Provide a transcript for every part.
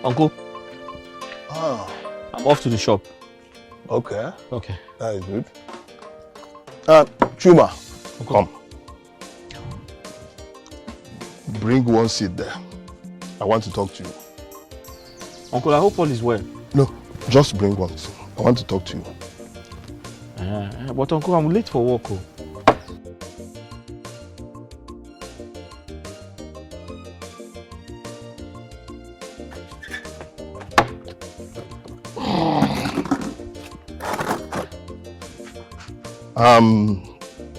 Uncle, Ah, I'm off to the shop. okay. Okay. That is good. Chuma, come. Bring one seat there. I want to talk to you. Uncle, I hope all is well. No, just bring one seat. I want to talk to you. But Uncle, I'm late for work.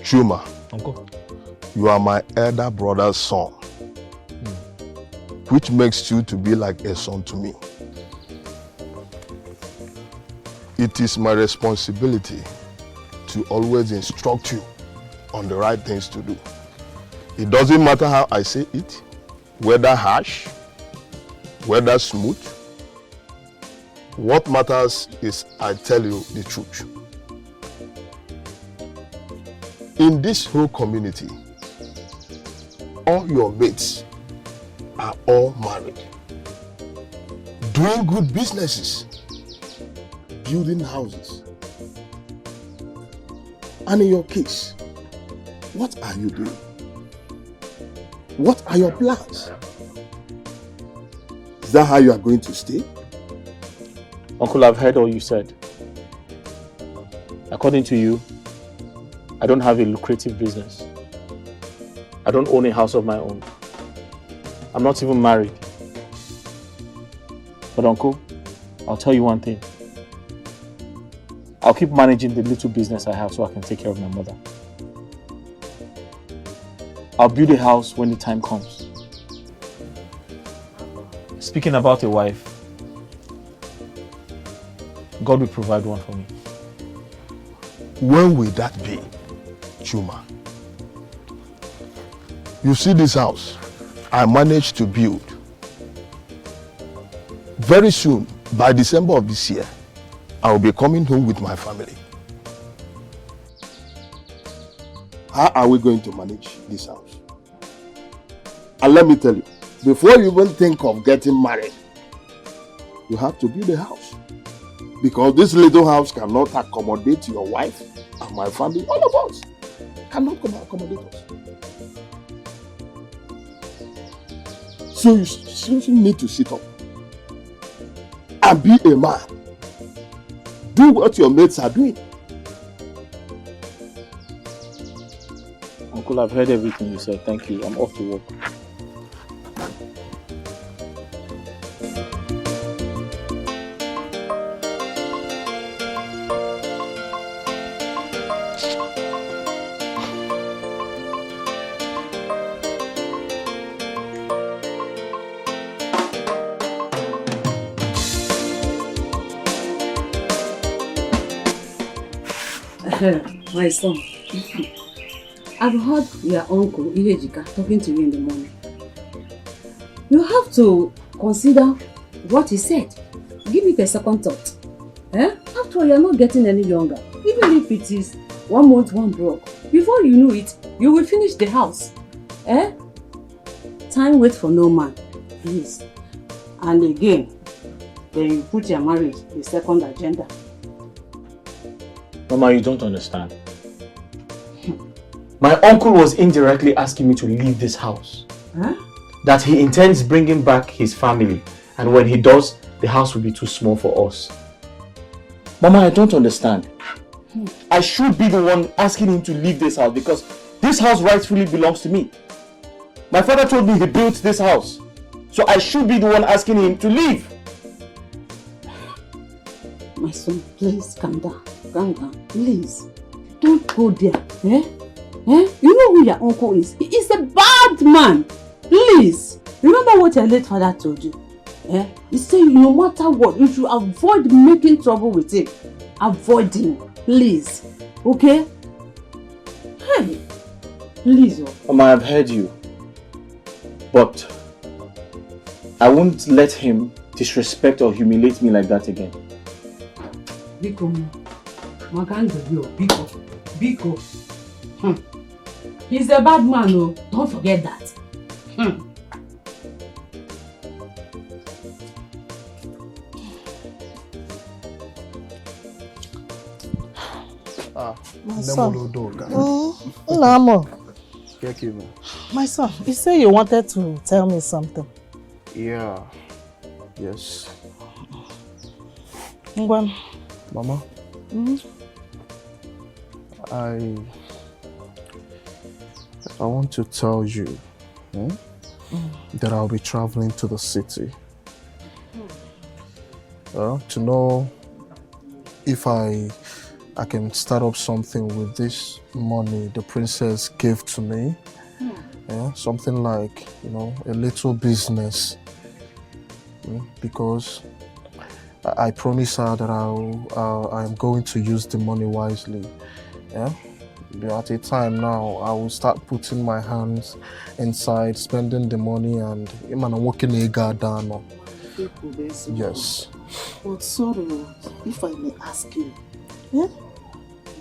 Chuma. Uncle. You are my elder brother's son, which makes you to be like a son to me. It is my responsibility to always instruct you on the right things to do. It doesn't matter how I say it, whether harsh, whether smooth. What matters is I tell you the truth. In this whole community, all your mates are all married, doing good businesses, building houses. And in your case, what are you doing? What are your plans? Is that how you are going to stay? Uncle, I've heard all you said. According to you, I don't have a lucrative business. I don't own a house of my own. I'm not even married. But Uncle, I'll tell you one thing. I'll keep managing the little business I have so I can take care of my mother. I'll build a house when the time comes. Speaking about a wife, God will provide one for me. When will that be, Chuma? You see this house I managed to build. Very soon, by December of this year, I will be coming home with my family. How are we going to manage this house? And let me tell you, before you even think of getting married, you have to build a house. Because this little house cannot accommodate your wife and my family, all of us. Cannot accommodate us. So you seriously need to sit up and be a man. Do what your mates are doing. Uncle, I've heard everything you said. Thank you. I'm off to work. My son, I've heard your uncle Ihejika talking to you in the morning. You have to consider what he said. Give it a second thought. After all, you're not getting any younger. Even if it is 1 month, one broke. Before you know it, you will finish the house. Time waits for no man. Please. And again, then you put your marriage the second agenda. Mama, you don't understand. My uncle was indirectly asking me to leave this house. That he intends bringing back his family. And when he does, the house will be too small for us. Mama, I don't understand. I should be the one asking him to leave this house because this house rightfully belongs to me. My father told me he built this house. So I should be the one asking him to leave. My son, please calm down. Calm down, please. Don't go there. You know who your uncle is? He is a bad man. Please. Remember what your late father told you. He said no matter what, you should avoid making trouble with him. Avoid him. Please. Okay? Hey. Please. Mama, I've heard you. But I won't let him disrespect or humiliate me like that again. Biko. Biko. He's a bad man, oh. Don't forget that. My son. My son, you say you wanted to tell me something. Yeah. Yes. Ngwan. Mama. I want to tell you that I'll be traveling to the city. To know if I can start up something with this money the princess gave to me. Something like, a little business. Because I promise her that I'm going to use the money wisely. At a time now, I will start putting my hands inside, spending the money, and I'm working a garden. Yes. But sorry, if I may ask you,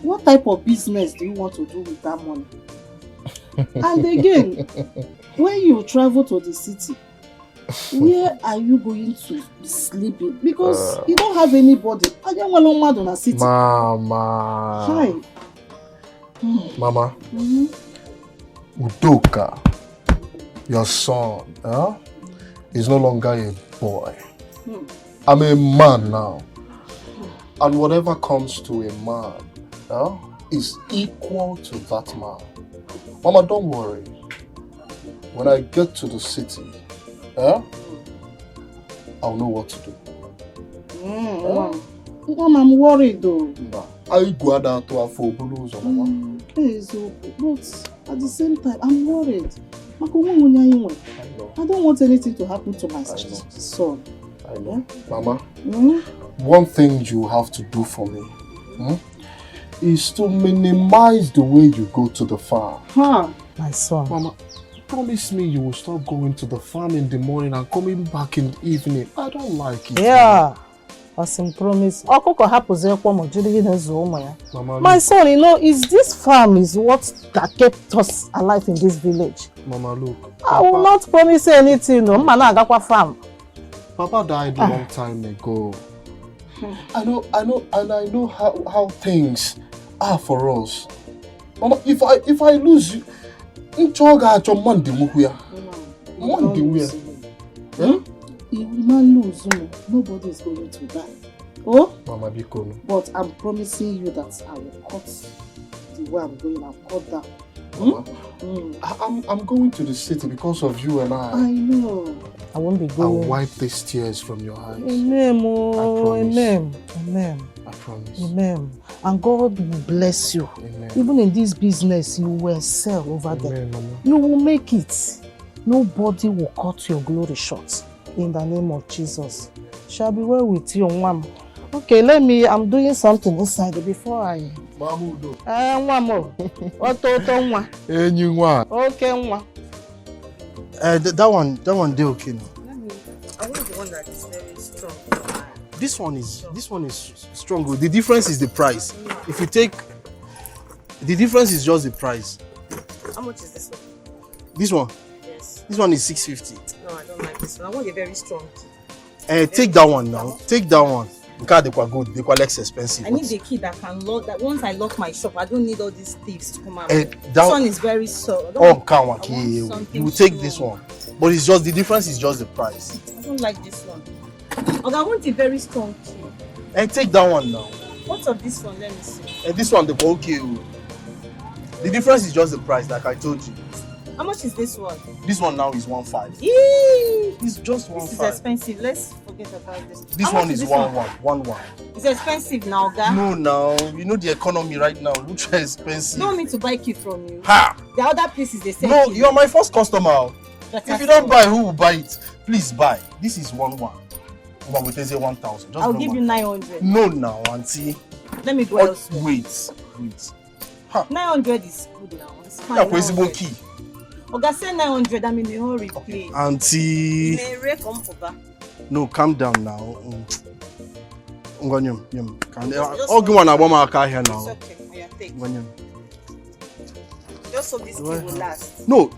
what type of business do you want to do with that money? And again, when you travel to the city, where are you going to be sleeping? Because you don't have anybody. I don't want to city. Mama. Hi. Mama. Udoka, your son, is no longer a boy. I'm a man now. And whatever comes to a man is equal to that man. Mama, don't worry. When I get to the city, I'll know what to do. Mom, I'm worried though. I go out to a full blues, Mama. But at the same time, I'm worried. I don't want anything to happen to my son. I know. Mama, one thing you have to do for me is to minimize the way you go to the farm. My son. Mama, promise me you will stop going to the farm in the morning and coming back in the evening. I don't like it. Yeah. Awesome promise. My son, is this farm is what that kept us alive in this village. Mama, look. I will not promise anything. Farm. Papa died a long time ago. I know, and I know how things are for us. Mama, if I lose you, if you lose, nobody is going to die. Oh? Mama, but I'm promising you that I will cut the way I'm going. I'll cut down. Mama, I'm going to the city because of you and I. I know. I won't be going. I'll wipe these tears from your eyes. Amen. Amen. Amen. I promise. Amen. And God will bless you. Amen. Even in this business, you will excel over there. Mama. You will make it. Nobody will cut your glory short. In the name of Jesus. Shall be well with you, Mom. Okay, I'm doing something inside before I... Mamudo. One more. What one? Any one. Okay, one. That one they okay now. I want the one that is very strong. This one is strong. The difference is the price. If you take... The difference is just the price. How much is this one? This one? Yes. This one is 650. No, I don't like this one. I want a very strong key. Take that one now. Take that one. Because they quite good. They quite less expensive. I need the key that can lock. That once I lock my shop, I don't need all these thieves to come out. This one is very soft. You will take this one, but it's just the difference is just the price. I don't like this one. Okay, I want a very strong key. Take that one now. What's of this one? Let me see. This one, the okay. The difference is just the price, like I told you. How much is this one? This one now is 1.5. It's just 1.5. This is expensive. Let's forget about this. This one is 1.1. It's expensive now, guy. No, now you know the economy right now. Looks expensive. Don't need to buy key from you. Ha! The other places they say. No, key. you are my first customer. If you don't buy, who will buy it? Please buy. This is 1.1. But we say 1,000. I'll give you 900. No, now, auntie. Let me go elsewhere. Wait. Ha. 900 is good now. It's fine. Yeah, key. Oga say 900, I'm in a hurry, please. Auntie. No, calm down now. I'll give one a woman here now. It's okay. Yeah, take. Just so this key will last. No.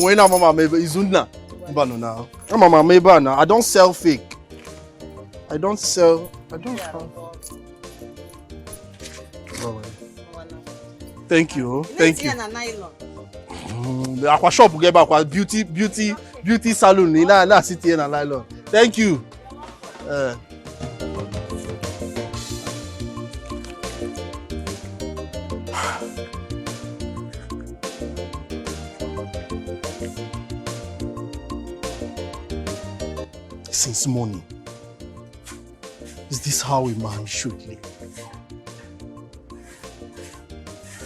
When I'm mama maybe izuna. Now. Mama maybe now. I don't sell fake. I don't sell. Thank you. Thank you. The aqua shop get back beauty salon in na city and nylon. Thank you. Since morning, is this how a man should live?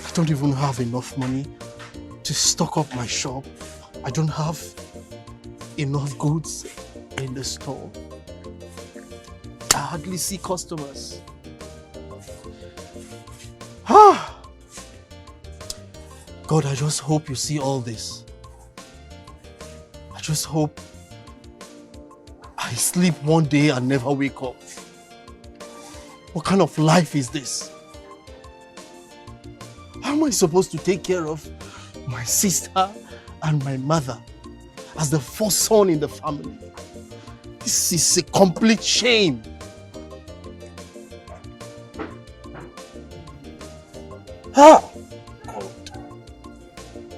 I don't even have enough money to stock up my shop. I don't have enough goods in the store. I hardly see customers. God, I just hope you see all this. I just hope I sleep one day and never wake up. What kind of life is this? How am I supposed to take care of my sister and my mother as the first son in the family? This is a complete shame. God,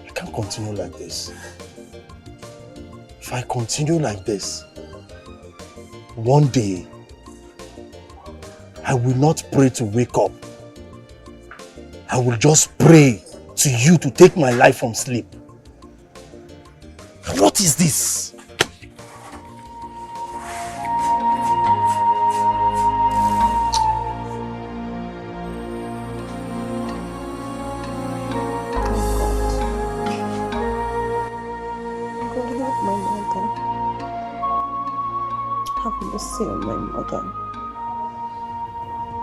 I can't continue like this. If I continue like this, one day, I will not pray to wake up. I will just pray to you to take my life from sleep. What is this? On my mother.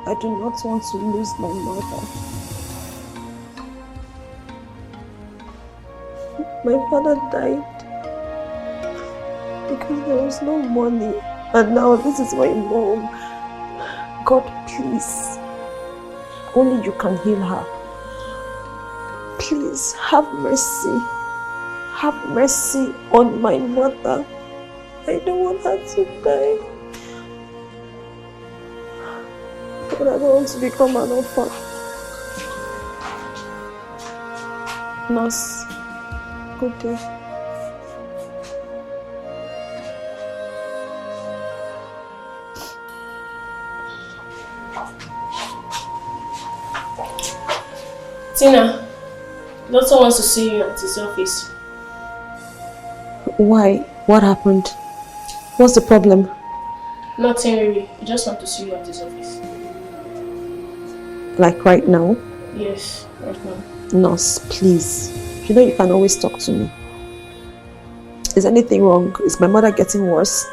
I do not want to lose my mother. My father died because there was no money, and now this is my mom. God, please, only you can heal her. Please have mercy. Have mercy on my mother. I don't want her to die. But I don't want to become an orphan. Nurse, good day. Tina, doctor wants to see you at his office. Why? What happened? What's the problem? Nothing really. He just wants to see you at his office. Like right now? Yes, right now. Nurse, please. You know you can always talk to me. Is anything wrong? Is my mother getting worse?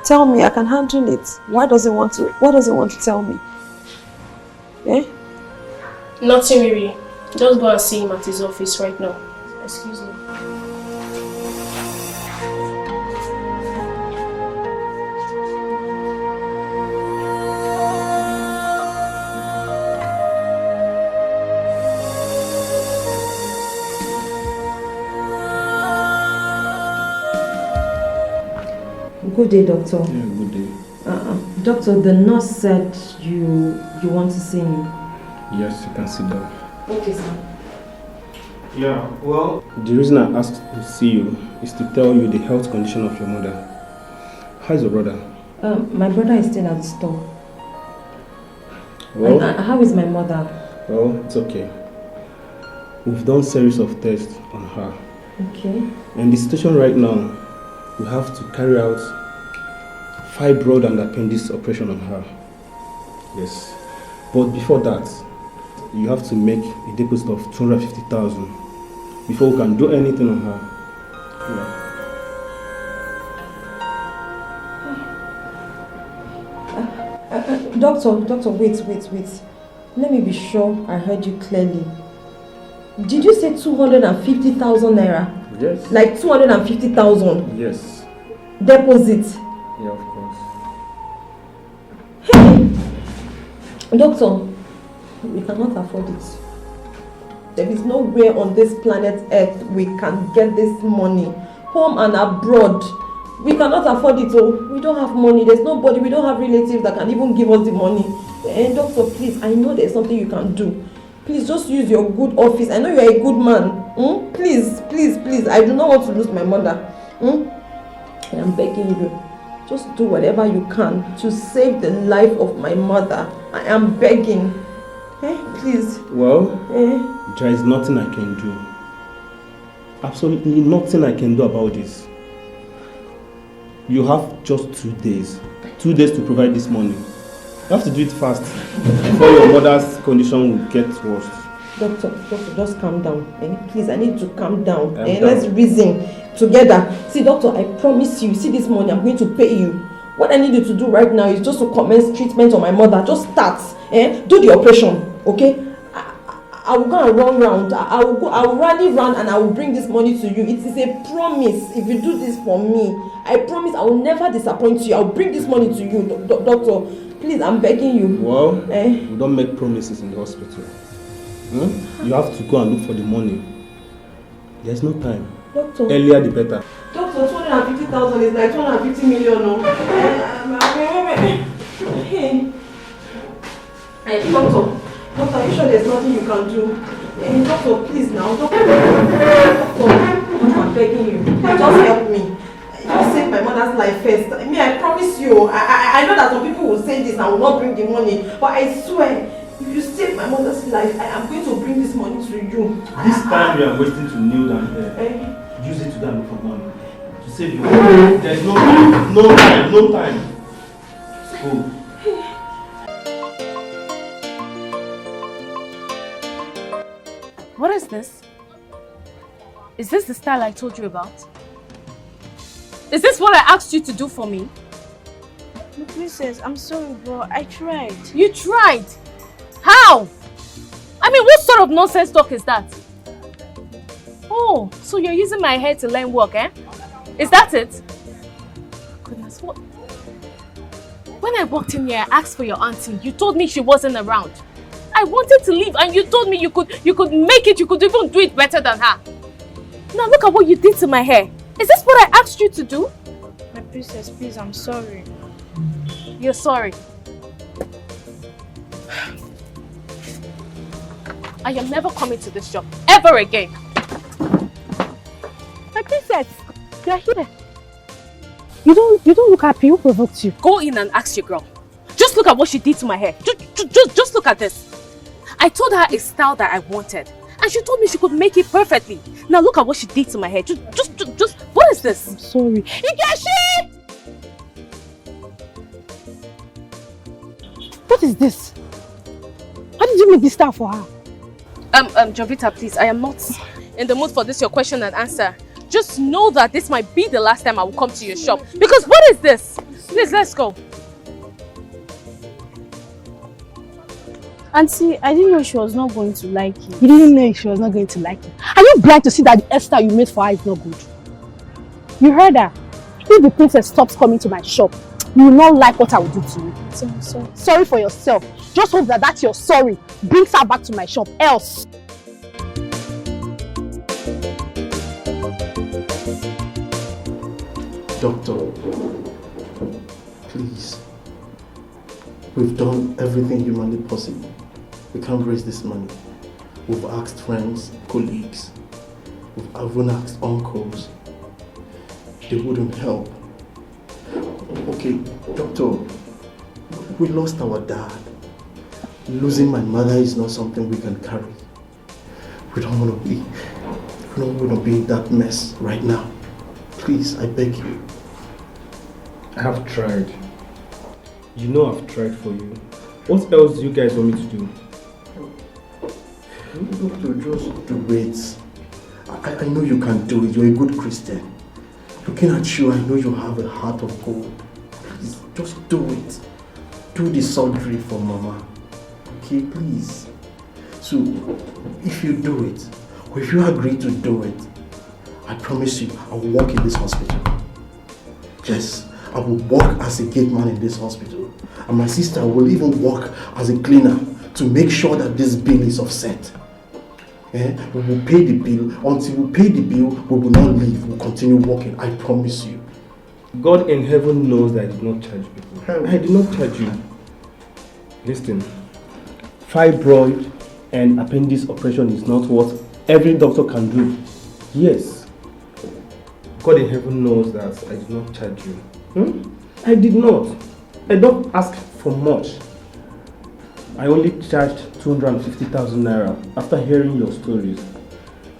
Tell me, I can handle it. Why does he want to tell me? Eh? Nothing really. Just go and see him at his office right now. Excuse me. Good day, doctor. Yeah, good day. Doctor, the nurse said you want to see me. Yes, you can sit down. Okay, sir. Yeah, well, the reason I asked to see you is to tell you the health condition of your mother. How's your brother? My brother is still at the store. Well, and how is my mother? Well, it's okay. We've done series of tests on her. Okay. And the situation right now, we have to carry out fibroid and appendix operation on her. Yes. But before that, you have to make a deposit of 250,000 before we can do anything on her. Yeah. Doctor, wait. Let me be sure I heard you clearly. Did you say 250,000 naira? Yes. Like 250,000? Yes. Deposit? Yeah, of course. Hey! Doctor, we cannot afford it. There is nowhere on this planet Earth we can get this money. Home and abroad. We cannot afford it. Oh, we don't have money. There's nobody. We don't have relatives that can even give us the money. And doctor, please, I know there's something you can do. Please, just use your good office. I know you are a good man. Please, please, please. I do not want to lose my mother. I am begging you. Just do whatever you can to save the life of my mother. I am begging. Please. Well, there is nothing I can do. Absolutely nothing I can do about this. You have just 2 days. 2 days to provide this money. You have to do it fast before your mother's condition will get worse. Doctor, just calm down. Please, I need to calm down. Let's reason together. See, doctor, I promise you, see this money, I'm going to pay you. What I need you to do right now is just to commence treatment on my mother. Just start. Do the operation, okay? I will go and run round. I will rally round and I will bring this money to you. It is a promise. If you do this for me, I promise I will never disappoint you. I will bring this money to you, doctor. Please, I'm begging you. Well, we don't make promises in the hospital. You have to go and look for the money. There's no time. Doctor. Earlier the better. Doctor, 250,000 is like 250 million. No? Doctor, are you sure there's nothing you can do? Doctor, please now. Doctor, I'm begging you. Just help me. Just save my mother's life first. I promise you. I know that some people will say this and will not bring the money. But I swear, if you save my mother's life, I am going to bring this money to you. This time you are wasting to kneel down here. Use it to go and look for money. To save your money. There's no time. No time. Go. What is this? Is this the style I told you about? Is this what I asked you to do for me? Princess, I'm sorry, bro. I tried. You tried? How? I mean, what sort of nonsense talk is that? Oh, so you're using my hair to learn work, eh? Is that it? Goodness, what? When I walked in here, I asked for your auntie. You told me she wasn't around. I wanted to leave and you told me you could make it, you could even do it better than her. Now look at what you did to my hair. Is this what I asked you to do? My princess, please, I'm sorry. You're sorry. I am never coming to this shop ever again. My princess, you are here. You don't look happy. Who provoked you? Go in and ask your girl. Just look at what she did to my hair. Just look at this. I told her a style that I wanted, and she told me she could make it perfectly. Now look at what she did to my hair. Just what is this? I'm sorry. Ikechi! What is this? Why did you make this style for her? Jovita, please, I am not in the mood for this your question and answer. Just know that this might be the last time I will come to your shop. Because what is this? Please, let's go. Auntie, I didn't know she was not going to like it. You didn't know she was not going to like it? Are you blind to see that the hairstyle you made for her is not good? You heard her. If the princess stops coming to my shop, you will not like what I will do to you. Sorry. Sorry for yourself. Just hope that your sorry brings her back to my shop. Else. Doctor, please. We've done everything humanly possible. We can't raise this money. We've asked friends, colleagues. We've even asked uncles. They wouldn't help. Okay, doctor, we lost our dad. Losing my mother is not something we can carry. We don't want to be in that mess right now. Please, I beg you. I have tried. You know I've tried for you. What else do you guys want me to do? Doctor, just do it. I know you can do it. You're a good Christian. Looking at you, I know you have a heart of gold. Please, just do it. Do the surgery for Mama. Okay, please. So, if you do it, or if you agree to do it, I promise you, I will work in this hospital. Yes, I will work as a gate man in this hospital. And my sister will even work as a cleaner to make sure that this bill is offset. We will pay the bill. Until we pay the bill, we will not leave. We'll continue working. I promise you. God in heaven knows that I did not charge people. I did not charge you. Listen, fibroid, And appendix operation is not what every doctor can do. Yes. God in heaven knows that I did not charge you. I did not. I don't ask for much. I only charged 250,000 naira after hearing your stories.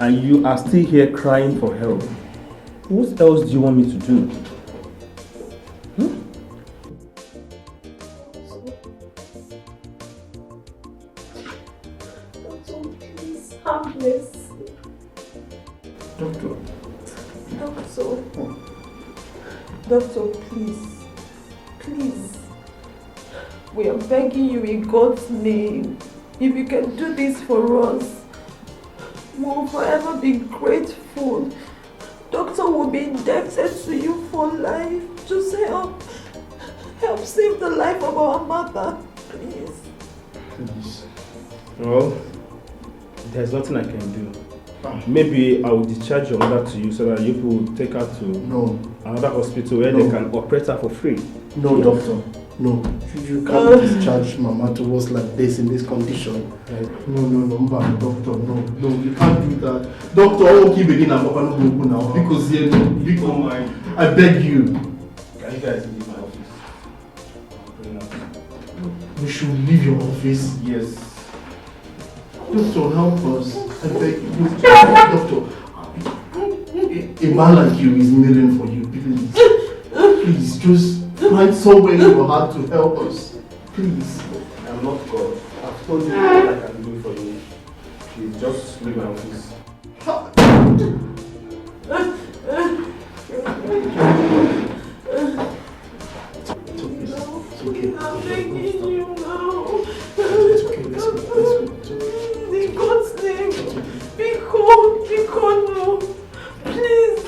And you are still here crying for help. What else do you want me to do? Doctor, please have mercy. Doctor. Doctor, please. Please. We are begging you in God's name. If you can do this for us, we will forever be grateful. Doctor will be indebted to you for life. Just help save the life of our mother, please. Please. Well, there's nothing I can do. Maybe I will discharge your mother to you so that you will take her to another hospital where they can operate her for free. No, doctor. No. You can't discharge Mama to us like this in this condition. No, doctor. No, you can't do that. Doctor, I won't keep again and Papa no go open now. Because here, no, I beg you. Can you guys leave my office? We should leave your office. Yes. Doctor, help us. I beg you. Doctor, a man like you is kneeling for you. Please, just find somewhere in your heart to help us. Please. I'm not God. I've told you what I can do for you. Please, just leave my office. It's okay. I'm begging you now. It's okay. Let's go. In God's name, be cold, no. Please.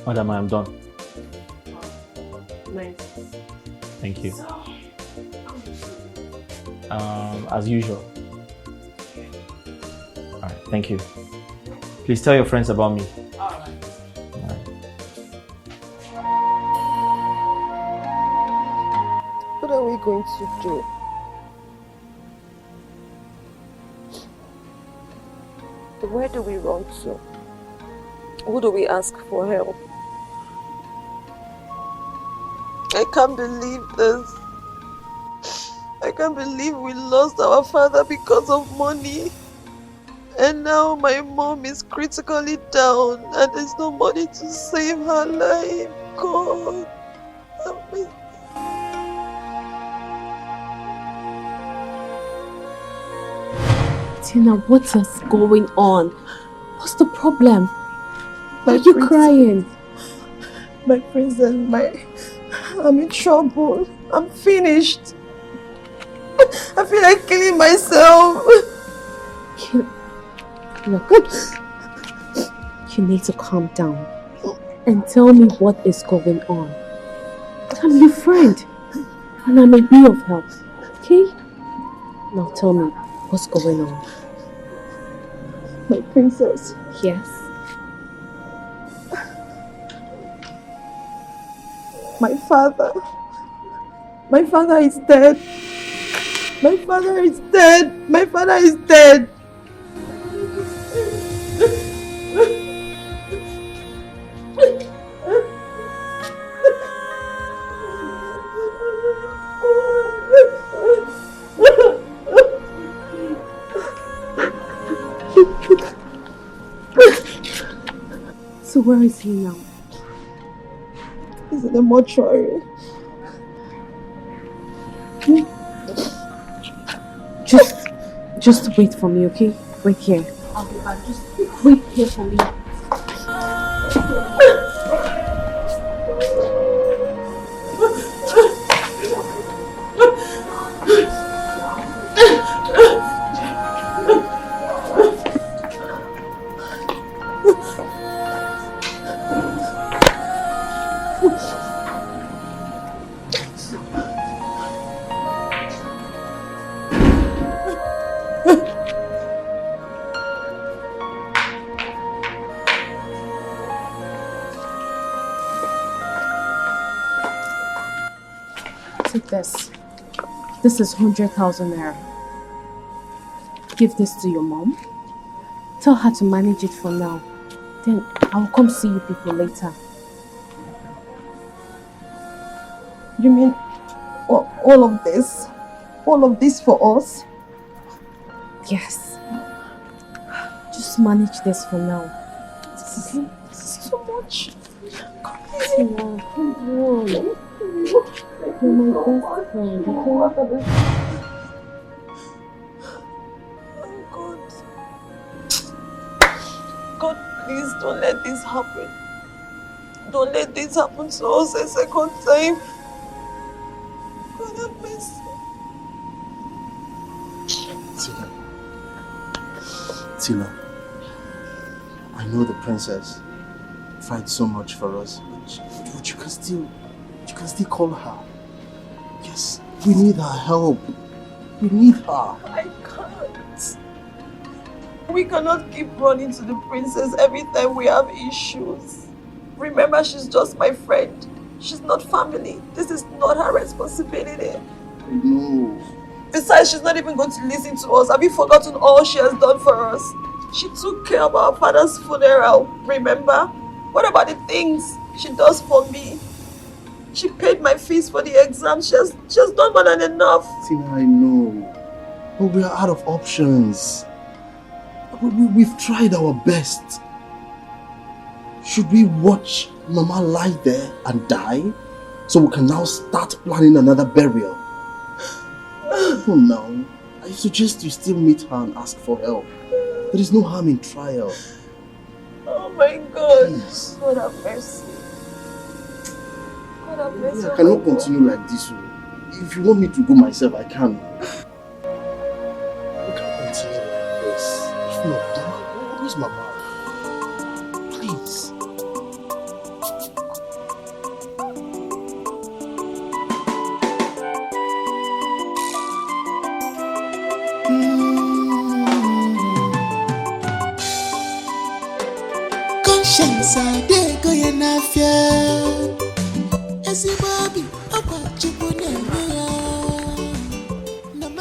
Madam, I am done. Nice. Thank you. As usual. Alright, thank you. Please tell your friends about me. Alright. What are we going to do? Where do we run to? Who do we ask for help? I can't believe this. I can't believe we lost our father because of money. And now my mom is critically down and there's no money to save her life. God. Help me. Tina, what is going on? What's the problem? Why are My you princess. crying? My princess, I'm in trouble. I'm finished. I feel like killing myself. Look, you need to calm down and tell me what is going on. I'm your friend and I may be of help, okay? Now tell me what's going on. My princess. Yes? My father is dead. My father is dead. My father is dead. So where is he now? He's in the mortuary. Just wait for me, okay? Wait here. I'll be back. Just wait here for me. Take this. This is 100,000 naira. Give this to your mom. Tell her to manage it for now. Then I'll come see you people later. You mean all of this? All of this for us? Yes. Just manage this for now. Okay? This is so much. Tina, come on. You're my best friend, okay? God, please don't let this happen. Don't let this happen to us a second time. God have mercy. Tina, I know the princess fights so much for us, but you can still call her. Yes, we need her help. We need her. I can't. We cannot keep running to the princess every time we have issues. Remember, she's just my friend. She's not family. This is not her responsibility. I know. Besides, she's not even going to listen to us. Have you forgotten all she has done for us? She took care of our father's funeral, remember? What about the things she does for me? She paid my fees for the exam. She has done more than enough. Tina, I know. But we are out of options. We've tried our best. Should we watch Mama lie there and die so we can now start planning another burial? Oh no. I suggest you still meet her and ask for help. There is no harm in trial. Oh my God. Please. God have mercy. God have mercy. I cannot continue like this. If you want me to go myself, I can. We can't continue like this. If not, where's Mama? Please. Conscience, I did go in a fear.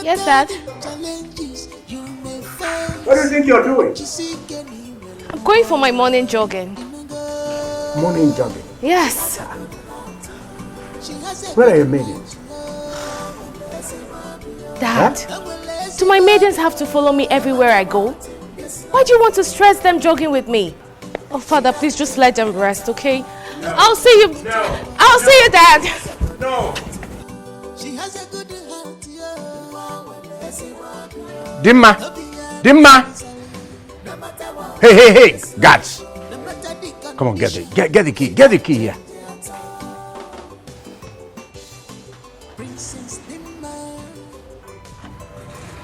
Yes, Dad. What do you think you're doing? I'm going for my morning jogging. Morning jogging. Yes. Where are your maidens? Dad, do my maidens have to follow me everywhere I go? Why do you want to stress them jogging with me? Oh, Father, please just let them rest, okay? No. I'll see you. No. I'll see you, Dad. No. Dimma. Hey, guards. Come on, get the key. Get the key here.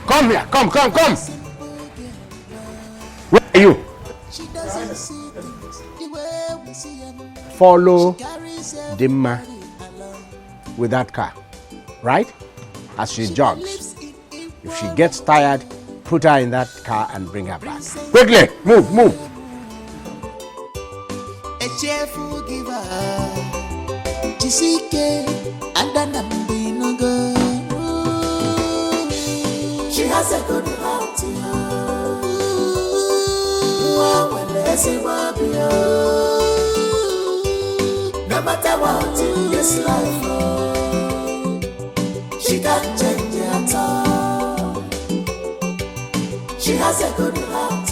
Come here. Come. Where are you? Follow Dimma with that car, right? As she jogs. If she gets tired, put her in that car and bring her back. Quickly, move. A cheerful giver, Jisike, and an she has a good heart. No matter what in this life, she can't change at all. She has a good heart.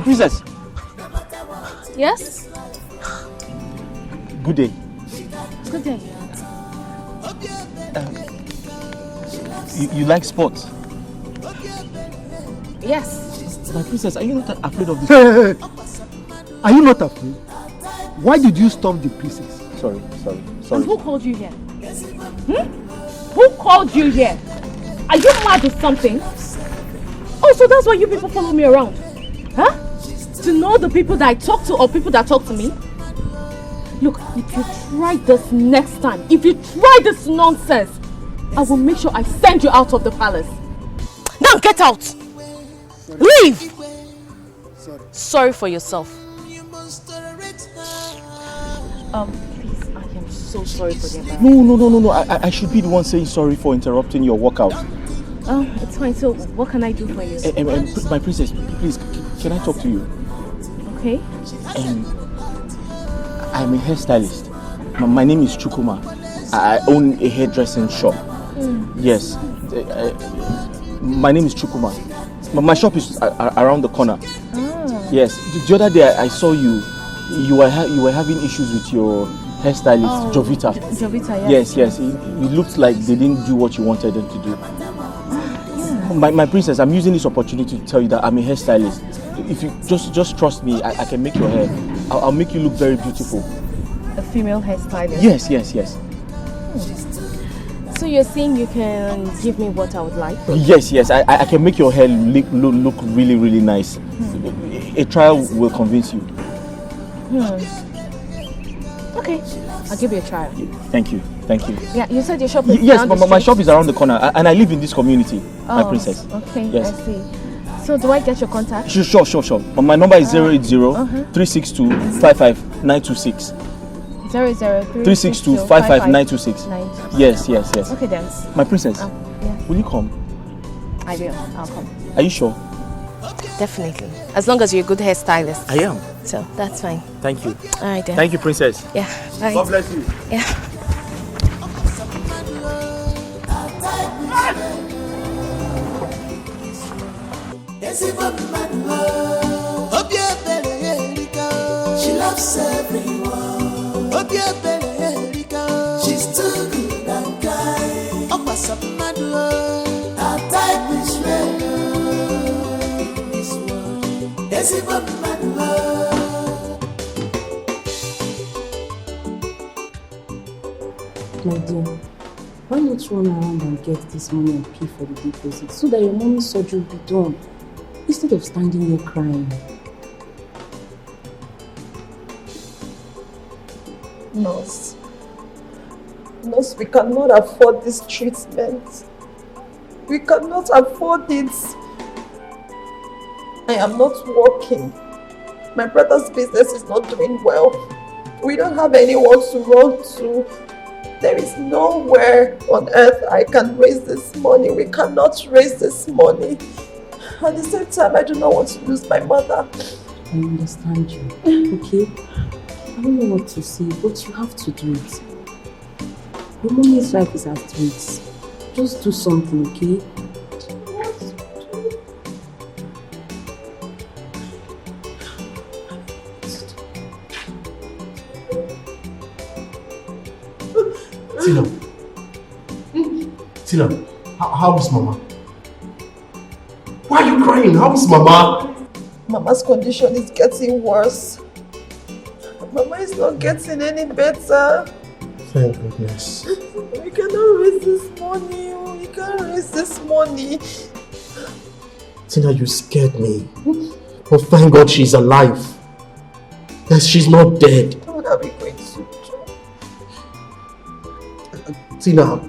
Princess. Yes? Good day. Good day. You like sports? Yes. My princess, are you not afraid of this? Hey. Are you not afraid? Why did you stop the princess? Sorry. And who called you here? Who called you here? Are you mad or something? Oh, so that's why you people follow me around? Huh? to know the people that I talk to or people that talk to me? Look, if you try this next time, if you try this nonsense, I will make sure I send you out of the palace. Now get out! Leave! Sorry for yourself. Please, I am so sorry for the embarrassment. No. I should be the one saying sorry for interrupting your workout. Oh, it's fine. So, what can I do for you? My princess, please, can I talk to you? Okay. I'm a hairstylist. My name is Chukuma. I own a hairdressing shop. Yes. My name is Chukuma. My shop is around the corner. Yes. The other day I saw you. You were having issues with your hairstylist, Jovita. Jovita, yes. Yes. It looked like they didn't do what you wanted them to do. My princess, I'm using this opportunity to tell you that I'm a hairstylist. If you just trust me, I can make your hair. I'll make you look very beautiful. A female hairstylist? Yes. So you're saying you can give me what I would like? Yes. I can make your hair look really, really nice. A trial will convince you. Okay, I'll give you a trial. Thank you. Yeah, you said your shop is Yes, down the my street? shop is around the corner and I live in this community, my princess. Okay, yes. I see. So do I get your contact? Sure. My number is 080-362-55926. 362-55926. Yes. Okay then. My princess, yeah. Will you come? I will. I'll come. Are you sure? Definitely. As long as you're a good hairstylist. I am. So that's fine. Thank you. All right then. Thank you, princess. Yeah. Bye. God bless you. Yeah. She loves everyone. She's too good and kind. Her type is rare. This one is even mad. My dear, why not run around and get this money and pay for the deposit so that your mommy's surgery will be done instead of standing here crying? Nurse, we cannot afford this treatment. We cannot afford it. I am not working. My brother's business is not doing well. We don't have anyone to run to. There is nowhere on earth I can raise this money. We cannot raise this money. At the same time, I do not want to lose my mother. I understand you, okay? I don't know what to say, but you have to do it. Your mommy's life is at stake. Just do something, okay? Tina, how is Mama? Why are you crying? How is Mama? Mama's condition is getting worse. Mama is not getting any better. Thank goodness. We cannot raise this money. We can't raise this money. Tina, you scared me. But thank God she's alive. Yes, she's not dead. What are we going to do? Tina,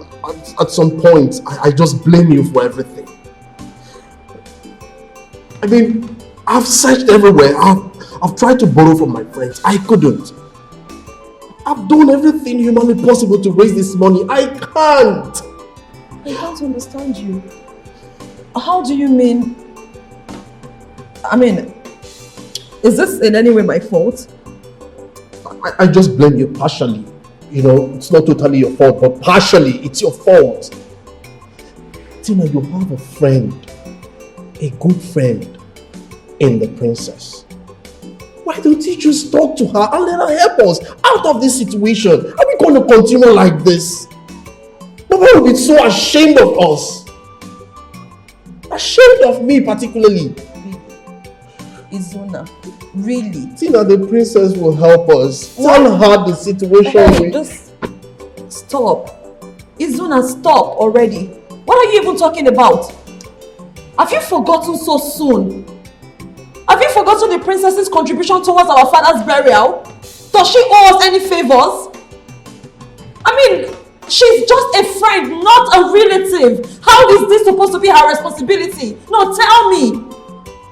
at some point, I just blame you for everything. I mean, I've searched everywhere. I've tried to borrow from my friends. I couldn't. I've done everything humanly possible to raise this money. I can't. I can't understand you. How do you mean? I mean, is this in any way my fault? I just blame you partially. You know, it's not totally your fault, but partially it's your fault. Tina, you have a friend, a good friend in the princess. Why don't you just talk to her and let her help us out of this situation? Are we going to continue like this? Mama will be so ashamed of us. Ashamed of me particularly. Izuna, really? Tina, the princess will help us. Tell her the situation. Hey, just stop. Izuna, stop already. What are you even talking about? Have you forgotten so soon? Have you you forgotten the princess's contribution towards our father's burial? Does she owe us any favors? I mean, she's just a friend, not a relative. How is this supposed to be her responsibility? No, tell me.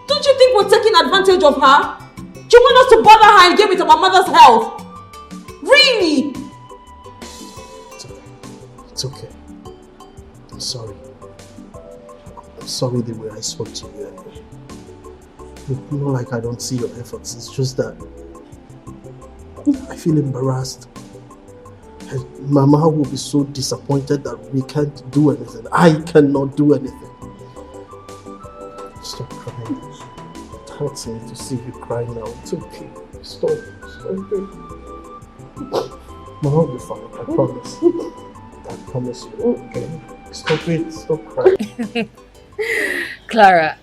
Don't you think we're taking advantage of her? Do you want us to bother her and get with our mother's health? Really? It's okay. I'm sorry. I'm sorry the way I spoke to you anyway. It's not like I don't see your efforts. It's just that I feel embarrassed. And Mama will be so disappointed that we can't do anything. I cannot do anything. Stop crying. It hurts me to see you cry now. It's okay. Stop. Stop it. Mama will be fine. I promise. I promise you. Okay. Stop it. Stop crying. Clara,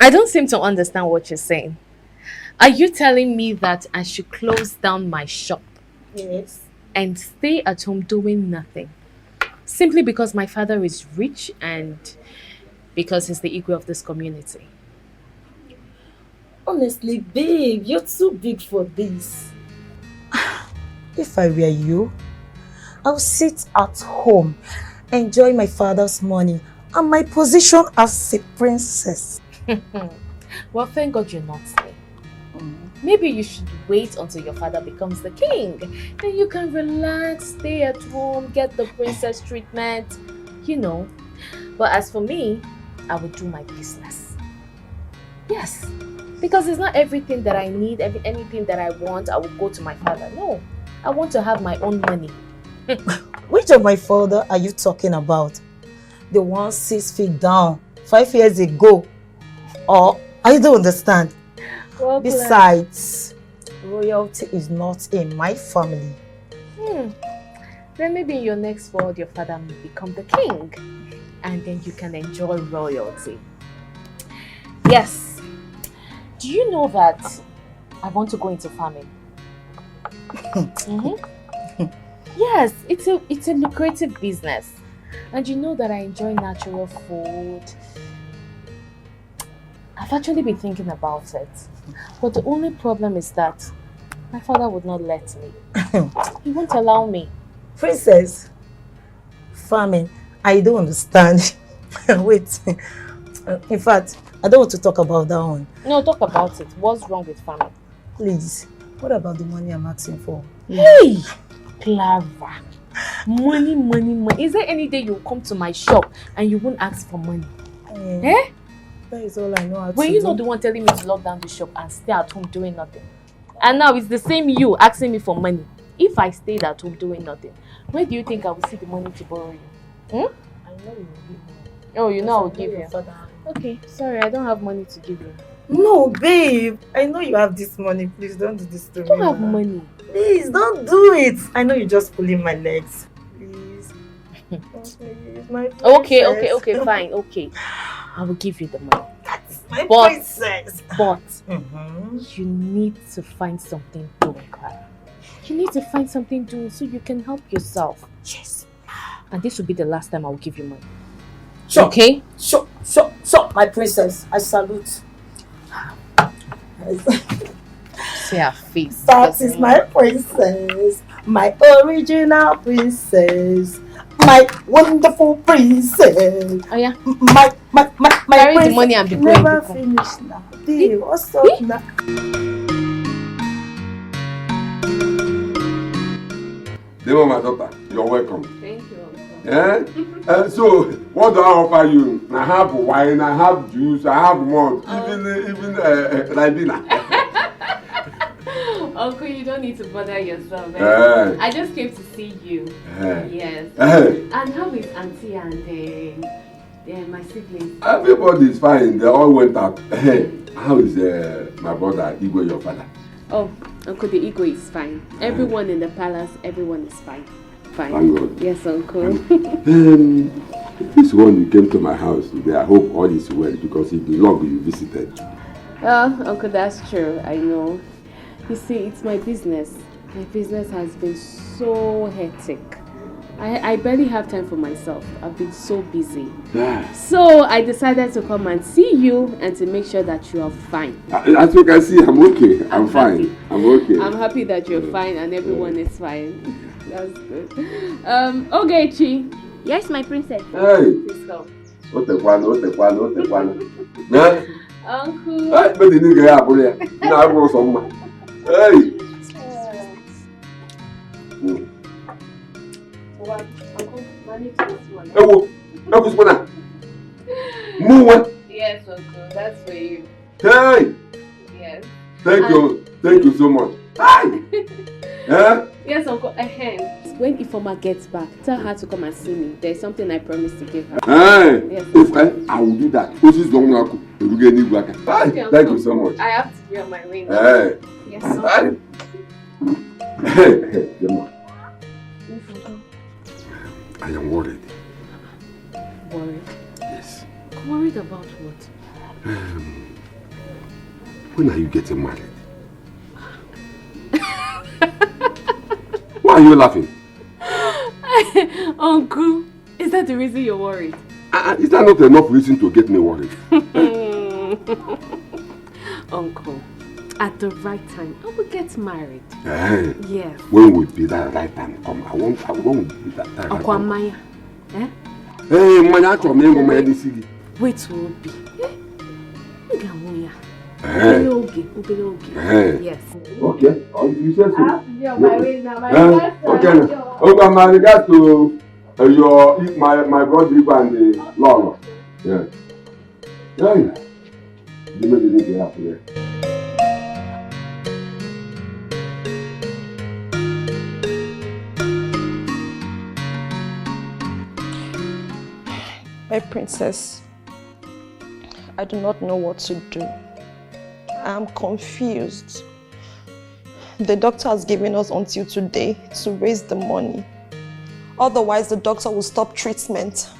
I don't seem to understand what you're saying. Are you telling me that I should close down my shop? Yes. And stay at home doing nothing? Simply because my father is rich and because he's the ego of this community? Honestly, babe, you're too big for this. If I were you, I would sit at home, enjoy my father's money and my position as a princess. Well, thank God you're not there. Maybe you should wait until your father becomes the king. Then you can relax, stay at home, get the princess treatment, you know. But as for me, I would do my business. Yes, because it's not everything that I need, anything that I want, I will go to my father. No, I want to have my own money. Which of my father are you talking about? The one 6 feet down 5 years ago? Or I don't understand. Well, besides, royalty is not in my family. Then maybe in your next world, your father may become the king. And then you can enjoy royalty. Yes. Do you know that I want to go into farming? Yes, it's a lucrative business. And you know that I enjoy natural food. I've actually been thinking about it. But the only problem is that my father would not let me. He won't allow me. Princess, farming, I don't understand. Wait. In fact, I don't want to talk about that one. No, talk about it. What's wrong with farming? Please, what about the money I'm asking for? Hey! Clara. Money. Is there any day you'll come to my shop and you won't ask for money? Eh? That is all I know how to do. Were you not the one telling me to lock down the shop and stay at home doing nothing? And now it's the same you asking me for money. If I stayed at home doing nothing, where do you think I will see the money to borrow you? I know you will give me. Oh, you know I will give you. Okay, sorry, I don't have money to give you. No, babe. I know you have this money. Please don't do this to me. I don't have money. Please don't do it. I know you're just pulling my legs. Please. Please, my princess. Okay, fine, okay. I will give you the money. That's my princess. But you need to find something doing, Clara. You need to find something doing so you can help yourself. Yes. And this will be the last time I will give you money. Sure. Okay? Sure, my princess. I salute. See her face. That is my princess. My original princess. My wonderful princess. Oh yeah. My carry princess. the money and be going. Never finished now. Babe, what's up now? Demo, my daughter, you're welcome. Thank you. Yeah? So, what do I offer you? I have wine, I have juice, I have malt, even Ribena. Uncle, you don't need to bother yourself. I just came to see you. Yes. And how is Auntie and my siblings? Everybody is fine. They all went out. How is my brother, Igwe, your father? Oh, Uncle, the ego is fine. Everyone in the palace, everyone is fine. Fine. Thank God. Yes, Uncle. This one you came to my house today, I hope all is well because it belonged you visited. Uncle, that's true. I know. You see, it's my business. My business has been so hectic. I barely have time for myself. I've been so busy. Yeah. So I decided to come and see you and to make sure that you are fine. As you can see, I'm okay. I'm fine. I'm okay. I'm happy that you're fine and everyone is fine. That's good. Ogechi. Yes, my princess. Hey. Please come. What the one? Uncle. Hey, but the nigga happen here. Now I go somewhere. Hey. What? Uncle, manage this one. Move. Yes, Uncle, that's for you. Hey. Yes. Thank you so much. Hi. Huh? Yes, Uncle. When Ifoma gets back, tell her to come and see me. There's something I promised to give her. Hey. Yes. I will do that. Thank you so much. I have to be on my way now. Hey. Yes, Hey. Uncle. I am worried. Worried? Yes. Worried about what? When are you getting married? Why are you laughing? Uncle, is that the reason you're worried? Is that not enough reason to get me worried? Uncle, at the right time, I will get married. Hey. Yes. When will be that right time come? I won't be that time. Uncle Amaya. Eh? Hey, Maya, to me, go my DC. Wait, will be. Hey. Hey. Yes. Okay. You said so. I have to be on my way now. My okay. Okay, my regards to my brother and the Lord. Yeah. Yeah. You know the thing to happen there. My princess, I do not know what to do. I'm confused. The doctor has given us until today to raise the money. Otherwise, the doctor will stop treatment.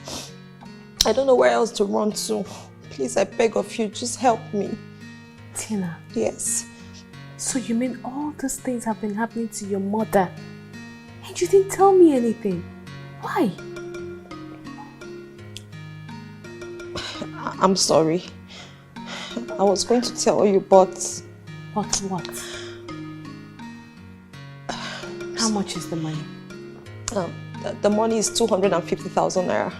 I don't know where else to run to. Please, I beg of you, just help me. Tina. Yes. So you mean all these things have been happening to your mother? And you didn't tell me anything? Why? I'm sorry. I was going to tell you, but... But what? How much is the money? The money is 250,000 naira.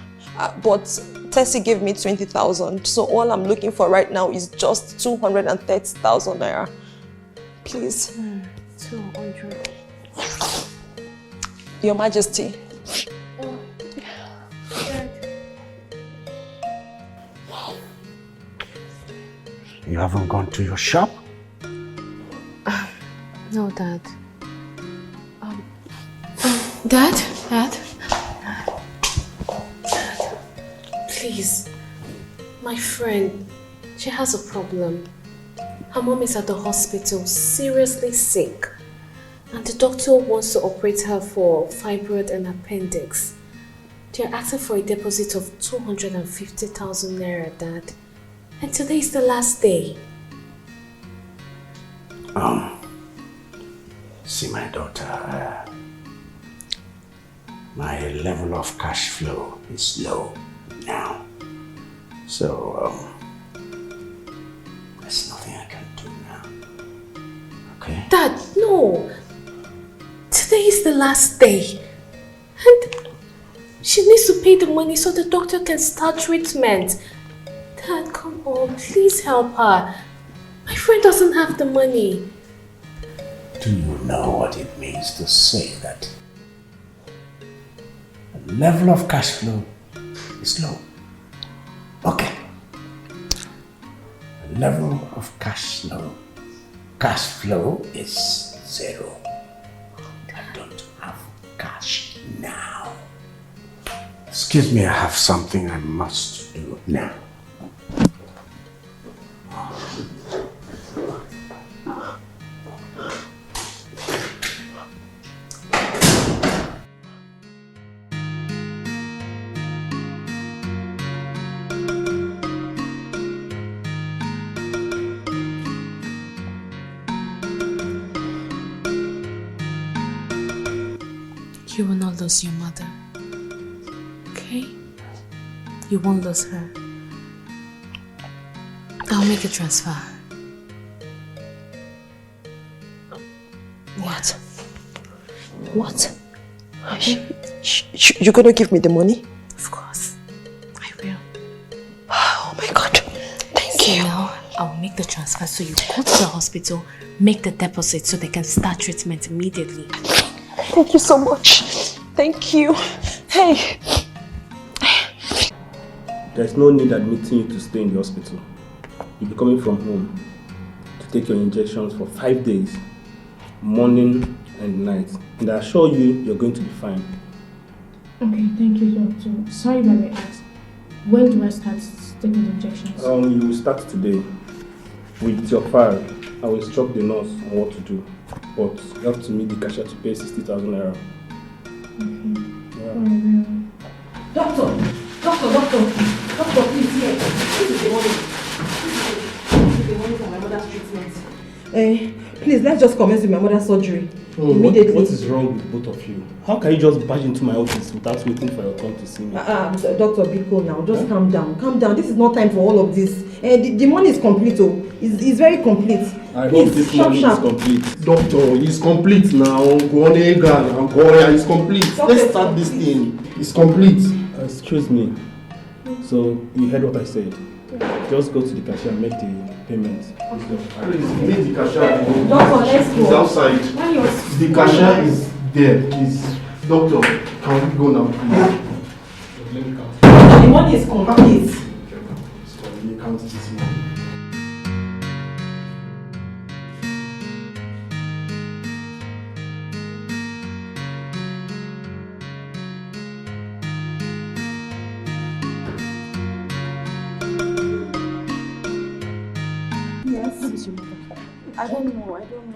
But Tessie gave me 20,000. So all I'm looking for right now is just 230,000 naira. Please. 200. Your Majesty. You haven't gone to your shop? No, Dad. Dad? Please. My friend, she has a problem. Her mom is at the hospital, seriously sick. And the doctor wants to operate her for fibroid and appendix. They're asking for a deposit of 250,000 naira, Dad. And today is the last day. See, my daughter, my level of cash flow is low now. So, there's nothing I can do now. Okay? Dad, no. Today is the last day. And she needs to pay the money so the doctor can start treatment. Dad, come on, please help her. My friend doesn't have the money. Do you know what it means to say that the level of cash flow is low? Okay. The level of cash flow is 0. I don't have cash now. Excuse me, I have something I must do now. You will not lose your mother. You won't lose her. I'll make a transfer. What? What? You're gonna give me the money? Of course. I will. Oh my God. Thank you. Now, I'll make the transfer so you go to the hospital, make the deposit so they can start treatment immediately. Thank you so much. Thank you. Hey. There's no need admitting you to stay in the hospital. You'll be coming from home to take your injections for 5 days, morning and night. And I assure you, you're going to be fine. Okay, thank you, doctor. Sorry if I may ask. When do I start taking the injections? You will start today. With your file, I will instruct the nurse on what to do. But you have to meet the cashier to pay 60,000 naira. Okay. Yeah. Doctor, please, here. This is the money. This is the money for my mother's treatment. Please, let's just commence with my mother's surgery. Immediately. What is wrong with both of you? How can you just barge into my office without waiting for your turn to see me? Doctor, be cool now. Just calm down. Calm down. This is not time for all of this. The money is complete. Oh, it's very complete. I hope this money is complete. Doctor, it's complete now. Go on, it's complete. Let's start this thing. It's complete. Excuse me. So, you heard what I said. Just go to the cashier and make the payment. Please, meet the cashier. Doctor, let's go. He's outside. The cashier is there. Please. Doctor, can we go now, please? The money is complete. You can't see. I don't know.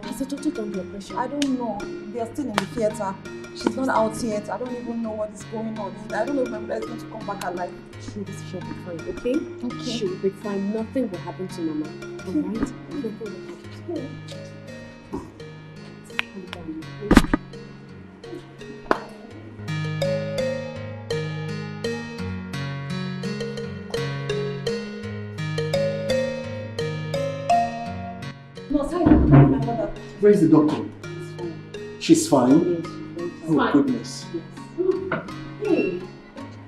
Is the doctor done the operation? I don't know. They are still in the theater. She's not out yet. I don't even know what is going on. I don't know if my mother is going to come back alive. She'll be fine, okay? Okay. She'll be fine. Nothing will happen to Mama. Alright? Okay. Where is the doctor? She's fine. Oh, goodness. Hey.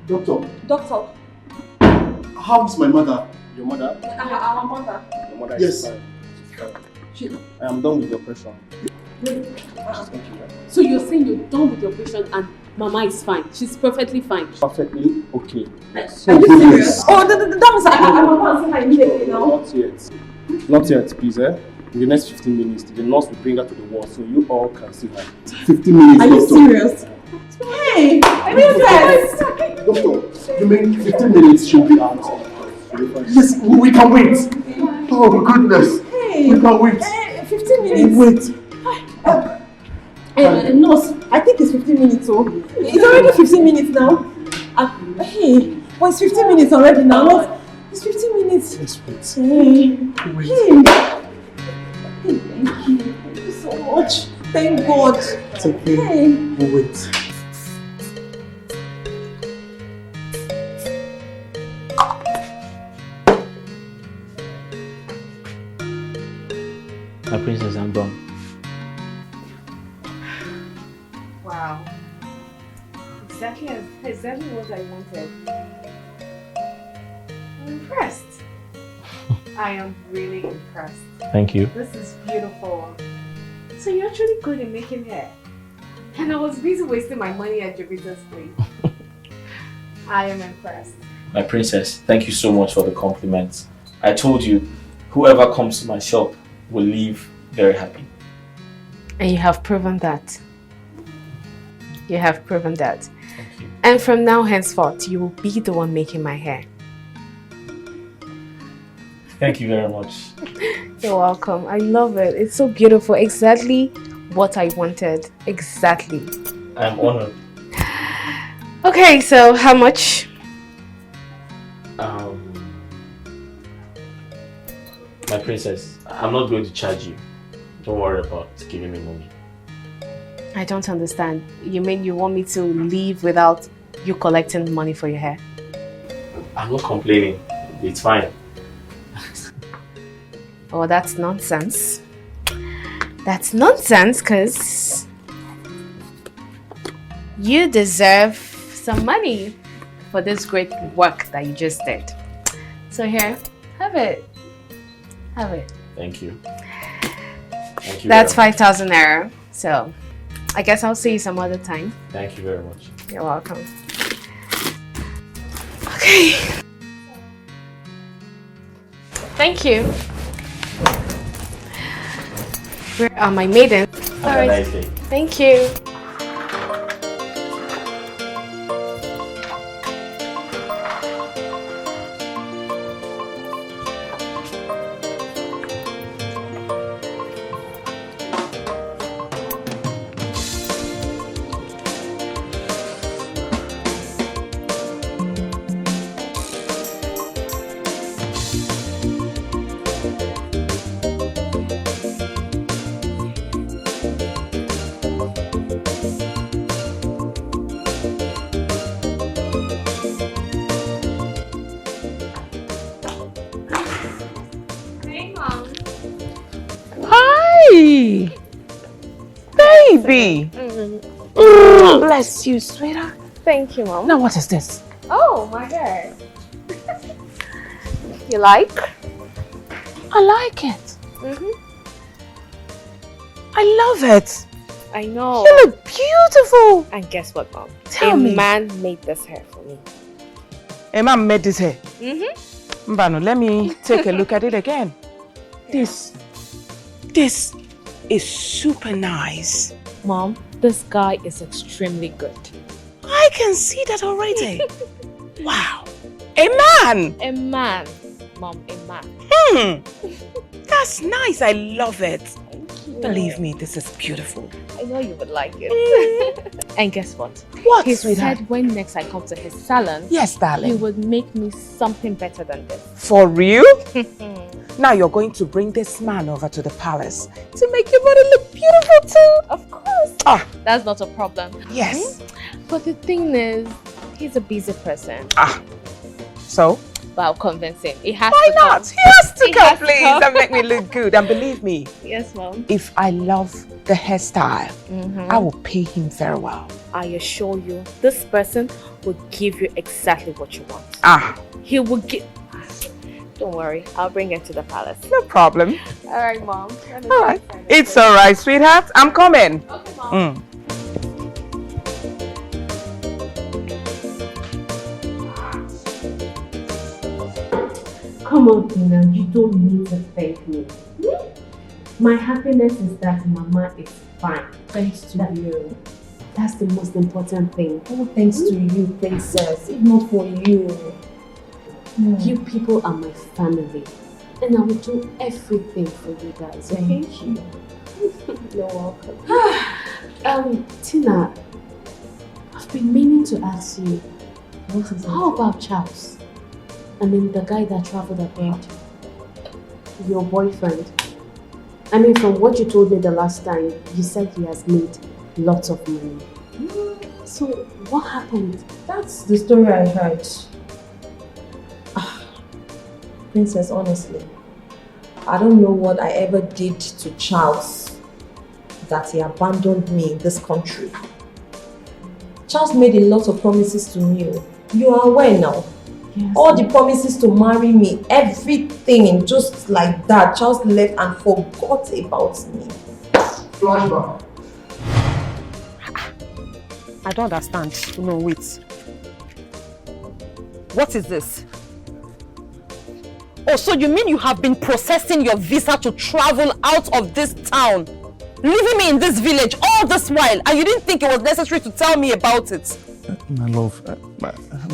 Doctor, Doctor. how's my mother? Your mother? Our mother. Your mother Yes. is fine. I am done with the operation. So you're saying you're done with the operation and Mama is fine? She's perfectly fine? Perfectly okay. Are you serious? Oh, that was I'm about to see her immediately now. Not yet. Not yet, please, eh? In the next 15 minutes, the nurse will bring her to the ward so you all can see her. 15 minutes, Are you doctor. serious? Hey, princess! Doctor, you mean 15 minutes she'll be out? Yes, we can wait. Oh, goodness. Hey, we can wait. 15 minutes. Wait. Nurse, I think it's 15 minutes. Oh, it's already 15 minutes now. Hey, well, it's 15 minutes already now. It's 15 minutes. Let's wait. Hey, Wait. hey. Thank you. Thank you so much. Thank God. It's okay. Hey. We'll wait. My princess, I'm done. Wow. Exactly what I wanted. I'm impressed. I am really impressed. Thank you. This is beautiful. So you're actually good at making hair. And I was busy wasting my money at Jupiter's place. I am impressed. My princess, thank you so much for the compliments. I told you, whoever comes to my shop will leave very happy. And you have proven that. You have proven that. Thank you. And from now henceforth, you will be the one making my hair. Thank you very much. You're welcome. I love it. It's so beautiful. Exactly what I wanted. Exactly. I'm honored. Okay, so how much? My princess, I'm not going to charge you. Don't worry about giving me money. I don't understand. You mean you want me to leave without you collecting money for your hair? I'm not complaining. It's fine. Oh, that's nonsense. That's nonsense, because you deserve some money for this great work that you just did. So here, have it. Have it. Thank you. Thank you. That's 5,000 naira. So I guess I'll see you some other time. Thank you very much. You're welcome. Okay. Thank you. Where are my maidens? Have a nice day. Thank you. Baby! Bless you, sweetheart. Thank you, Mom. Now what is this? Oh, my hair. You like? I like it. I love it. I know. You look beautiful. And guess what, Mom? Tell me. A man made this hair for me. A man made this hair? Mbano, let me take a look at it again. This is super nice. Mom, this guy is extremely good. I can see that already. Wow. A man! A man. Mom, a man. That's nice. I love it. Believe me, this is beautiful. I know you would like it. And guess what? What, He sweetheart? said when next I come to his salon, Yes, darling. he would make me something better than this. For real? Now you're going to bring this man over to the palace to make your mother look beautiful too. Of course. That's not a problem. Yes. But the thing is, he's a busy person. So? But I'll convince him. He has Why to not? come. He has to He come, has to please, come. and make me look good. And believe me, Yes, Mom. if I love the hairstyle, I will pay him very well. I assure you, this person will give you exactly what you want. He will give... Don't worry, I'll bring him to the palace. No problem. All right, Mom. Let me All right. It's all right, sweetheart. I'm coming. Okay, Mom. Come on, Tina, you don't need to thank me. My happiness is that Mama is fine. Thanks to you. That's the most important thing. Oh, thanks to you, princess. If not for you. You people are my family. And I will do everything for you guys, okay? Thank you. You're welcome. Tina, I've been meaning to ask you, how about Charles? I mean, the guy that traveled abroad. Your boyfriend. I mean, from what you told me the last time, you said he has made lots of money. So, what happened? That's the story I heard. Princess, honestly, I don't know what I ever did to Charles that he abandoned me in this country. Charles made a lot of promises to me. You are aware now. Yes. All the promises to marry me, everything, and just like that, Charles left and forgot about me. Flashback. I don't understand. No, wait. What is this? Oh, so you mean you have been processing your visa to travel out of this town, leaving me in this village all this while, and you didn't think it was necessary to tell me about it? My love,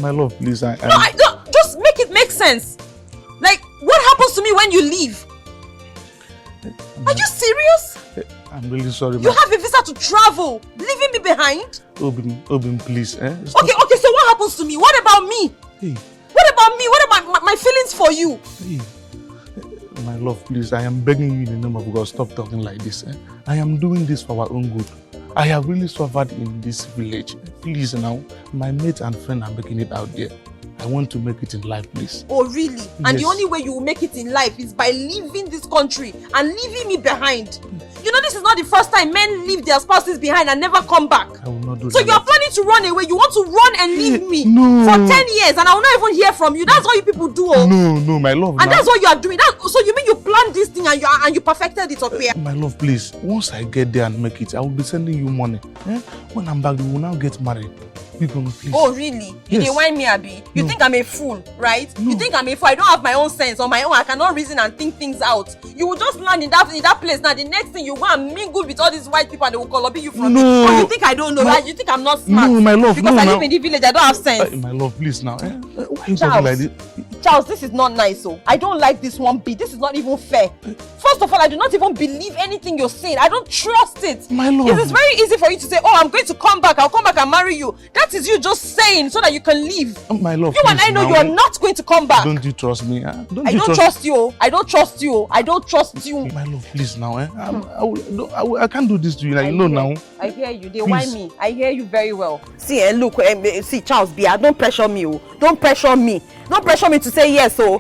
my love, please. No, I don't. Just make it make sense. Like, what happens to me when you leave? Are you serious? I'm really sorry. You have a visa to travel, leaving me behind? Obin, please. Okay, so what happens to me? What about me? Hey. What about me? What about my feelings for you? Hey. My love, please. I am begging you in the name of God, stop talking like this. I am doing this for our own good. I have really suffered in this village. Please now, my mates and friends are making it out there. I want to make it in life, please. Oh, really? Yes. And the only way you will make it in life is by leaving this country and leaving me behind. You know, this is not the first time men leave their spouses behind and never come back. I will not do So that. you are planning to run away. You want to run and leave me No. for 10 years and I will not even hear from you. That's what you people do. Oh. No, my love. And now. that's what you are doing. So you mean you planned this thing and you perfected it up here? My love, please. Once I get there and make it, I will be sending you money. When I'm back, we will now get married. Please. Oh, really? You Yes. dey whine me, Abi? You No. think I'm a fool, right? No. You think I'm a fool? I don't have my own sense. On my own, I cannot reason and think things out. You will just land in that place now. The next thing you go and mingle with all these white people and they will colobi you from me. No. Oh, you think I don't know, right? You think I'm not smart? No, my love, Because no, I now. live in the village, I don't have sense. My love, please now. Why are you talking like this? Charles, this is not nice, oh. I don't like this one bit. This is not even fair. First of all, I do not even believe anything you're saying. I don't trust it. My love. It is very easy for you to say, oh, I'm going to come back. I'll come back and marry you. That is you just saying so that you can leave. My love, You and I know you are not going to come back. Don't you trust me? I don't trust you. I don't trust you. I don't trust you. My love, please now. I can't do this to you. Like, you know now. I hear you. They Please. whine me. I hear you very well. See, look, see, Charles, Bia, don't pressure me. Oh. Don't pressure me. Don't pressure me to say yes. Oh.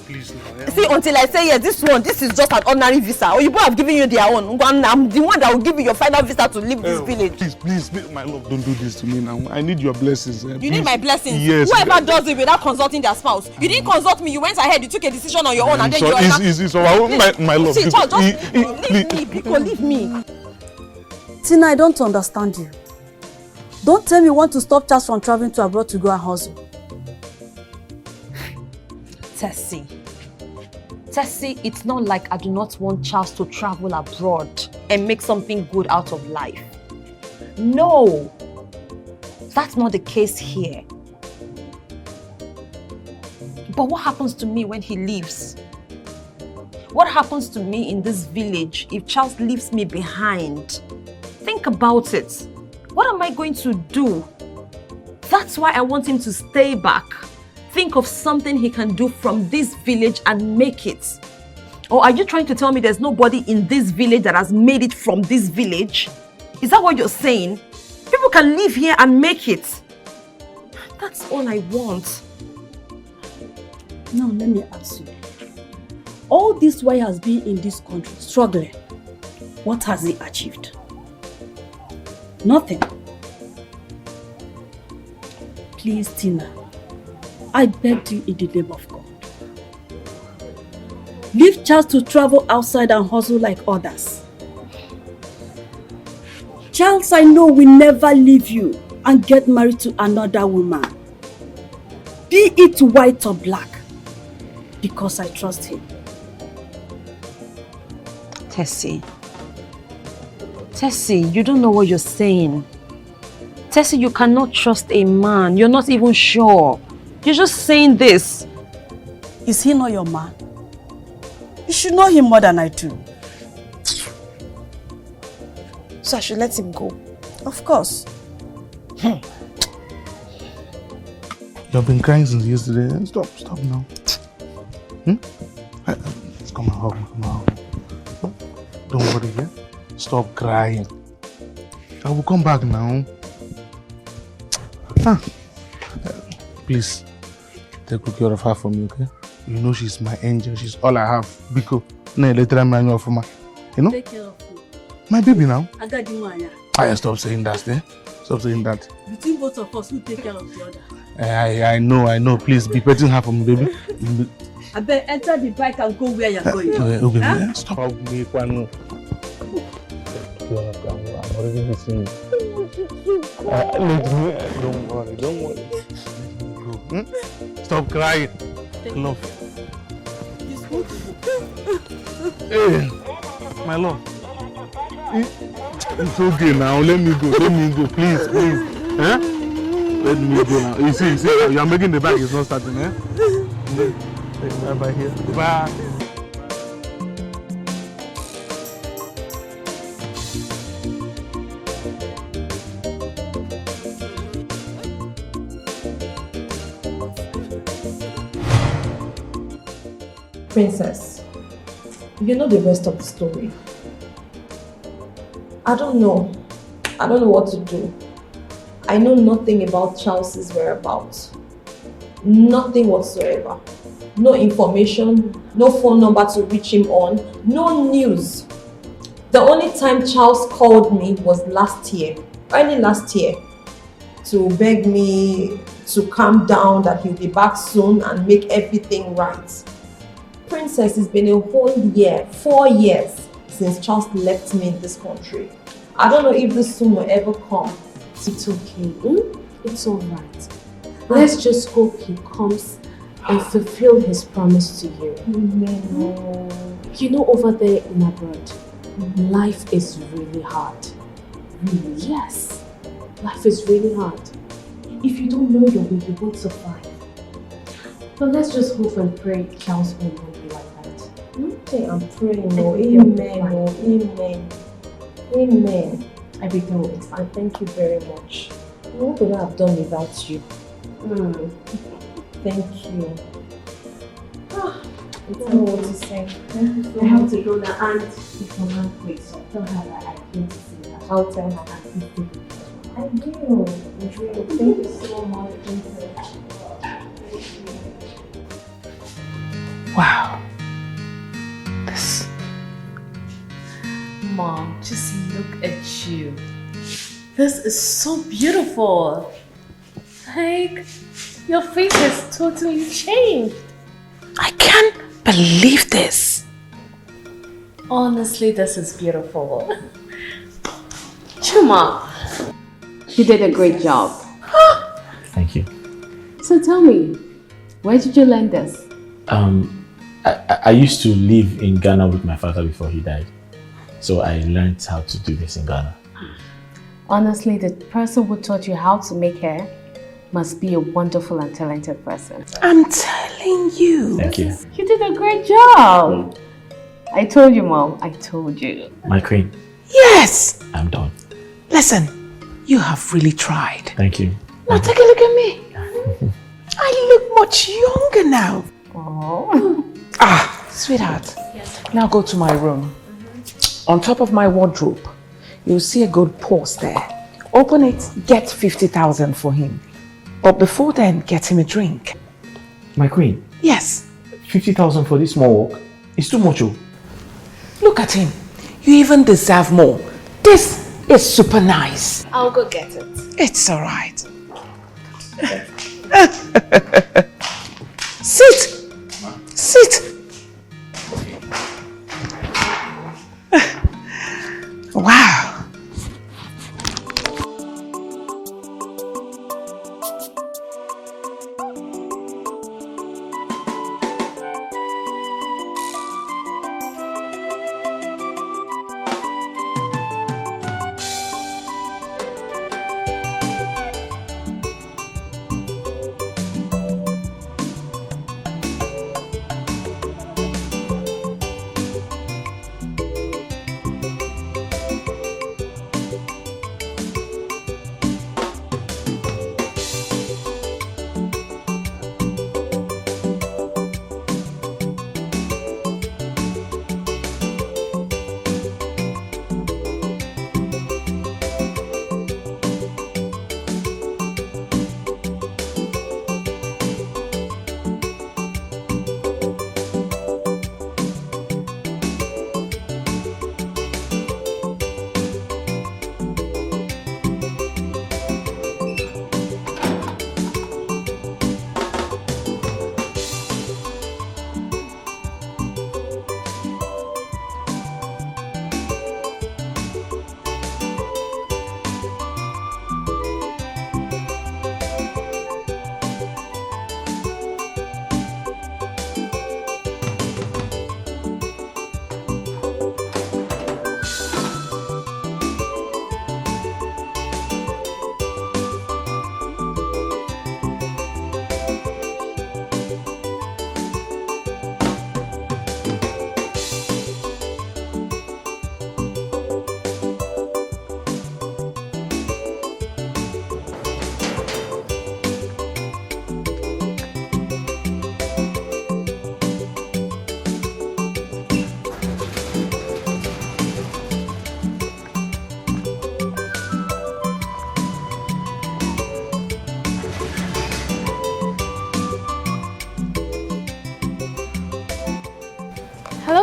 Please now. See, until I say yes, this is just an ordinary visa. Or you both have given you their own. I'm the one that will give you your final visa to leave this village. Please, my love, don't do this to me now. I need your blessings. You need my blessings? Yes. Whoever does it without consulting their spouse. You didn't consult me. You went ahead. You took a decision on your own and then you are my love. See, Charles, just leave me. Because leave me. Tina, I don't understand you. Don't tell me you want to stop Charles from traveling to abroad to go and hustle. Tessie, it's not like I do not want Charles to travel abroad and make something good out of life. No, that's not the case here. But what happens to me when he leaves? What happens to me in this village if Charles leaves me behind? Think about it. What am I going to do? That's why I want him to stay back. Think of something he can do from this village and make it. Or are you trying to tell me there's nobody in this village that has made it from this village? Is that what you're saying? People can live here and make it. That's all I want. Now let me ask you. All this while he has been in this country, struggling, what has he achieved? Nothing. Please, Tina, I beg you in the name of God. Leave Charles to travel outside and hustle like others. Charles, I know, will never leave you and get married to another woman. Be it white or black, because I trust him. Tessie, you don't know what you're saying. Tessie, you cannot trust a man. You're not even sure. You're just saying this. Is he not your man? You should know him more than I do. So I should let him go? Of course. You've been crying since yesterday. Stop now. Come on. Don't worry, yeah? Stop crying. I will come back now. Please, take good care of her for me, okay? You know she's my angel. She's all I have. Biko, you know? Take care of you. My baby now. Agadi Stop saying that, eh? Stop saying that. Between both of us, who take care of the other? I know. Please, be petting her for me, baby. I bet enter the bike and go where you're going. Okay, Huh? Stop me, Kwanu. I'm already listening. Don't worry. Stop crying. Love. Hey, my love. It's okay now. Let me go. Please. Huh? Let me go now. You see, you are making the bag. It's not starting, eh? Bye here. Bye. Princess, you know the rest of the story. I don't know what to do. I know nothing about Charles's whereabouts. Nothing whatsoever. No information, no phone number to reach him on, no news. The only time Charles called me was last year, early last year, to beg me to calm down, that he'll be back soon and make everything right. Princess, it's been a whole year, 4 years since Charles left me in this country. I don't know if this soon will ever come. It's okay. It's alright. Let's just hope he comes and fulfill his promise to you. You know, over there in abroad, life is really hard. Really? Yes. Life is really hard. If you don't know your way, you won't survive. But let's just hope and pray Charles won't be like that. Okay, I'm praying. Amen. Amen. Everything will be fine. Thank you very much. What would I have done without you? Thank you. I don't know what to say. Thank you so I have much. to go now, and if my mom quits, so tell her that I came to see her. I'll tell her. I will. Thank you so much. Wow. Mom, just look at you. This is so beautiful. Like, your face has totally changed. I can't believe this. Honestly, this is beautiful. Chuma. You did a great job. Thank you. So tell me, where did you learn this? I used to live in Ghana with my father before he died. So I learned how to do this in Ghana. Honestly, the person who taught you how to make hair must be a wonderful and talented person. I'm telling you. Thank you. You did a great job. I told you, Mom. I told you. My queen. Yes. I'm done. Listen, you have really tried. Thank you. Now take a look at me. I look much younger now. Oh. Sweetheart. Yes. Now go to my room. On top of my wardrobe, you'll see a gold purse there. Open it, get 50,000 for him. But before then, get him a drink. My queen? Yes. 50,000 for this small walk? It's too much. Look at him. You even deserve more. This is super nice. I'll go get it. It's all right. Sit. Sit. Wow.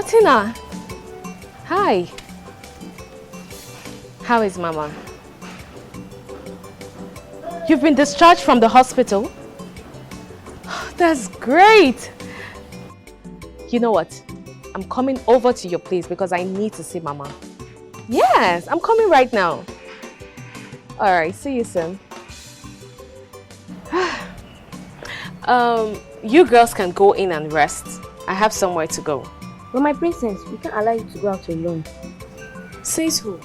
Tina. Hi. How is Mama? You've been discharged from the hospital? That's great. You know what? I'm coming over to your place because I need to see Mama. Yes, I'm coming right now. Alright, see you soon. You girls can go in and rest. I have somewhere to go. But my princess, we can't allow you to go out alone. Says who?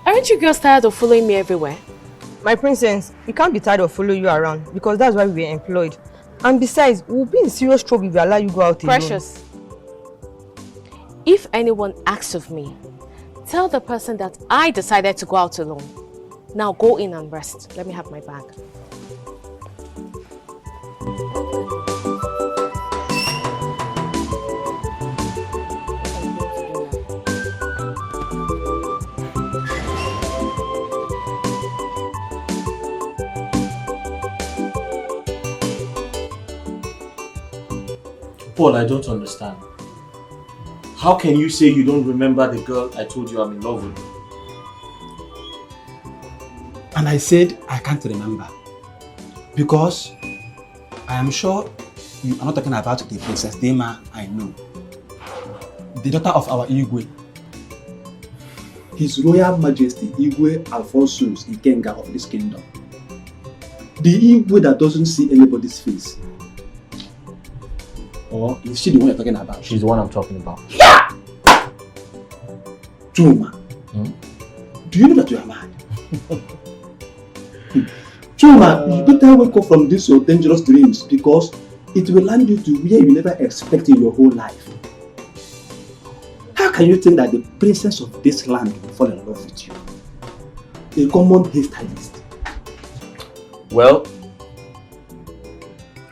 Aren't you girls tired of following me everywhere? My princess, we can't be tired of following you around because that's why we were employed. And besides, we'll be in serious trouble if we allow you go out alone. Precious, if anyone asks of me, tell the person that I decided to go out alone. Now go in and rest. Let me have my bag. Paul, I don't understand. How can you say you don't remember the girl I told you I'm in love with? And I said I can't remember. Because I am sure you are not talking about the Princess Dema I know. The daughter of our Igwe. His Royal Majesty Igwe Alphonsus Ikenga of this kingdom. The Igwe that doesn't see anybody's face. Or is she the one you're talking about? She's the one I'm talking about. Yeah! Chuma, do you know that you are mad? Chuma, you better wake up from these your dangerous dreams because it will land you to where you never expect in your whole life. How can you think that the princess of this land will fall in love with you? A common hairstylist. Well,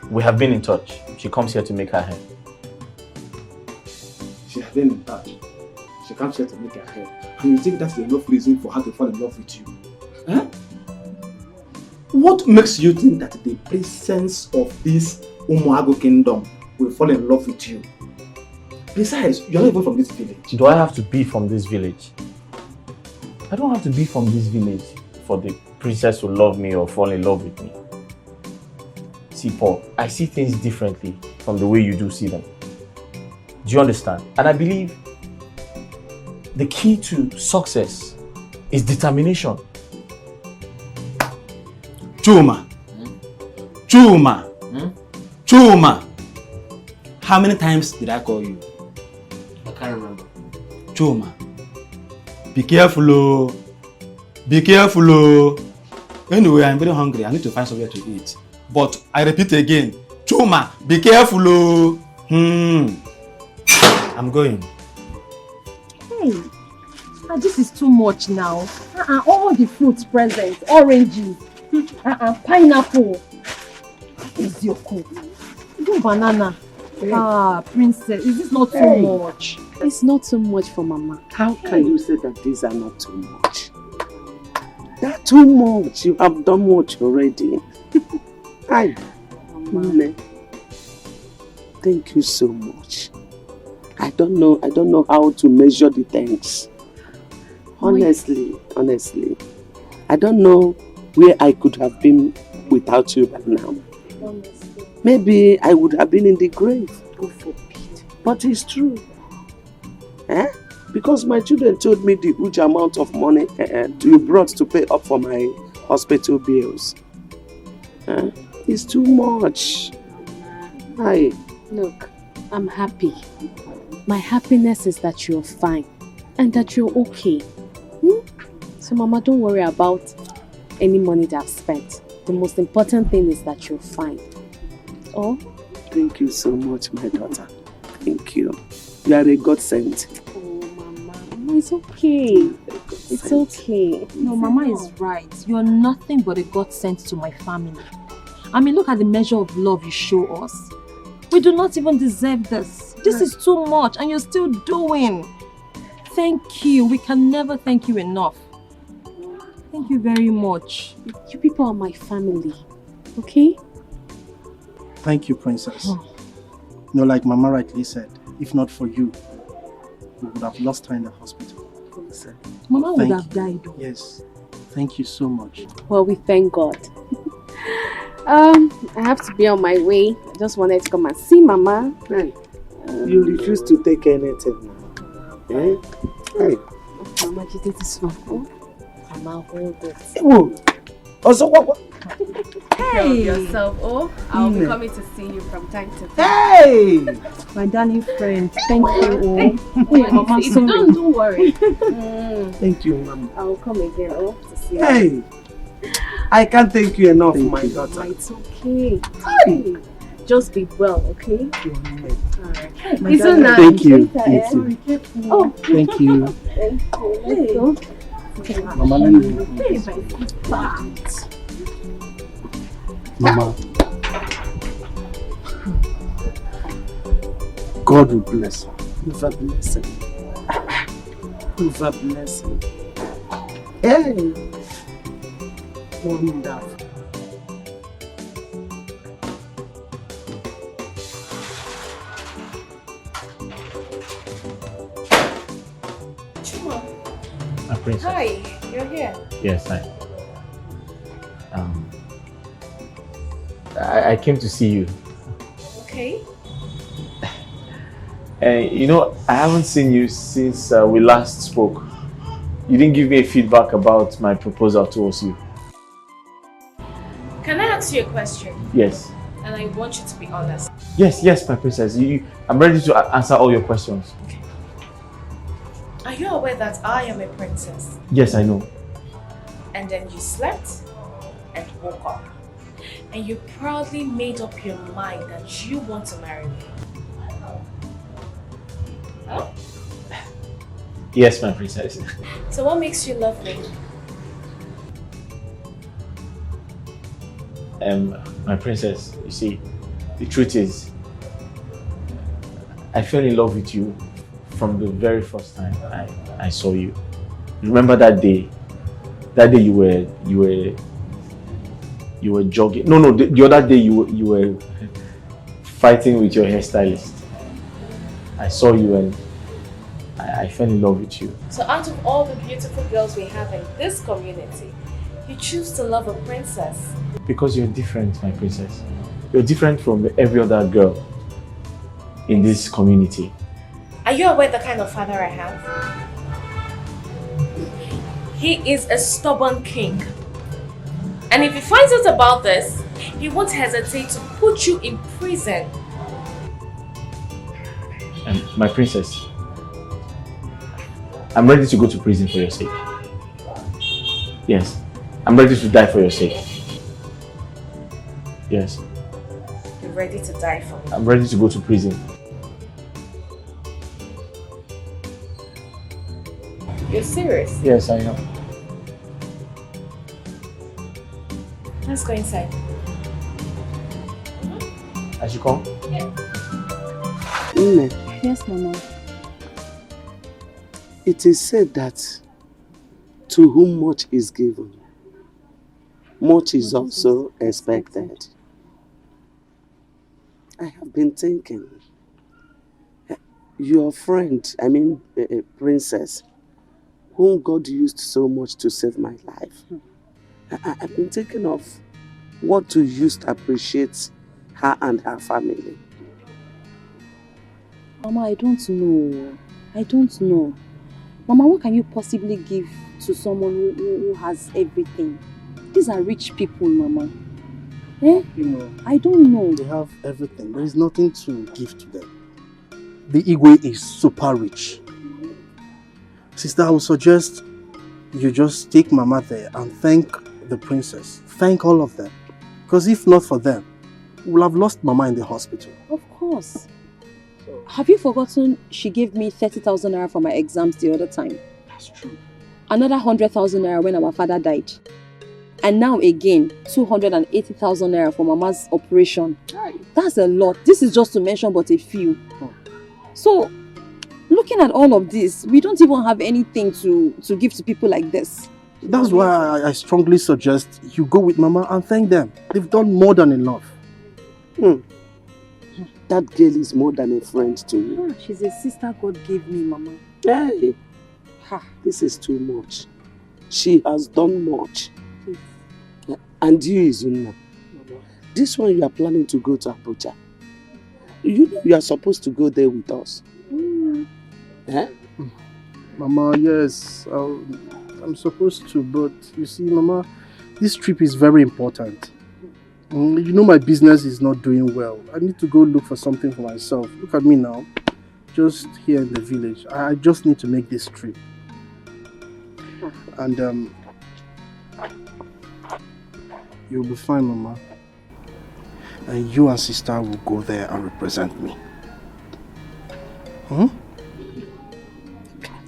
we have been in touch. She comes here to make her hair. She has been in touch. She comes here to make her hair. And you think that's enough reason for her to fall in love with you? Huh? What makes you think that the princess of this Umuago kingdom will fall in love with you? Besides, you're not even from this village. Do I have to be from this village? I don't have to be from this village for the princess to love me or fall in love with me. See, Paul, I see things differently from the way you do see them. Do you understand? And I believe the key to success is determination. Chuma. Chuma. Chuma. How many times did I call you? I can't remember. Chuma. Be careful, oh. Be careful, oh. Anyway, I'm very hungry. I need to find somewhere to eat. But I repeat again, Chuma, be careful, oh. I'm going. Hey, this is too much now. All the fruits present, oranges, pineapple. Is your cook? Do banana. Princess, is this not too much? It's not too much for Mama. How can you say that these are not too much? They're too much. You have done much already. Hi, Mama. Thank you so much. I don't know how to measure the thanks. Honestly. I don't know where I could have been without you by now. Maybe I would have been in the grave. God forbid. But it's true. Because my children told me the huge amount of money you brought to pay up for my hospital bills. It's too much. Look, I'm happy. My happiness is that you're fine and that you're okay. So Mama, don't worry about any money that I've spent. The most important thing is that you're fine. Oh? Thank you so much, my daughter. Thank you. You are a godsend. Oh, Mama. Mama, it's okay. It's okay. No, Mama is right. You are nothing but a godsend to my family. I mean, look at the measure of love you show us. We do not even deserve this. This is too much and you're still doing. Thank you. We can never thank you enough. Thank you very much. You people are my family. Okay? Thank you, Princess. Like Mama rightly said, If not for you, we would have lost her in the hospital. Mama would Thank have died. Yes. Thank you so much. Well, we thank God. I have to be on my way. I just wanted to come and see Mama. Hey, you refuse to take anything now. Eh? Hey. Mama, you did this one. Oh? Mama, hold it. Whoa. Also, what? Take care of yourself. Oh, I'll be coming to see you from time to time. Hey! My darling friend, thank you. Oh. Hey, Mama, don't worry. Thank you, Mama. I'll come again. Oh, to see you. Hey! I can't thank you enough, my daughter. It's okay. Hey. Just be well, okay? Alright. It's so nice. Thank you. Thank you. Oh, thank you. Thank you. Let's go. Mama, let me. Hey, my sister. Mama. God will bless her. Never bless him. Never bless him. Hey! Wonderful. My princess. Hi, you're here. Yes, I came to see you. Okay. You know, I haven't seen you since we last spoke. You didn't give me a feedback about my proposal towards you. Can I ask you a question? Yes. And I want you to be honest. Yes, my princess. I'm ready to answer all your questions. Are you aware that I am a princess? Yes, I know. And then you slept and woke up. And you proudly made up your mind that you want to marry me. Huh? Yes, my princess. So what makes you love me? My princess, you see, the truth is, I fell in love with you from the very first time I saw you. Remember that day? That day you were jogging. No, the other day you were fighting with your hairstylist. I saw you and I fell in love with you. So out of all the beautiful girls we have in this community, you choose to love a princess. Because you're different, my princess. You're different from every other girl in this community. Are you aware the kind of father I have? He is a stubborn king. And if he finds out about this, he won't hesitate to put you in prison. My princess, I'm ready to go to prison for your sake. Yes, I'm ready to die for your sake. Yes. You're ready to die for me. I'm ready to go to prison. You're serious? Yes, I know. Let's go inside. I should come? Yeah. Yes, Mama. It is said that to whom much is given, much is also expected. I have been thinking, your friend, princess, whom God used so much to save my life, I've been thinking of what to use to appreciate her and her family. Mama, I don't know. I don't know. Mama, what can you possibly give to someone who has everything? These are rich people, Mama. Eh? You know, I don't know. They have everything. There is nothing to give to them. The Igwe is super rich. Sister, I would suggest you just take Mama there and thank the princess. Thank all of them. Because if not for them, we'll have lost Mama in the hospital. Of course. Have you forgotten she gave me 30,000 naira for my exams the other time? That's true. Another 100,000 naira when our father died. And now again, 280,000 naira for Mama's operation. That's a lot. This is just to mention but a few. So, looking at all of this, we don't even have anything to give to people like this. That's why I strongly suggest you go with Mama and thank them. They've done more than enough. That girl is more than a friend to me. Ah, she's a sister God gave me, Mama. Hey, this is too much. She has done much. Please. And you, Izunna, this one you are planning to go to Abuja. You are supposed to go there with us. Eh? Mama, yes, I'm supposed to, but you see, Mama, this trip is very important. You know my business is not doing well. I need to go look for something for myself. Look at me now, just here in the village. I just need to make this trip. And you'll be fine, Mama. And you and sister will go there and represent me.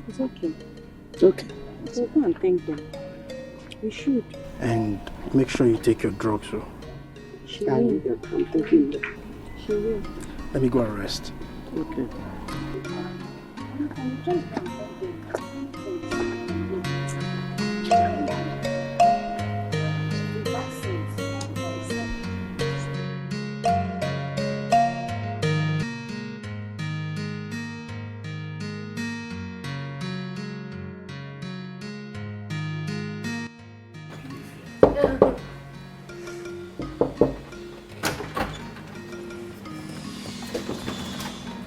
It's okay. It's okay. We'll go and thank them. We should. And make sure you take your drugs, so. She will. I'm taking them. She will. Let me go and rest. Okay.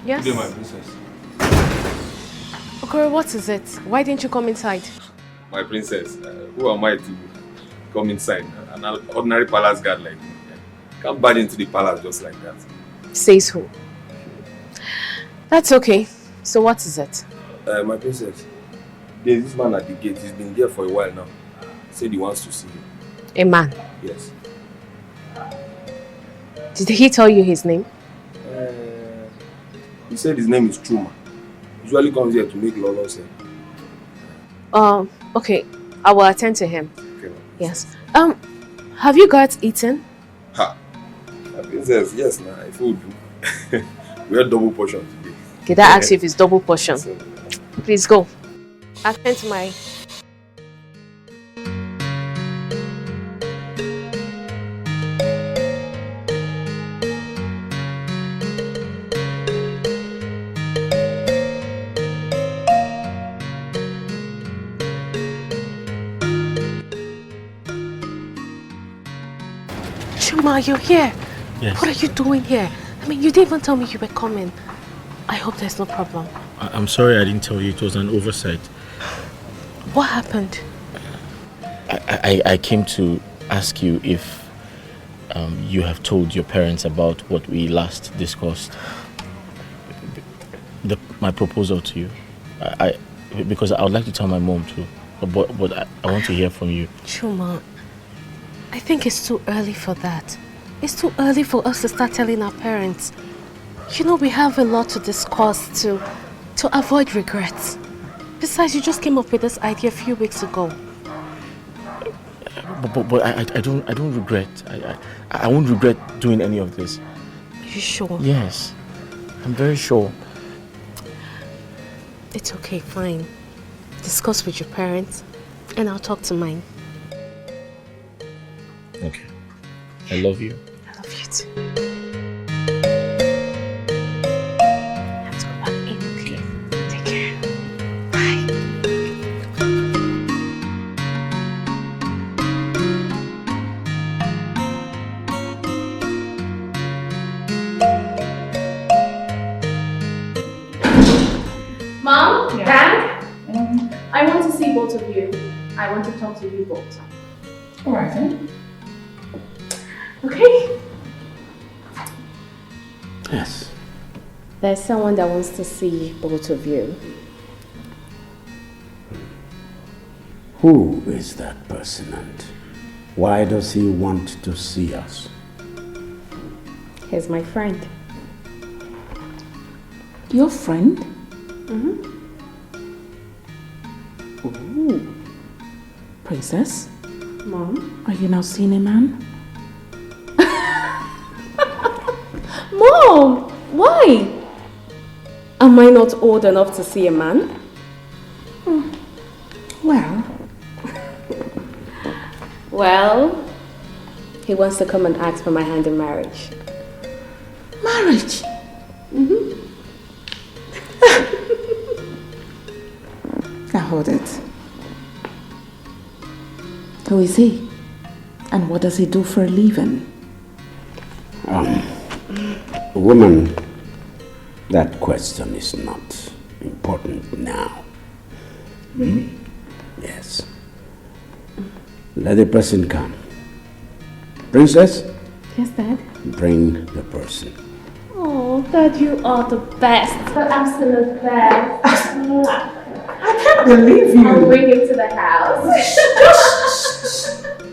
Yes? Good day, my princess. Okoro, what is it? Why didn't you come inside? My princess, who am I to come inside? An ordinary palace guard like me. Can't barge into the palace just like that. Says who? That's okay. So what is it? My princess, there's this man at the gate. He's been there for a while now. Said he wants to see you. A man? Yes. Did he tell you his name? He said his name is Truma. Usually comes here to make Lolo say. Okay. I will attend to him. Okay. Yes. Have you guys eaten? Ha! My princess, yes, nah, if we do. We had double portion today. Did I ask you if it's double portion? Please go. Attend to my... Chuma, you're here. Yes. What are you doing here? I mean, you didn't even tell me you were coming. I hope there's no problem. I'm sorry I didn't tell you. It was an oversight. What happened? I came to ask you if you have told your parents about what we last discussed. My proposal to you. Because I would like to tell my mom too. But I want to hear from you. Chuma, I think it's too early for that. It's too early for us to start telling our parents. You know, we have a lot to discuss to avoid regrets. Besides, you just came up with this idea a few weeks ago. But I don't regret. I won't regret doing any of this. Are you sure? Yes, I'm very sure. It's okay, fine. Discuss with your parents, and I'll talk to mine. Okay. I love you. I love you too. Let's go back in, okay? Take care. Bye. Mom, Dad, I want to see both of you. I want to talk to you both. All right then. Okay. Yes. There's someone that wants to see both of you. Who is that person and why does he want to see us? He's my friend. Your friend? Mm-hmm. Ooh. Princess? Mom? Are you now seeing a man? Mom! Why? Am I not old enough to see a man? Well. Well, he wants to come and ask for my hand in marriage. Marriage? Now hold it. Who is he? And what does he do for a living? Woman, that question is not important now. Yes. Let the person come. Princess? Yes, Dad? Bring the person. Oh, Dad, you are the best. The absolute best. I can't believe you. I'll bring him to the house.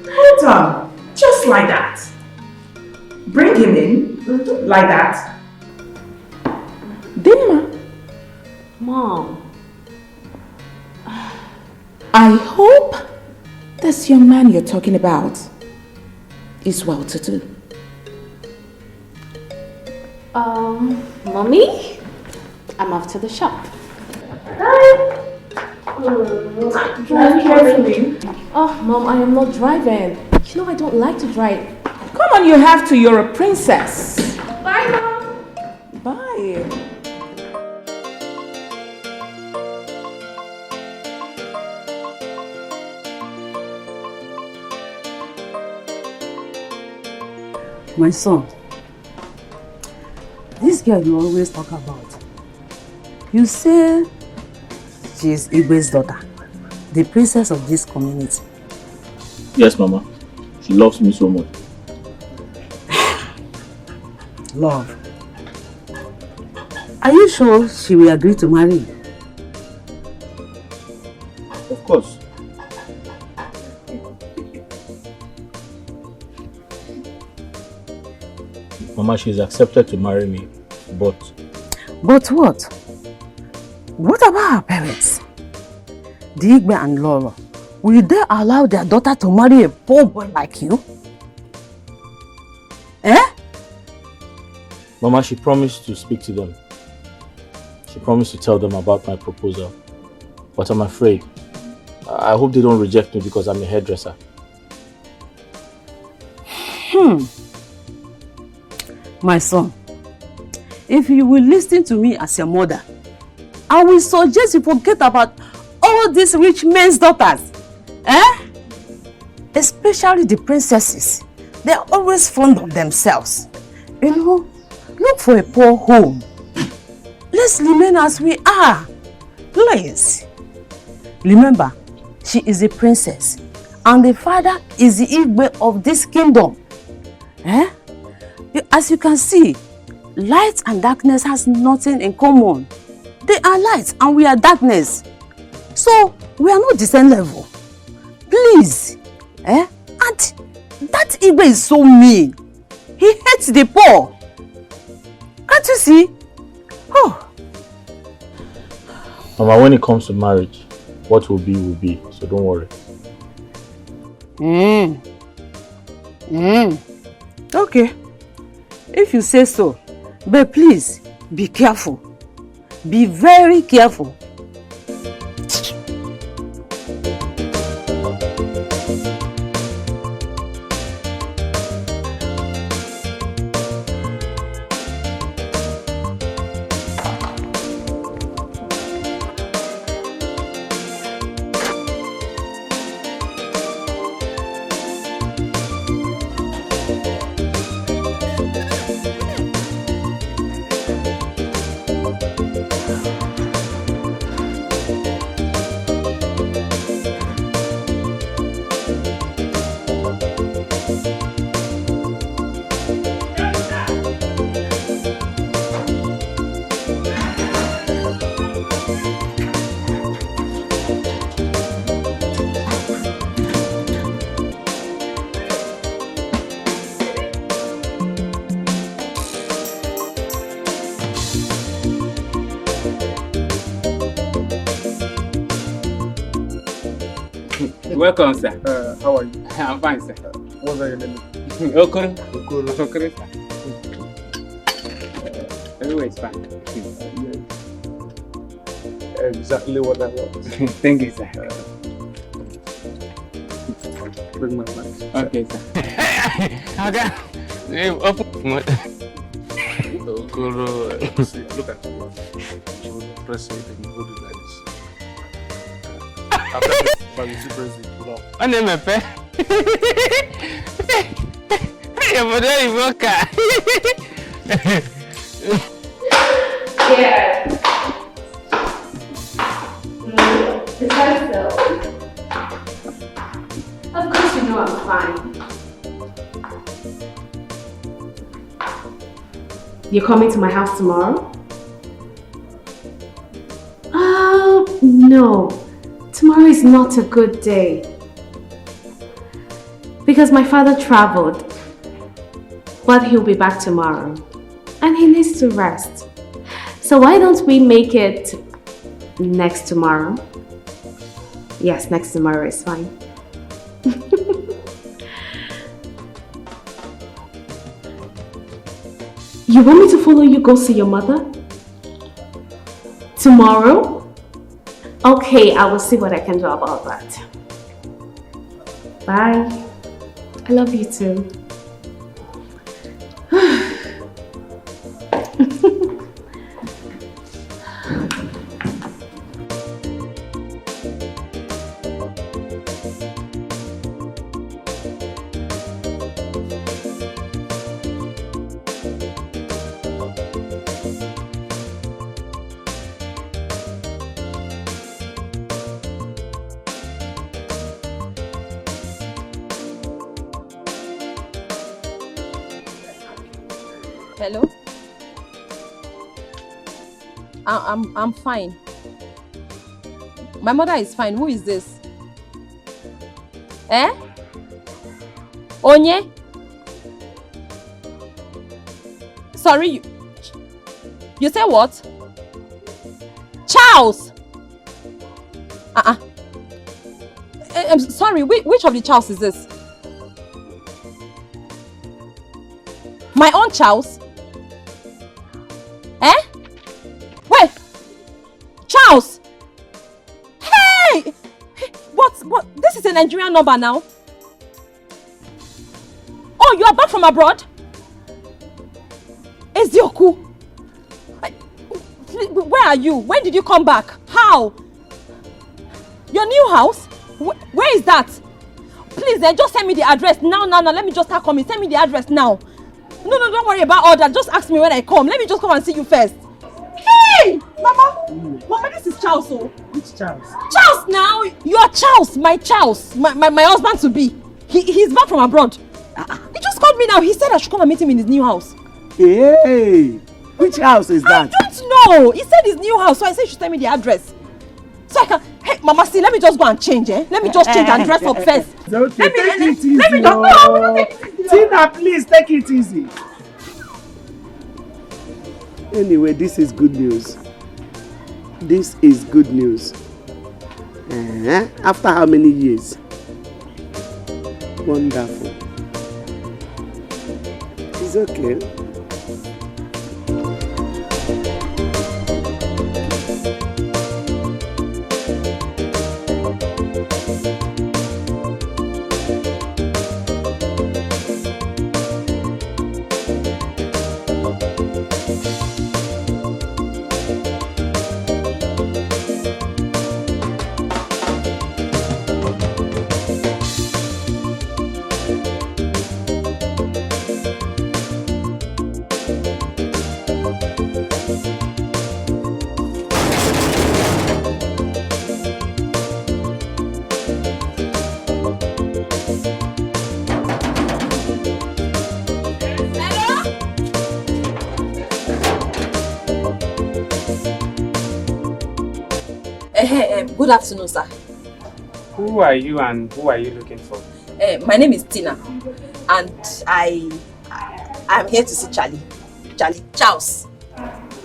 Hold on. Just like that. Bring him in. Like that. Dimma. Mom. I hope this young man you're talking about is well to do. Mommy? I'm off to the shop. Bye. Drive carefully. Oh, Mom, I am not driving. You know I don't like to drive. Come on, you have to. You're a princess. Bye, Mom. Bye. My son, this girl you always talk about, you say she is Igwe's daughter, the princess of this community. Yes, Mama. She loves me so much. Love. Are you sure she will agree to marry you? Of course. Mama, she's accepted to marry me, but... But what? What about her parents? Digbe and Laura, will they allow their daughter to marry a poor boy like you? Eh? Mama, she promised to speak to them. She promised to tell them about my proposal. But I'm afraid. I hope they don't reject me because I'm a hairdresser. My son, if you will listen to me as your mother, I will suggest you forget about all these rich men's daughters. Especially the princesses. They are always fond of themselves. You know, look for a poor home. Let's remain as we are. Please. Remember, she is a princess and the father is the Igwe of this kingdom. As you can see, light and darkness has nothing in common. They are light and we are darkness. So, we are not the same level. Please. And that Igwe is so mean. He hates the poor. Can't you see? Oh. Mama, when it comes to marriage, what will be, so don't worry. Okay. If you say so, but please, be careful. Be very careful. Welcome, sir. How are you? I'm fine, sir. What's your name? Okoro. Okoro, sir. Everywhere is fine. Exactly what I want. Thank you, sir. Bring my bags. Okay, sir. Okay. Open. Okoro, see, look at you. You press it and you hold it like this. On est mes pères. Il va dire, il va Yeah. Is that so? Of course you know I'm fine. You're coming to my house tomorrow? Oh, no. Tomorrow is not a good day. Because my father traveled. But he'll be back tomorrow. And he needs to rest. So why don't we make it next tomorrow? Yes, next tomorrow is fine. You want me to follow you go see your mother? Tomorrow? Okay, I will see what I can do about that. Bye. I love you too. Hello? I'm fine. My mother is fine. Who is this? Eh? Onye? Sorry, you say what? Charles! I'm sorry, which of the Charles is this? My own Charles? Eh? Wait! Charles! Hey! What? This is a Nigerian number now. Oh, you are back from abroad? Ezioku! Where are you? When did you come back? How? Your new house? Where is that? Please, just send me the address now. Let me just start coming. Send me the address now. No, don't worry about all that. Just ask me when I come. Let me just come and see you first. Hey! Mama, this is Charles. Oh. Which Charles? Charles now! Your Charles, my Charles. My husband to be. He's back from abroad. He just called me now. He said I should come and meet him in his new house. Hey! Which house is that? I don't know. He said his new house, so I said you should send me the address. So I can... Hey, Mama, see, let me just go and change, eh? Let me just change and dress up first. It's okay, Let me just... No, take it easy. Tina, please, take it easy. Anyway, this is good news. This is good news. After how many years? Wonderful. It's okay. Good afternoon, sir. Who are you and who are you looking for? My name is Tina, and I'm here to see Charles.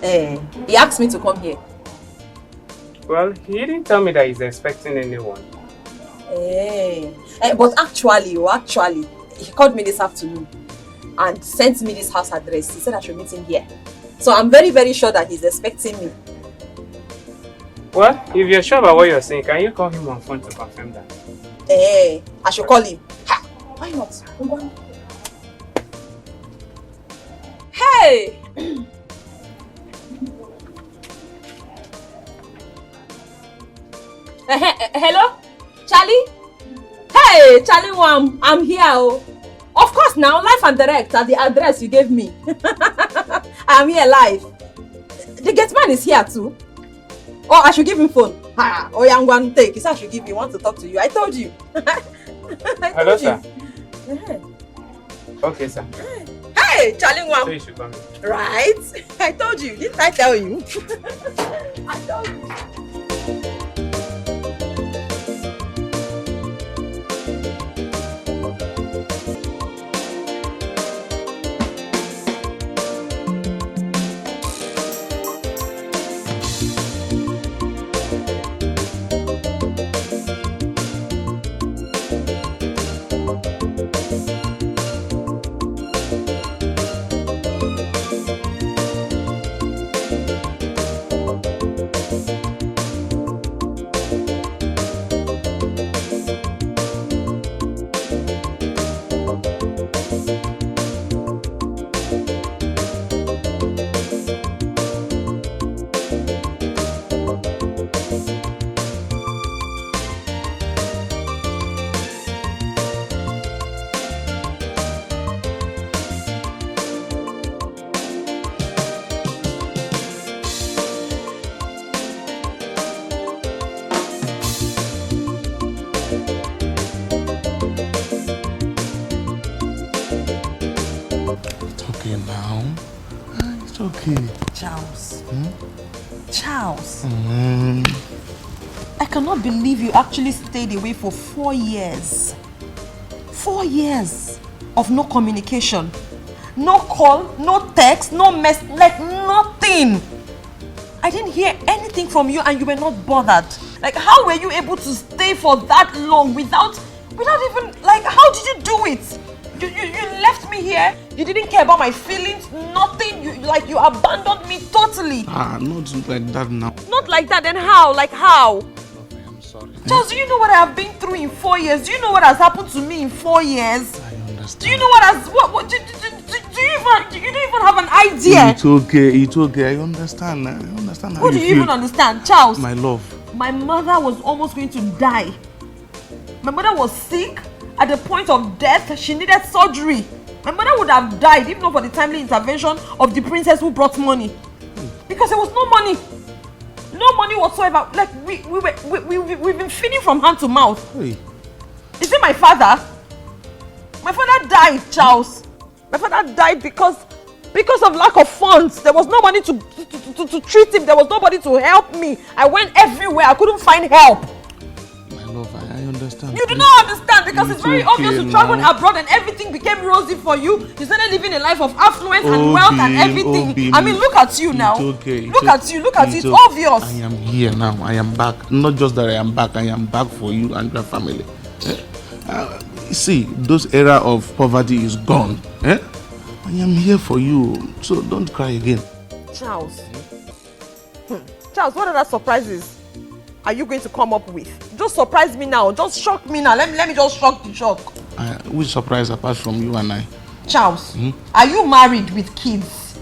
He asked me to come here. Well, he didn't tell me that he's expecting anyone. But actually, he called me this afternoon and sent me this house address. He said I should meet him here. So I'm very, very sure that he's expecting me. Well, if you're sure about what you're saying, can you call him on phone to confirm that? I should call him. Ha! Why not? Hey! Hello? Charlie? Hey, Charlie Wam, I'm here. Oh. Of course now, live and direct at the address you gave me. I'm here live. The gate man is here too. Oh, I should give him phone. Oh, young one, take. He said I should give you. Want to talk to you. I told you. Hello, sir. Okay, sir. Hey, Charlie Wam. So you should come in. Right? I told you. Didn't I tell you? I told you. Okay. Charles. Charles. I cannot believe you actually stayed away for 4 years. 4 years of no communication. No call, no text, no mess, like nothing. I didn't hear anything from you and you were not bothered. Like, how were you able to stay for that long without even, like, how did you do it? You left me here, you didn't care about my feelings, nothing, you abandoned me totally. Not like that now. Not like that, then how? Like how? I'm sorry. Charles, do you know what I have been through in 4 years? Do you know what has happened to me in 4 years? I understand. Do you know what has, do you don't even have an idea? It's okay, I understand. I understand how What you do feel. you even understand, Charles? My love. My mother was almost going to die. My mother was sick at the point of death. She needed surgery. My mother would have died if not for the timely intervention of the princess who brought money. Because there was no money. No money whatsoever. Like, we've been feeding from hand to mouth. Hey. Is it my father? My father died, Charles. My father died because of lack of funds. There was no money to treat him. There was nobody to help me. I went everywhere. I couldn't find help. My love, I understand. You do not understand because it's very obvious you traveled abroad and everything became rosy for you. You started living a life of affluence and wealth and everything. I mean, look at you now. Look at you. It's obvious. I am here now. I am back. Not just that I am back for you and your family. See, those era of poverty is gone. I am here for you. So don't cry again. Charles. Charles, what other surprises are you going to come up with? Just surprise me now. Just shock me now. Let me just shock the shock. Which surprise apart from you and I? Charles, are you married with kids?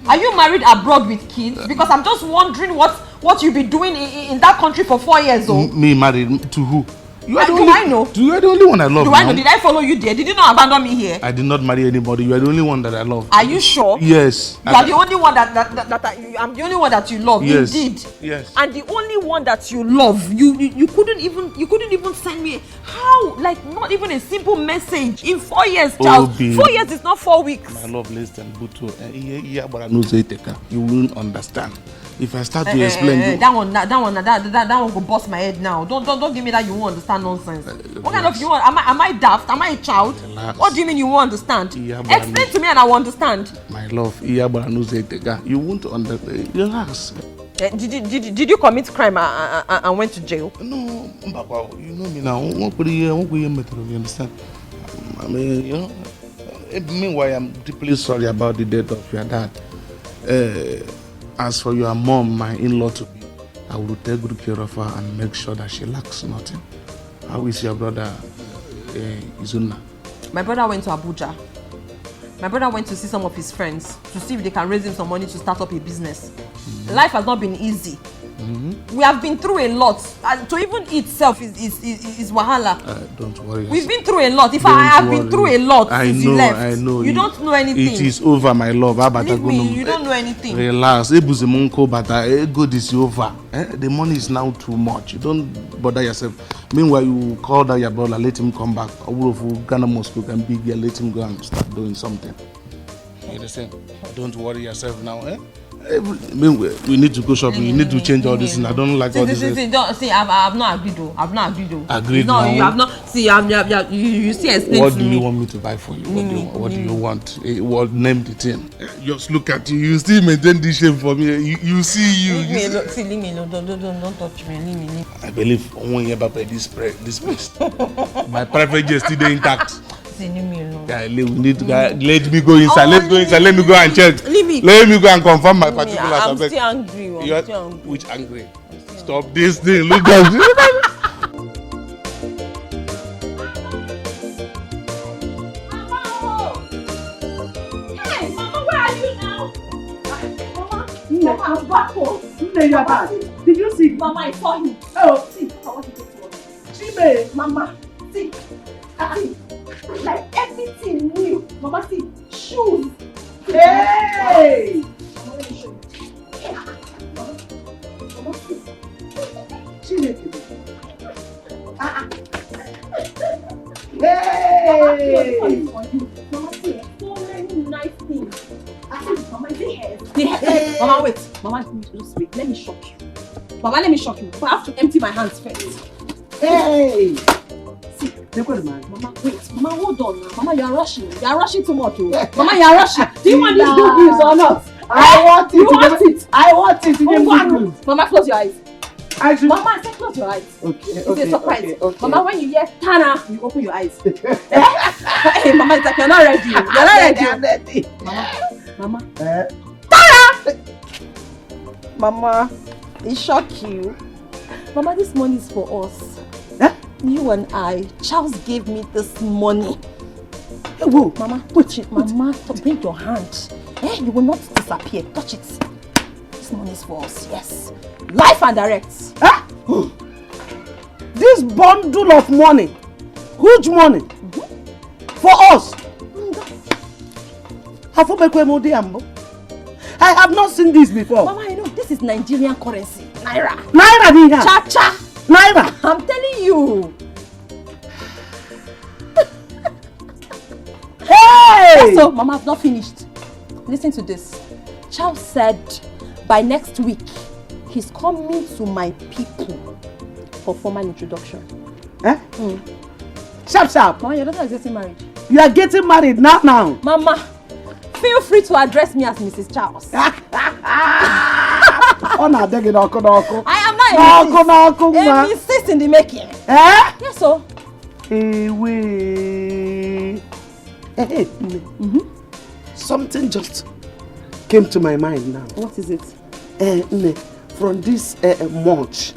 Are you married abroad with kids? Because I'm just wondering what you've been doing in that country for 4 years old. Me married to who? You are the do only, I know? You are the only one I love. Do I know? Did I follow you there? Did you not abandon me here? I did not marry anybody. You are the only one that I love. Are you sure? Yes. You are the only one I'm the only one that you love. Yes. Indeed. Yes. And the only one that you love, you couldn't even send me how, like, not even a simple message in 4 years, Charles. 4 years is not 4 weeks. My love, listen, Buto. But I know you won't understand. If I start to explain, that one will bust my head now. Don't give me that you won't understand nonsense. What kind of you want? Am I daft? Am I a child? Relax. What do you mean you won't understand? Explain to me and I will understand. My love, you won't understand. Relax. Did you commit crime and went to jail? No, Papa, you know me now. You understand? I mean, you know. Meanwhile, I'm deeply sorry about the death of your dad. As for your mom, my in-law to be, I will take good care of her and make sure that she lacks nothing. How is your brother, Izuna? My brother went to Abuja. My brother went to see some of his friends to see if they can raise him some money to start up a business. Life has not been easy. We have been through a lot. And to even eat self is wahala. Don't worry. We've been through a lot. If I have been through a lot since you left. I know. You don't know anything. It is over, my love. Leave me, you don't know anything. Relax. Good is over. The money is now too much. You don't bother yourself. Meanwhile, you call that your brother, let him come back. Ghana Moscow can be here, let him go and start doing something. You understand? Don't worry yourself now, we need to go shopping. We need to change all this, and I don't like all this. I've not agreed though. Agreed. No, you have not. See, you see, explain what to do me. you want me to buy for you? What do you want? What name the thing? Just look at you. You still maintain this shape for me. You see you. Leave me alone. See, leave me alone. Don't touch me. Leave me. I believe one year back by this place. My private jet is still intact. Leave me alone. Yeah, we need to let me go inside. Let's go inside. Let me go and check. Leave me. Let me go and confirm my particulars. I'm still angry. Which angry? Stop this thing. Look at it. Hey, Mama, where are you now? Mama, I'm back home. You're back. Did you see? Mama, I saw him. Oh, see, I want to go to work. Chime, Mama, see. Like everything new. Mama, see, shoes. Hey! Mama, let me show you. Mama, see. Chime. Hey! Mama, see, so many nice things. Mama, is it hair? Hey. Mama, wait. Mama, just wait. Let me shock you. Mama, let me shock you. But I have to empty my hands first. Hey! See, Mama, wait. Mama, hold on now. Mama, you are rushing. You are rushing too much. Oh. Mama, you are rushing. Do you want this good news or not? I want it. You want it? I want it. Mama, close your eyes. Mama, I said close your eyes. Okay. It's a surprise. Okay. Mama, when you hear Tana, you open your eyes. Hey, Mama, it's like you're not ready. You're not ready. I'm ready. Mama. Tana! Mama, it shock you. Mama, this money is for us. You and I. Charles gave me this money. Whoa, Mama, touch it. Mama, bring your hand. You will not disappear. Touch it. This money is for us, yes. Life and direct. This bundle of money, huge money, for us. I have not seen this before. Mama, I know this is Nigerian currency. Naira. Naira, Dina. Cha-cha. Naira. I'm telling you. Hey! So, Mama, I've not finished. Listen to this. Charles said by next week, he's coming to my people for formal introduction. Sharp. Mama, your daughter is getting married. You are getting married now. Mama, feel free to address me as Mrs. Charles. I am not a Mrs. in the making. Yes, so. Hey. Something just came to my mind now. What is it? From this munch,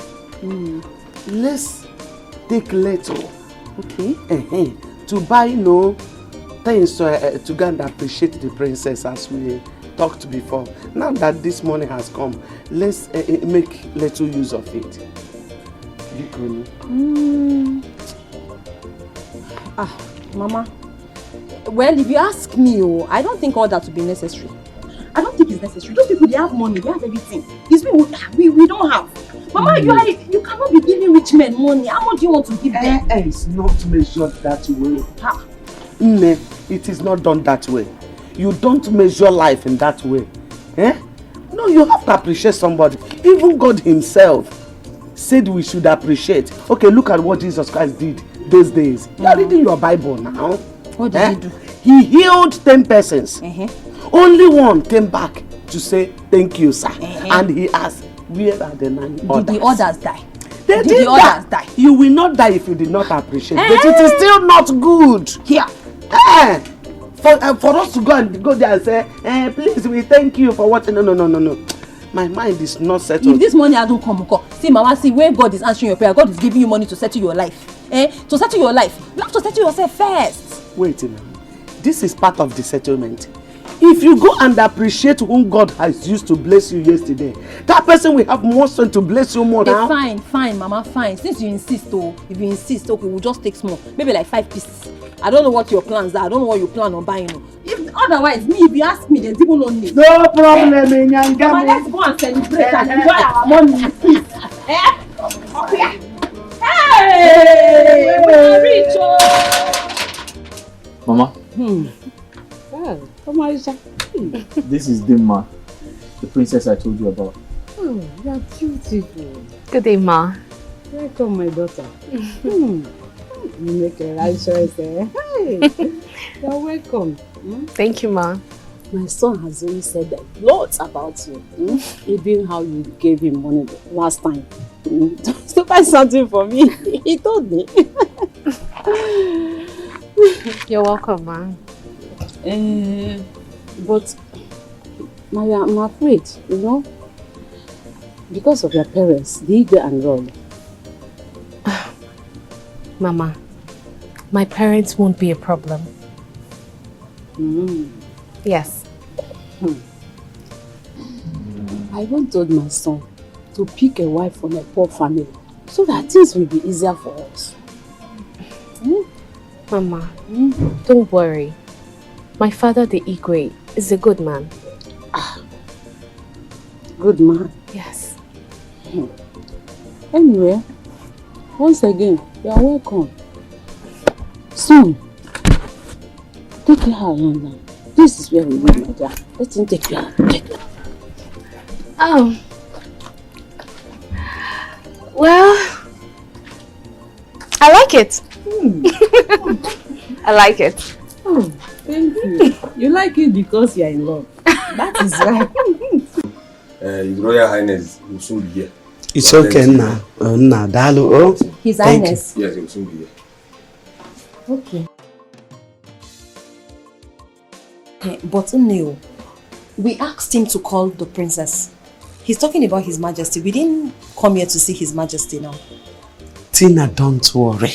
let's take little. Okay. To buy things to go and appreciate the princess as we talked before. Now that this money has come, let's make little use of it. Mama. Well, if you ask me, I don't think all that would be necessary. I don't think it's necessary. Those people, they have money, they have everything. These people, we don't have. Mama, you cannot be giving rich men money. How much do you want to give them? It's not measured that way. It is not done that way. You don't measure life in that way. No, you have to appreciate somebody. Even God himself said we should appreciate. Okay, look at what Jesus Christ did those days. You are reading your Bible now. What did he do? He healed 10 persons. Only one came back to say, thank you, sir. And he asked, where are the 9 others? Did the others die? Did the others die? You will not die if you did not appreciate. But it is still not good. Here. For us to go there and say, please, we thank you for what. No. My mind is not settled. If this money hasn't come, see, Mama, see, when God is answering your prayer, God is giving you money to settle your life. To settle your life, you have to settle yourself first. Wait a minute. This is part of the settlement. If you go and appreciate whom God has used to bless you yesterday, that person will have more strength to bless you more now. Fine, Mama, fine. Since you insist, if you insist, okay, we'll just take small. Maybe like 5 pieces. I don't know what your plans are. I don't know what you plan on buying. If otherwise, if you ask me, there's people no need. No problem, Nyanga. Mama, let's go and celebrate and enjoy our money in peace. Okay. Hey! We're rich, oh! Mama, this is Dimma, the princess I told you about. Oh, you're beautiful. Good day, Ma. Welcome, my daughter. You make a right choice, eh? Hey, you're welcome. Thank you, Ma. My son has always said lots about you. Even how you gave him money last time. To buy something for me. He told me. You're welcome, Ma. But Maria, I'm afraid, because of your parents, Diga and Roy. Mama, my parents won't be a problem. Yes. I once told my son to pick a wife from a poor family so that things will be easier for us. Mama, don't worry. My father, the Igwe, is a good man. Good man? Yes. Anyway, once again, you are welcome. Soon, take your hand now. This is where we live, my dear. Let him take your hand. Well, I like it. I like it. Thank you. You like it because you are in love. That is right. His Royal Highness will soon be here. It's okay now. Dalu. His Highness? Yes, he will soon be here. Okay. But Neil, we asked him to call the princess. He's talking about His Majesty. We didn't come here to see His Majesty now. Tina, don't worry.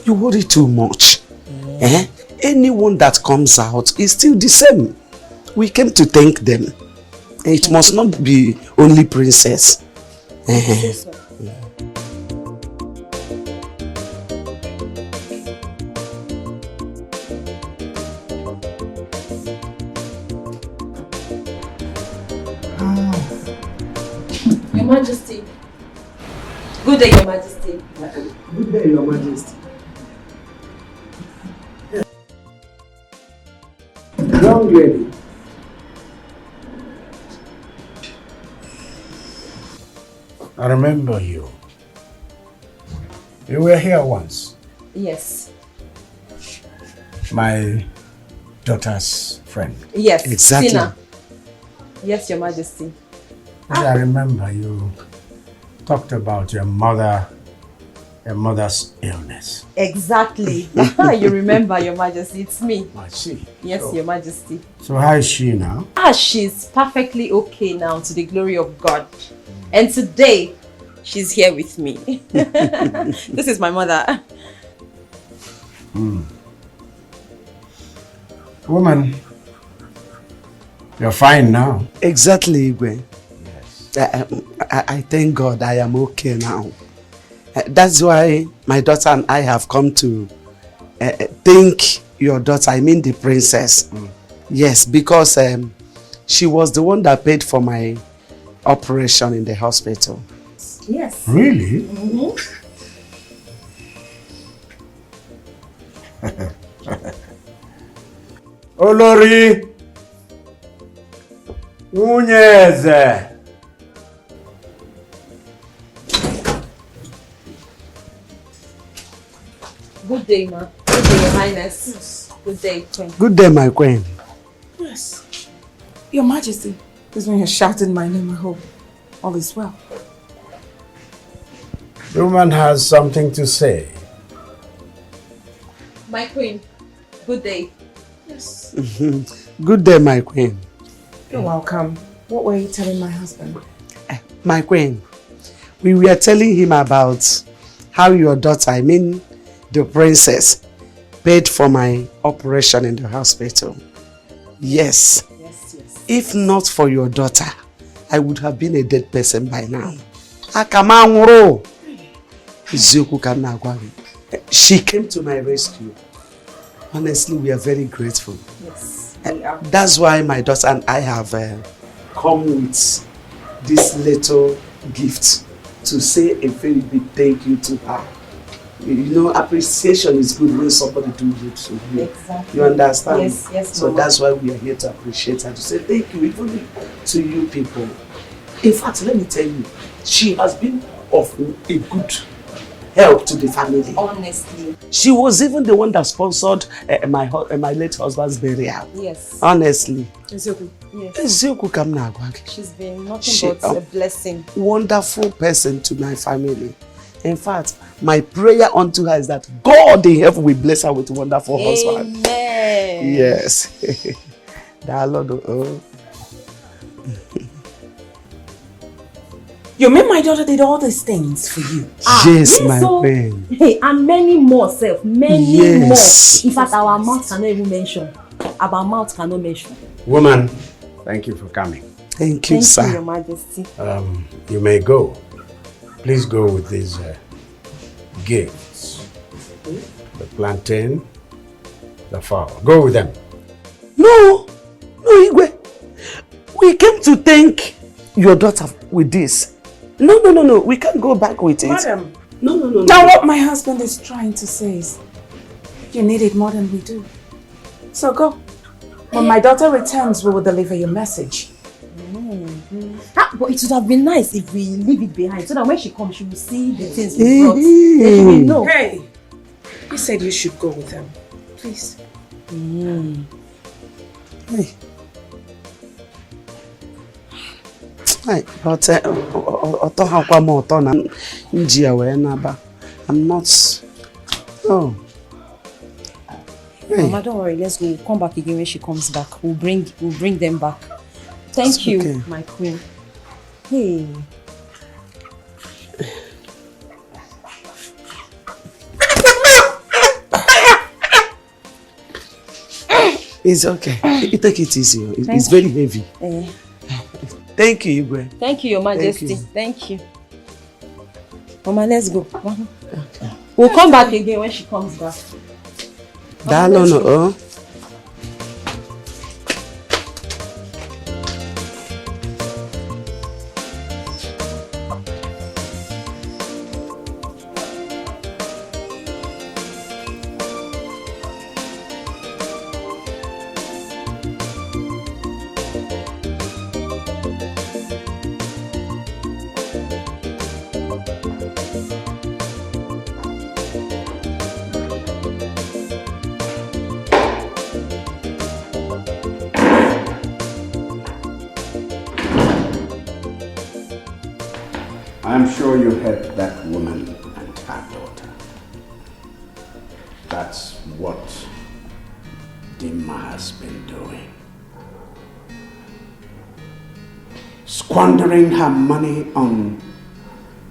You worry too much. Anyone that comes out is still the same. We came to thank them. It must not be only princess. Your Majesty. Good day, Your Majesty. Good day, Your Majesty. Young lady. I remember you. You were here once. Yes. My daughter's friend. Yes. Exactly. Tina. Yes, Your Majesty. I remember you talked about your mother's illness. Exactly. You remember, Your Majesty. It's me. I see. Yes, Your Majesty. So how is she now? She's perfectly okay now, to the glory of God. And today, she's here with me. This is my mother. Woman, you're fine now. Exactly, Igwe. I thank God I am okay now. That's why my daughter and I have come to thank your daughter, I mean the princess. Yes, because she was the one that paid for my operation in the hospital. Yes. Really? Olori Unyeze. Good day, ma. Good day, Your Highness. Good day, Queen. Good day, my queen. Yes. Your Majesty, this when you're shouting my name, I hope all is well. The woman has something to say. My Queen, good day. Yes. Good day, my queen. You're welcome. What were you telling my husband? My queen, we were telling him about how your daughter, I mean the princess, paid for my operation in the hospital. Yes. Yes, yes. If not for your daughter, I would have been a dead person by now. Akamanguro. She came to my rescue. Honestly, we are very grateful. Yes, we are. That's why my daughter and I have come with this little gift to say a very big thank you to her. You know, appreciation is good when somebody do good to you. Exactly. You understand? Yes, yes, so Mama. That's why we are here to appreciate her, to say thank you, even to you people. In fact, let me tell you, she has been of a good help to the family. Honestly. She was even the one that sponsored my late husband's burial. Yes. Honestly. Eziokwu. Yes. Eziokwu ka m na-agwa gị. She's been nothing but a blessing. Wonderful person to my family. In fact, my prayer unto her is that God in heaven will bless her with a wonderful husband. Amen. Yes. That Lord. Oh. You mean my daughter did all these things for you? Yes, my friend. Hey, and many more, self. Many Yes. more. In fact, our mouth cannot even mention. Our mouth cannot mention. Woman, thank you for coming. Thank you, Thank sir. you, Your Majesty. You may go. Please go with these gifts. The plantain, the fowl. Go with them. No, Igwe. We came to thank your daughter with this. No. We can't go back with it. Madam. No. Now what my husband is trying to say is, you need it more than we do. So go. When my daughter returns, we will deliver your message. But it would have been nice if we leave it behind so that when she comes, she will see the things we brought. Then she will know. Hey, you said you should go with them. Please. Hey. But I'm not. Oh. Hey. Mama, don't worry. Let's go. We'll come back again when she comes back. We'll bring them back. Thank you, okay. my queen. Hey. It's okay. Take it easy. It's very heavy. Thank you, Igwe. Thank you, Your Majesty. Thank you. Mama, let's go. Okay. We'll come back again when she comes back. Mama, I'm sure you heard that woman and her daughter. That's what Dimma has been doing. Squandering her money on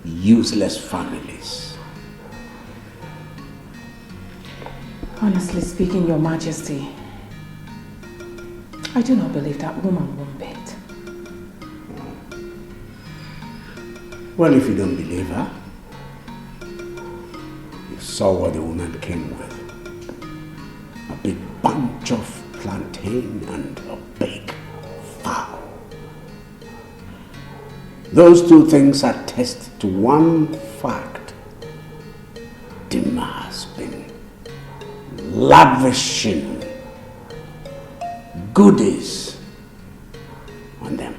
useless families. Honestly speaking, Your Majesty, I do not believe that woman won't bet. Well, if you don't believe her, you saw what the woman came with. A big bunch of plantain and a big fowl. Those two things attest to one fact. Dimma has been lavishing goodies on them.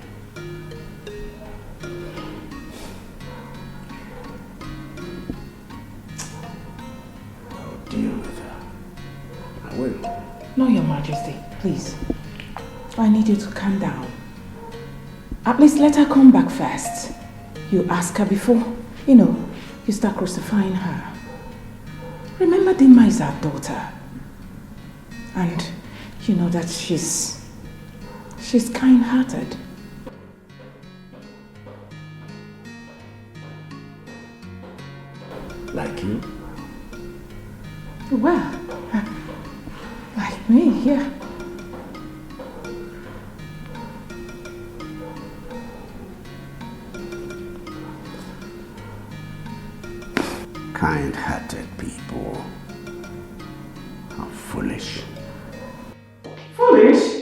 Deal with her. I will. No, Your Majesty, please. I need you to calm down. At least let her come back first. You ask her before, you start crucifying her. Remember, Dimma is our daughter. And you know that she's kind-hearted. Like you? Well, like me, yeah. Kind-hearted people. How foolish. Foolish?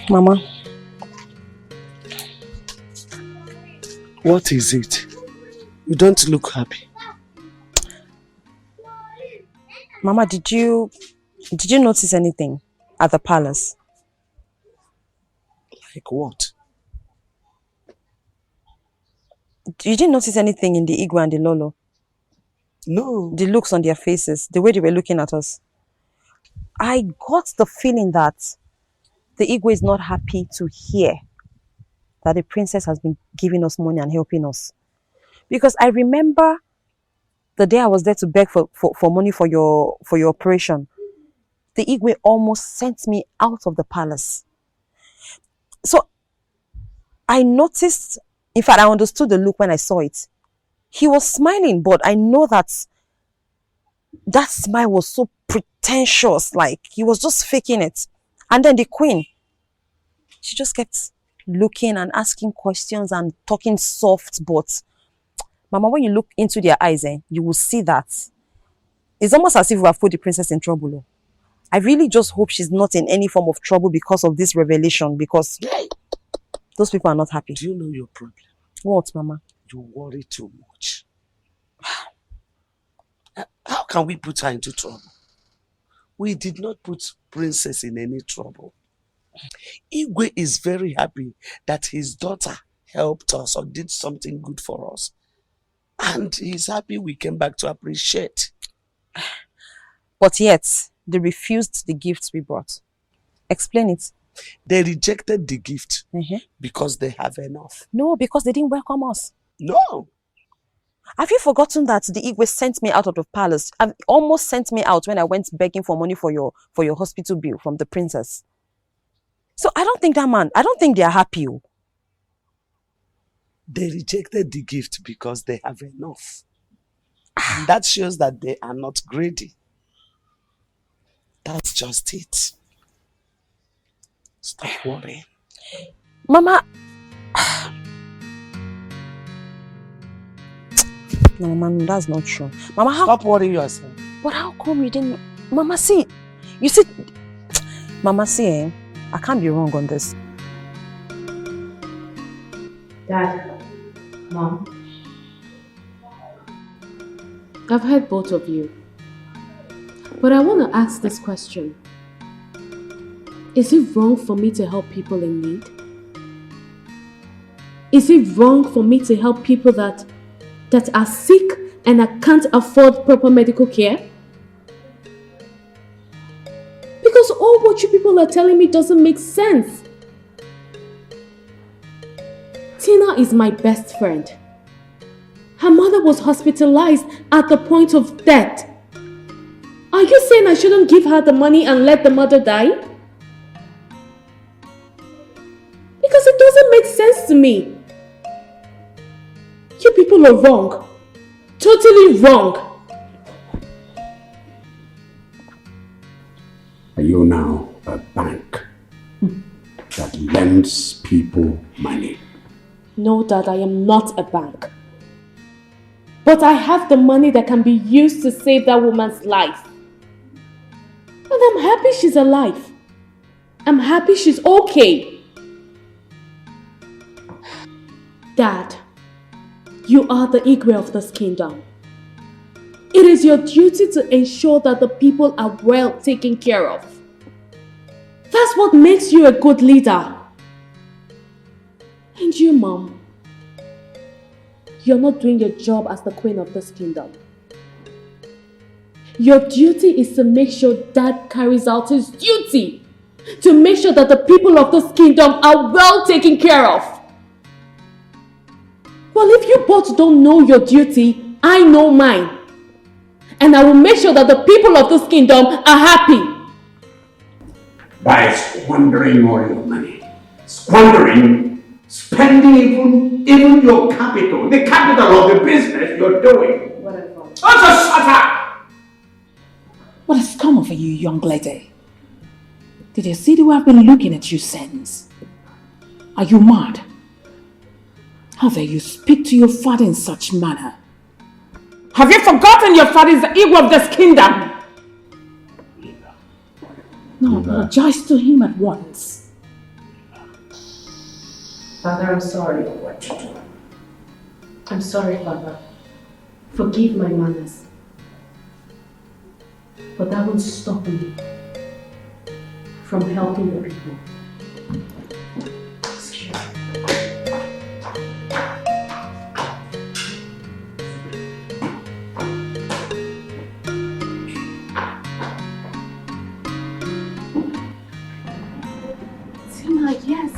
Mama. What is it? You don't look happy. Mama, did you notice anything at the palace? Like what? You didn't notice anything in the Igwe and the Lolo? No. The looks on their faces, the way they were looking at us. I got the feeling that the Igwe is not happy to hear that the princess has been giving us money and helping us. Because I remember the day I was there to beg for money for your operation, the Igwe almost sent me out of the palace. So I noticed, in fact, I understood the look when I saw it. He was smiling, but I know that smile was so pretentious, like he was just faking it. And then the queen, she just kept looking and asking questions and talking soft, but Mama, when you look into their eyes, you will see that it's almost as if we have put the princess in trouble. I really just hope she's not in any form of trouble because of this revelation, because those people are not happy. Do you know your problem? What, Mama? You worry too much. How can we put her into trouble? We did not put Princess in any trouble. Igwe is very happy that his daughter helped us or did something good for us. And he's happy we came back to appreciate. But yet, they refused the gifts we brought. Explain it. They rejected the gift because they have enough. No, because they didn't welcome us. No. Have you forgotten that the Igwe sent me out of the palace? Almost sent me out when I went begging for money for your hospital bill from the princess. So I don't think they are happy. They rejected the gift because they have enough. And that shows that they are not greedy. That's just it. Stop worrying. Mama. No, Mama, that's not true. Mama, how? Stop worrying yourself. But how come you didn't? Mama, see. You see. Mama, see, I can't be wrong on this. Dad, Mom, I've heard both of you. But I want to ask this question. Is it wrong for me to help people in need? Is it wrong for me to help people that are sick and I can't afford proper medical care? Because all what you people are telling me doesn't make sense. Tina is my best friend. Her mother was hospitalized at the point of death. Are you saying I shouldn't give her the money and let the mother die? Because it doesn't make sense to me. You people are wrong. Totally wrong. Are you now a bank that lends people money? No, Dad, I am not a bank. But I have the money that can be used to save that woman's life. And I'm happy she's alive. I'm happy she's okay. Dad, you are the Igwe of this kingdom. It is your duty to ensure that the people are well taken care of. That's what makes you a good leader. And you, Mom, you're not doing your job as the queen of this kingdom. Your duty is to make sure Dad carries out his duty. To make sure that the people of this kingdom are well taken care of. Well, if you both don't know your duty, I know mine. And I will make sure that the people of this kingdom are happy. By squandering all your money. Squandering, spending even your capital, the capital of the business you're doing. Whatever. Oh, just shut up! What has come over you, young lady? Did you see the way I've been looking at you since? Are you mad? How dare you speak to your father in such manner? Have you forgotten your father is the ego of this kingdom? No, apologize to him at once. Father, I'm sorry for what you do. I'm sorry, Father. Forgive my manners. But that won't stop me from helping the people. Yes.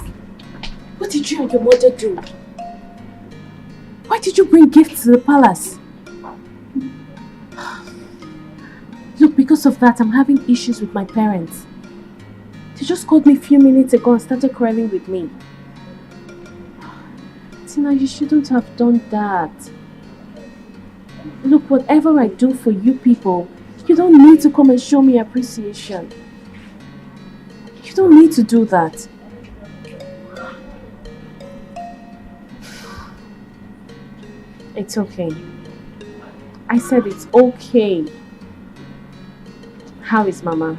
What did you and your mother do? Why did you bring gifts to the palace? Look, because of that, I'm having issues with my parents. They just called me a few minutes ago and started quarreling with me. Tina, you shouldn't have done that. Look, whatever I do for you people, you don't need to come and show me appreciation. You don't need to do that. It's okay. I said it's okay. How is Mama?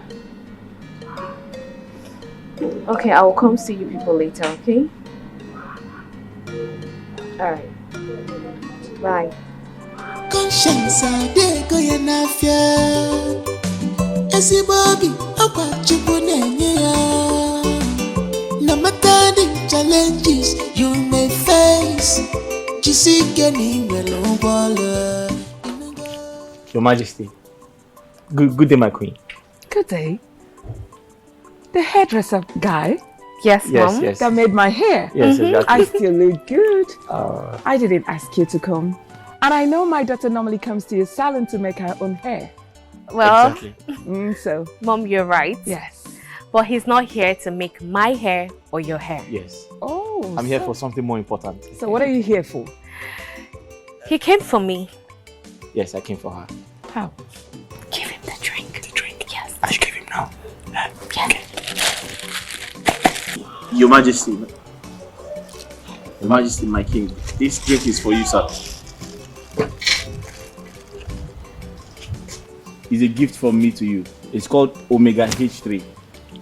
Okay, I will come see you people later, okay? Alright. Bye. Conscience adego ya nafia Esibobi akwa chupu nenye ya No matter the challenges you may face Your Majesty. Good day, my queen. Good day. The hairdresser guy? Yes, Mom. Yes. That made my hair? Yes, exactly. I still look good. I didn't ask you to come. And I know my daughter normally comes to your salon to make her own hair. Well, so Mom, you're right. Yes. But he's not here to make my hair or your hair. Yes. Oh. I'm here for something more important. So what are you here for? He came for me. Yes, I came for her. How? Give him the drink. The drink? Yes. I should give him now. Yes. Okay. Your Majesty. Your Majesty, my king. This drink is for you, sir. It's a gift from me to you. It's called Omega H3.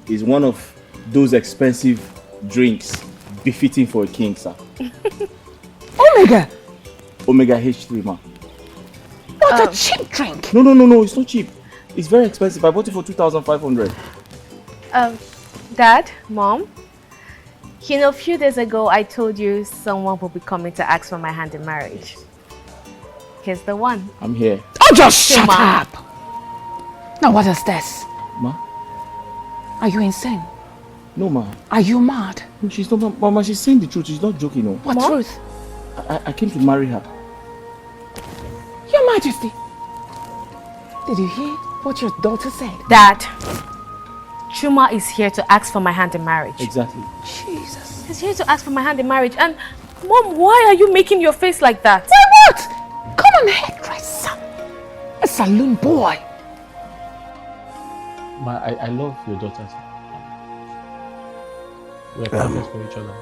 It's one of those expensive drinks befitting for a king, sir. Omega? Omega H3, ma. What a cheap drink! No, it's not cheap. It's very expensive. I bought it for 2,500. Dad, Mom, you know, a few days ago I told you someone will be coming to ask for my hand in marriage. Here's the one. I'm here. Oh, just shut up! Now what is this? Ma? Are you insane? No, ma. Are you mad? No, she's not, Mama, she's saying the truth. She's not joking, no. What truth? I came to marry her. Your Majesty, did you hear what your daughter said? Dad, Chuma is here to ask for my hand in marriage. Exactly. Jesus. He's here to ask for my hand in marriage. And Mom, why are you making your face like that? Why what? Come on, hairdresser. A saloon boy. Ma, I love your daughters. We're perfect for each other.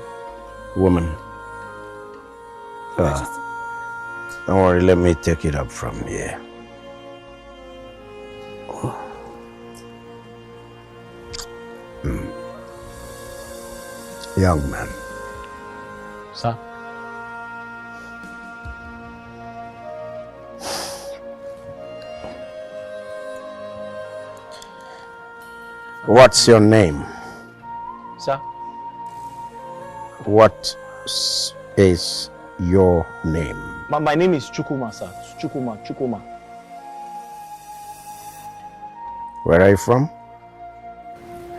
Woman. Don't worry, let me take it up from here. Young man. Sir? What's your name? Sir? What is your name? My name is Chukuma, sir. Chukuma. Where are you from?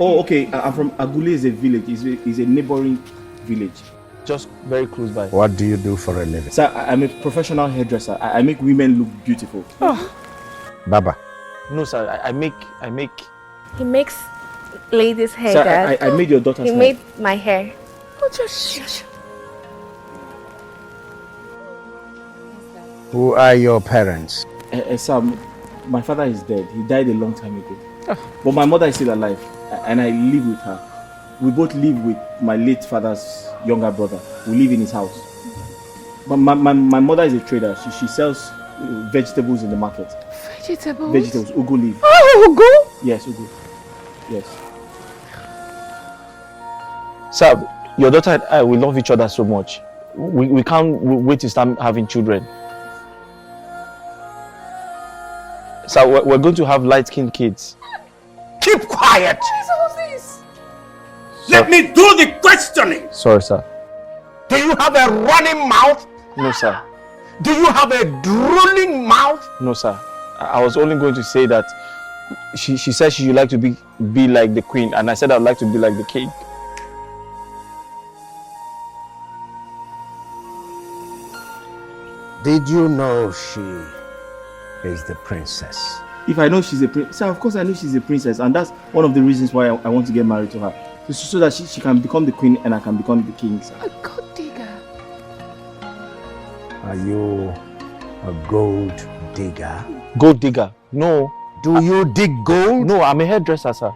Oh, okay. I'm from Agule. Is a village. Is a neighboring village, just very close by. What do you do for a living? Sir, I'm a professional hairdresser. I make women look beautiful. Baba. No, sir. I make. He makes ladies' hair, Sir, Dad. I made your daughter's He hair. made my hair. Oh, just shush. Who are your parents? Sir, my father is dead. He died a long time ago. But my mother is still alive, and I live with her. We both live with my late father's younger brother. We live in his house. But my mother is a trader. She sells vegetables in the market. Vegetables? Ugu leaf. Oh, Ugu? Yes, Ugu. Yes. Sir, your daughter and I, we love each other so much. We can't wait to start having children. Sir, we're going to have light-skinned kids. Keep quiet! Jesus! Let me do the questioning! Sorry, sir. Do you have a running mouth? No, sir. Do you have a drooling mouth? No, sir. I was only going to say that she said she would like to be like the queen, and I said I'd like to be like the king. Did you know she is the princess? If I know she's a princess, sir, of course I know she's a princess, and that's one of the reasons why I want to get married to her. So that she can become the queen and I can become the king, sir. A gold digger. Are you a gold digger? Gold digger? No. Do you dig gold? No, I'm a hairdresser, sir.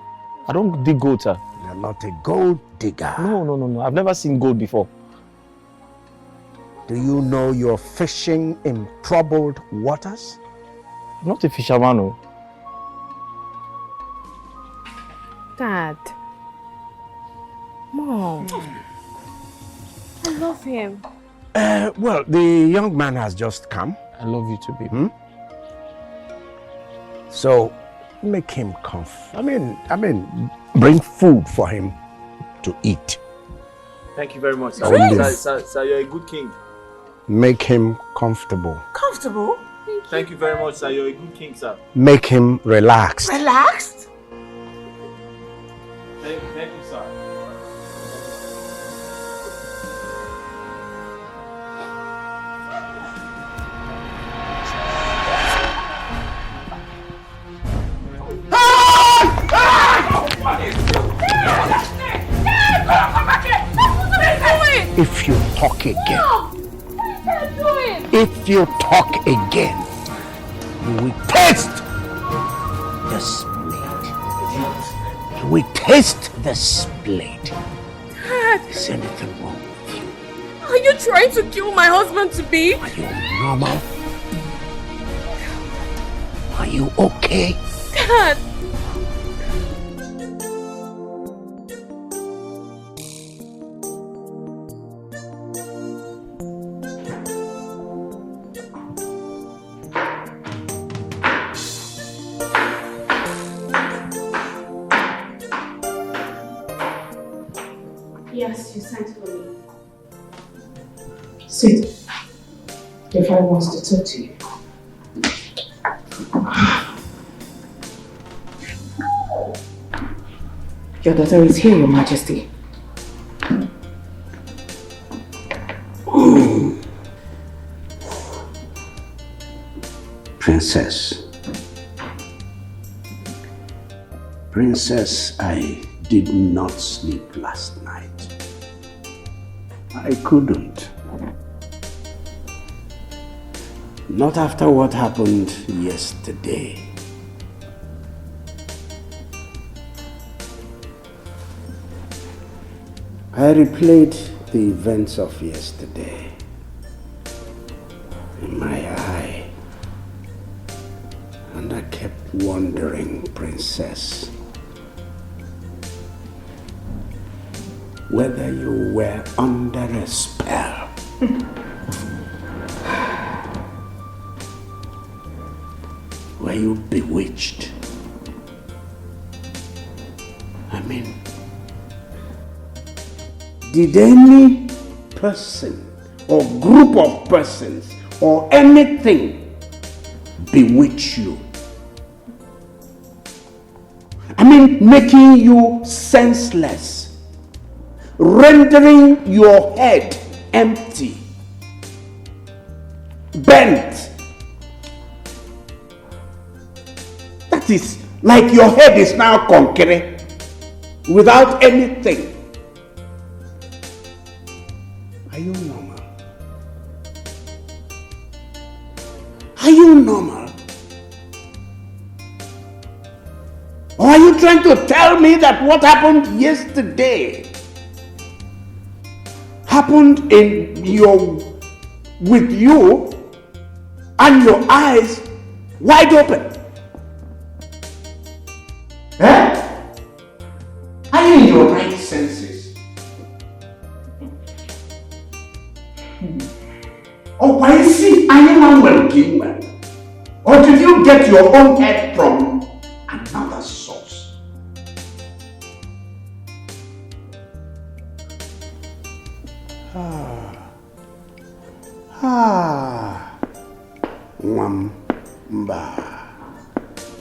I don't dig gold, sir. You're not a gold digger. No. I've never seen gold before. Do you know you're fishing in troubled waters? I'm not a fisherman, no. Dad. Mom. I love him. Well, the young man has just come. I love you too, baby. So, make him comfortable. I mean, bring food for him to eat. Thank you very much, sir. Really? Sir, you're a good king. Make him comfortable. Comfortable? Thank you very much, sir. You're a good king, sir. Make him relaxed. Relaxed? Thank you, sir. If you talk again, you will taste the split. You will taste the split. Dad! Is anything wrong with you? Are you trying to kill my husband to be? Are you normal? Are you okay? Dad! Yes, you sent for me. Sit. Your father wants to talk to you. Your daughter is here, Your Majesty. Princess, I did not sleep last night. I couldn't. Not after what happened yesterday. I replayed the events of yesterday in my eye, and I kept wondering, Princess, whether you were under a spell. Were you bewitched? I mean, did any person or group of persons or anything bewitch you? I mean, making you senseless, rendering your head empty, bent. That is like your head is now concrete without anything. Are you normal? Are you normal? Or are you trying to tell me that what happened yesterday happened with you and your eyes wide open? Eh? Are you in your right senses? Or why is anyone will give well? Or did you get your own head from another source?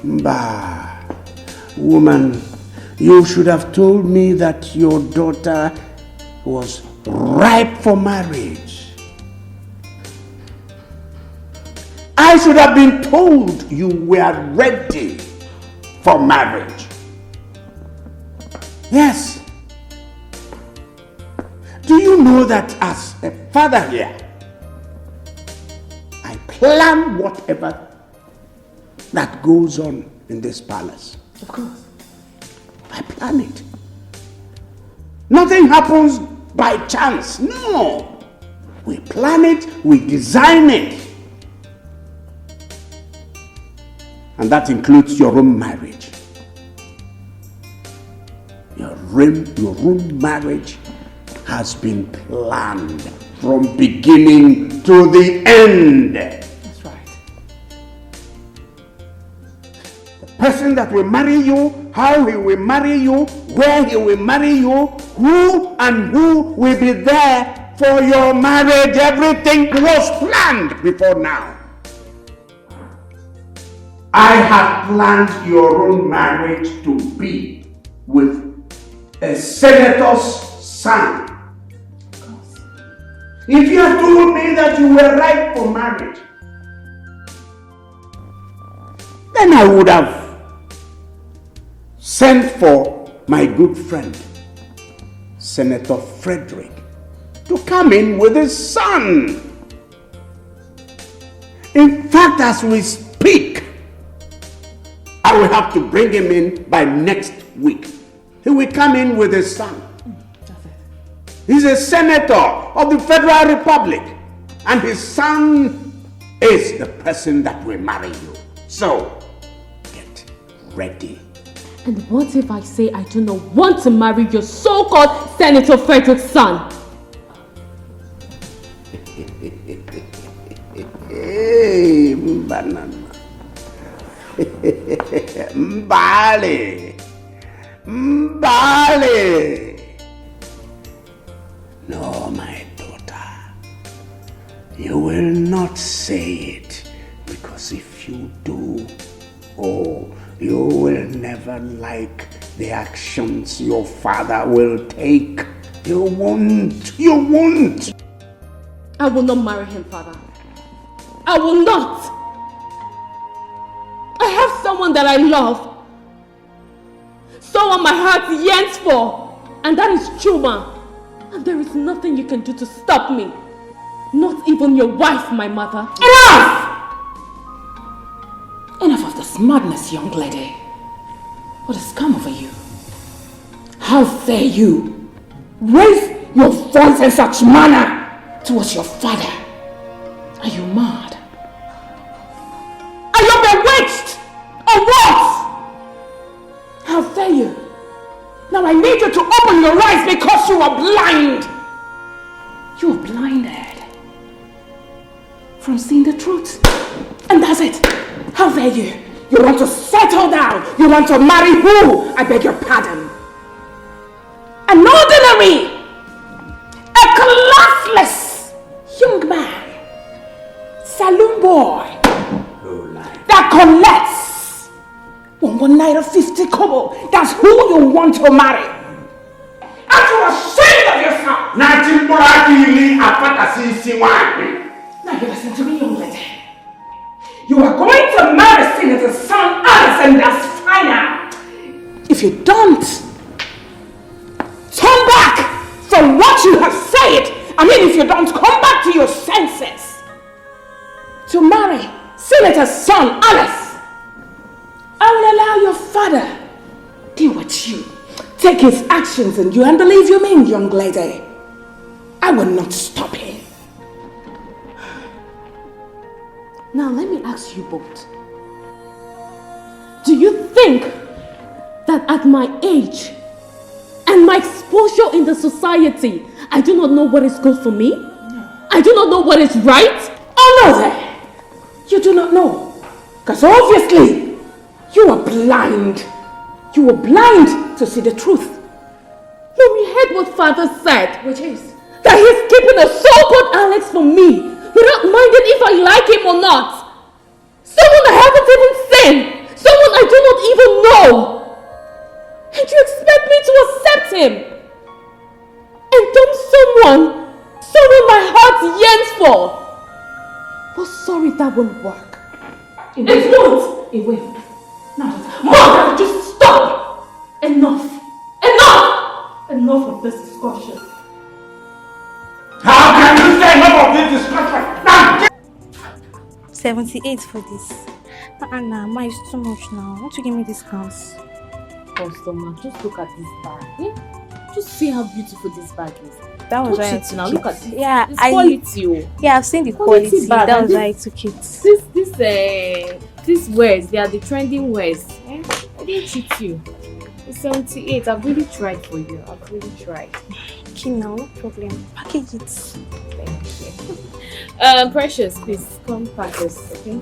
Mba. Woman, you should have told me that your daughter was ripe for marriage. I should have been told you were ready for marriage. Yes. Do you know that as a father here, I plan whatever that goes on in this palace? Of course. I plan it. Nothing happens by chance. No. We plan it, we design it. And that includes your own marriage. Your own marriage has been planned from beginning to the end. That's right. The person that will marry you, how he will marry you, where he will marry you, who will be there for your marriage, everything was planned before now. I have planned your own marriage to be with a senator's son. If you had told me that you were ripe for marriage, then I would have sent for my good friend, Senator Frederick, to come in with his son. In fact, as we speak, I will have to bring him in by next week. He will come in with his son. He's a senator of the Federal Republic, and his son is the person that will marry you. So, get ready. And what if I say I do not want to marry your so-called Senator Frederick's son? Hey, banana. Mbale. No, my daughter. You will not say it, because if you do, you will never like the actions your father will take. You won't. I will not marry him, father. I will not. I have someone that I love. Someone my heart yearns for. And that is Chuma. And there is nothing you can do to stop me. Not even your wife, my mother. Enough! Enough of this madness, young lady. What has come over you? How dare you raise your voice in such manner towards your father? Are you mad? Are you bewitched? Or what? How dare you? Now I need you to open your eyes because you are blind. You are blinded from seeing the truth. And that's it. How dare you? You want to settle down. You want to marry who? I beg your pardon. An ordinary, a classless young man, saloon boy that collects One night of 50 kobo. That's who you want to marry. Aren't you ashamed of yourself? Now you listen to me, young lady. You are going to marry Senator's son, Alice, and that's final. If you don't, turn back from what you have said. If you don't come back to your senses to marry Senator's son, Alice, I will allow your father deal with you. Take his actions and you, and believe you me, young lady, I will not stop him. Now let me ask you both. Do you think that at my age and my exposure in the society, I do not know what is good for me? I do not know what is right? Oh no there! You do not know. Because obviously, you are blind. You were blind to see the truth. Mom, you heard what father said. Which is? That he's keeping a so-called Alex for me, without minding if I like him or not. Someone I haven't even seen. Someone I do not even know. And you expect me to accept him? And dump someone my heart yearns for. But sorry, that won't work. It won't. It will. No. Mother, just stop. Enough. Enough of this discussion. How can you say enough of this discussion? Now, 78 for this. Anna, ma, it's too much now. Won't you give me discounts? Customer, just look at this bag. Eh? Just see how beautiful this bag is. That was why I took it now. Look at this. Yeah, this quality. Yeah, I've seen the quality. Bag. That was why I took it. These wares, they are the trending wares. Eh? I didn't cheat you. It's 78. I've really tried for you. I've really tried. Okay, now no problem. Package it. Thank you. Precious, please come pack this. Okay.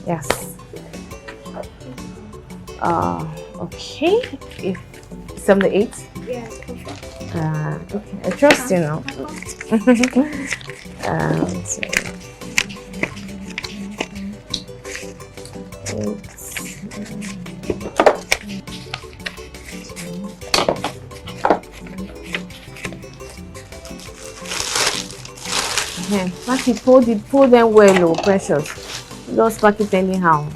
Yes. Okay. If 78. Yeah. Okay. I trust you now. Pack it, pull them well, oh, Precious. Just pack it anyhow.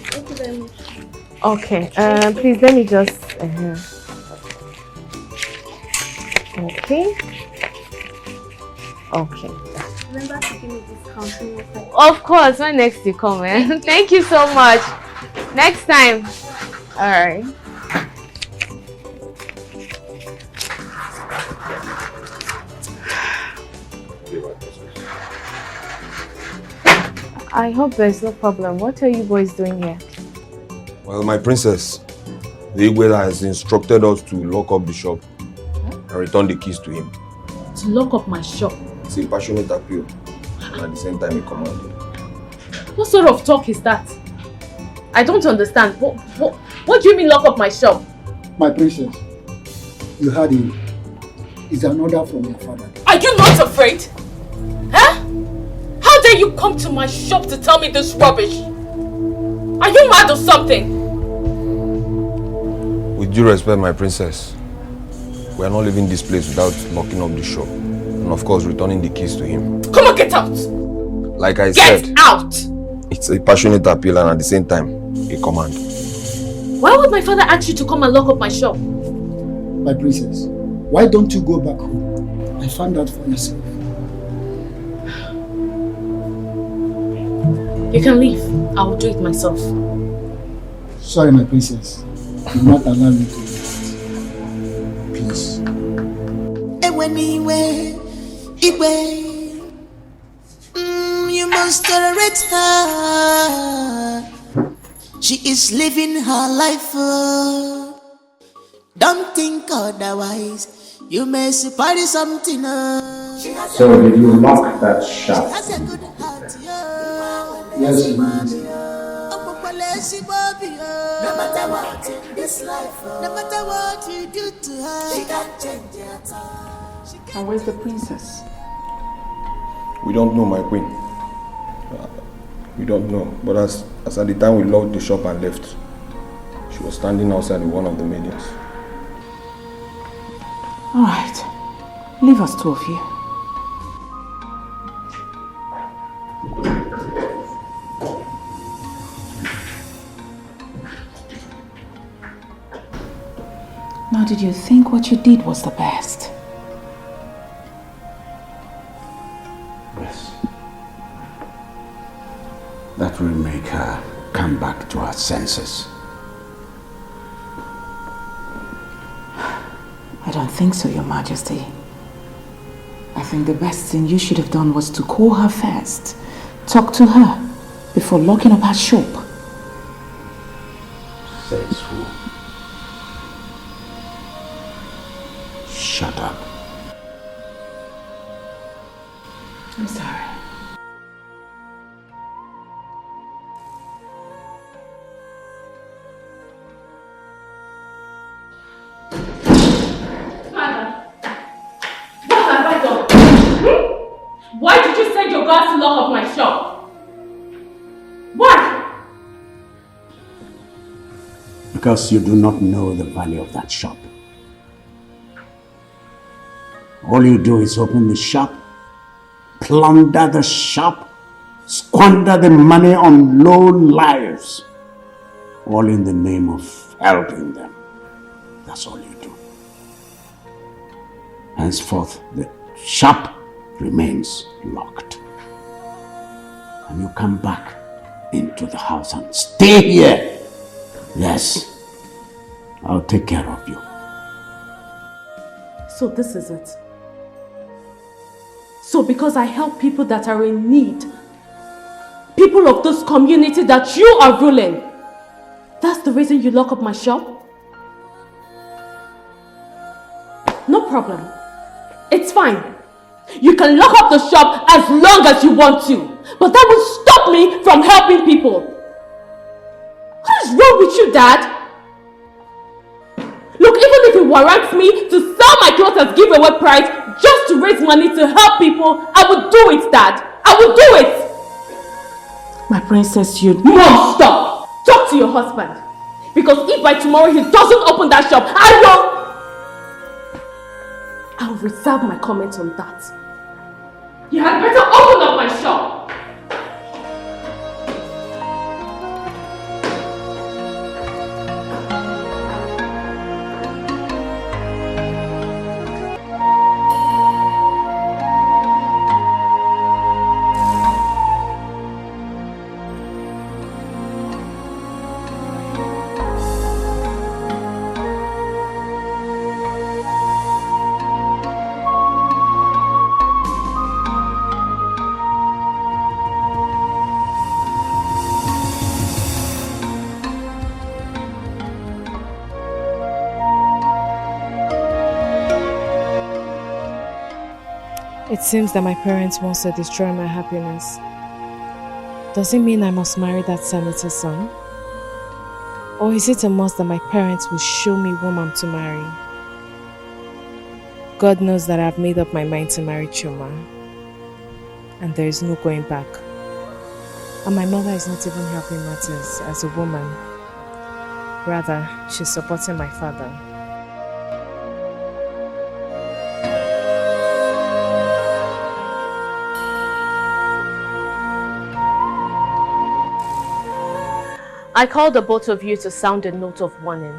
Thank you very much. Okay, please let me just. Okay. Okay. Remember to give me discount. Of course, when next you come, eh? Thank you so much. Next time. Alright. I hope there's no problem. What are you boys doing here? Well, my princess, the Igwe has instructed us to lock up the shop and return the keys to him. To lock up my shop? It's a passionate appeal, and at the same time a command. What sort of talk is that? I don't understand. What do you mean lock up my shop? My princess, you heard him. It's an order from your father. Are you not afraid? Huh? How dare you come to my shop to tell me this rubbish? Are you mad or something? With due respect, my princess, we are not leaving this place without locking up the shop. And of course, returning the keys to him. Come on, get out! Like I said, get out! It's a passionate appeal and at the same time, a command. Why would my father ask you to come and lock up my shop? My princess, why don't you go back home and find out for yourself? You can leave. I will do it myself. Sorry, my princess. Do not allow me to do that. Please. You must tolerate her. She is living her life. Don't think otherwise. You may spy something. So did you lock that shop? Yes, you No matter what in this life, no matter what you do to her, she can't change at all. And where's the princess? We don't know, my queen. We don't know. But as at the time we locked the shop and left, she was standing outside with one of the minions. All right. Leave us, two of you. Now, did you think what you did was the best? Yes. That will make her come back to her senses. I don't think so, Your Majesty. I think the best thing you should have done was to call her first, talk to her, before locking up her shop. Says who? Shut up. I'm sorry. Why did you send your guards to lock up my shop? Why? Because you do not know the value of that shop. All you do is open the shop, plunder the shop, squander the money on low lives, all in the name of helping them. That's all you do. Henceforth, the shop remains locked. And you come back into the house and stay here. Yes, I'll take care of you. So this is it. So because I help people that are in need, people of this community that you are ruling, that's the reason you lock up my shop? No problem. It's fine. You can lock up the shop as long as you want to, but that will stop me from helping people. What is wrong with you, Dad? Look, even if it warrants me to sell my clothes at giveaway price just to raise money to help people, I will do it, Dad. I will do it. My princess, you... Mom, stop. Talk to your husband. Because if by tomorrow he doesn't open that shop, I'll reserve my comment on that. You had better open up my shop. It seems that my parents want to destroy my happiness. Does it mean I must marry that senator's son? Or is it a must that my parents will show me whom I'm to marry? God knows that I've made up my mind to marry Chuma. And there is no going back. And my mother is not even helping matters as a woman. Rather, she's supporting my father. I called the both of you to sound a note of warning.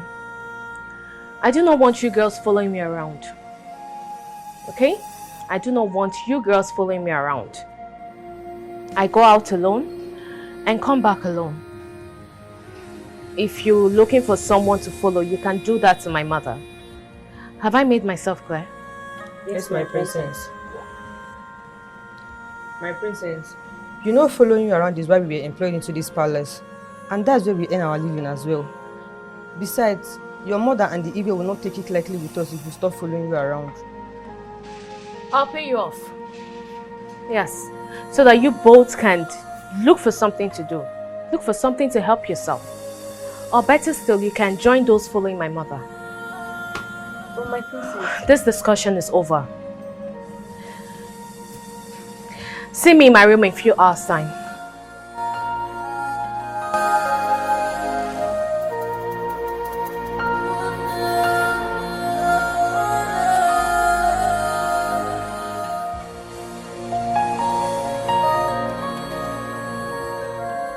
I do not want you girls following me around. Okay? I do not want you girls following me around. I go out alone and come back alone. If you're looking for someone to follow, you can do that to my mother. Have I made myself clear? Yes, my princess. My princess, you know following you around is why we were employed into this palace. And that's where we earn our living as well. Besides, your mother and the evil will not take it lightly with us if we stop following you around. I'll pay you off. Yes, so that you both can look for something to do. Look for something to help yourself. Or better still, you can join those following my mother. But my princess... This discussion is over. See me in my room in a few hours' time.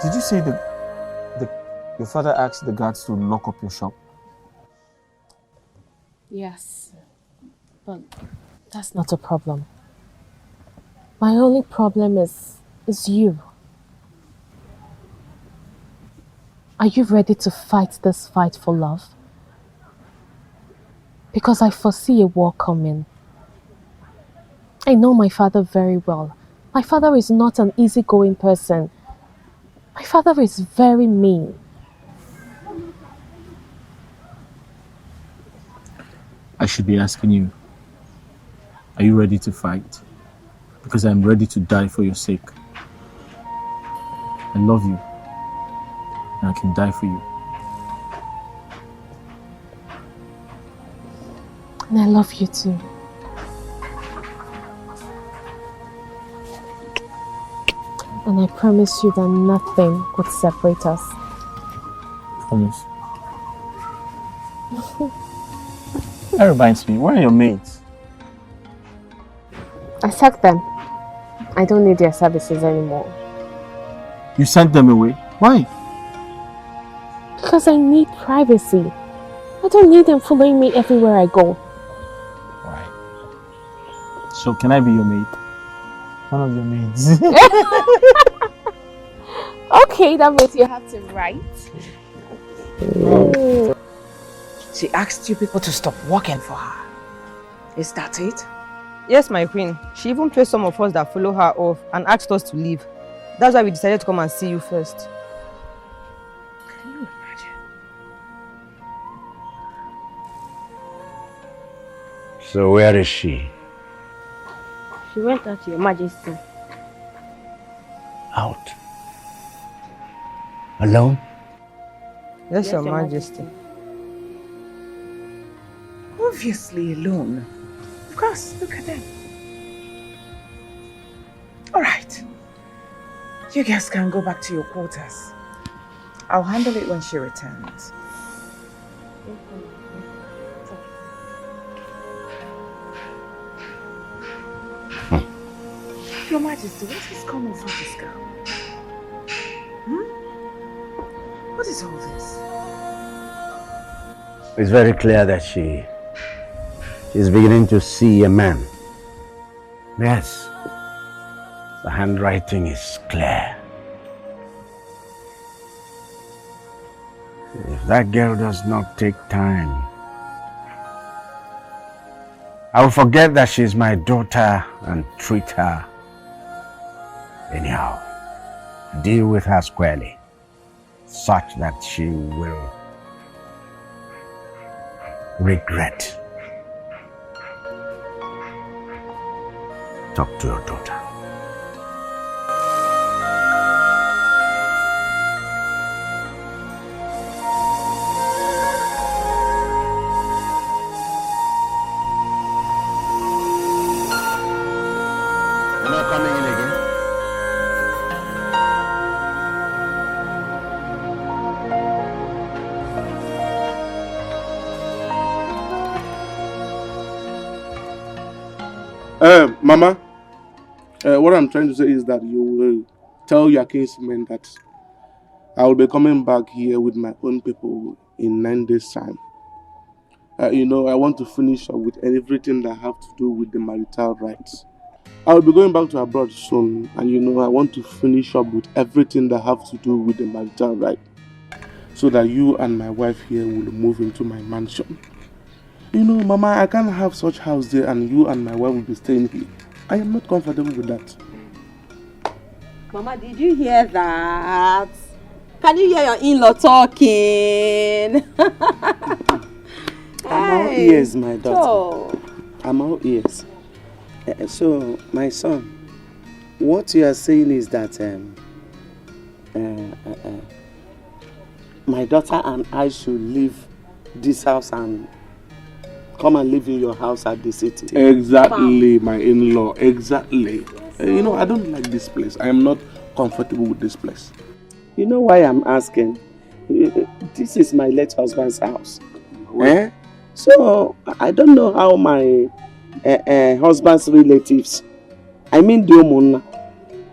Did you say your father asked the guards to lock up your shop? Yes, but that's not a problem. My only problem is you. Are you ready to fight this fight for love? Because I foresee a war coming. I know my father very well. My father is not an easygoing person. My father is very mean. I should be asking you, are you ready to fight? Because I'm ready to die for your sake. I love you, and I can die for you. And I love you too. And I promise you that nothing could separate us. Promise. That reminds me, where are your maids? I sacked them. I don't need their services anymore. You sent them away? Why? Because I need privacy. I don't need them following me everywhere I go. So can I be your maid? One of your maids. Okay, that means you have to write. She asked you people to stop working for her. Is that it? Yes, my queen. She even placed some of us that follow her off and asked us to leave. That's why we decided to come and see you first. Can you imagine? So where is she? She went out, Your Majesty. Out? Alone? Yes, Your Majesty. Obviously alone. Of course, look at them. All right. You guys can go back to your quarters. I'll handle it when she returns. Your Majesty, what is coming from this girl? What is all this? It's very clear that she's beginning to see a man. Yes. The handwriting is clear. If that girl does not take time, I will forget that she's my daughter and treat her anyhow. Deal with her squarely, such that she will regret. Talk to your daughter. You're not coming in again? Mama, what I'm trying to say is that you will tell your kinsmen that I will be coming back here with my own people in 9 days' time. I want to finish up with everything that have to do with the marital rights. I will be going back to abroad soon, and I want to finish up with everything that have to do with the marital right, so that you and my wife here will move into my mansion. Mama, I can't have such house there and you and my wife will be staying here. I am not comfortable with that. Mama, did you hear that? Can you hear your in-law talking? I'm all ears, my daughter. I'm all ears. So, my son, what you are saying is that my daughter and I should leave this house and come and live in your house at the city. Exactly, my in-law, exactly. You know, I don't like this place. I am not comfortable with this place. You know why I'm asking? This is my late husband's house. Eh? So, I don't know how my husband's relatives, I mean the Omuna,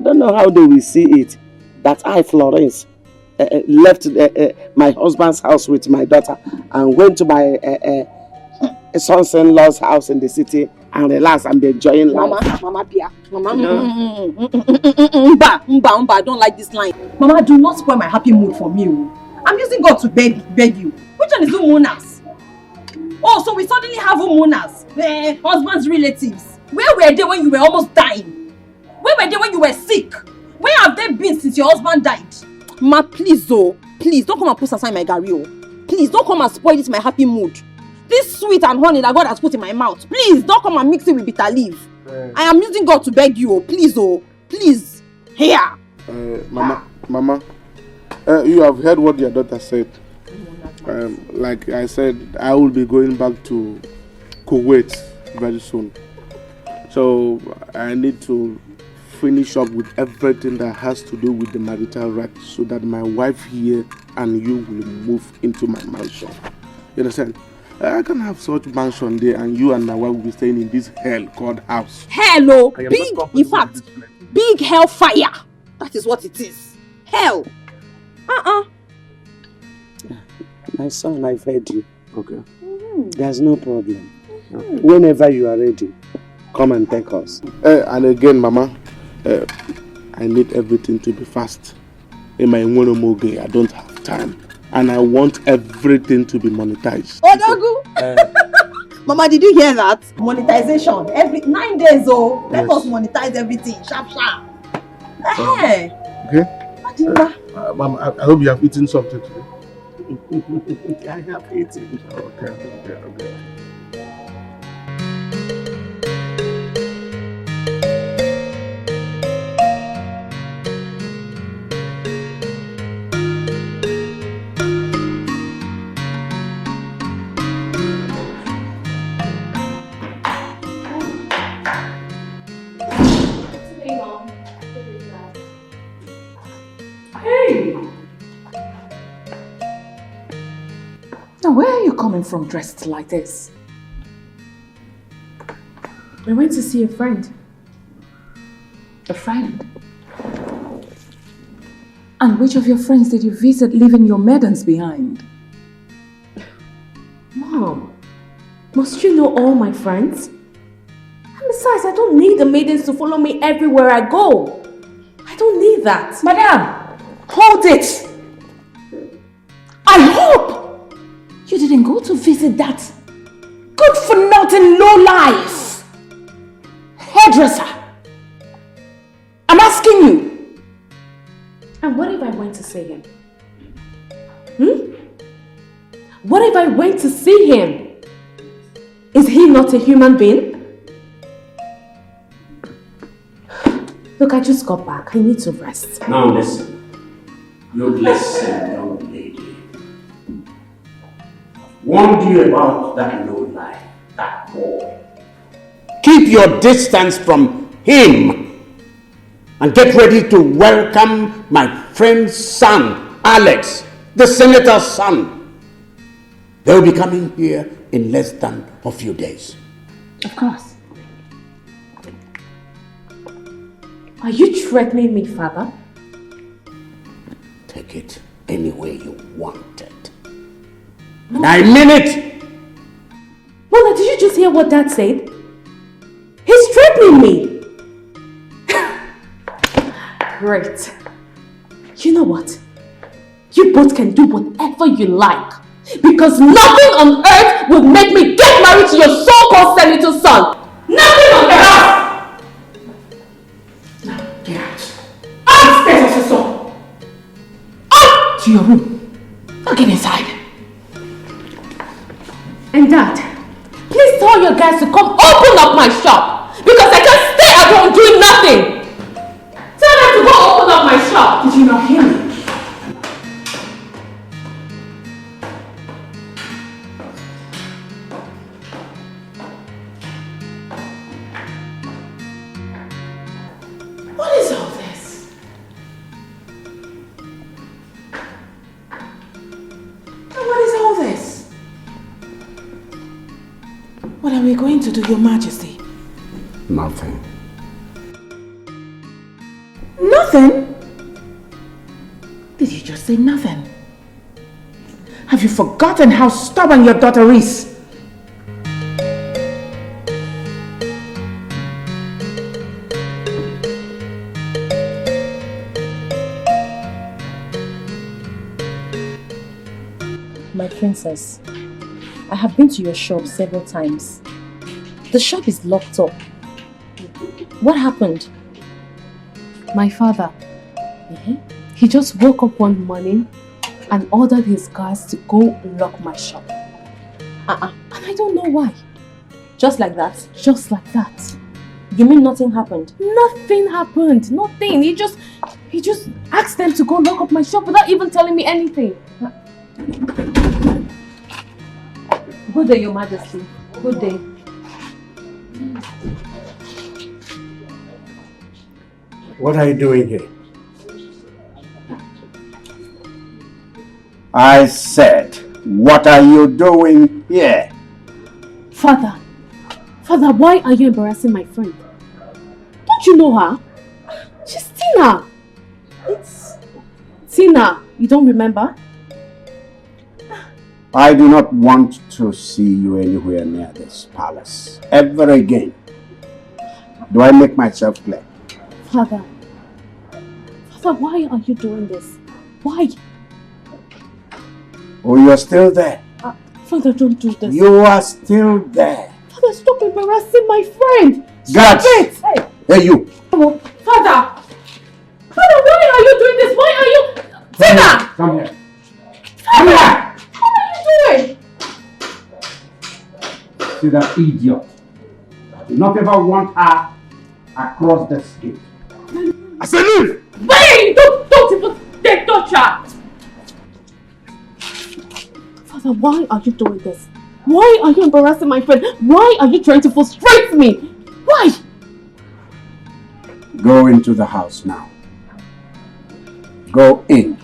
don't know how they will see it that I, Florence, left my husband's house with my daughter and went to my son's-in-law's house in the city and relax and be enjoying life. Mama, Pia. Mama, Mba, I don't like this line. Mama, do not spoil my happy mood for me. I'm using God to beg you. Which one is Umunas? Oh, so we suddenly have Umunas, husband's relatives. Where were they when you were almost dying? Where were they when you were sick? Where have they been since your husband died? Ma, please, please don't come and put aside my garri. Please don't come and spoil it my happy mood. This sweet and honey that God has put in my mouth, please don't come and mix it with bitter leaf. I am using God to beg you, please, please. Here. Mama, you have heard what your daughter said. Like I said, I will be going back to Kuwait very soon. So I need to finish up with everything that has to do with the marital rights so that my wife here and you will move into my mansion. You understand? I can have such mansion there and you and my wife will be staying in this hell called house. Hello, big, in fact, big hellfire. That is what it is. Hell. My son, I've heard you. Okay. There's no problem. Whenever you are ready, come and take us. And again, Mama, I need everything to be fast. In my Nwonomoge, I don't have time. And I want everything to be monetized. Odogu! Mama, did you hear that? Monetization. Every 9 days, let us monetize everything. Sharp. Hey! Okay? Mama, I hope you have eaten something today. I have eaten. Okay. Now, where are you coming from dressed like this? I went to see a friend. A friend? And which of your friends did you visit leaving your maidens behind? Mom, must you know all my friends? And besides, I don't need the maidens to follow me everywhere I go. I don't need that. Madam, hold it! I hope you didn't go to visit that good-for-nothing lowlife hairdresser. I'm asking you. And what if I went to see him? What if I went to see him? Is he not a human being? Look, I just got back. I need to rest. Now listen. You listen, young lady. Warned you about that low life, that boy. Keep your distance from him and get ready to welcome my friend's son, Alex, the senator's son. They'll be coming here in less than a few days. Of course. Are you threatening me, Father? Take it any way you want it. And I mean it! Mona, did you just hear what Dad said? He's threatening me! Great. You know what? You both can do whatever you like. Because nothing on earth would make me get married to your so-called senator son! Nothing on earth! Get out. Upstairs, Officer. Up to your room. Now get inside. And Dad, please tell your guys to come open up my shop. Because I can't stay at home doing nothing. Tell them to go open up my shop. Did you not hear me? What are we going to do, Your Majesty? Nothing. Nothing? Did you just say nothing? Have you forgotten how stubborn your daughter is? My princess, I have been to your shop several times. The shop is locked up. What happened? My father, he just woke up one morning and ordered his guards to go lock my shop. And I don't know why. Just like that? Just like that. You mean nothing happened? Nothing happened. Nothing. He just asked them to go lock up my shop without even telling me anything. Good day, Your Majesty. Good day. What are you doing here? I said, what are you doing here? Father, why are you embarrassing my friend? Don't you know her? She's Tina. It's Tina. You don't remember? I do not want to see you anywhere near this palace ever again. Do I make myself clear? Father, why are you doing this? Why? Oh, you're still there. Father, don't do this. You are still there. Father, stop embarrassing my friend. Guards! Stop it! Hey, you. Father, why are you doing this? Why are you... Tina! Come here. Come here! What are you doing? See that idiot. I do not ever want her across the gate. I said leave! Wait! Don't even take touch her! Father, why are you doing this? Why are you embarrassing my friend? Why are you trying to frustrate me? Why? Go into the house now. Go in.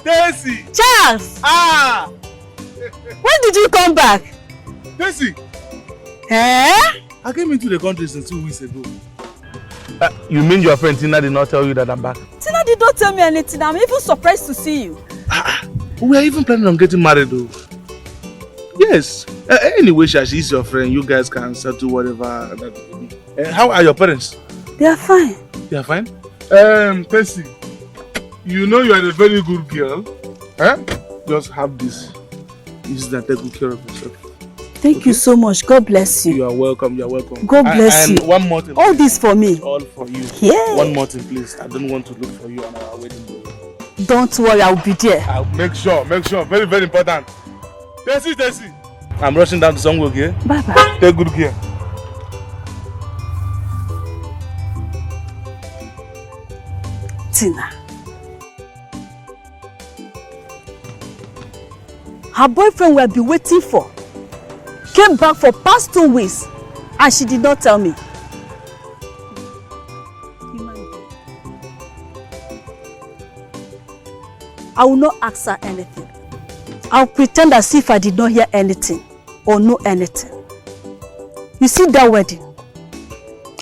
Daisy! Charles! When did you come back? Daisy! I came into the country since 2 weeks ago. You mean your friend Tina did not tell you that I'm back? Tina did not tell me anything. I'm even surprised to see you. We are even planning on getting married though. Yes. Anyway, she's your friend. You guys can settle whatever. How are your parents? They are fine. They are fine? Daisy, you know you are a very good girl. Just have this. Use that, take good care of yourself. Thank you so much. God bless you. You are welcome. You are welcome. God bless you. And one more thing. All this for me. All for you. Yeah. One more thing, please. I don't want to look for you on our wedding day. Don't worry, I'll be there. I'll make sure. Very, very important. Daisy. I'm rushing down to somewhere, okay? Bye-bye. Take good care. Tina. Her boyfriend we have been waiting for came back for past 2 weeks and she did not tell me. I will not ask her anything. I'll pretend as if I did not hear anything or know anything. You see that wedding?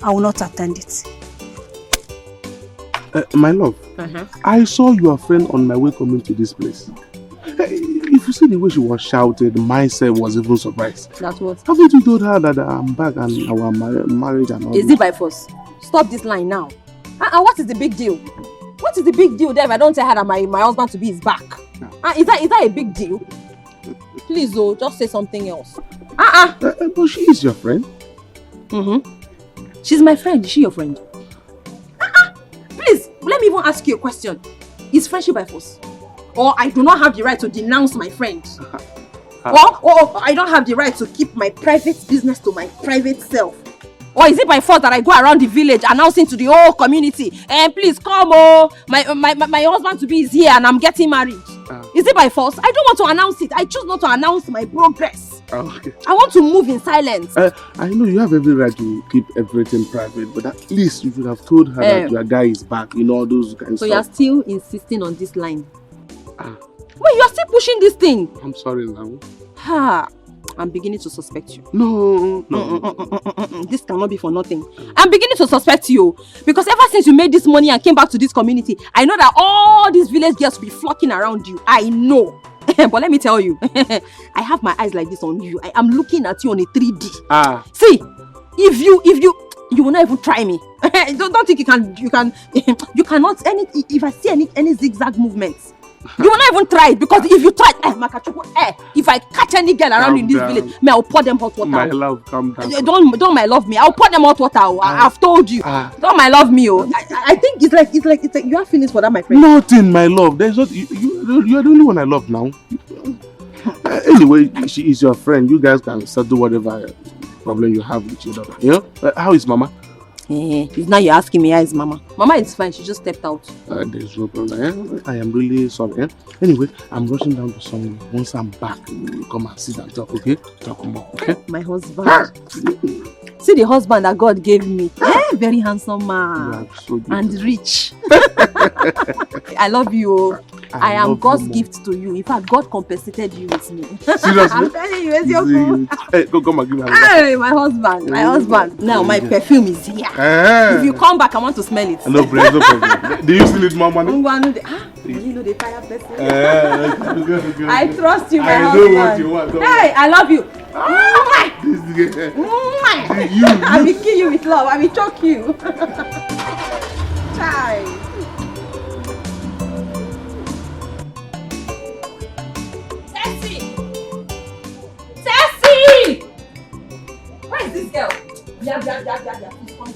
I will not attend it. My love, I saw your friend on my way coming to this place. If you see the way she was shouted, myself was even surprised. That's what? Haven't you told her that I'm back and our marriage and all Is it by force? Stop this line now. What is the big deal? What is the big deal there if I don't tell her that my husband to be is back? Is that a big deal? Please, just say something else. But she is your friend. She's my friend. Is she your friend? Please, let me even ask you a question. Is friendship by force? Or I do not have the right to denounce my friend? Or I don't have the right to keep my private business to my private self? Or is it by force that I go around the village announcing to the whole community, please come, my husband to be is here and I'm getting married? Is it by force? I don't want to announce it. I choose not to announce my progress. Okay. I want to move in silence. I know you have every right to keep everything private, but at least you should have told her that your guy is back, all those kind of stuff. So you're still insisting on this line? Wait, you're still pushing this thing? I'm sorry now. I'm beginning to suspect you. No. This cannot be for nothing. I'm beginning to suspect you. Because ever since you made this money and came back to this community, I know that all these village girls will be flocking around you. I know. But let me tell you, I have my eyes like this on you. I am looking at you on a 3D. See, if you will not even try me. Don't think you cannot, if I see any zigzag movements, you will not even try it, because if you try it, if I catch any girl around in this village, I'll pour them hot water. My love, calm down. Don't my love me. I'll pour them hot water. I've told you. Don't my love me. I think it's like you have feelings for that, my friend. Nothing, my love. There's not you're the only one I love now. Anyway, she is your friend. You guys can settle whatever problem you have with each other. How is Mama? Now you're asking me how is Mama. Mama is fine. She just stepped out. There's no problem. I am really sorry. Anyway, I'm rushing down to somewhere. Once I'm back, we'll come and sit and talk, okay? Talk more, okay? My husband. See the husband that God gave me. Very handsome man. So and rich. I love you. I am God's gift to you. In fact, God compensated you with me. Seriously? I'm telling you, it's your good. Hey, come and give me a Hey, my husband. Now my perfume is here. If you come back, I want to smell it. No problem. Do you still need more money? You know the fire person. I trust you, my husband. I know what you want. Hey, I love you. I will kill you with love. I will choke you. Chai. Tessie! Where is this girl? Please come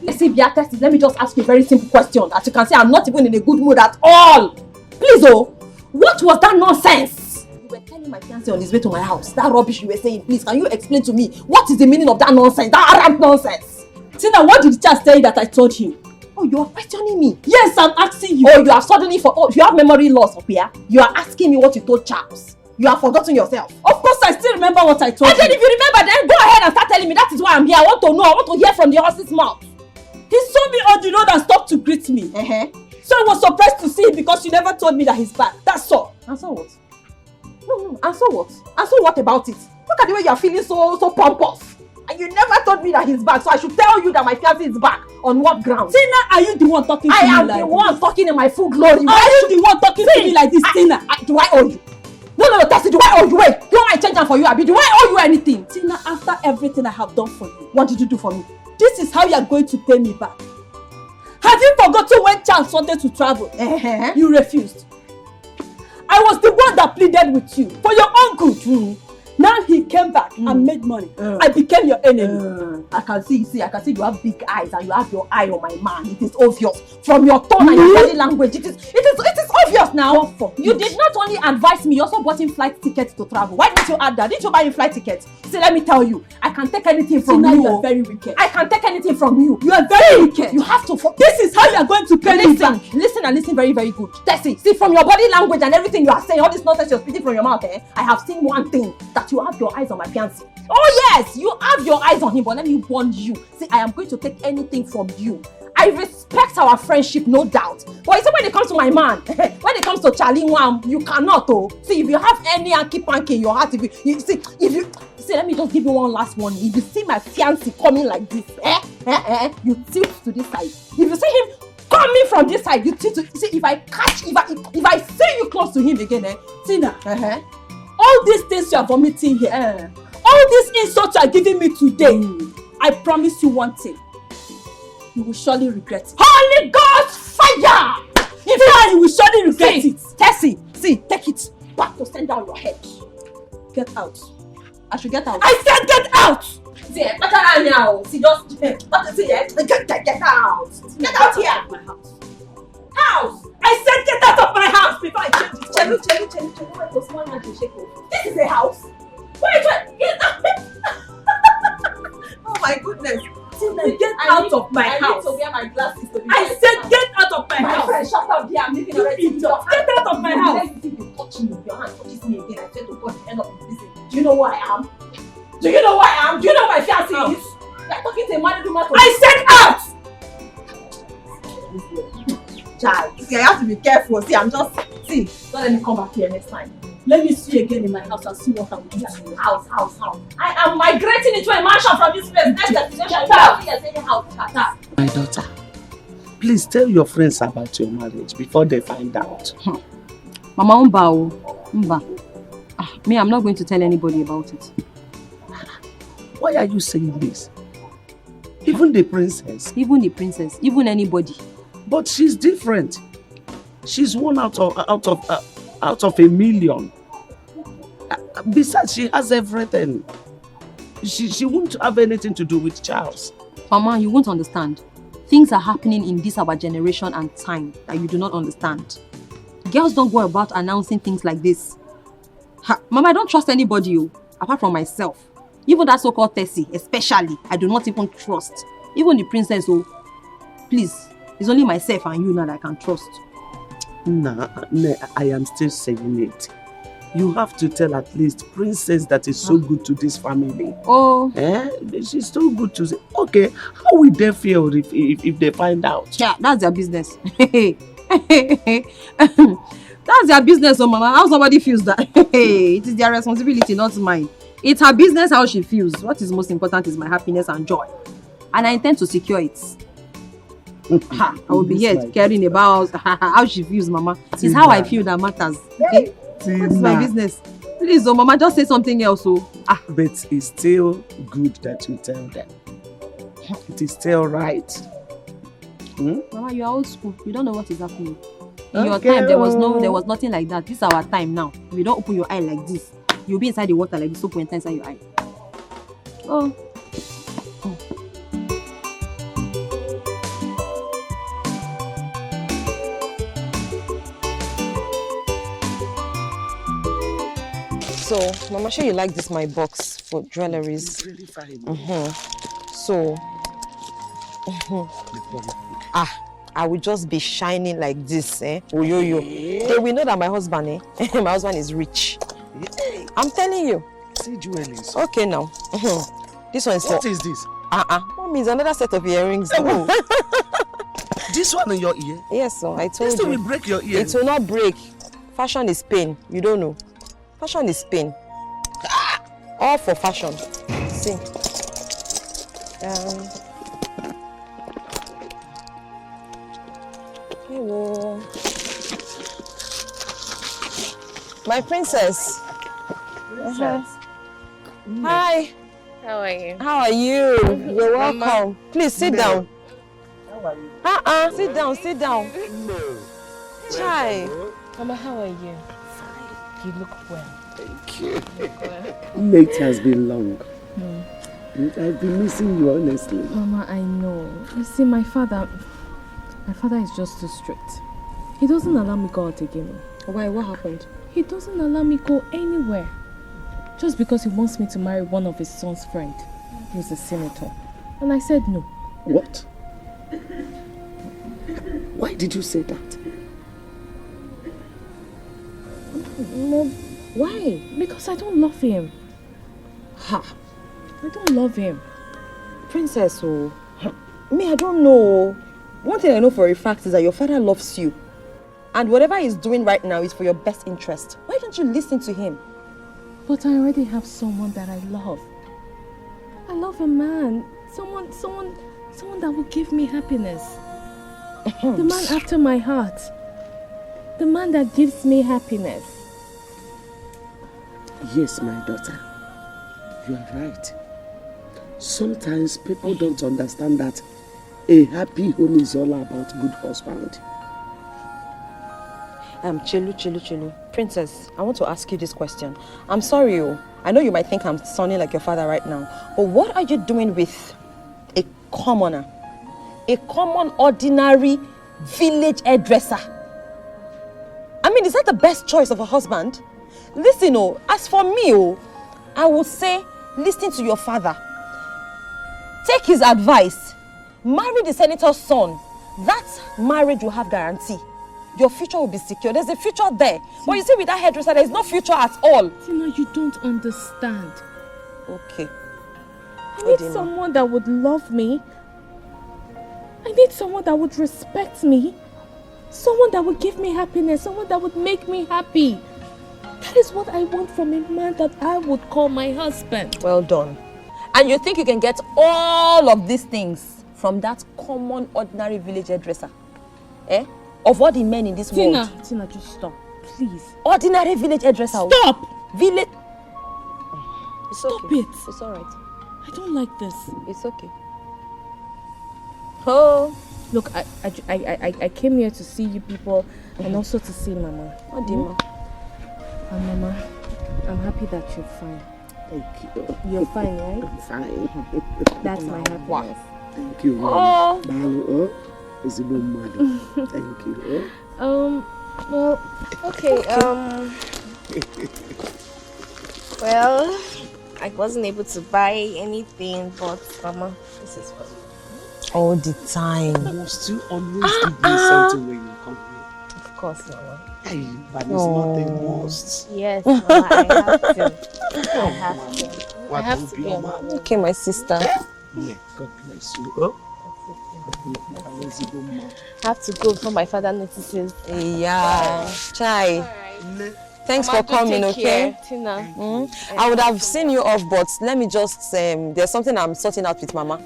here. Tessie, let me just ask you a very simple question. As you can see, I'm not even in a good mood at all. Please, what was that nonsense? You were telling my fiancé on his way to my house. That rubbish you were saying. Please, can you explain to me what is the meaning of that nonsense? That Arab nonsense? Tina, what did the child tell you that I told him? Oh, you are questioning me? Yes, I'm asking you. Oh, you are suddenly you have memory loss up here. You are asking me what you told Charles. You have forgotten yourself. Of course, I still remember what I told you. And then if you remember, then go ahead and start telling me. That is why I'm here. I want to know. I want to hear from the horse's mouth. He saw me on the road and stopped to greet me. So I was surprised to see him because you never told me that he's back. That's all. And so what? No. And so what? And so what about it? Look at the way you are feeling so pompous. And you never told me that he's back. So I should tell you that my fiancé is back. On what ground? Tina, are you the one talking to me like this? I am the one talking in my full glory. Are you the one talking to me like this, Tina? Do I owe you? No, Tessie, do I owe you? Wait, you want my change for you, Abi? Do I owe you anything? Tina, after everything I have done for you, what did you do for me? This is how you are going to pay me back. Have you forgotten when Charles wanted to travel? You refused. I was the one that pleaded with you for your own good. Now he came back and made money. I became your enemy. I can see you have big eyes and you have your eye on my man. It is obvious. From your tone and your body language, it is obvious now. You did not only advise me, you also bought him flight tickets to travel. Why didn't you add that? Didn't you buy him flight tickets? See, let me tell you, I can take anything from you. You are very wicked. I can take anything from you. You are very wicked. You have to. This is how you are going to pay me back. Listen and listen very, very good. Tessie, see, from your body language and everything you are saying, all this nonsense you're speaking from your mouth, I have seen one thing, that you have your eyes on my fiancé. Oh yes, you have your eyes on him, but let me warn you. See, I am going to take anything from you. I respect our friendship, no doubt. But you see, when it comes to my man, when it comes to Charlie Wam, you cannot. See, if you have any hanky-panky in your heart, let me just give you one last warning. If you see my fiancé coming like this, you tilt to this side. If you see him coming from this side, you tilt to. See, if I see you close to him again, Tina, all these things you are vomiting here, all these insults you are giving me today, I promise you one thing. You will surely regret it. Holy Ghost fire! In fact, you will surely regret it. Tessie, see, take it back to send down your head. Get out. I should get out. I said get out! See, now. See, just get out. Get out here. My house. House! I said get out of my house before I change it. This is a house. Wait. Oh my goodness. Get out of my house. I need to wear my glasses to be I said get out of my house. My friend, shut up there. I'm leaving already. Get out of my house. Let me touch me. Your hand touches me again. I swear to God, the end of the visit. Do you know who I am? Do you know who I am? Do you know my fiancé is? You're talking to a married woman. I said out! Child, see, I have to be careful. See, I'm just... See, don't let me come back here next time. Let me see you again in my house and see what I'm doing. House. I am migrating into a mansion from this place. Next destination. My daughter, please tell your friends about your marriage before they find out. Mama, Umba. Me, I'm not going to tell anybody about it. Why are you saying this? Even the princess. Even anybody. But she's different. She's one out of a million. Besides, she has everything. She won't have anything to do with Charles. Mama, you won't understand. Things are happening in this our generation and time that you do not understand. Girls don't go about announcing things like this. Mama, I don't trust anybody apart from myself. Even that so-called Tessie, especially, I do not even trust. Even the princess, please, it's only myself and you now that I can trust. Nah, I am still saying it. You have to tell at least Princess that is so good to this family. Oh. She's so good to say. Okay, how will they feel if they find out? Yeah, that's their business. That's their business, Mama. How somebody feels that? It is their responsibility, not mine. It's her business how she feels. What is most important is my happiness and joy. And I intend to secure it. I will be here caring about how she feels, Mama. It's how I feel that matters. Okay? That's my business. Please, Mama, just say something else. But it's still good that you tell them. It is still right. Mama, you are old school. You don't know what is happening. In your time, there was nothing like that. This is our time now. You don't open your eye like this. You'll be inside the water like this. Open enter inside your eye. So, Mama, sure you like this my box for jewelries. It's really fine. So, I will just be shining like this, Oyoyo. They will know that my husband, my husband is rich. I'm telling you. See jewelries. Okay now. This one is What is this? Mommy, it's another set of earrings. This one in your ear? Yes, sir. I told you. This will break your ear. It will not break. Fashion is pain. You don't know. Fashion is pain. All for fashion. See. Hello. My princess. Hi. How are you? How are you? You're welcome. Mama. Please sit down. How are you? Sit down. No. Chai. Mama, how are you? You look well. Thank you. Mate has been long. I've been missing you, honestly. Mama, I know. You see, my father is just too strict. He doesn't allow me go out again. Why? What happened? He doesn't allow me go anywhere. Just because he wants me to marry one of his son's friend, who's a senator. And I said no. What? Why did you say that? Mom, why? Because I don't love him. I don't love him. Princess, me, I don't know. One thing I know for a fact is that your father loves you. And whatever he's doing right now is for your best interest. Why don't you listen to him? But I already have someone that I love. I love a man. Someone that will give me happiness. The man after my heart. The man that gives me happiness. Yes, my daughter. You are right. Sometimes people don't understand that a happy home is all about good husband. Chelu. Princess, I want to ask you this question. I'm sorry, I know you might think I'm sounding like your father right now, but what are you doing with a commoner? A common, ordinary village hairdresser? I mean, is that the best choice of a husband? Listen, as for me, I would say, listen to your father. Take his advice. Marry the senator's son. That marriage will have guarantee. Your future will be secure. There's a future there. But you see, with that hairdresser, there is no future at all. Tina, you don't understand. Okay. I need someone that would love me. I need someone that would respect me. Someone that would give me happiness. Someone that would make me happy. That is what I want from a man that I would call my husband. Well done. And you think you can get all of these things from that common, ordinary village hairdresser? Eh? Of all the men in this world. Tina, just stop. Please. Ordinary village hairdresser. Stop! Village... Stop it. It's alright. I don't like this. It's okay. Oh. Look, I came here to see you people and also to see Mama. Oh, dear. And Mama, I'm happy that you're fine. Thank you. You're fine, right? I'm fine. That's my happiness. Thank you. Oh. It's a good mother. Thank you. Well, okay, well, I wasn't able to buy anything, but Mama, this is for you. All the time. Must you always give me something when you come here? Of course, Mama. Hey, but it's not a must. Yes, Mama, I have to. I have to. I have to be a mom. Okay, my sister. Yeah, God bless you. Oh. I have to go before my father notices. Yeah. Chai. Thanks Mama, for coming, take okay? care, Tina. I would have seen you off, but let me just, there's something I'm sorting out with Mama.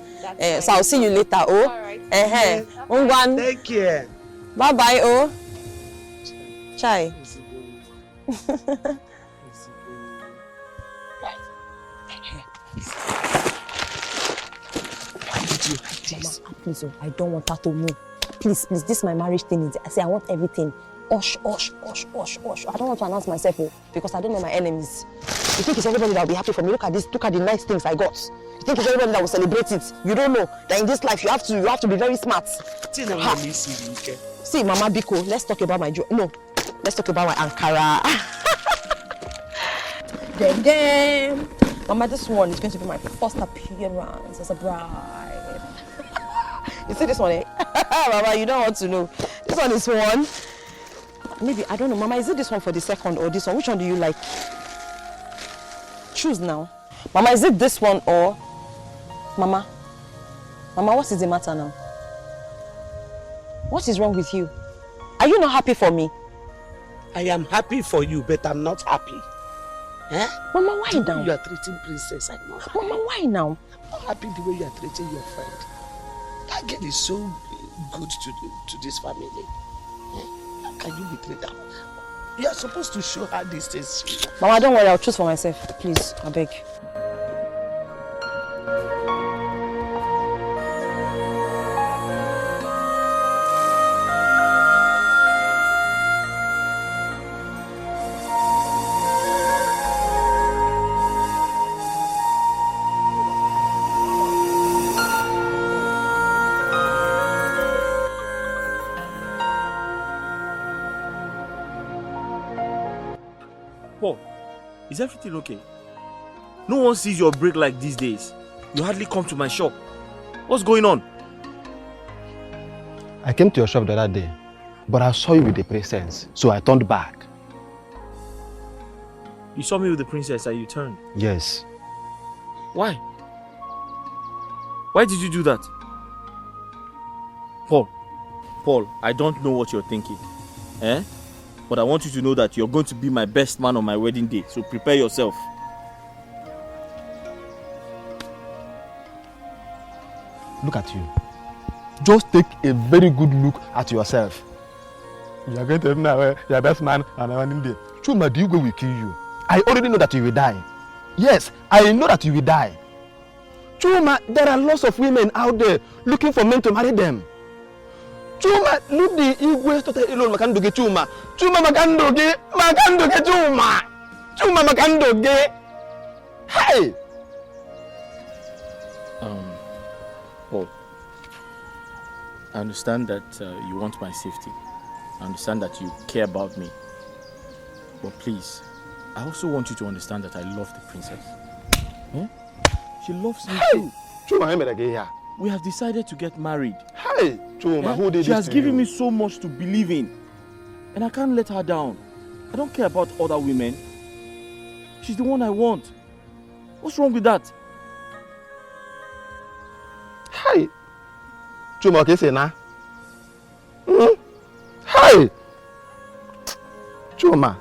So I'll see you later, oh? Alright. Take care. Bye-bye, oh? Chai. Mama, please, I don't want her to know. Please, this is my marriage thing. I say I want everything. Osh. I don't want to announce myself because I don't know my enemies. You think it's everybody that will be happy for me? Look at this. Look at the nice things I got. You think it's everybody that will celebrate it? You don't know that in this life you have to be very smart. See, Mama Biko, let's talk about my let's talk about my Ankara. Damn. Mama, this one is going to be my first appearance as a bride. You see this one, eh? Mama, you don't want to know. This one is one. Maybe, I don't know. Mama, is it this one for the second or this one? Which one do you like? Choose now. Mama, is it this one or... Mama, what is the matter now? What is wrong with you? Are you not happy for me? I am happy for you, but I'm not happy. Eh? Mama, why the now? way you are treating Princess, I'm not happy. Mama, why now? I'm not happy the way you are treating your friend. That girl is so good to this family. How can you betray them? You are supposed to show her these things. Mama, don't worry, I'll choose for myself. Please, I beg. Paul, is everything okay? No one sees your break like these days. You hardly come to my shop. What's going on? I came to your shop the other day, but I saw you with the princess, so I turned back. You saw me with the princess and you turned? Yes. Why? Why did you do that? Paul, I don't know what you're thinking. Eh? But I want you to know that you're going to be my best man on my wedding day, so prepare yourself. Look at you. Just take a very good look at yourself. You are going to be your best man on my wedding day. Chuma, the Igwe will kill you. I already know that you will die. Yes, I know that you will die. Chuma, there are lots of women out there looking for men to marry them. Chuma, look the Igwe started alone makandoge Chuma. Chuma makandoge Chuma. Chuma makandoge. Hey! Paul, I understand that you want my safety. I understand that you care about me. But please, I also want you to understand that I love the princess. She loves me too. Chuma, we have decided to get married. Hey, Chuma, who did this? She has given me so much to believe in. And I can't let her down. I don't care about other women. She's the one I want. What's wrong with that? Hey, Chuma, okay, say na. Hey, Chuma.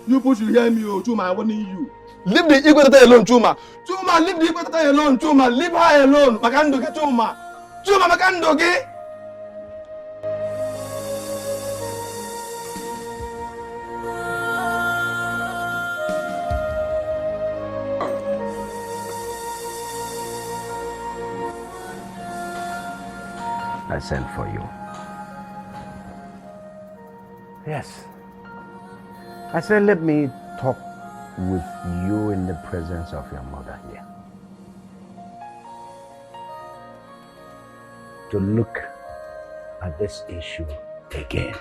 You push you hear me, oh, Chuma, I warning you. Leave the equator alone, Chuma. Chuma, leave the equator alone, Chuma. Leave her alone. Makandoke, Chuma. Chuma, Makandoke. I sent for you. Yes. I said, let me talk with you in the presence of your mother here. To look at this issue again.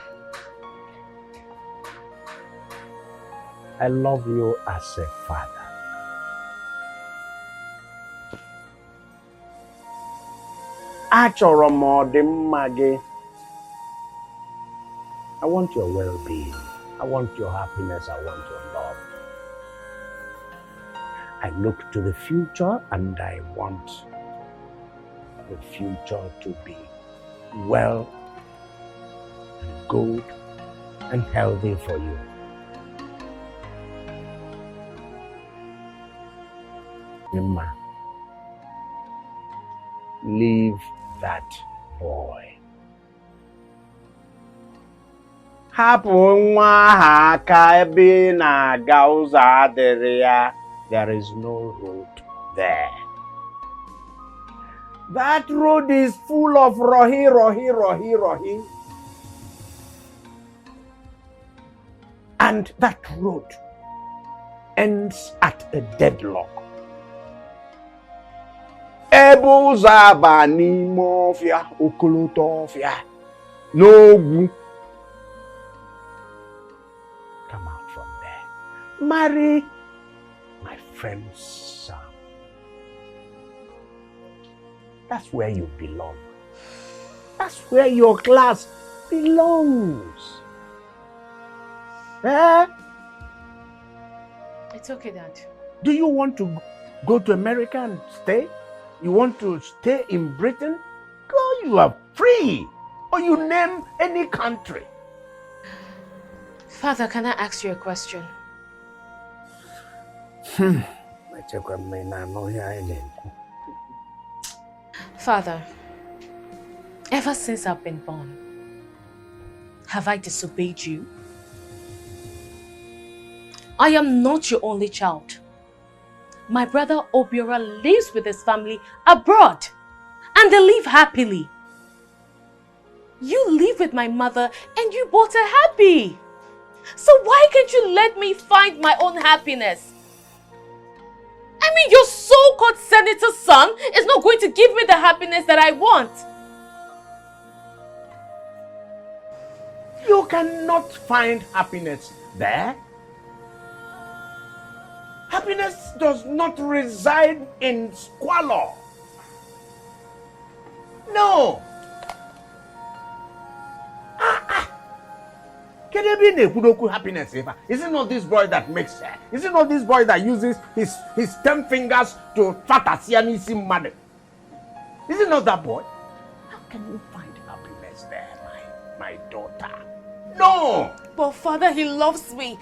I love you as a father. Achọrọ m ọdịmma gị. I want your well-being. I want your happiness. I want your love. I look to the future and I want the future to be well and good and healthy for you. Emma, leave that boy. Hapụ nwa ahụ aka ebe ị na-aga ụzọ adịrị ya. There is no road there. That road is full of rohi. And that road ends at a deadlock. Ebe ụzọ aba n'ime ọfịa, okoloto ọfịa, n'ogwu. Come out from there. Marry my friend's son. That's where you belong. That's where your class belongs. Eh? It's okay, Dad. Do you want to go to America and stay? You want to stay in Britain? Go, you are free. Or you name any country. Father, can I ask you a question? Father, ever since I've been born, have I disobeyed you? I am not your only child. My brother Obiora lives with his family abroad, and they live happily. You live with my mother and you both are happy. So why can't you let me find my own happiness? I mean, your so-called senator's son is not going to give me the happiness that I want. You cannot find happiness there. Happiness does not reside in squalor. No. Can there be a happiness? Is it not this boy that makes her? Is it not this boy that uses his 10 fingers to fat a Siamese mother? Is it not that boy? How can you find happiness there, my daughter? No! But Father, he loves me.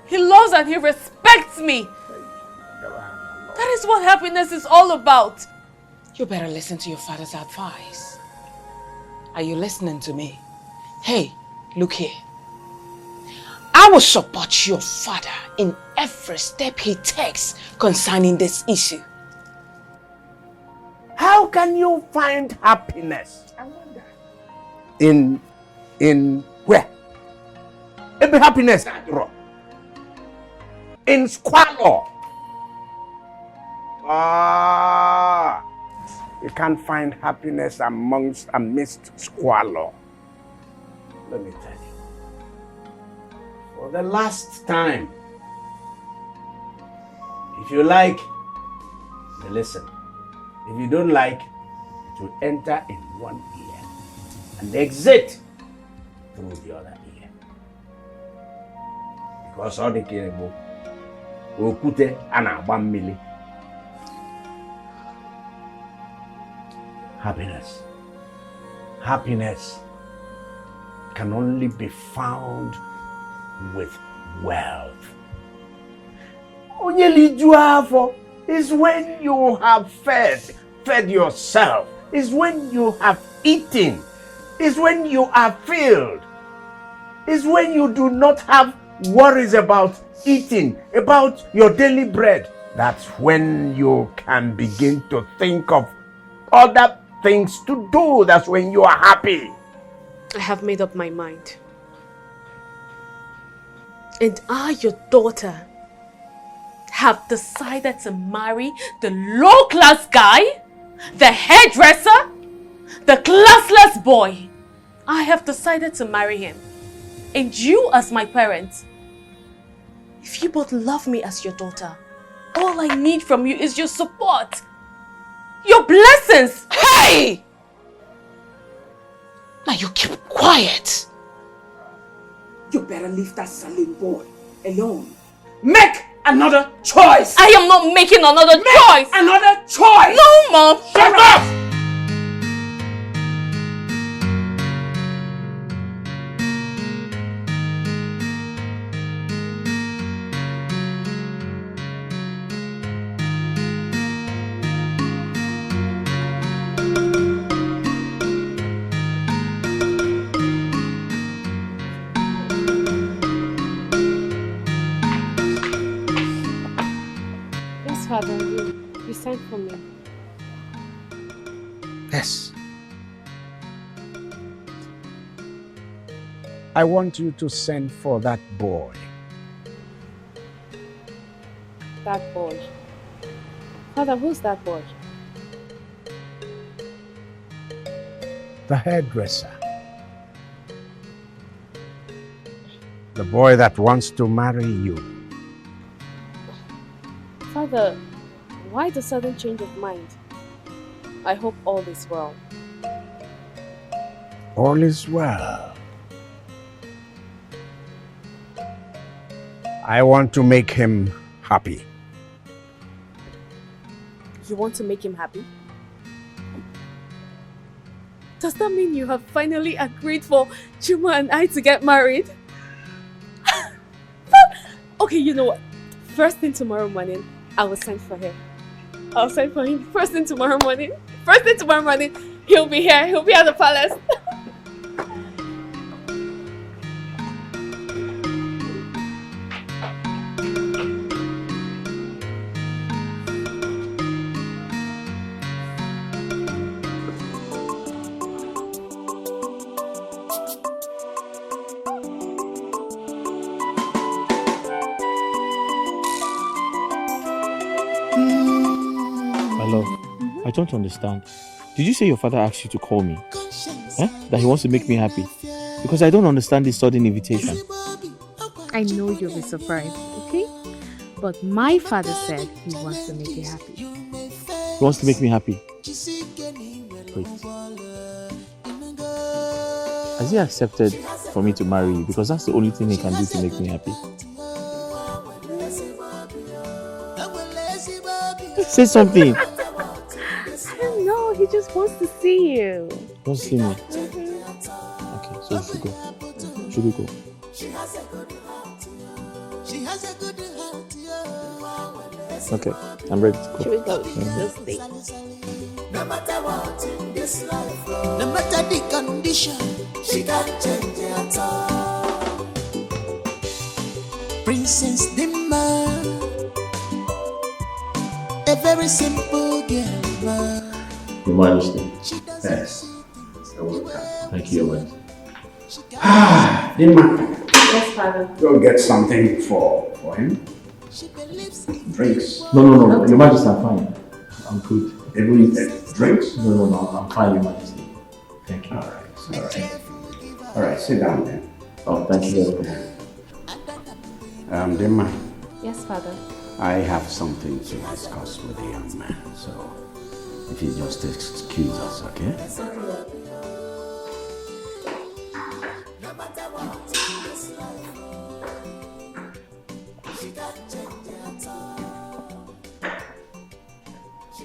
He loves and he respects me. That is what happiness is all about. You better listen to your father's advice. Are you listening to me? Hey, look here. I will support your father in every step he takes concerning this issue. How can you find happiness? I wonder. In where? Every happiness, in squalor. You can't find happiness amidst squalor. Let me tell you. For the last time, If you like, you listen. If you don't like, it will enter in one ear and exit through the other ear. Because all the kirebo, okute anagba mmili. Happiness can only be found with wealth. Onyelijuafo is when you have fed yourself. Is when you have eaten. Is when you are filled. Is when you do not have worries about eating, about your daily bread. That's when you can begin to think of other things to do. That's when you are happy. I have made up my mind. And I, your daughter, have decided to marry the low-class guy, the hairdresser, the classless boy. I have decided to marry him. And you as my parent, if you both love me as your daughter, all I need from you is your support. Your blessings. Hey! Now you keep quiet. You better leave that Salim boy alone. Make another choice. I am not making another choice. Another choice. No, Mom. Shut up! Father, you sent for me. Yes. I want you to send for that boy. That boy. Father, who's that boy? The hairdresser. The boy that wants to marry you. Father, why the sudden change of mind? I hope all is well. All is well. I want to make him happy. You want to make him happy? Does that mean you have finally agreed for Chuma and I to get married? Okay, you know what? First thing tomorrow morning, I will send for him. I'll send for him first thing tomorrow morning. First thing tomorrow morning, he'll be here. He'll be at the palace. I don't understand. Did you say your father asked you to call me? That he wants to make me happy? Because I don't understand this sudden invitation. I know you'll be surprised, okay? But my father said he wants to make you happy. He wants to make me happy? Wait. Has he accepted for me to marry you? Because that's the only thing he can do to make me happy. Say something. No, he just wants to see you. Don't see me. Okay, so we should go. Should we go? Okay, I'm ready to go. Should we go? Just stay. No matter what in this life, no matter the condition, she can't change it at all. Princess Dimma, a very simple girl. Your Majesty. Yes. Thank you, Your Majesty. Dimma. Yes, Father. Go get something for him. Drinks. No. Your Majesty, I'm fine. I'm good. Even drinks? No, I'm fine, Your Majesty. Thank you. All right, sit down then. Oh, thank you very much. Dimma. Yes, Father. I have something to discuss with the young man, so if you just excuse us, okay?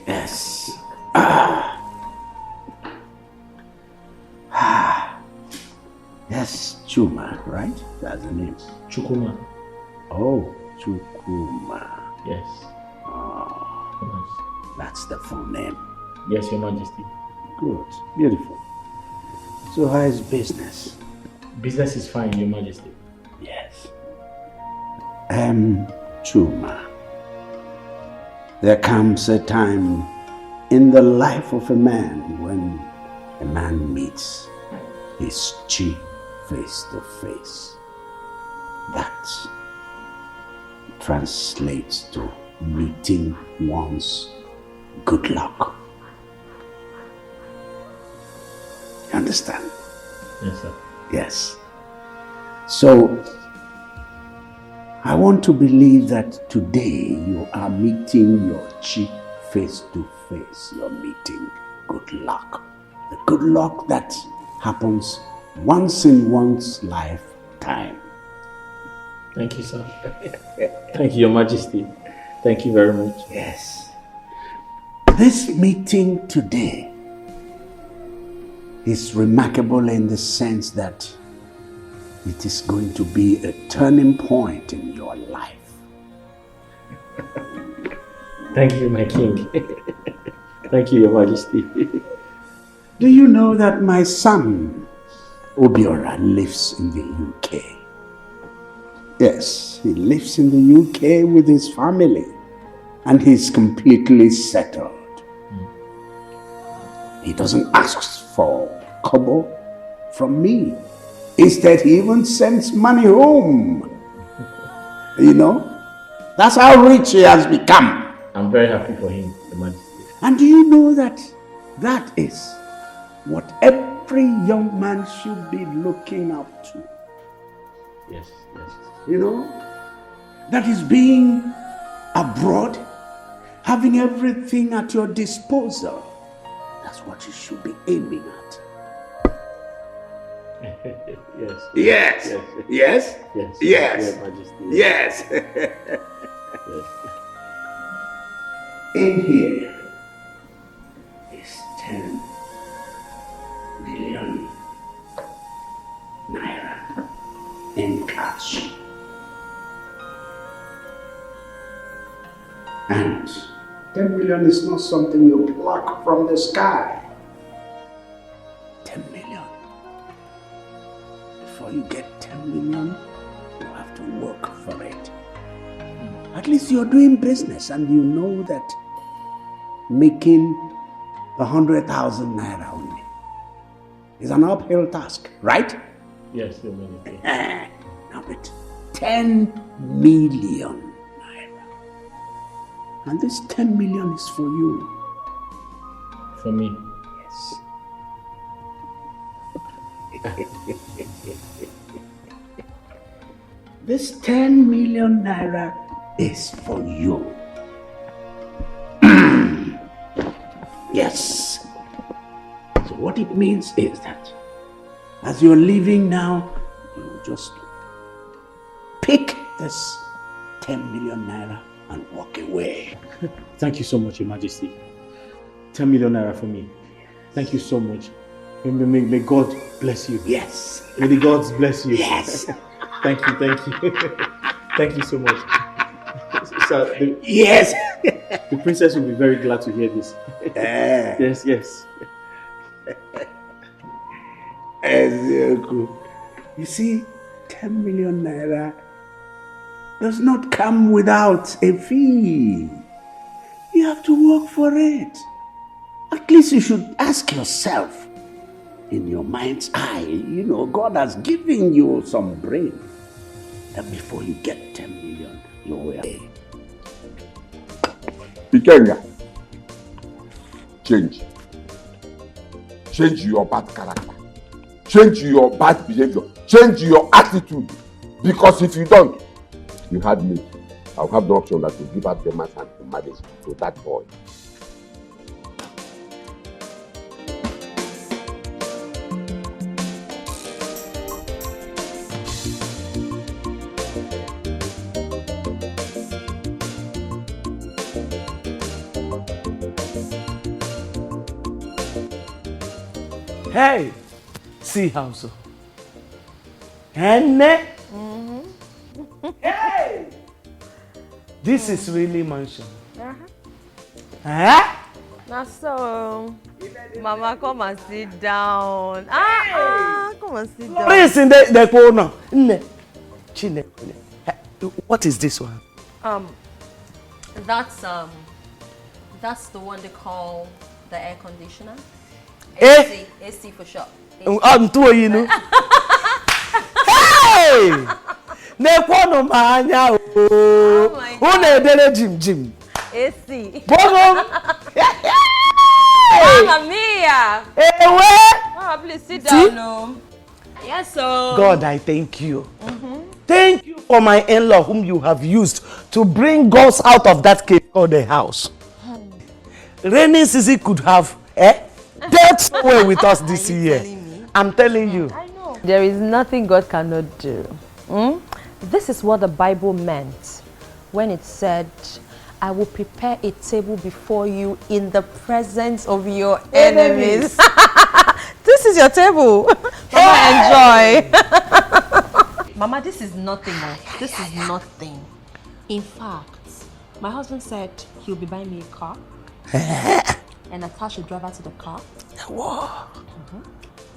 Yes. Yes, Chuma, right? That's the name. Chukuma. Oh, Chukuma. Yes. Oh, that's the full name. Yes, Your Majesty. Good. Beautiful. So how is business? Business is fine, Your Majesty. Yes. Chuma. There comes a time in the life of a man when a man meets his chief face to face. That translates to meeting one's good luck. You understand? Yes, sir. Yes. So, I want to believe that today you are meeting your chief face to face. You're meeting good luck. The good luck that happens once in one's lifetime. Thank you, sir. Thank you, Your Majesty. Thank you very much. Yes. This meeting today is remarkable in the sense that it is going to be a turning point in your life. Thank you, my king. Thank you, Your Majesty. Do you know that my son, Obiora, lives in the UK? Yes, he lives in the UK with his family and he's completely settled. He doesn't ask for kobo from me. Instead, he even sends money home. You know? That's how rich he has become. I'm very happy for him, Your Majesty. And do you know that that is what every young man should be looking up to? Yes, yes. You know? That is being abroad, having everything at your disposal. That's what you should be aiming at. Yes. Yes. Yes. Yes. Yes. Your Majesty. Yes. Yes. In here is 10 million naira in cash. And 10 million is not something you pluck from the sky. 10 million. Before you get 10 million, you have to work for it. At least you're doing business and you know that making 100,000 naira only is an uphill task, right? Yes, Your Majesty. Now with 10 million naira. And this 10 million is for you. For me? Yes. This 10 million naira is for you. Yes. So what it means is that as you're leaving now, you just pick this 10 million naira and walk away. Thank you so much, Your Majesty. 10 million naira for me. Thank you so much. May God bless you. Yes. May the gods bless you. Yes. Thank you, thank you. Thank you so much. Sir, yes. The princess will be very glad to hear this. Yes, yes. You see, 10 million naira does not come without a fee. You have to work for it. At least you should ask yourself, in your mind's eye, you know, God has given you some brain. That before you get 10 million, you will pay. Ikenga, change. Change your bad character. Change your bad behavior. Change your attitude. Because if you don't, you had me. I'll have no option than to give up the man's hand in marriage to that boy. Hey, see how so? Henne? Hey! This is really mansion. Huh? Now so, Mama, come and sit down. Come and sit down. Please, in the corner. What is this one? That's the one they call the air conditioner. Eh? AC for short. I'm too, you know. Hey! Nekono manya o. Una dele Jim. AC. Bobo. Mamma mia. Mama, please sit down. No. Yes, sir. God, I thank you. Thank you for my in-law whom you have used to bring us out of that cave called the house. Rainy season could have dealt so well with us this year. I'm telling you. I know. There is nothing God cannot do. This is what the Bible meant when it said, I will prepare a table before you in the presence of your enemies. This is your table. Mama, enjoy. Mama, this is nothing. This is nothing. In fact, my husband said he'll be buying me a car and attach a driver to the car.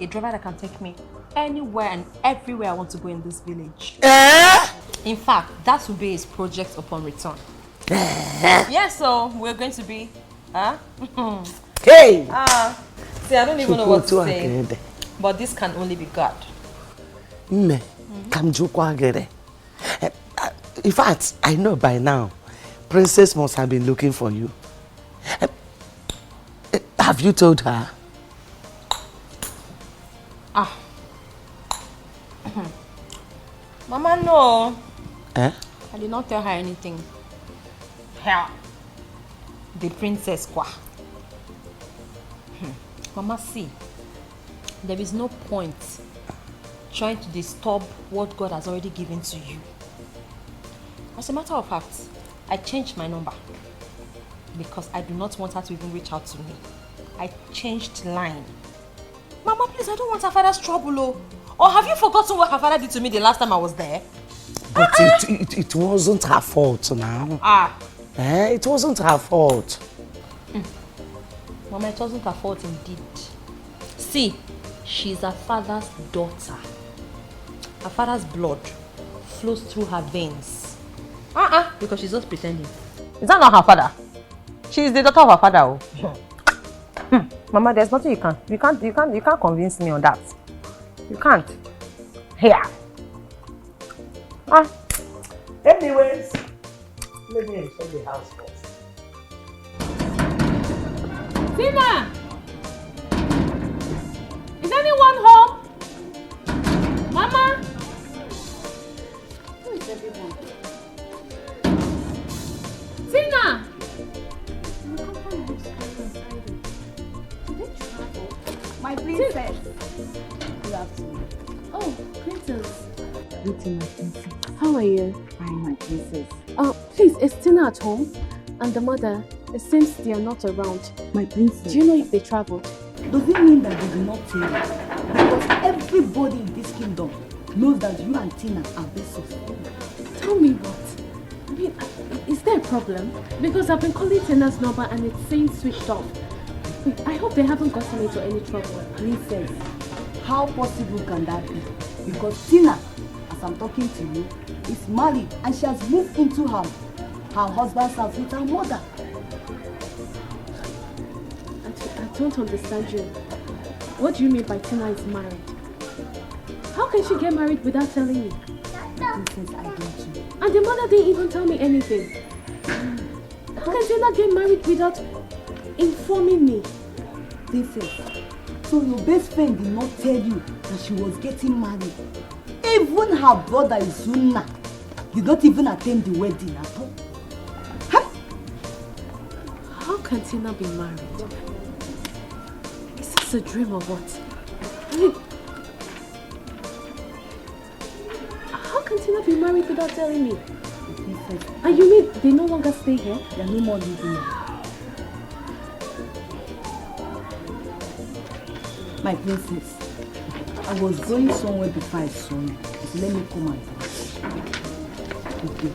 A driver that can take me anywhere and everywhere I want to go in this village. In fact, that will be his project upon return. Yes, so we're going to be. Hey! See, I don't even know what to say. But this can only be God. In fact, I know by now, Princess must have been looking for you. Have you told her? Mama, no. I did not tell her anything. Her. The princess kwa. Mama, see. There is no point trying to disturb what God has already given to you. As a matter of fact, I changed my number because I do not want her to even reach out to me. I changed line. Mama, please, I don't want her father's trouble. Or have you forgotten what her father did to me the last time I was there? But it wasn't her fault now. It wasn't her fault. Mama, it wasn't her fault indeed. See, she's her father's daughter. Her father's blood flows through her veins. Because she's just pretending. Is that not her father? She is the daughter of her father. Mama, there's nothing you can't convince me on that. You can't. Here. Anyways, let me enter the house first. Tina! Is anyone home? Mama? Who is everyone? Tina! My princess. Good afternoon. Oh, princess. Greeting, my princess. How are you? Fine, my princess. Please, is Tina at home? And the mother? It seems they are not around. My princess. Do you know if they traveled? Does it mean that they do not tell you? Because everybody in this kingdom knows that you and Tina are vessels. Tell me what? I mean, is there a problem? Because I've been calling Tina's number and it's saying switched off. I hope they haven't gotten into any trouble. Princess, how possible can that be? Because Tina, as I'm talking to you, is married and she has moved into her husband's house with her mother. I don't understand you. What do you mean by Tina is married? How can she get married without telling me? Princess, I don't know. And the mother didn't even tell me anything. How can Tina get married without informing me? Princess, so your best friend did not tell you that she was getting married. Even her brother Izuna You don't even attend the wedding at all. How can Tina be married? Is this a dream or what? I mean, how can Tina be married without telling me? And you mean they no longer stay here? They are no more living here. My princess, I was going somewhere before I saw you. So let me come and okay.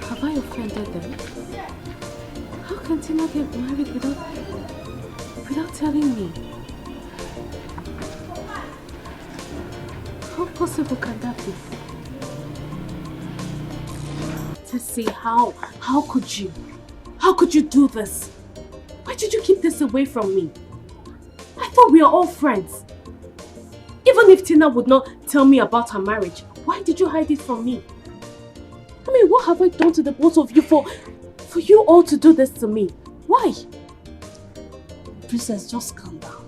Have I offended them? How can Tina get married without telling me? How possible can that be? Tessie, how could you? How could you do this? Why did you keep this away from me? I thought we are all friends. Even if Tina would not tell me about her marriage, why did you hide it from me? I mean, what have I done to the both of you for you all to do this to me? Why? Princess, just calm down.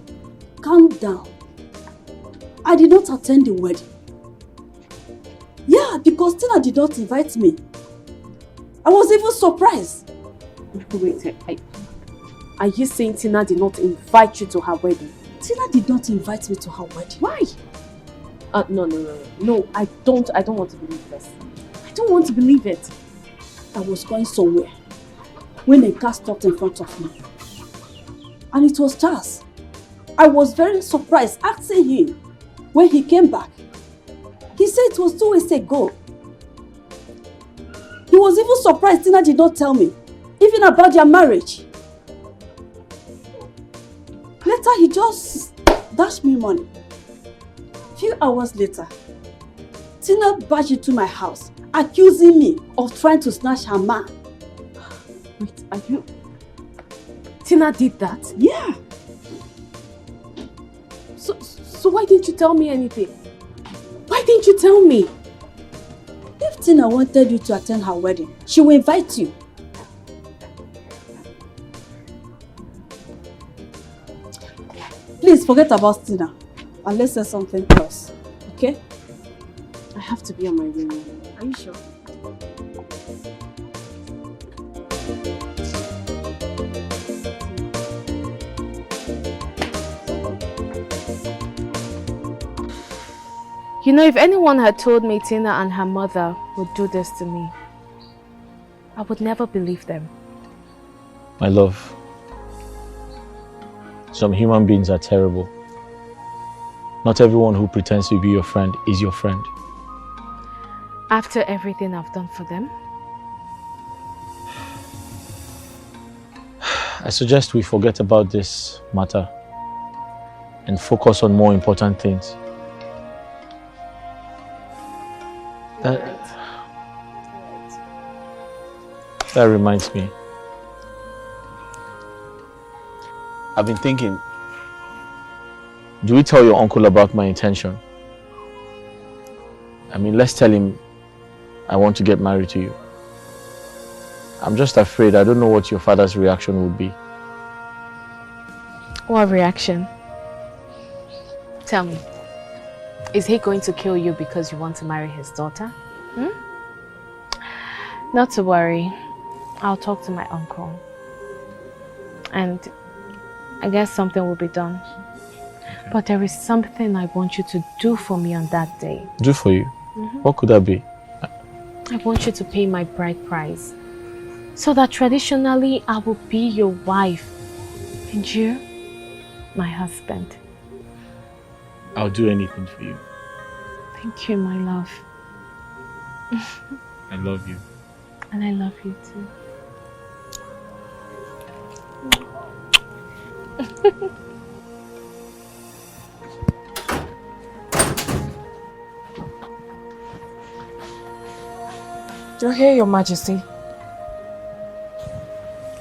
Calm down. I did not attend the wedding. Yeah, because Tina did not invite me. I was even surprised. Wait, are you saying Tina did not invite you to her wedding? Tina did not invite me to her wedding. Why? No, I don't want to believe this. I don't want to believe it. I was going somewhere when a car stopped in front of me. And it was Charles. I was very surprised asking him when he came back. He said it was 2 weeks ago. He was even surprised Tina did not tell me, even about their marriage. Later, he just dashed me money. A few hours later, Tina barged into my house, accusing me of trying to snatch her man. Wait, are you... Tina did that? Yeah. So why didn't you tell me anything? Why didn't you tell me? If Tina wanted you to attend her wedding, she will invite you. Please forget about Tina and let's say something else, okay? I have to be on my way now. Are you sure? You know, if anyone had told me Tina and her mother would do this to me, I would never believe them. My love, some human beings are terrible. Not everyone who pretends to be your friend is your friend. After everything I've done for them? I suggest we forget about this matter and focus on more important things. That reminds me. I've been thinking, do we tell your uncle about my intention? I mean, let's tell him I want to get married to you. I'm just afraid. I don't know what your father's reaction would be. What reaction? Tell me. Is he going to kill you because you want to marry his daughter? Hmm? Not to worry. I'll talk to my uncle. And I guess something will be done. Okay. But there is something I want you to do for me on that day. Do for you? What could that be? I want you to pay my bride price. So that traditionally I will be your wife. And you, my husband. I'll do anything for you. Thank you, my love. I love you. And I love you too. You're here, Your Majesty.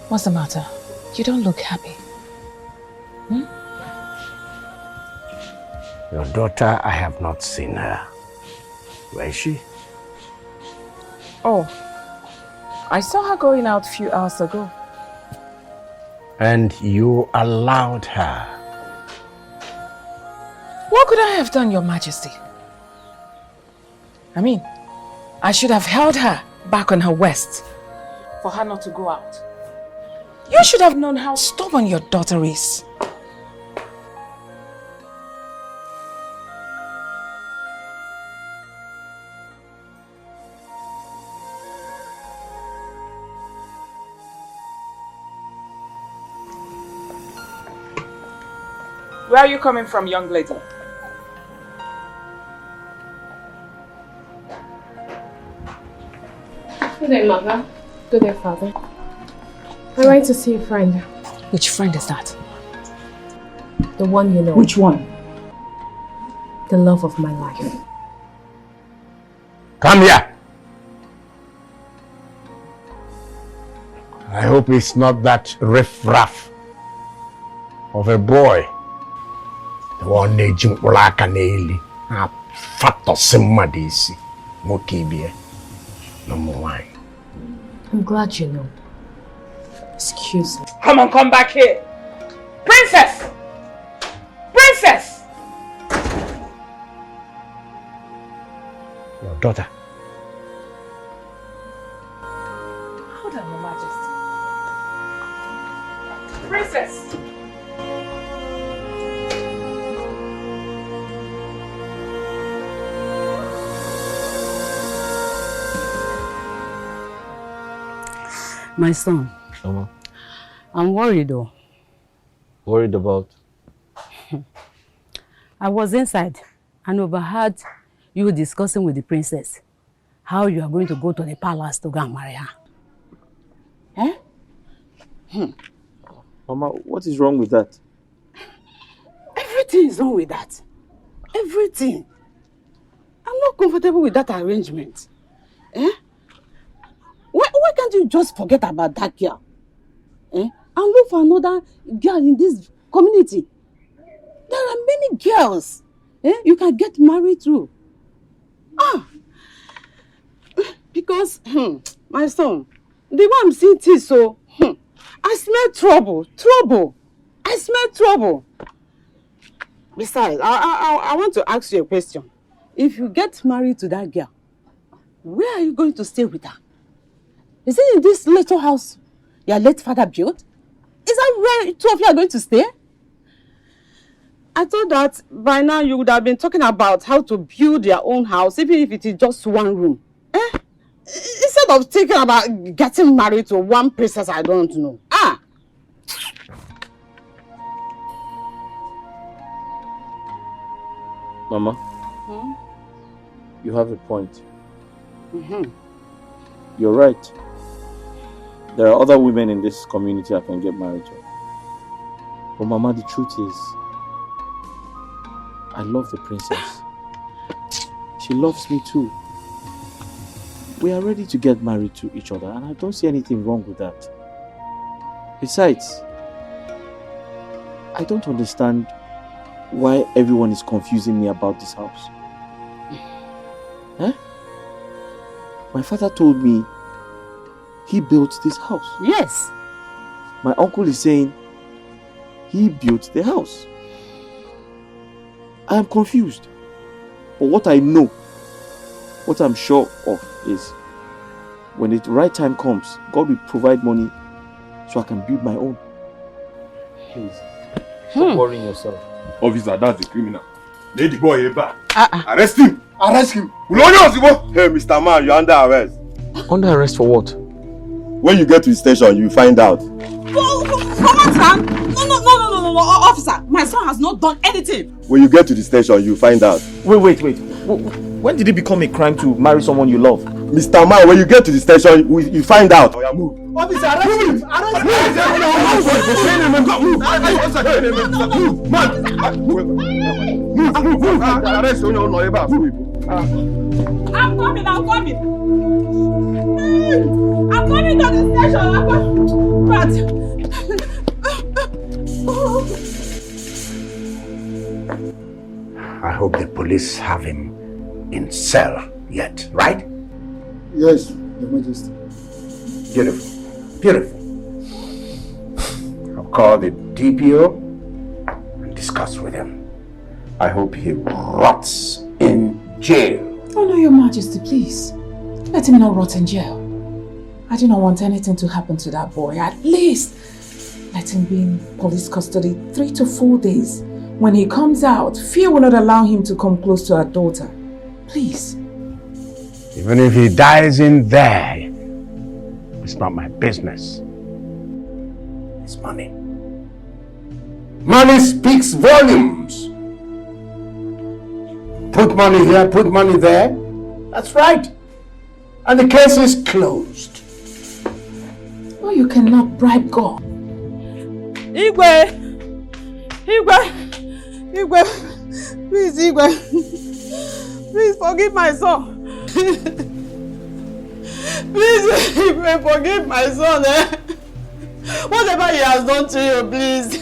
What's the matter? You don't look happy. Hmm? Your daughter, I have not seen her. Where is she? Oh, I saw her going out a few hours ago. And you allowed her? What could I have done, Your Majesty? I mean, I should have held her back on her waist for her not to go out. You should have known how stubborn your daughter is. Where are you coming from, young lady? Good day, Mother. Good day, Father. I went to see a friend. Which friend is that? The one you know. Which one? The love of my life. Come here. I hope it's not that riff-raff of a boy. The one named Ulaka Neili. A fat or somebody. Mokibie. Number one. I'm glad you know. Excuse me. Come on, come back here. Princess! Princess! Your daughter. Hold on, Your Majesty. Princess! My son, Mama, I'm worried though. worried about? I was inside and overheard you discussing with the princess how you are going to go to the palace to go and marry her. Eh? Mama, what is wrong with that? Everything is wrong with that. Everything. I'm not comfortable with that arrangement. Eh? Why can't you just forget about that girl? Eh? And look for another girl in this community. There are many girls you can get married to. Because, my son, the way I'm seeing this, so, I smell trouble. I smell trouble. Besides, I want to ask you a question. If you get married to that girl, where are you going to stay with her? Is it in this little house your late father built? Is that where two of you are going to stay? I thought that by now you would have been talking about how to build your own house, even if it is just one room. Instead of thinking about getting married to one princess I don't know. Mama, you have a point. You're right. There are other women in this community I can get married to. But Mama, the truth is, I love the princess. She loves me too. We are ready to get married to each other, and I don't see anything wrong with that. Besides, I don't understand why everyone is confusing me about this house. My father told me he built this house. Yes. My uncle is saying he built the house. I am confused. But what I know, what I'm sure of is when the right time comes, God will provide money so I can build my own. Please, stop worrying yourself. Officer, that's the criminal. Lady boy, arrest him! Arrest him! Hey, Mr. Man, you're under arrest. Under arrest for what? When you get to the station, you find out. Come No, officer. My son has not done anything. When you get to the station, you find out. Wait. When did it become a crime to marry someone you love? Mr. Man, when you get to the station, you find out. Oh, yeah, move. Officer, arrest him! Arrest him! I'm coming. I'm coming to the station. I hope the police have him in cell yet, right? Yes, Your Majesty. Beautiful. I'll call the DPO and discuss with him. I hope he rots in jail. Oh no, Your Majesty, please. Let him not rot in jail. I do not want anything to happen to that boy. At least let him be in police custody 3 to 4 days. When he comes out, fear will not allow him to come close to our daughter. Please. Even if he dies in there, it's not my business. It's money. Money speaks volumes. Put money here, put money there. That's right. And the case is closed. Oh, you cannot bribe God. Igwe! Please, Igwe. Please forgive my son. Please, Igwe, forgive my son. Whatever he has done to you, please.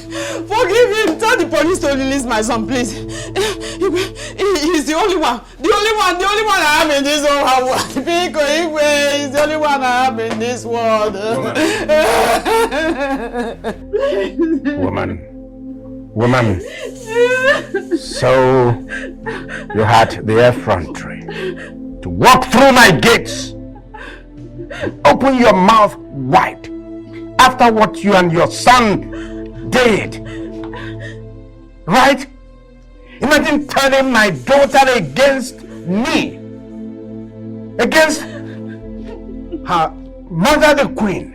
Forgive him. Tell the police to release my son, please. He's the only one. The only one I have in this whole world. He's the only one I have in this world. Woman. So you had the effrontery to walk through my gates and open your mouth wide after what you and your son did. Right? Imagine turning my daughter against me, against her mother, the queen.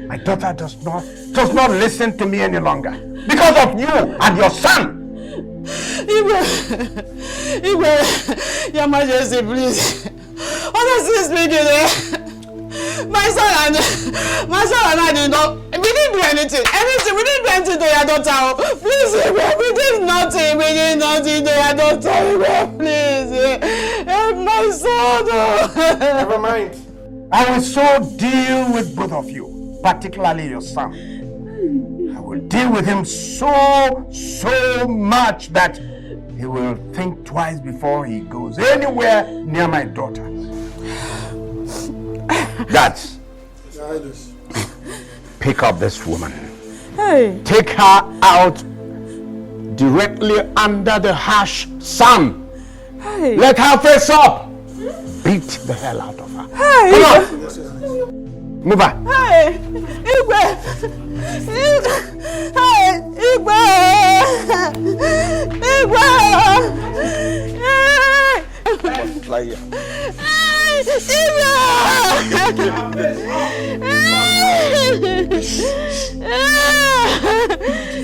My daughter does not listen to me any longer because of you and your son. Igwe, Your Majesty, please. Honestly speaking, my son and I did not. We didn't do anything. We didn't do anything to your daughter. Please, we did nothing. We did nothing to your daughter. Please, help my son. Never mind. I will so deal with both of you, particularly your son. I will deal with him so much that he will think twice before he goes anywhere near my daughter. Guards, pick up this woman. Hey. Take her out directly under the harsh sun. Hey. Let her face up. Beat the hell out of her. Hey. Come on. Move her. Hey, Igwe. Hey, Igwe. Igwe. Fly here.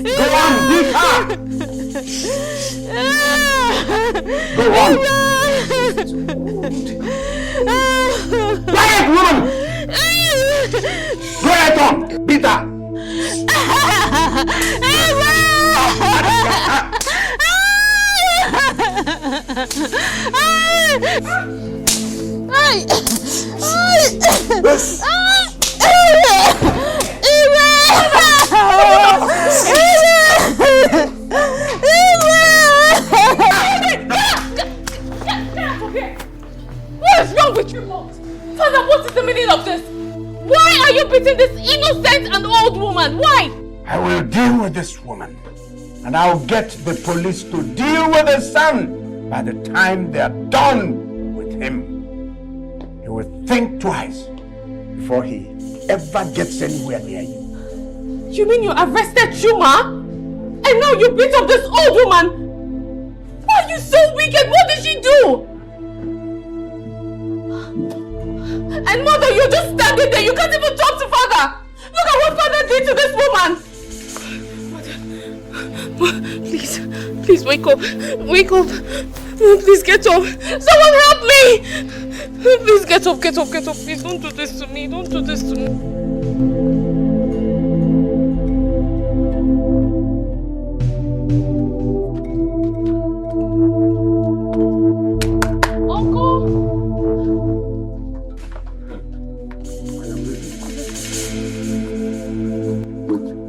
Go on, beat her. Go on. Quiet, woman. Go ahead on, beat her. What is wrong with you, Lord? Father, what is the meaning of this? Why are you beating this innocent and old woman? Why? I will deal with this woman, and I'll get the police to deal with the son. By the time they are done with him, he will think twice before he ever gets anywhere near you. You mean you arrested Chuma? And now you beat up this old woman? Why are you so wicked? What did she do? And mother, you're just standing there. You can't even talk to father. Look at what father did to this woman. Please wake up. Wake up. Please get up. Someone help me. Please get up. Please don't do this to me. Don't do this to me.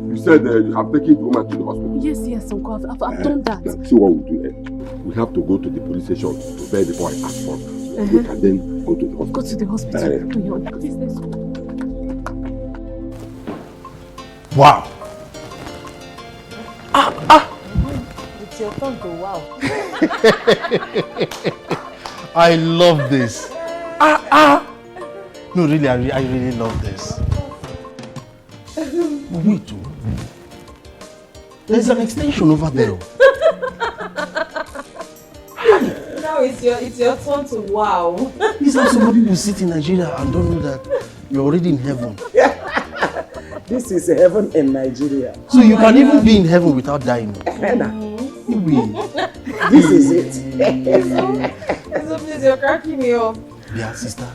You said you have taken the woman to the hospital. Yes, Uncle. I've done that. See what we'll do. We have to go to the police station to bear the boy as first. We can then go to the hospital. Go to the hospital. Please, let's go. Wow. It's your turn to wow. I love this. No, really, I really love this. Wait, there's an extension over there. Now it's your turn to wow. It's like somebody will sit in Nigeria and don't know that you're already in heaven. This is heaven in Nigeria. So you can even be in heaven without dying. This is it. So please, you're cracking me up. Yeah, sister.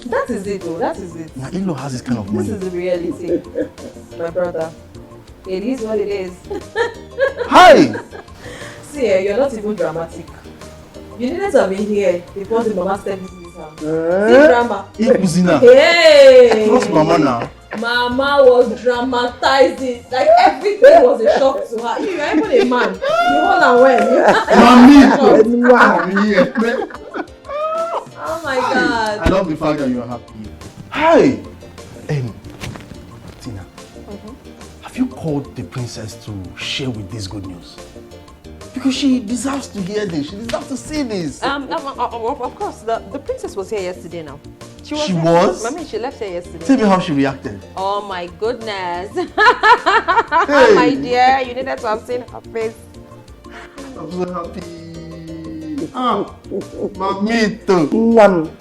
That is it though, that is it. My in-law has this kind of money. This is the reality, my brother. It is what it is. Hi! See, you're not even dramatic. You needed to have been here before the mama stepped into this house. See drama. Hey! Trust mama now. Mama was dramatizing. Like everything was a shock to her. You're even a man. You hold on well. Oh my God. I love the fact that you are happy. Hi! Tina, have you called the princess to share with this good news? Because she deserves to hear this. She deserves to see this. Of course, the princess was here yesterday now. She She was? I mean, she left here yesterday. Tell me how she reacted. Oh my goodness. My dear, you needed to have seen her face. I'm so happy. Mamito.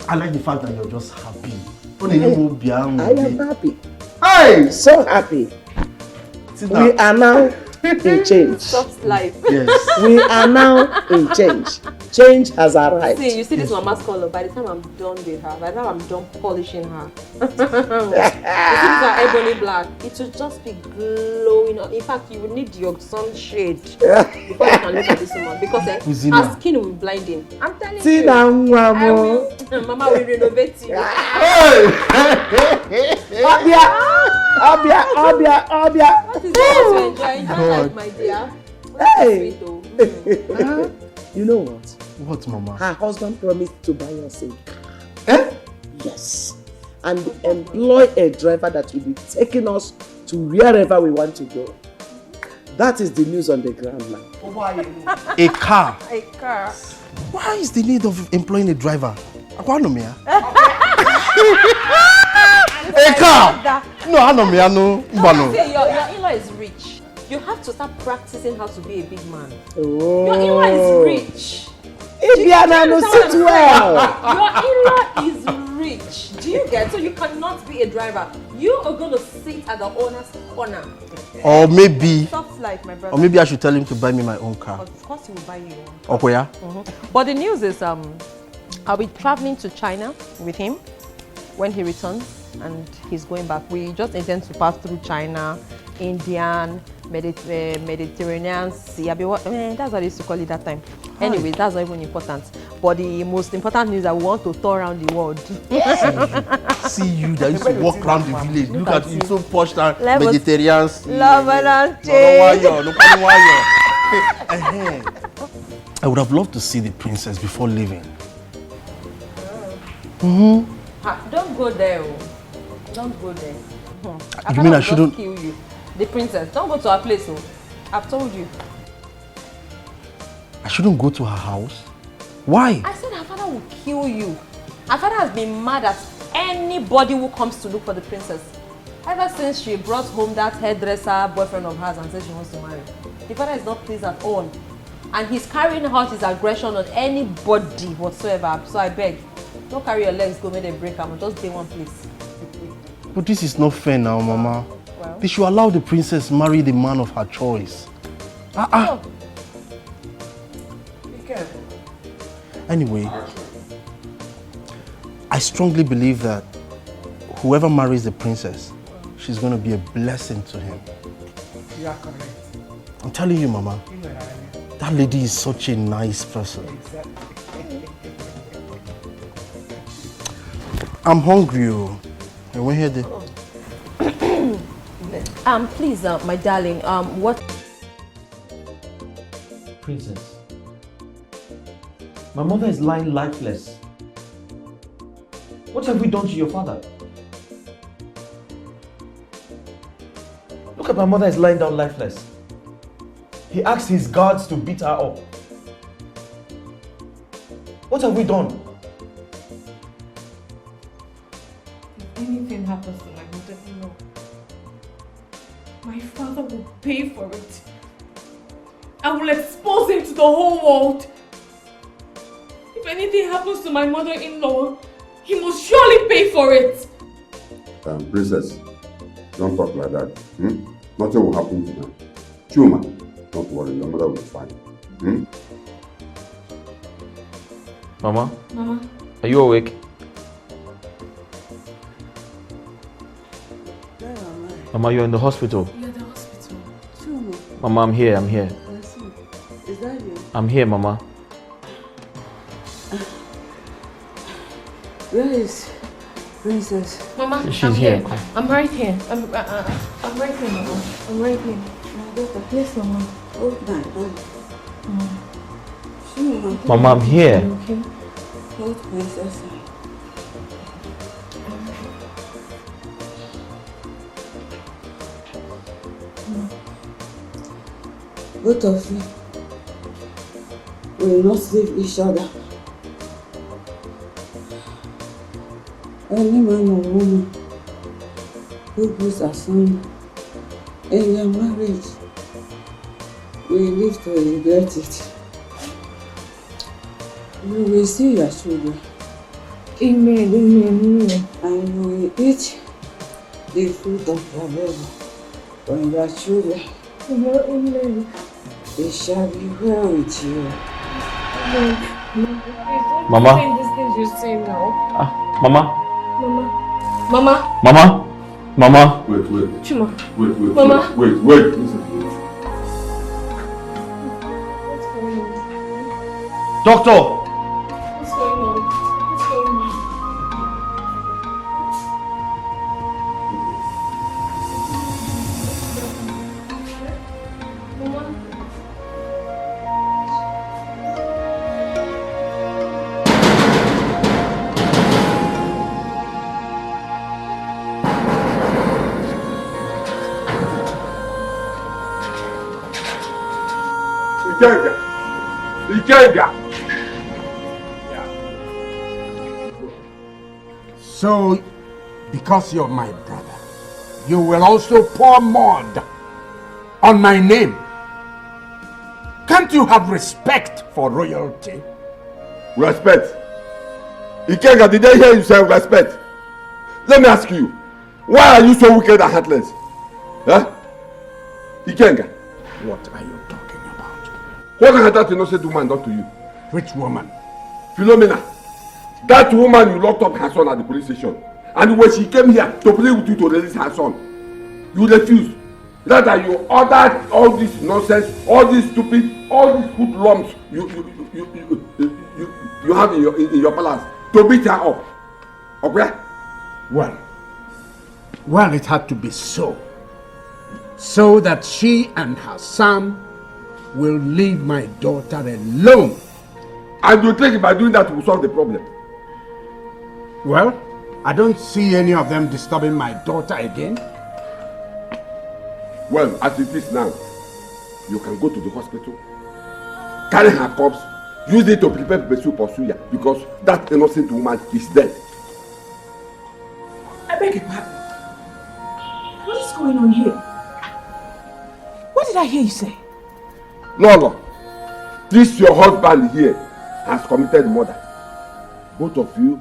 I like the fact that you're just happy. I am happy. Hey! So happy. We are now in change. Soft life. Yes. We are now in change. Change has arrived. See, you see this mama's color. By the time I'm done with her, by the time I'm done polishing her, you see her ebony black, it will just be glowing. In fact, you will need your sunshade before you can look at this woman because her skin will be blinding. I'm telling you. Mama will renovate you. Obia. What is that to enjoy? Enjoy life, my dear. Hey. You know what? What, Mama? Her husband promised to buy us a car. Yes. And employ a driver that will be taking us to wherever we want to go. That is the news on the ground now. A car? A car. Why is the need of employing a driver? A car? No, your in-law is rich. You have to start practicing how to be a big man. Oh. Your in-law is rich. Ibiana sit well. Your in-law is rich. Do you get? So you cannot be a driver. You are going to sit at the owner's corner. Or maybe. Soft life, my brother. Or maybe I should tell him to buy me my own car. Of course he will buy you one. Okay, yeah? But the news is I'll be traveling to China with him when he returns and he's going back. We just intend to pass through China, Indian, Mediterranean Sea. That's what I used to call it that time. Anyway, that's not even important. But the most important news is that we want to tour around the world. See you that used to walk around the village. Look at you, so posh and Mediterranean Sea. Love and I would have loved to see the princess before leaving. Don't go there. Don't go there. You mean I shouldn't? Kill you. The princess. Don't go to her place. I've told you. I shouldn't go to her house? Why? I said her father will kill you. Her father has been mad at anybody who comes to look for the princess. Ever since she brought home that hairdresser boyfriend of hers and said she wants to marry. The father is not pleased at all. And he's carrying out his aggression on anybody whatsoever. So I beg, don't carry your legs, go make them break them. Just stay one place. But this is not fair now, Mama. Well, They should allow the princess marry the man of her choice. Be careful. Anyway, I strongly believe that whoever marries the princess, she's going to be a blessing to him. You are correct. I'm telling you, Mama, You know that. that lady is such a nice person. Exactly. I'm hungry. And we're here. Please, my darling, what? Princess, my mother is lying lifeless. What have we done to your father? Look at my mother is lying down lifeless. He asked his guards to beat her up. What have we done? If anything happens to my mother-in-law, my father will pay for it. I will expose him to the whole world. If anything happens to my mother-in-law, he must surely pay for it. Princess, don't talk like that. Nothing will happen to her. Chuma, don't worry, your mother will be fine. Mama? Mama? Are you awake? Mama, you're in the hospital. You're in the hospital. Chuma. Mama, I'm here. Is that you? I'm here, Mama. Where is Princess? Mama, She's I'm here. here. I'm right here. I'm right here, Mama. I'm right here. My daughter. Yes, Mama. Hold my hand. Chuma. Mama, I'm here. Okay. Hold Princess. Both of you will not leave each other. Any man or woman who puts a son in their marriage will live to regret it. You will see your children. Amen, amen. And you will eat the fruit of your labor when your children. Amen. It shall be well with you. Mama? Saying these things you say now. Mama? Mama? Mama? Wait. Chuma. Wait. Mama? Wait. Listen. What's going on? Doctor! What's going on? Mama? Ikenga. So, because you're my brother, you will also pour mud on my name. Can't you have respect for royalty? Respect. Ikenga, did I hear you say respect? Let me ask you, why are you so wicked and heartless? Huh? Ikenga. What are you talking about? What has that innocent woman done to you? Which woman? Philomena. That woman you locked up her son at the police station. And when she came here to play with you to release her son, you refused. Rather, you ordered all this nonsense, all this stupid, all these hoodlums you have in your palace to beat her up. Okay? Well, it had to be so. So that she and her son will leave my daughter alone. And you think by doing that will solve the problem? Well, I don't see any of them disturbing my daughter again. Well, as it is now, you can go to the hospital, carry her corpse, use it to prepare pepper soup or suya, because that innocent woman is dead. I beg your pardon. What is going on here? What did I hear you say? No. This your husband here has committed murder. Both of you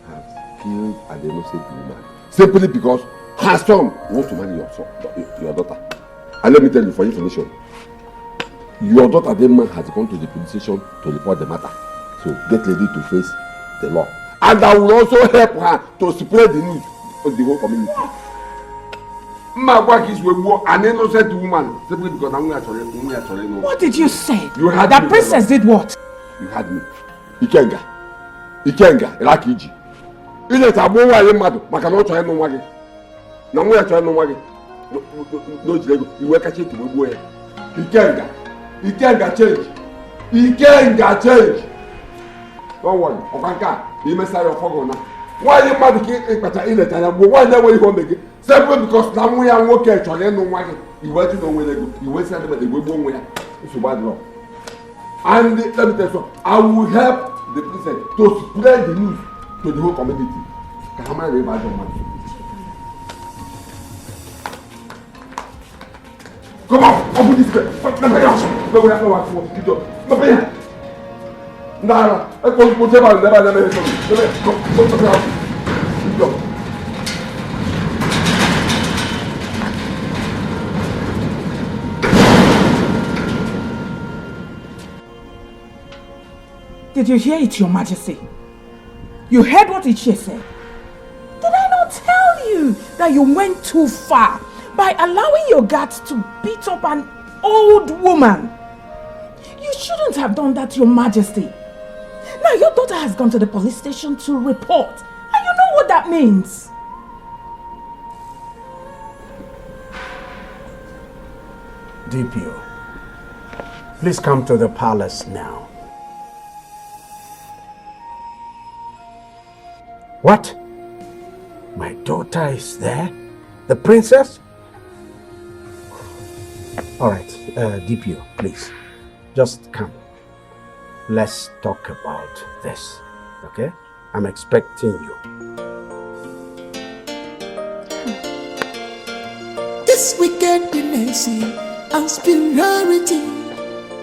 have killed an innocent woman simply because her son wants to marry your daughter. And let me tell you for information, your daughter then has gone to the police station to report the matter. So get ready to face the law. And I will also help her to spread the news to the whole community. An innocent woman simply because I'm going to no. What did you say? You had that me, princess did what? You had me. Ikenga, Rakiji. Ile ta bo wa ye madu maka na o chọ enu nwa gị. Na nwa ya chọ enu nwa gị. No jilego, iwe ka che ti gbo ya. Ikenga change. Don't worry, okanka, imesa your fogo na. Why you madu ki ipata ile ta ya gbo, why na we ho mege? Simply because na nwa ya nwoke chọ enu nwa gị. Iwe ti no nwelego, iwe sa de gbo nwa ya. It's bad law. And let me tell you, I will help the princess to spread the news to the whole community. Can I marry my man? Come on, open this bed. Let me out. Let me out. Let me out. Nara, I go to whatever. Let me out. Did you hear it, Your Majesty? You heard what Ichie said? Did I not tell you that you went too far by allowing your guards to beat up an old woman? You shouldn't have done that, Your Majesty. Now your daughter has gone to the police station to report. And you know what that means. DPO, please come to the palace now. What? My daughter is there? The princess? All right, DPO, please, just come. Let's talk about this, okay? I'm expecting you. This wickedness and superiority,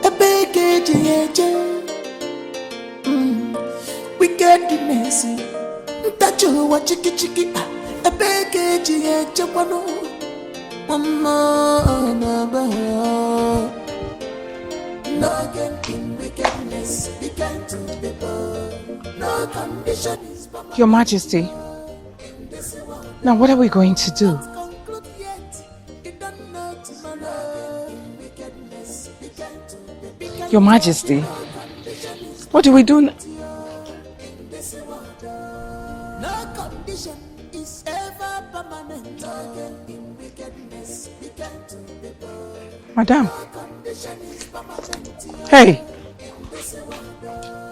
a big wickedness. That you watch chicky, a big chapano. No in wickedness, be kind to people. No condition is Your Majesty, now what are we going to do? Your Majesty, what do we do now? No condition is ever permanent. In wickedness, be kind to people. Madam. Hey!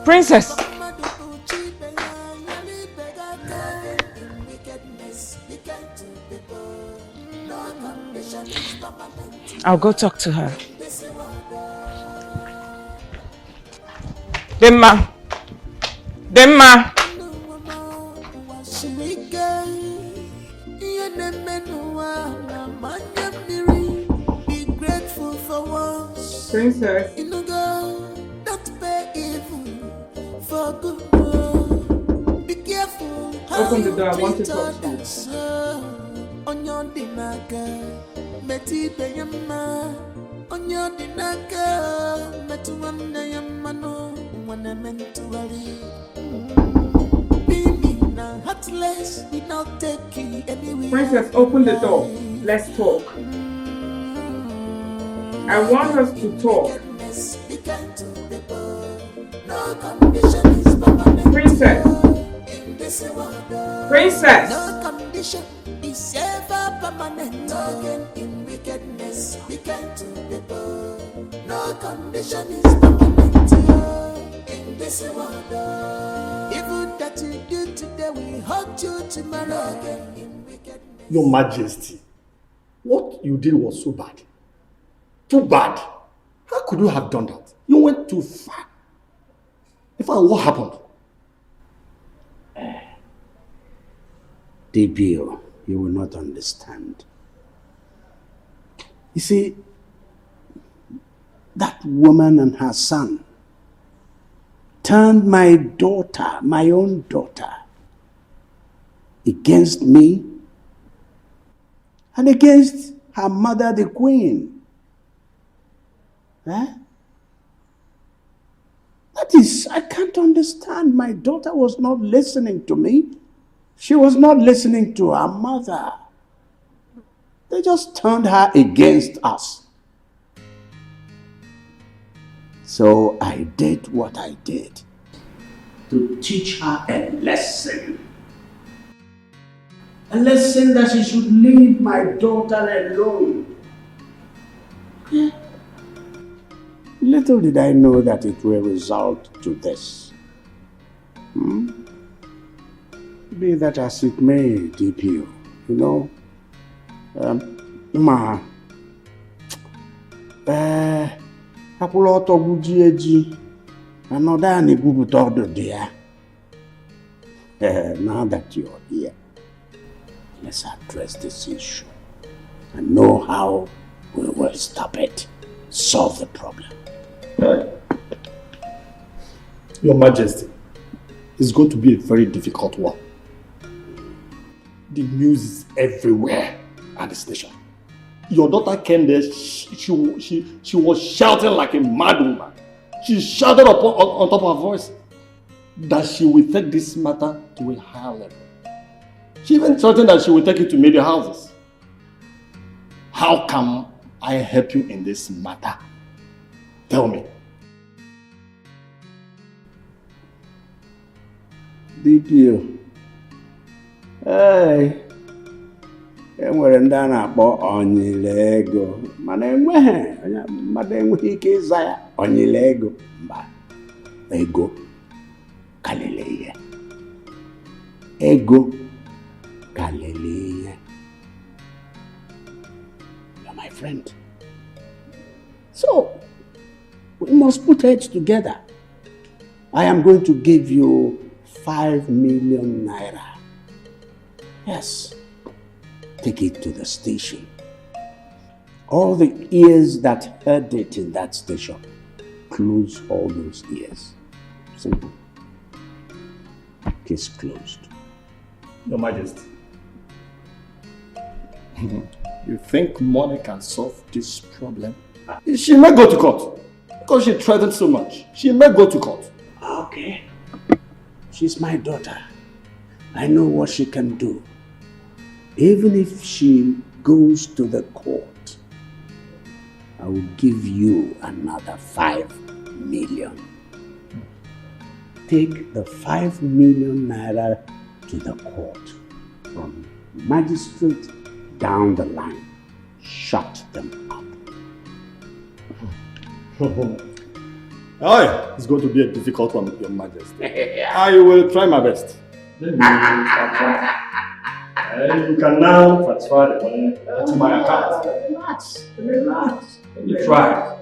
Princess! I'll go talk to her. Demma! Demma! Be grateful for once. Princess. Don't pay evil for good. Be careful. Open the door, I want to talk to you. On your dinaka, Betty Bayama. On your dinaka, Metuanda Yamano, when I meant to worry. Heartless, we not take you anywhere. Princess, open the door. Let's talk. I want us to talk. Princess! Princess! No condition is ever permanent. In wickedness, be kind to people. No condition is permanent in this world. Even that you do today, we hurt you tomorrow. Your Majesty, what you did was so bad. Too bad. How could you have done that? You went too far. In fact, what happened? DPO, you will not understand. You see, that woman and her son turned my daughter, my own daughter, against me and against her mother, the queen. That is, I can't understand. My daughter was not listening to me. She was not listening to her mother. They just turned her against us. So I did what I did to teach her a lesson. A lesson that she should leave my daughter alone. Little did I know that it will result to this. Be that as it may, DPO, you know, Another Nigubu dear. Now that you're here, let's address this issue and know how we will stop it, solve the problem. Your Majesty, it's going to be a very difficult one. The news is everywhere at the station. Your daughter came there, she was shouting like a mad woman. She shouted on top of her voice that she will take this matter to a higher level. She even threatened that she will take it to media houses. How can I help you in this matter? Tell me. DPO. Hey. Enwere ndị a na-akpọ onyile ego mana enweghị ike ịza ya onyile ego mba ego kalele ihe ego kalele ihe. You're my friend, so we must put heads together. I am going to give you 5 million naira. Yes. Take it to the station. All the ears that heard it in that station, close all those ears. Simple. Case closed. Your Majesty, you think money can solve this problem? She may go to court because she threatened so much. She may go to court. Okay. She's my daughter. I know what she can do. Even if she goes to the court, I will give you another 5 million. Take the 5 million naira to the court. From magistrate down the line. Shut them up. Oh, it's going to be a difficult one, Your Majesty. I will try my best. You can now transfer the money to my account. Relax. You try.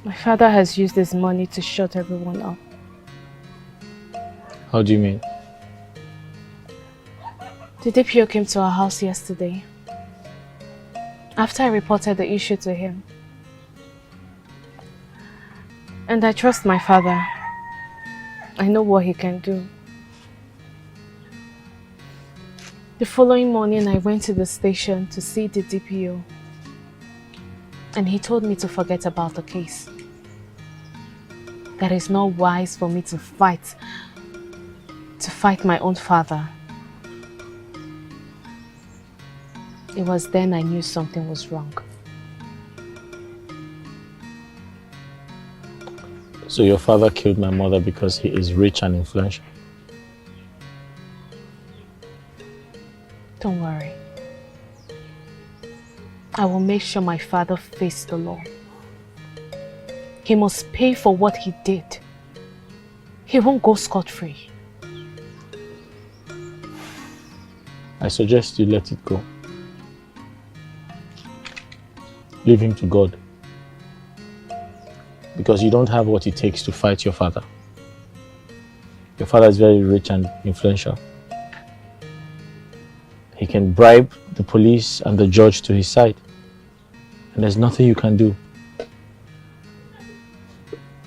My father has used this money to shut everyone up. How do you mean? The DPO came to our house yesterday. After I reported the issue to him. And I trust my father. I know what he can do. The following morning, I went to the station to see the DPO. And he told me to forget about the case. That it's not wise for me to fight my own father. It was then I knew something was wrong. So your father killed my mother because he is rich and influential? Don't worry. I will make sure my father faces the law. He must pay for what he did. He won't go scot-free. I suggest you let it go. Leave him to God. Because you don't have what it takes to fight your father. Your father is very rich and influential. He can bribe the police and the judge to his side. And there's nothing you can do.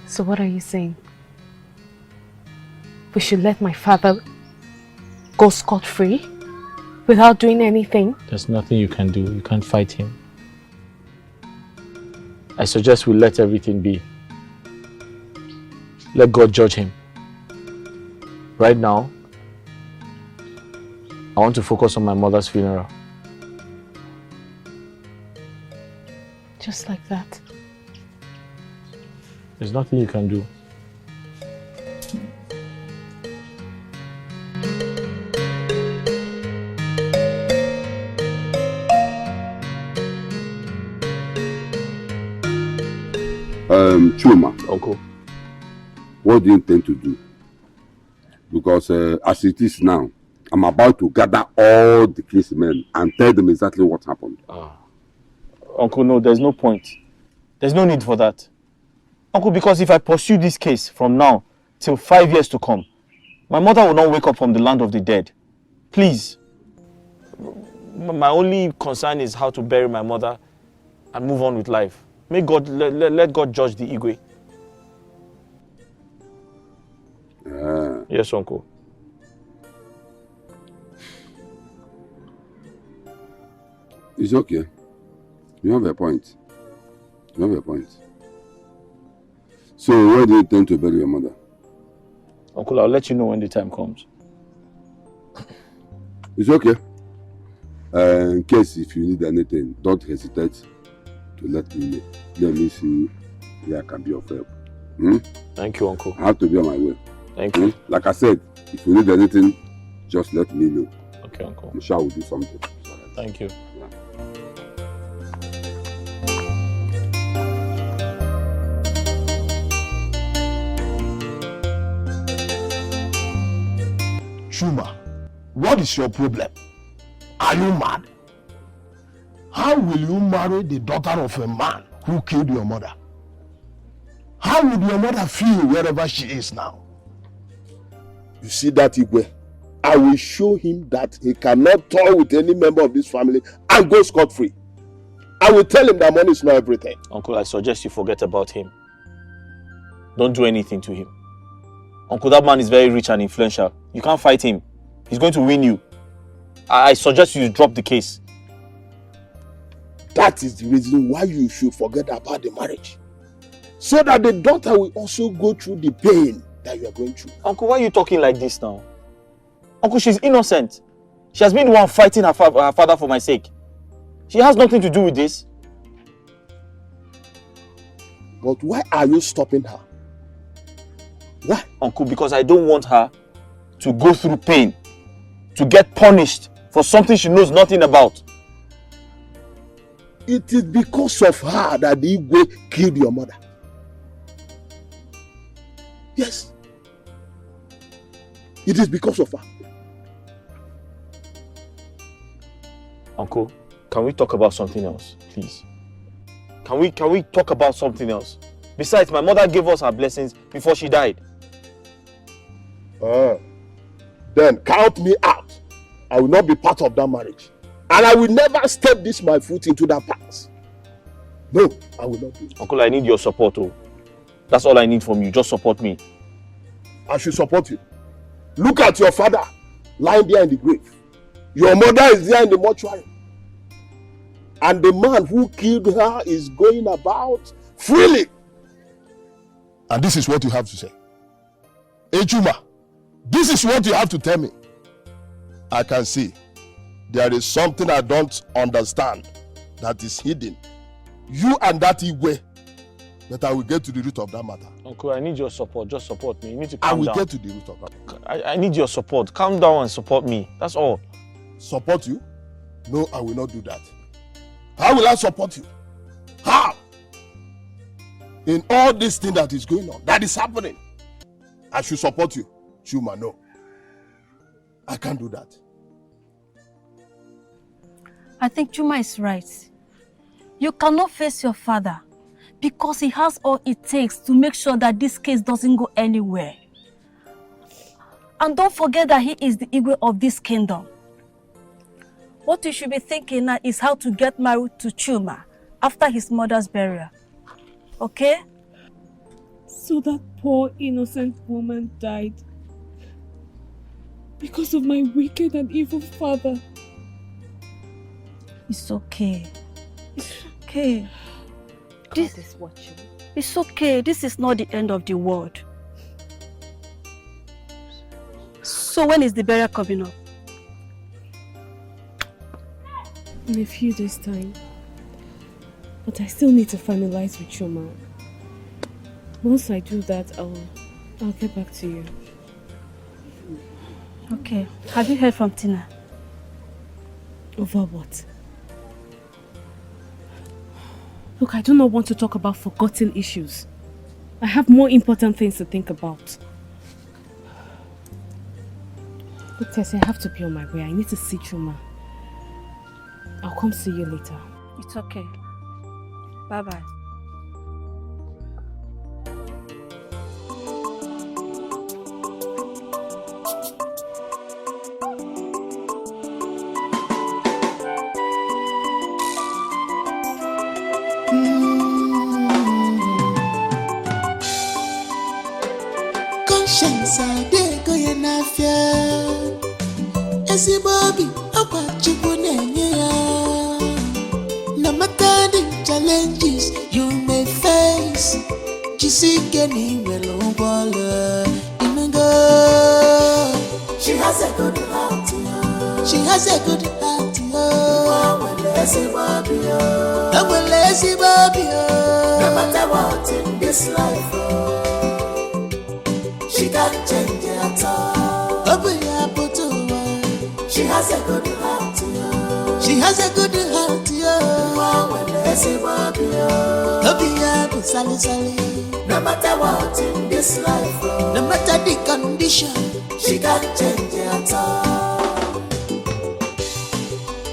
So what are you saying? We should let my father go scot-free without doing anything? There's nothing you can do. You can't fight him. I suggest we let everything be. Let God judge him. Right now, I want to focus on my mother's funeral. Just like that. There's nothing you can do. Chuma. Uncle. What do you intend to do? Because as it is now, I'm about to gather all the case men and tell them exactly what happened. Uncle, no, there's no point. There's no need for that. Uncle, because if I pursue this case from now till 5 years to come, my mother will not wake up from the land of the dead. Please. My only concern is how to bury my mother and move on with life. May God, let God judge the Igwe. Yes, Uncle. It's okay. You have a point. You have a point. So, where do you intend to bury your mother? Uncle, I'll let you know when the time comes. It's okay. In case if you need anything, don't hesitate to let me know. Let me see where I can be of help. Thank you, Uncle. I have to be on my way. Thank you. Like I said, if you need anything, just let me know. Okay, Uncle. I'm sure I will do something. Thank you. Chuma, what is your problem? Are you mad? How will you marry the daughter of a man who killed your mother? How would your mother feel wherever she is now? You see that Igwe? I will show him that he cannot toy with any member of this family and go scot-free. I will tell him that money is not everything. Uncle, I suggest you forget about him. Don't do anything to him. Uncle, that man is very rich and influential. You can't fight him. He's going to win you. I suggest you drop the case. That is the reason why you should forget about the marriage. So that the daughter will also go through the pain that you are going through. Uncle, why are you talking like this now? Uncle, she's innocent. She has been the one fighting her father for my sake. She has nothing to do with this. But why are you stopping her? Why? Uncle, because I don't want her to go through pain, to get punished for something she knows nothing about. It is because of her that the Igwe killed your mother. Yes. It is because of her. Uncle, can we talk about something else, please? Can we talk about something else? Besides, my mother gave us her blessings before she died. Then count me out. I will not be part of that marriage. And I will never step my foot into that path. No, I will not do it. Uncle, I need your support. Oh. That's all I need from you. Just support me. I should support you. Look at your father lying there in the grave. Your mother is there in the mortuary. And the man who killed her is going about freely. And this is what you have to say. Ejuma, this is what you have to tell me. I can see there is something I don't understand that is hidden. You and that Igwe, that I will get to the root of that matter. Uncle, I need your support. Just support me. You need to calm down. I will get to the root of that matter. I need your support. Calm down and support me. That's all. Support you? No, I will not do that. How will I support you? How? In all this thing that is going on, that is happening, I should support you. Chuma, no. I can't do that. I think Chuma is right. You cannot face your father because he has all it takes to make sure that this case doesn't go anywhere. And don't forget that he is the Igwe of this kingdom. What you should be thinking now is how to get married to Chuma after his mother's burial. Okay? So that poor innocent woman died because of my wicked and evil father. It's okay. It's okay. This is watching. It's okay. This is not the end of the world. So when is the burial coming up? In a few days' time. But I still need to finalize with Chuma. Once I do that, I'll get back to you. Okay. Have you heard from Tina? Over what? Look, I do not want to talk about forgotten issues. I have more important things to think about. Look, Tessie, I have to be on my way. I need to see Chuma. I'll come see you later. It's okay. Bye-bye. Conscience, I did go in a fear. As a Bobby, I watch you on no matter the challenges you may face, just seek any mellow water in a girl. She has a good heart, she has a good heart. Lazy Bobby, I'm a lazy Bobby. No matter what in this life, she can't change at all. She has a good heart, she has a good heart. Lazy Bobby, Sally Sally. No matter what in this life, no matter the condition, she can't change at all.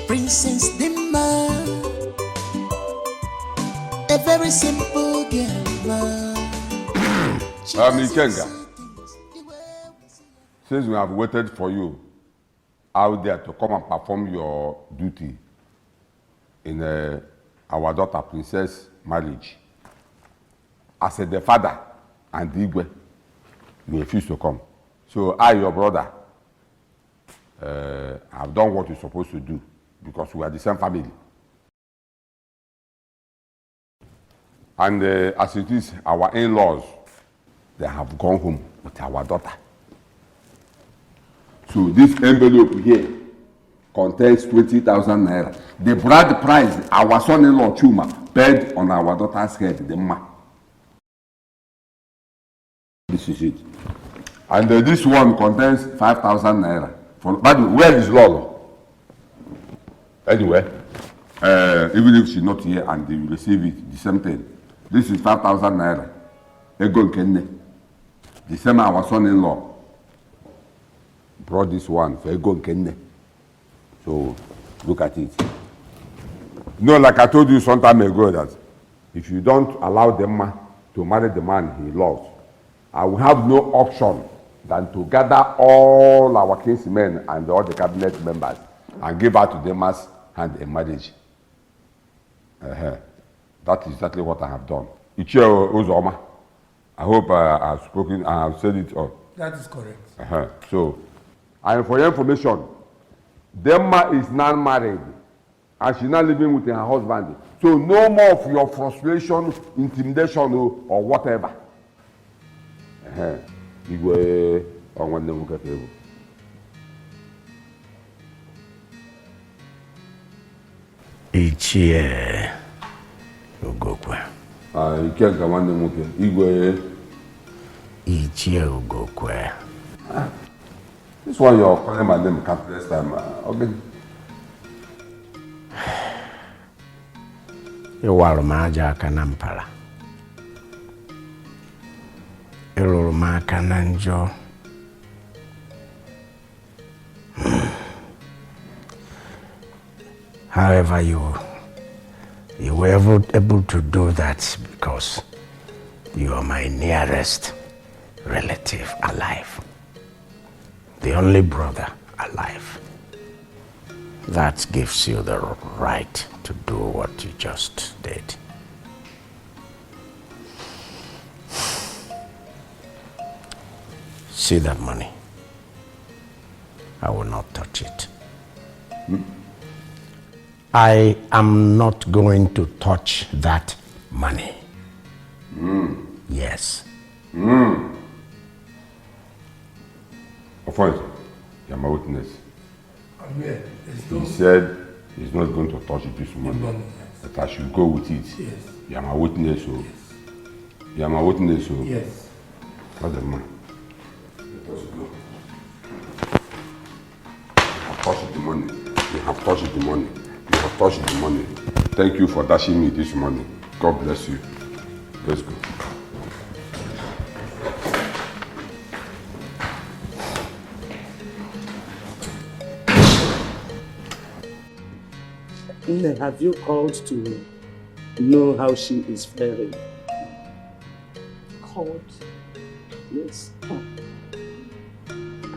Princess Dimma, a very simple girl. Ikenga, since we have waited for you out there to come and perform your duty in our daughter Princess marriage, as the father and the Igwe, you refuse to come. So I, your brother, have done what you're supposed to do because we are the same family. And as it is, our in-laws, they have gone home with our daughter. So this envelope here contains 20,000 naira. The bride price our son-in-law Chuma paid on our daughter's head, the ma. This is it. And this one contains 5,000 naira. By the way, where is Lolo? Anyway, even if she's not here and they will receive it, the same thing. This is 5,000 naira. Ego Nkenne. The same our son-in-law brought this one for Ego Nkenne. So look at it. No, like I told you some time ago that if you don't allow the man to marry the man he loves, I will have no option than to gather all our kinsmen and all the cabinet members and give out to them as hand in marriage. That is exactly what I have done. Ichio Uzoma, I hope I have spoken, I have said it all. That is correct. So, and for your information, Demma is not married and she's not living with her husband. So no more of your frustration, intimidation or whatever. Igwe onwanne nwoke ka ebu. Ichie Ugokwe. Ikenga nwanne nwoke. Igwe Ichie Ugokwe. This one you're calling my name countless time. Okay. Ịwarụ m aja aka na mpala. Ịrụrụ m aka na njọ. However, you were able to do that because you are my nearest relative alive. The only brother alive. That gives you the right to do what you just did. See that money? I will not touch it. I am not going to touch that money. Yes. Of course, you are my witness. Here. He said he's not going to touch this money. Yes. That I should go with it. Yes. You are my witness. So. Yes. You are my witness. So. Yes. What's the money? Let us go. You have touched the money. You have touched the money. You have touched the money. Thank you for dashing me this money. God bless you. Let's go. Nne, have you called to know how she is faring? Called? Yes. Oh.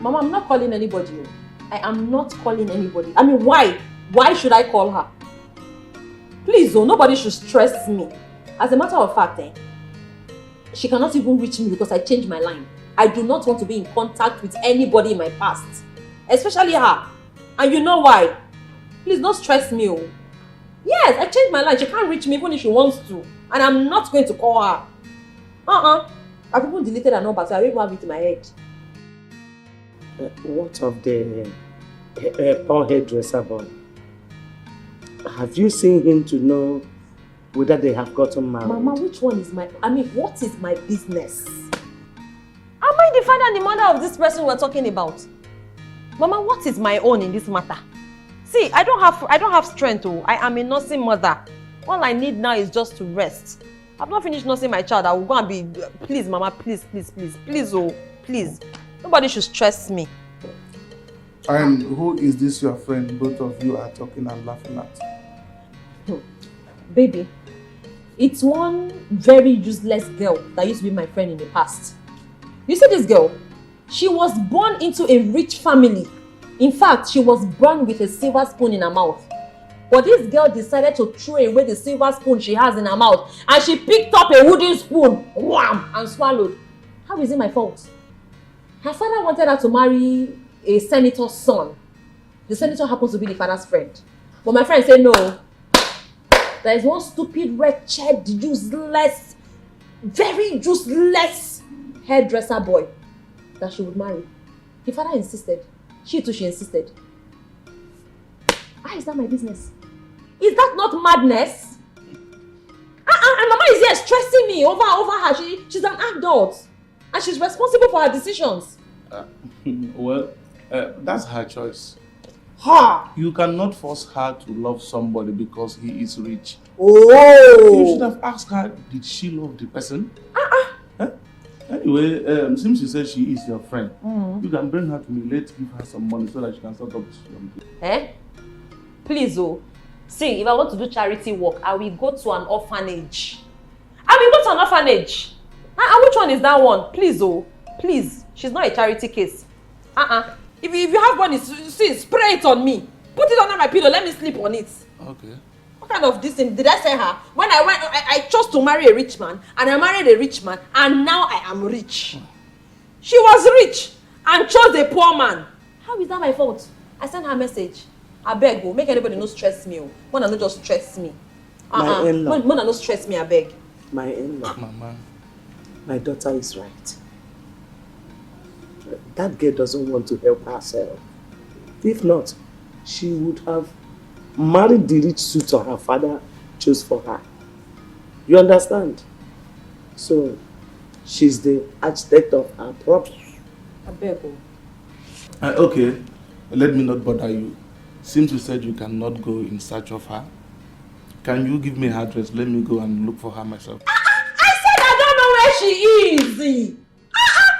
Mama, I'm not calling anybody. I am not calling anybody. I mean, why? Why should I call her? Please, oh, nobody should stress me. As a matter of fact, she cannot even reach me because I changed my line. I do not want to be in contact with anybody in my past. Especially her. And you know why? Please don't stress me, oh. Yes, I changed my line. She can't reach me even if she wants to. And I'm not going to call her. I've even deleted her number, so I don't even have it in my head. What of the poor hairdresser boy? Have you seen him to know whether they have gotten married? Mama, which one is what is my business? Am I the father and the mother of this person we're talking about? Mama, what is my own in this matter? See, I don't have strength. Oh. I am a nursing mother. All I need now is just to rest. I've not finished nursing my child. I will go and be... Please, Mama, please, oh, please. Nobody should stress me. And who is this your friend both of you are talking and laughing at? Baby, it's one very useless girl that used to be my friend in the past. You see this girl? She was born into a rich family. In fact, she was born with a silver spoon in her mouth. But this girl decided to throw away the silver spoon she has in her mouth and she picked up a wooden spoon, wham, and swallowed. How is it my fault? Her father wanted her to marry a senator's son. The senator happens to be the father's friend. But my friend said no. There is one stupid, wretched, useless, very useless hairdresser boy that she would marry. The father insisted. She insisted. How is that my business? Is that not madness? And Mama is here stressing me over her. She's an adult. And she's responsible for her decisions. That's her choice. Ha! You cannot force her to love somebody because he is rich. Oh! You should have asked her, did she love the person? Anyway, since you said she is your friend, you can bring her to me. Let's give her some money so that she can start up this. Please, oh. See, if I want to do charity work, I will go to an orphanage. Which one is that one? Please, oh. Please. She's not a charity case. If you have money, see, spray it on me. Put it under my pillow. Let me sleep on it. Okay. What kind of this thing did I say her? When I chose to marry a rich man, and I married a rich man, and now I am rich. She was rich and chose a poor man. How is that my fault? I sent her a message. I beg, make anybody no stress me. Mona no just stress me. My in-law. Mona no stress me, I beg. My in-law. Mama. My daughter is right. That girl doesn't want to help herself. If not, she would have married the rich suitor her father chose for her. You understand? So, she's the architect of her problem. I beg. Okay, let me not bother you. Since you said you cannot go in search of her, can you give me her address? Let me go and look for her myself. I said I don't know where she is.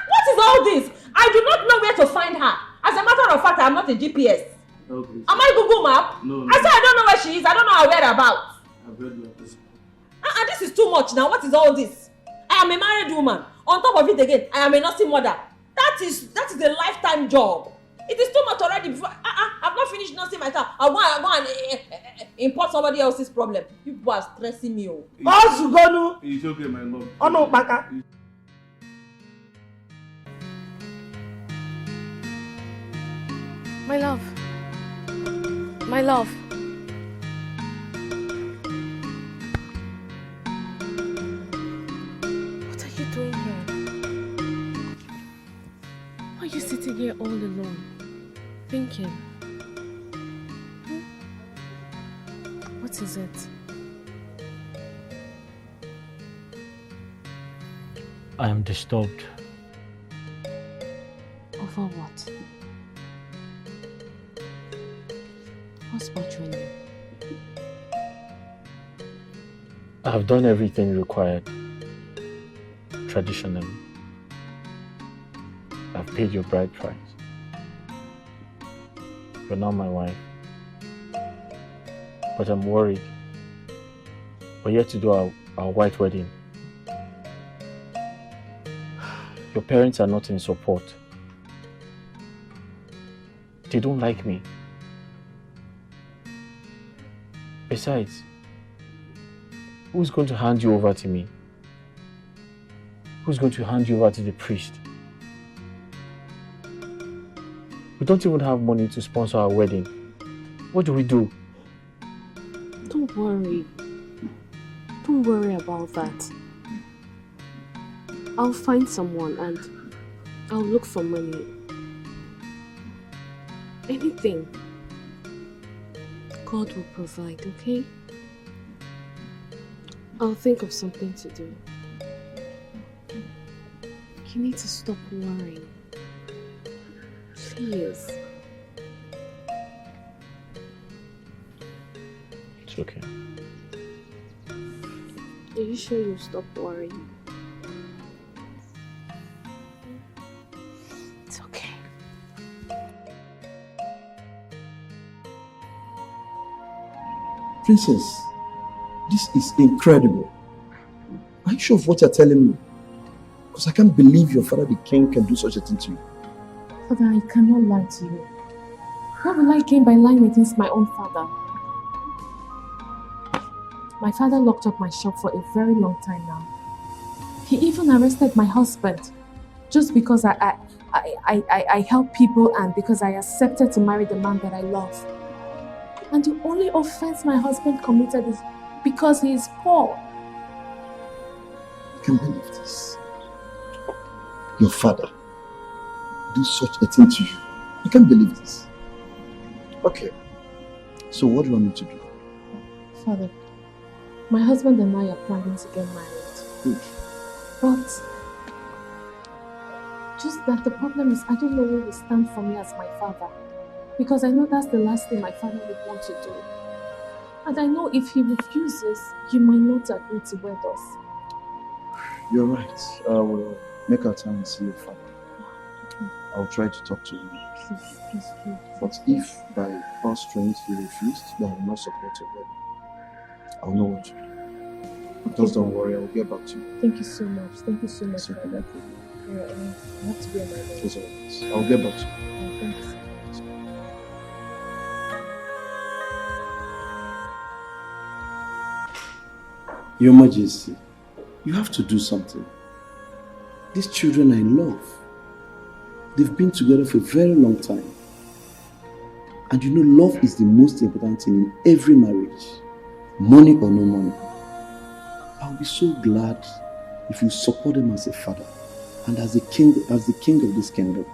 What is all this? I do not know where to find her. As a matter of fact, I am not a GPS. Okay. Am I Google Map? No. I said I don't know where she is. I don't know her whereabouts. I've heard you. This is too much now. What is all this? I am a married woman. On top of it again, I am a nursing mother. That is a lifetime job. It is too much already. Before I've not finished nursing myself. I'll go and import somebody else's problem. You people are stressing me. It's okay, my love. Oh no, Baka. My love. My love. What are you doing here? Why are you sitting here all alone? Thinking? What is it? I am disturbed. Over what? What's bothering you? I have done everything required. Traditionally. I've paid your bride price. You're not my wife. but I'm worried. We're yet to do our white wedding. Your parents are not in support. They don't like me. Besides, who's going to hand you over to me? Who's going to hand you over to the priest? We don't even have money to sponsor our wedding. What do we do? Don't worry. Don't worry about that. I'll find someone and I'll look for money. Anything. God will provide, okay? I'll think of something to do. You need to stop worrying. Please. It's okay. Are you sure you'll stop worrying? It's okay. Princess, this is incredible. Are you sure of what you're telling me? Because I can't believe your father, the king, can do such a thing to you. Father, I cannot lie to you. Why will I gain by lying against my own father? My father locked up my shop for a very long time now. He even arrested my husband just because I help people and because I accepted to marry the man that I love. And the only offense my husband committed is because he is poor. I can't believe this. Your father do such a thing to you. I can't believe this. Okay. So what do you want me to do? Father, my husband and I are planning to get married. But just that the problem is I don't know where will stand for me as my father. Because I know that's the last thing my father would want to do. And I know if he refuses, you might not agree to wed us. You're right. I will make our time and see your father. I'll try to talk to him. Please. But if by all strength he refused, then I will not support your wedding. I'll know what to do. Just don't worry, I will get back to you. Thank you so much. Thank you so much for that. I have to be on my way. It's alright. I'll get back to you. Thank you so much. Your Majesty, you have to do something. These children I love. They've been together for a very long time. And you know, love is the most important thing in every marriage. Money or no money. I'll be so glad if you support them as a father and as the king of this kingdom.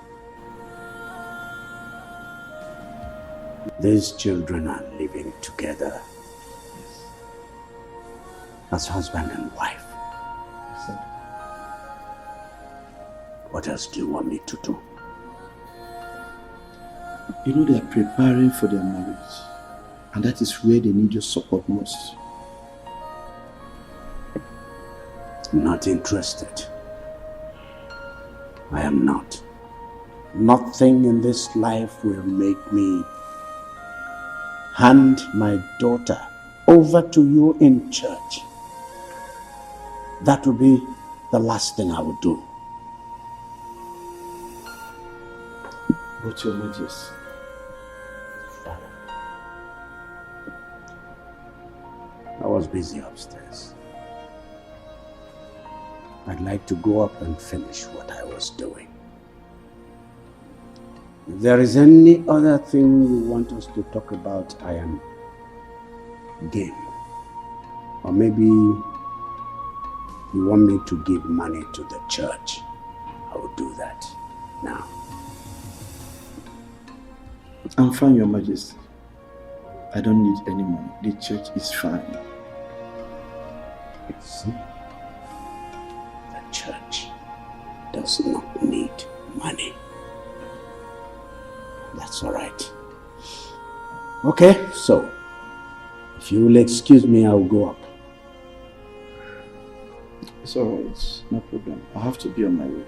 These children are living together as husband and wife. What else do you want me to do? You know, they are preparing for their marriage, and that is where they need your support most. Not interested. I am not. Nothing in this life will make me hand my daughter over to you in church. That will be the last thing I will do. But your Majesty, I was busy upstairs. I'd like to go up and finish what I was doing. If there is any other thing you want us to talk about, I am game. Or maybe you want me to give money to the church. I will do that now. I'm fine, Your Majesty. I don't need any money. The church is fine. See? The church does not need money. That's all right. Okay, so if you will excuse me, I'll go up. It's alright, no problem. I have to be on my way.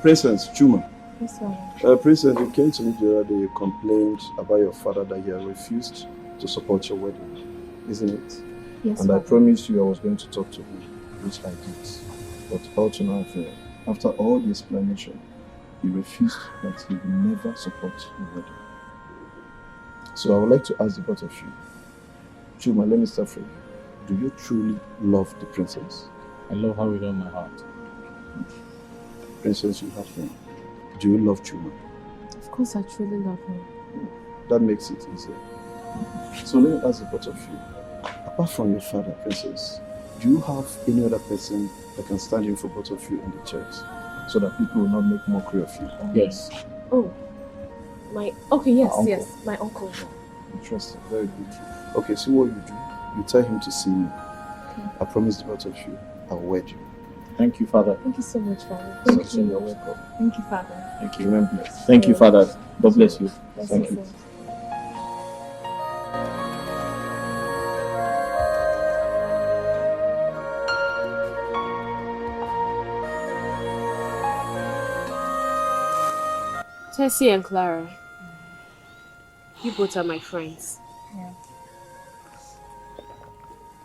Princess Chuma. Yes, sir. Princess, you came to me the other day, you complained about your father that he had refused to support your wedding, isn't it? Yes, and I Father. promised you I was going to talk to him, which I did. But all to no avail. After all the explanation, he refused that he will never support your wedding. So I would like to ask the both of you, Chuma, let me start from you. Do you truly love the princess? I love her with all my heart. Princess, you have him. Do you love Chuma? Of course, I truly love him. That makes it easier. So let me ask the both of you. Apart from your father, Princess, do you have any other person that can stand in for both of you in the church so that people will not make mockery of you? Yes. Oh, yes, uncle. yes, my uncle. Interesting, very good. Okay, so what you do, you tell him to see me. Okay. I promise the both of you, I'll wed you. Thank you, Father. Thank you so much, Father. So you're welcome. Thank you, Father. Thank you. Thank you, Father. God bless you. Thank you. Tessie and Clara, you both are my friends. Yeah.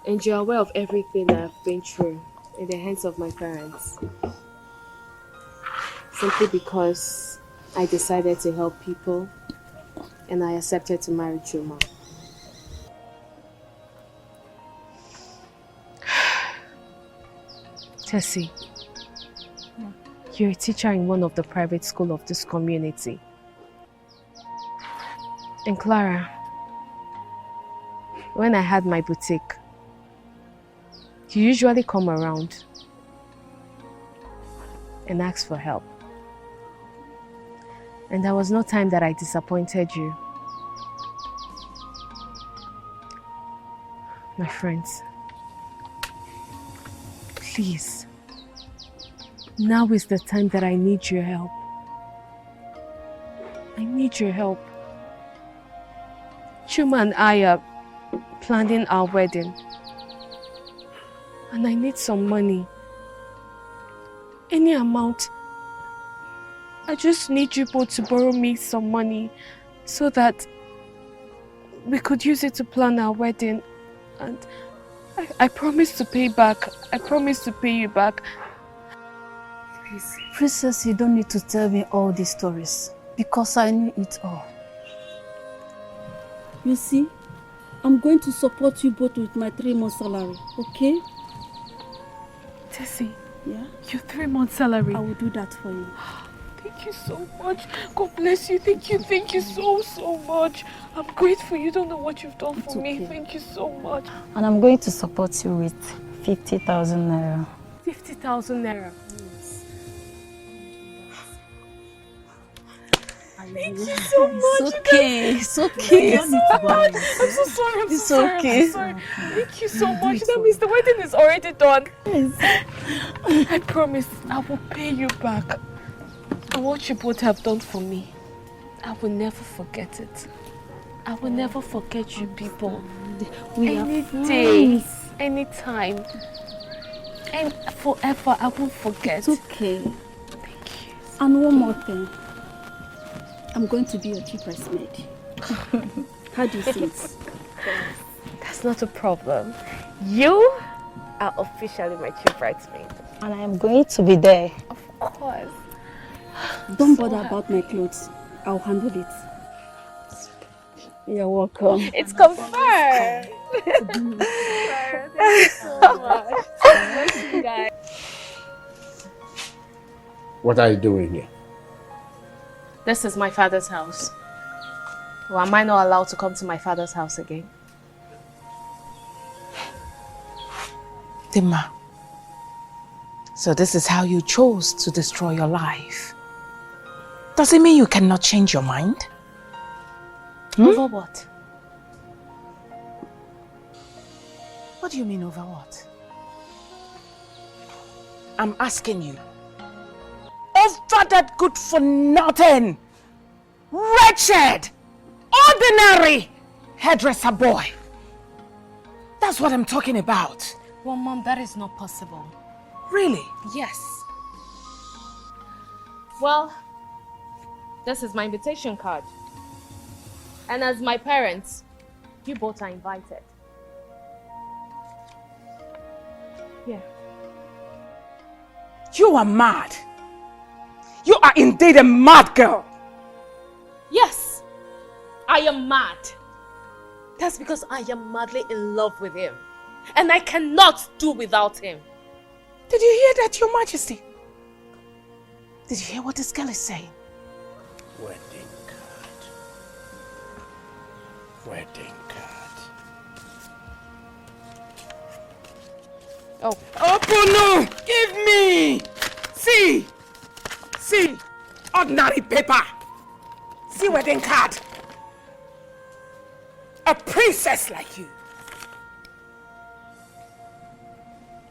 And you're aware of everything I've been through in the hands of my parents. Simply because I decided to help people and I accepted to marry Chuma. Tessie, you're a teacher in one of the private schools of this community. And Clara, when I had my boutique, you usually come around and ask for help. And there was no time that I disappointed you. My friends, please, now is the time that I need your help. I need your help. Chuma and I are planning our wedding. And I need some money. Any amount. I just need you both to borrow me some money so that we could use it to plan our wedding. And I promise to pay back. I promise to pay you back. Please. Princess, you don't need to tell me all these stories because I knew it all. You see, I'm going to support you both with my 3-month salary, okay? Tessie, yeah? Your 3-month salary. I will do that for you. Thank you so much. God bless you. Thank you so much. I'm grateful. You don't know what you've done for me. Thank you so much. And I'm going to support you with 50,000 naira. 50,000 naira. Thank you so much. It's okay. It's okay. I'm so sorry. I'm It's so sorry. okay. I'm sorry. Thank you so much. That means the wedding is already done. I promise I will pay you back. And what you both have done for me, I will never forget it. I will never forget you people. Any day, any time, and forever I won't forget. It's okay. Thank you. And one more thing. I'm going to be your chief bridesmaid. How do you see it? That's not a problem. You are officially my chief bridesmaid. And I am going to be there. Of course. Don't bother about my clothes. I'll handle it. You're welcome. It's confirmed. Thank you so much. Thank you guys. What are you doing here? This is my father's house. Well, am I not allowed to come to my father's house again? Dima, so this is how you chose to destroy your life. Does it mean you cannot change your mind? Over what? What do you mean over what? I'm asking you. Over that good for nothing, wretched, ordinary hairdresser boy. That's what I'm talking about. Well, Mom, that is not possible. Really? Yes. Well, this is my invitation card. And as my parents, you both are invited. Yeah. You are mad. You are indeed a mad girl. Yes, I am mad. That's because I am madly in love with him. And I cannot do without him. Did you hear that, Your Majesty? Did you hear what this girl is saying? Wedding card. Wedding card. Oh. Opunu! Give me! See! See! Ordinary paper! See wedding card! A princess like you!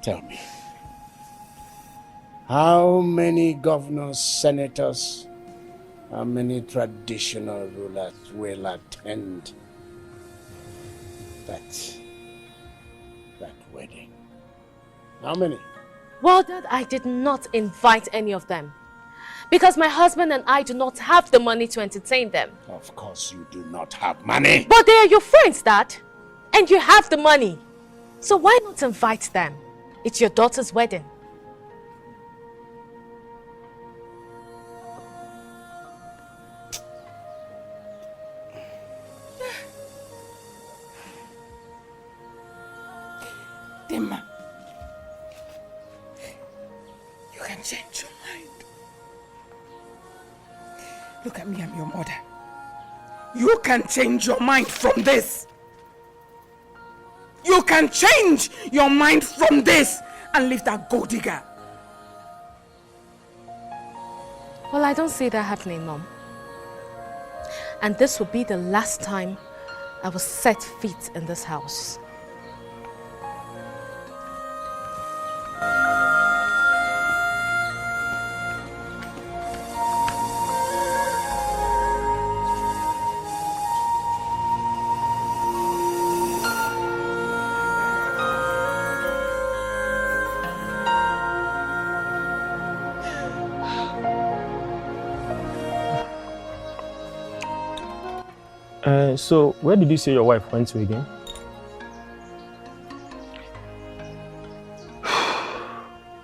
Tell me, how many governors, senators, how many traditional rulers will attend that wedding? How many? Well, Dad, I did not invite any of them. Because my husband and I do not have the money to entertain them. Of course you do not have money. But they are your friends, Dad. And you have the money. So why not invite them? It's your daughter's wedding. Dimma, you can change your mind. Look at me, I'm your mother. You can change your mind from this. You can change your mind from this and leave that gold digger. Well, I don't see that happening, Mom. And this will be the last time I will set feet in this house. So, where did you say your wife went to again?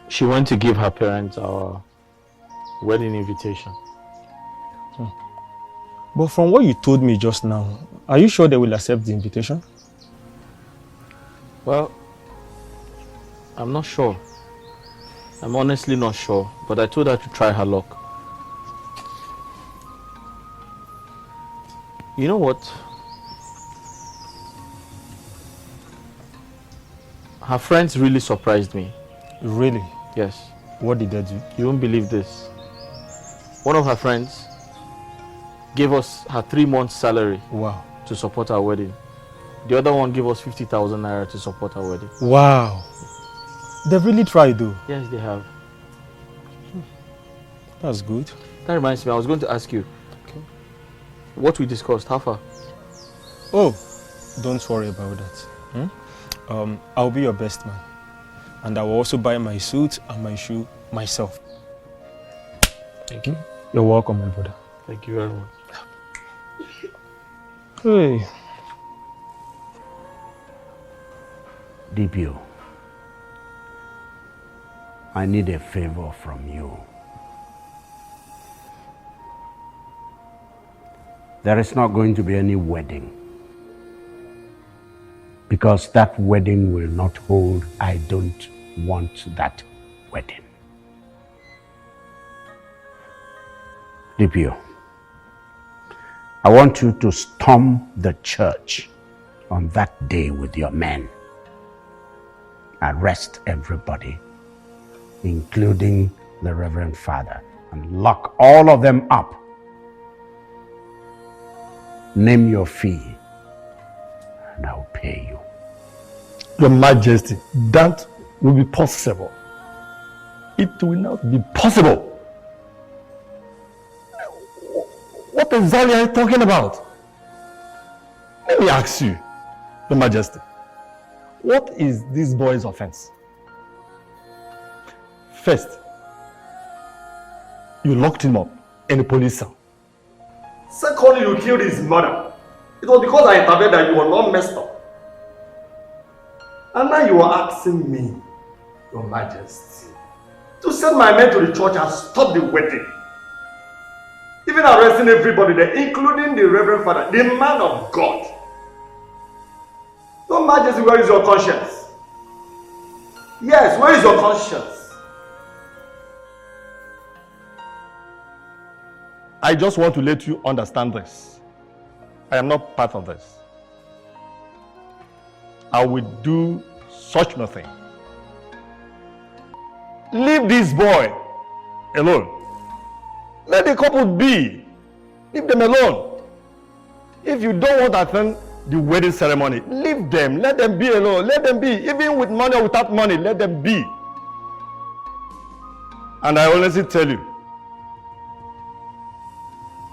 She went to give her parents our wedding invitation. But from what you told me just now, are you sure they will accept the invitation? Well, I'm not sure. I'm honestly not sure, but I told her to try her luck. You know what? Her friends really surprised me. Really? Yes. What did they do? You won't believe this. One of her friends gave us her 3 months salary. Wow. To support our wedding. The other one gave us 50,000 naira to support our wedding. Wow. They've really tried though. Yes, they have. That's good. That reminds me, I was going to ask you. Okay. What we discussed, how far? Oh, don't worry about that. I'll be your best man. And I will also buy my suit and my shoe myself. Thank you. You're welcome, my brother. Thank you very much. Hey. DPO, I need a favor from you. There is not going to be any wedding. Because that wedding will not hold. I don't want that wedding. DPO, I want you to storm the church on that day with your men. Arrest everybody, including the Reverend Father, and lock all of them up. Name your fee, and I'll pay you. Your Majesty, that will be possible. It will not be possible. What exactly are you talking about? Let me ask you, Your Majesty, what is this boy's offense? First, you locked him up in a police cell. Secondly, you killed his mother. It was because I intervened that you were not messed up. And now you are asking me, Your Majesty, to send my men to the church and stop the wedding. Even arresting everybody there, including the Reverend Father, the man of God. Your Majesty, where is your conscience? Yes, where is your conscience? I just want to let you understand this. I am not part of this. I will do such nothing. Leave this boy alone. Let the couple be. Leave them alone. If you don't want to attend the wedding ceremony, leave them. Let them be alone. Let them be. Even with money or without money, let them be. And I honestly tell you,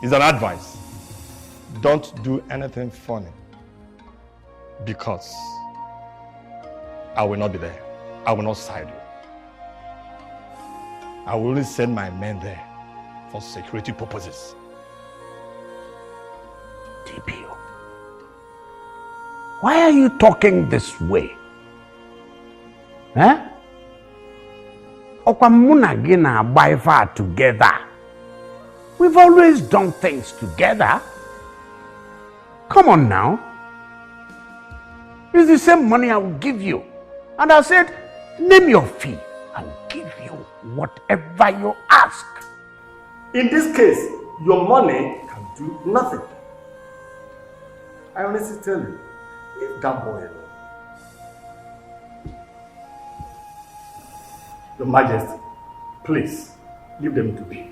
it's an advice. Don't do anything funny, because I will not be there. I will not side you. I will only send my men there for security purposes. DPO, why are you talking this way? Huh? Okwa muna gina agba together. We've always done things together. Come on now. It's the same money I will give you. And I said, name your fee. I will give you whatever you ask. In this case, your money can do nothing. I honestly tell you, leave that boy alone. Your Majesty, please, leave them to be.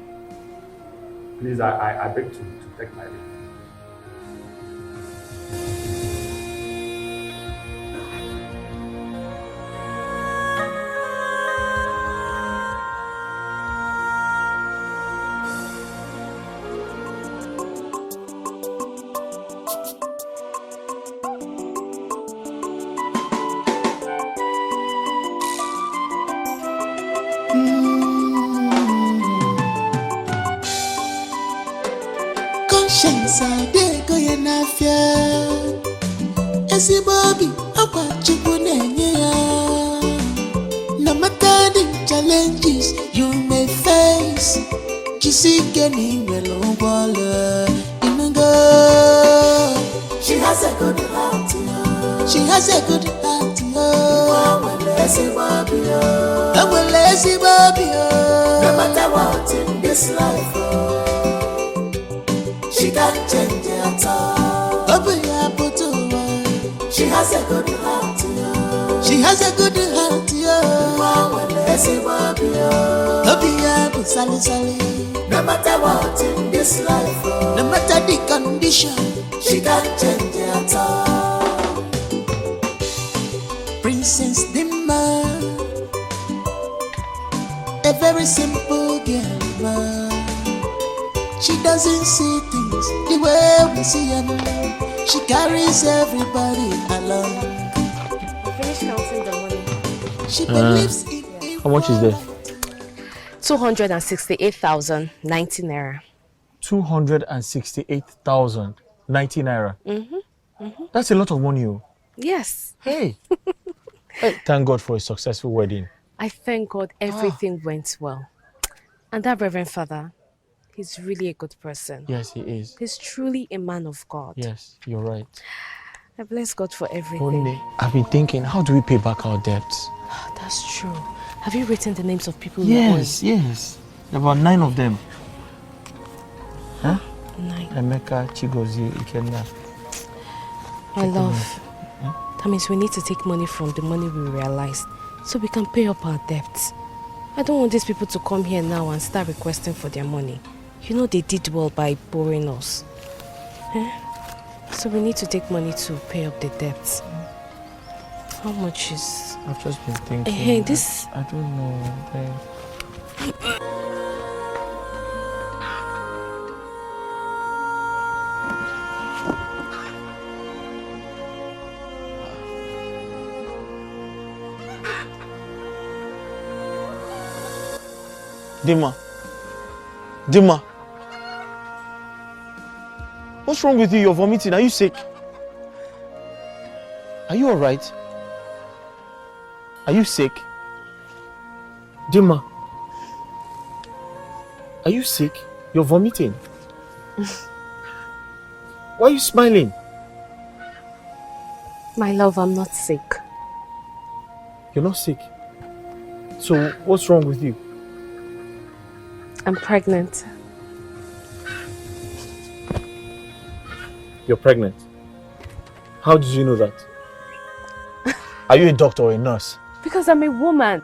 Please, I beg to take my leave. Conscience adego ya n'afia ezigbo obi akwa Chukwu na-enye ya. No matter the challenges you may face, jisike na inwere ụgbọala inugo. She has a good heart, she has a good heart. Nwele ezigbo obi, no matter what in this life, she can't change it at all. She has a good heart, she has a good heart, no matter what in this life, no matter the condition, she can't change it at all. Princess Dimma, a very simple girl. She doesn't see things the way we see them. She carries everybody along. Finish counting the money. She believes in How much is there? 268,090 naira. 268,090 naira. That's a lot of money. Yes. Hey. Thank God for a successful wedding. I thank God everything went well. And that Reverend Father, he's really a good person. Yes, he is. He's truly a man of God. Yes, you're right. I bless God for everything. Only, I've been thinking, how do we pay back our debts? That's true. Have you written the names of people Yes, yes. There were 9 of them. Huh? 9. Emeka, Chigozie, Ikenna. My love, that means we need to take money from the money we realized so we can pay up our debts. I don't want these people to come here now and start requesting for their money. You know they did well by borrowing us. So we need to take money to pay up the debts. How much is... I've just been thinking. Hey, this... I don't know. Dima. Dima. What's wrong with you? You're vomiting. Are you sick? Are you alright? Are you sick? Dima. Are you sick? You're vomiting. Why are you smiling? My love, I'm not sick. You're not sick. So what's wrong with you? I'm pregnant. You're pregnant. How did you know that? Are you a doctor or a nurse? Because I'm a woman.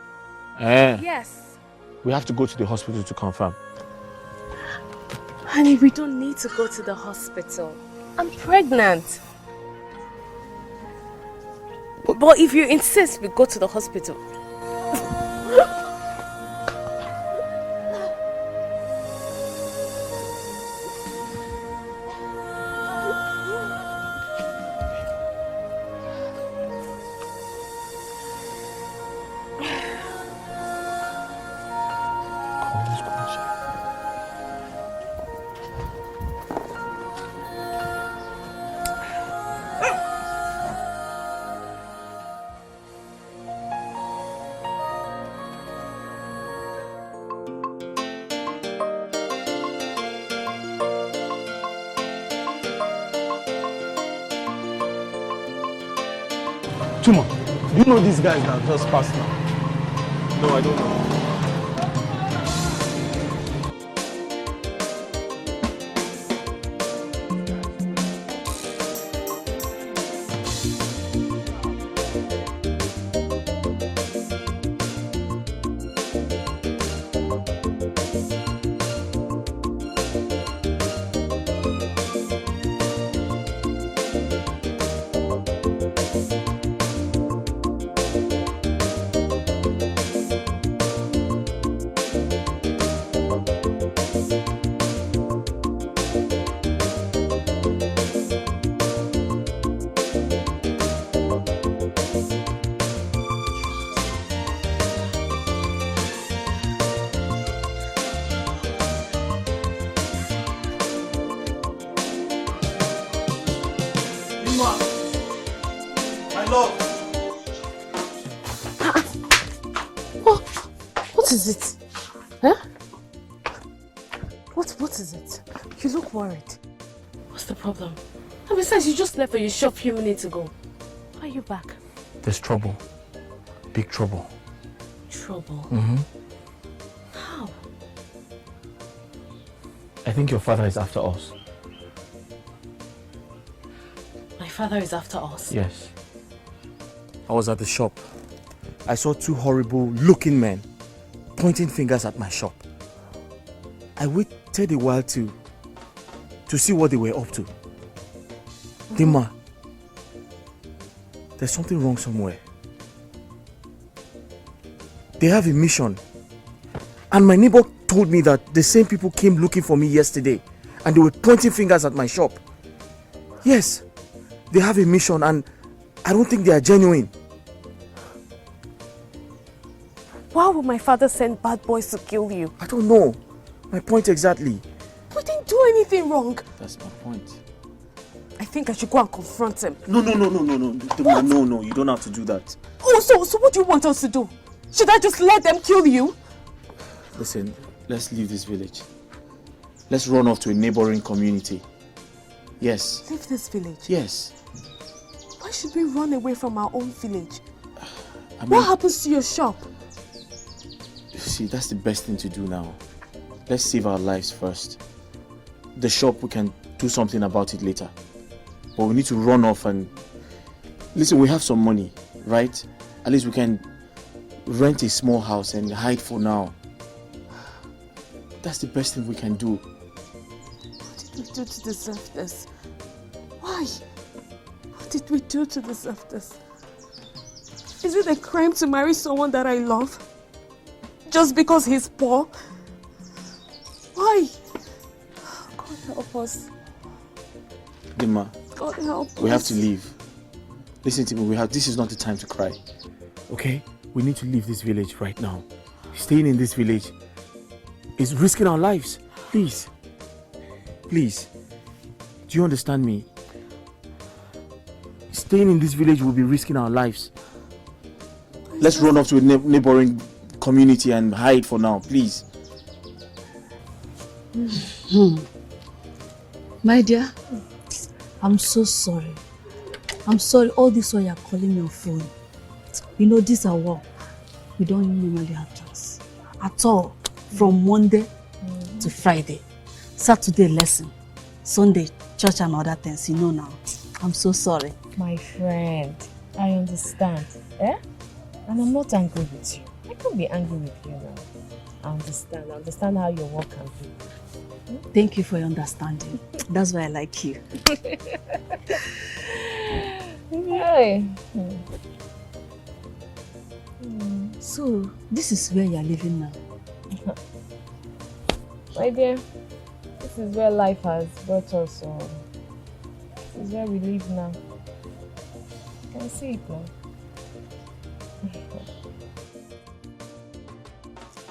Yes. We have to go to the hospital to confirm. Honey, we don't need to go to the hospital. I'm pregnant. But if you insist we go to the hospital. Chuma, do you know these guys that just passed now? No, I don't know. What is it? Huh? What is it? You look worried. What's the problem? And besides, you just left for your shop a few minutes ago. Why are you back? There's trouble. Big trouble. Trouble? Mm-hmm. How? I think your father is after us. My father is after us? Yes. I was at the shop. I saw two horrible looking men pointing fingers at my shop. I waited a while to see what they were up to. Dima, there's something wrong somewhere. They have a mission. And my neighbor told me that the same people came looking for me yesterday and they were pointing fingers at my shop. Yes, they have a mission and I don't think they are genuine. Why would my father send bad boys to kill you? I don't know. My point exactly. We didn't do anything wrong. That's my point. I think I should go and confront him. No, you don't have to do that. Oh, so what do you want us to do? Should I just let them kill you? Listen, let's leave this village. Let's run off to a neighboring community. Yes. Leave this village? Yes. Why should we run away from our own village? I mean, what happens to your shop? See, that's the best thing to do now. Let's save our lives first. The shop, we can do something about it later. But we need to run off and... Listen, we have some money, right? At least we can rent a small house and hide for now. That's the best thing we can do. What did we do to deserve this? Why? What did we do to deserve this? Is it a crime to marry someone that I love? Just because he's poor? Why? God help us. Dima, God help us. we have to leave. Listen to me, this is not the time to cry. Okay? We need to leave this village right now. Staying in this village is risking our lives. Please. Please. Do you understand me? Staying in this village will be risking our lives. Let's run off to a neighboring community and hide for now, please. My dear, I'm so sorry. I'm sorry all this while you're calling me on phone. You know, this are work. We don't normally have chance. At all. From Monday to Friday. Saturday lesson. Sunday church and other things. You know now. I'm so sorry. My friend, I understand. Eh? And I'm not angry with you. I can't be angry with you now. I understand how your work can be. Thank you for your understanding. That's why I like you. Hey. So, this is where you're living now? My dear, this is where life has brought us. This is where we live now. You can see it now.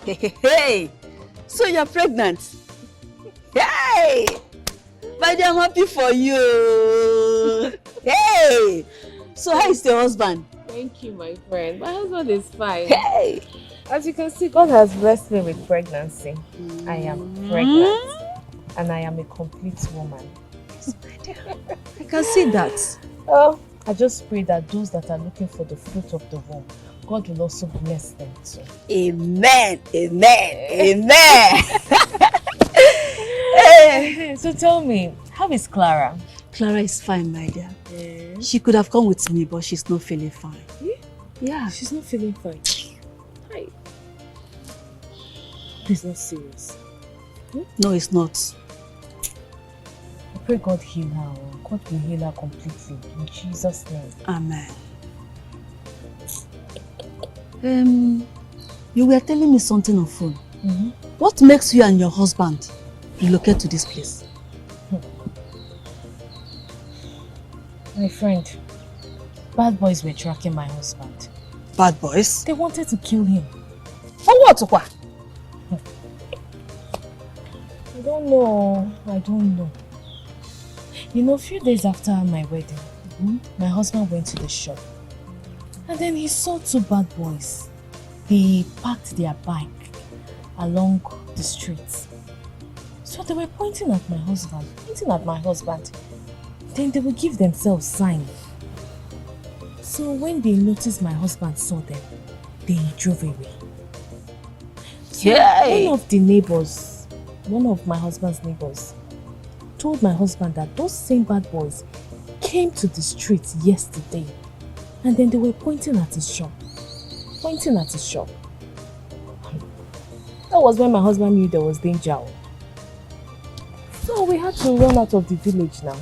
Hey! So you're pregnant? Hey! But I'm happy for you. Hey! So how is your husband? Thank you, my friend. My husband is fine. Hey! As you can see, God has blessed me with pregnancy. I am pregnant. And I am a complete woman. I can see that. Oh, I just pray that those that are looking for the fruit of the womb, God will also bless them too. Amen. Amen. Amen. So tell me, how is Clara? Clara is fine, my dear. She could have come with me, but she's not feeling fine. Yeah. She's not feeling fine. Hi. This is not serious. No, it's not. I pray God heal her. God will heal her completely. In Jesus' name. Amen. You were telling me something on phone. What makes you and your husband relocate to this place? My friend, bad boys were tracking my husband. Bad boys? They wanted to kill him. For what? I don't know. You know, a few days after my wedding, my husband went to the shop. And then he saw two bad boys. They parked their bike along the street. So they were pointing at my husband. Then they would give themselves sign. So when they noticed my husband saw them, they drove away. So one of my husband's neighbors, told my husband that those same bad boys came to the street yesterday. And then they were pointing at his shop. That was when my husband knew there was danger. So we had to run out of the village now.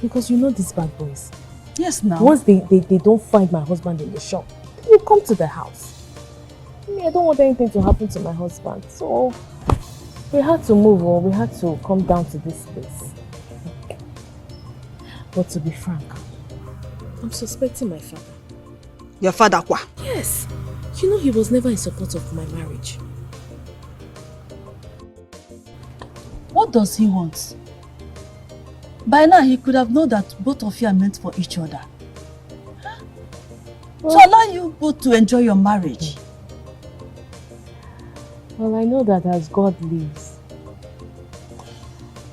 Because you know these bad boys. Yes, now. Once they don't find my husband in the shop, they will come to the house. I don't want anything to happen to my husband. So we had to move on. We had to come down to this place. But to be frank, I'm suspecting my father. Your father, kwa? Yes. You know he was never in support of my marriage. What does he want? By now he could have known that both of you are meant for each other. To allow you both to enjoy your marriage. Well, I know that as God lives,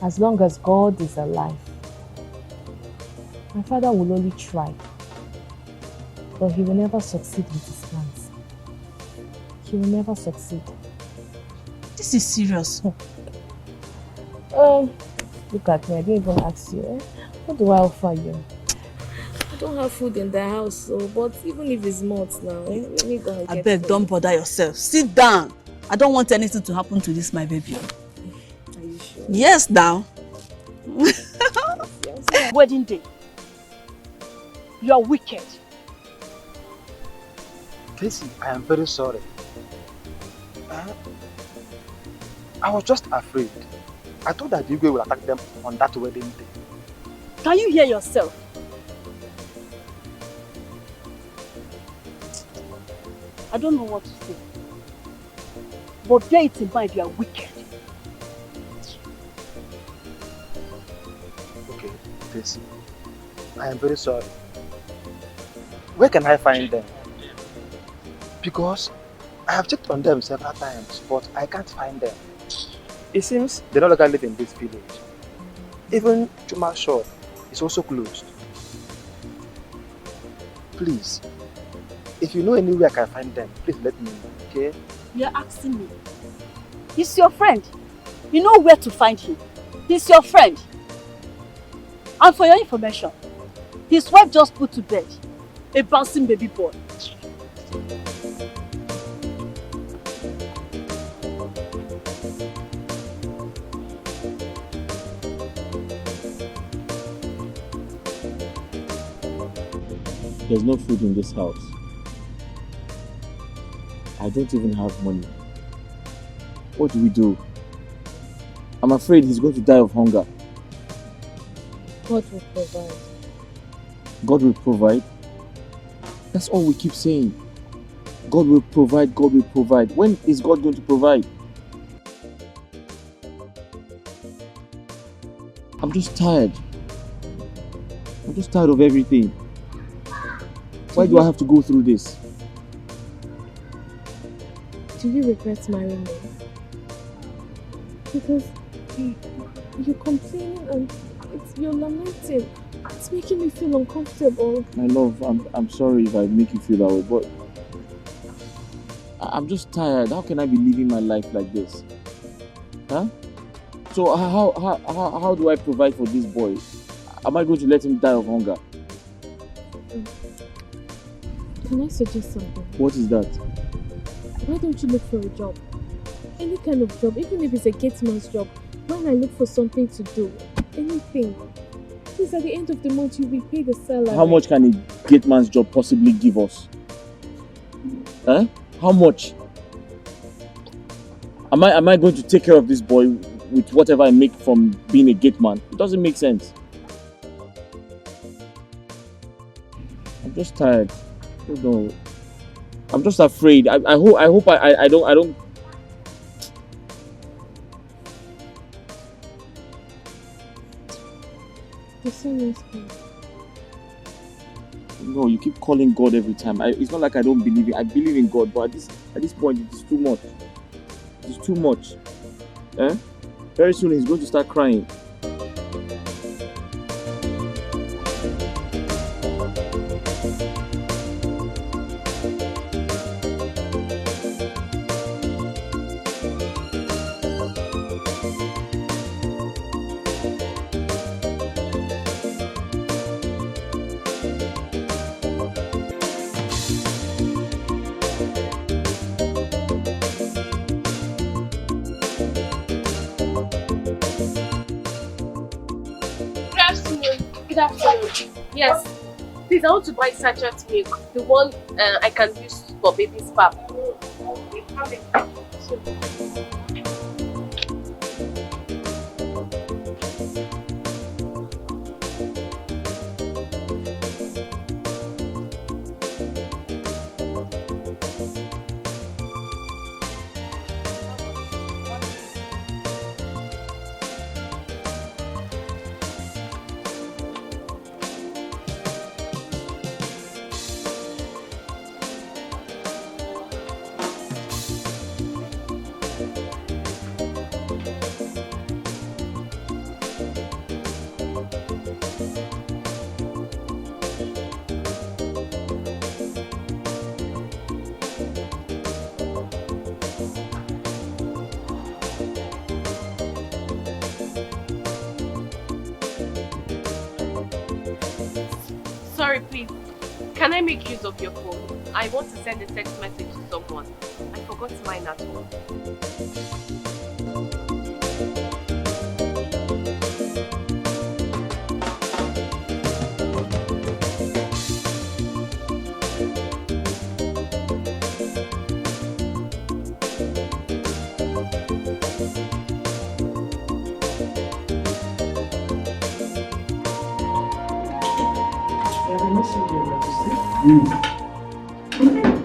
as long as God is alive, my father will only try, but he will never succeed with his plans. He will never succeed. This is serious. Look at me, I didn't even ask you. What do I offer you? I don't have food in the house, so, but even if it's not now, let me go and get I beg, don't bother yourself. Sit down. I don't want anything to happen to this, my baby. Are you sure? Yes, now. Wedding day. You are wicked. Casey, I am very sorry. I was just afraid. I thought that Igwe would attack them on that wedding day. Can you hear yourself? I don't know what to say. But bear it in mind, you are wicked. I am very sorry. Where can I find them? Because I have checked on them several times, but I can't find them. It seems they no longer live in this village. Even Chuma's shop is also closed. Please, if you know anywhere I can find them, please let me know, okay? You're asking me. He's your friend. You know where to find him. He's your friend. And for your information, his wife just put to bed a bouncing baby boy. There's no food in this house. I don't even have money. What do we do? I'm afraid he's going to die of hunger. God will provide. God will provide? That's all we keep saying. God will provide, God will provide. When is God going to provide? I'm just tired. I'm just tired of everything. Why do I have to go through this? Do you regret marrying me? Because you're complaining and you're lamenting. It's making me feel uncomfortable. My love, I'm sorry if I make you feel that way, but I'm just tired. How can I be living my life like this? Huh? So how do I provide for this boy? Am I going to let him die of hunger? Can I suggest something? What is that? Why don't you look for a job? Any kind of job, even if it's a gateman's job. While I look for something to do, anything. Because at the end of the month, you will pay the salary. How much can a gateman's job possibly give us? Huh? How much? Am I going to take care of this boy with whatever I make from being a gateman? It doesn't make sense. I'm just tired. I don't know. I'm just afraid. I hope I don't. The sun is good. No, you keep calling God every time. It's not like I don't believe it. I believe in God, but at this point, it is too much. It is too much. Eh? Very soon, he's going to start crying. Yes. Please, I want to buy sachet milk. The one I can use for baby's pap. Sorry, please. Can I make use of your phone? I want to send a text message to someone. I forgot mine at home.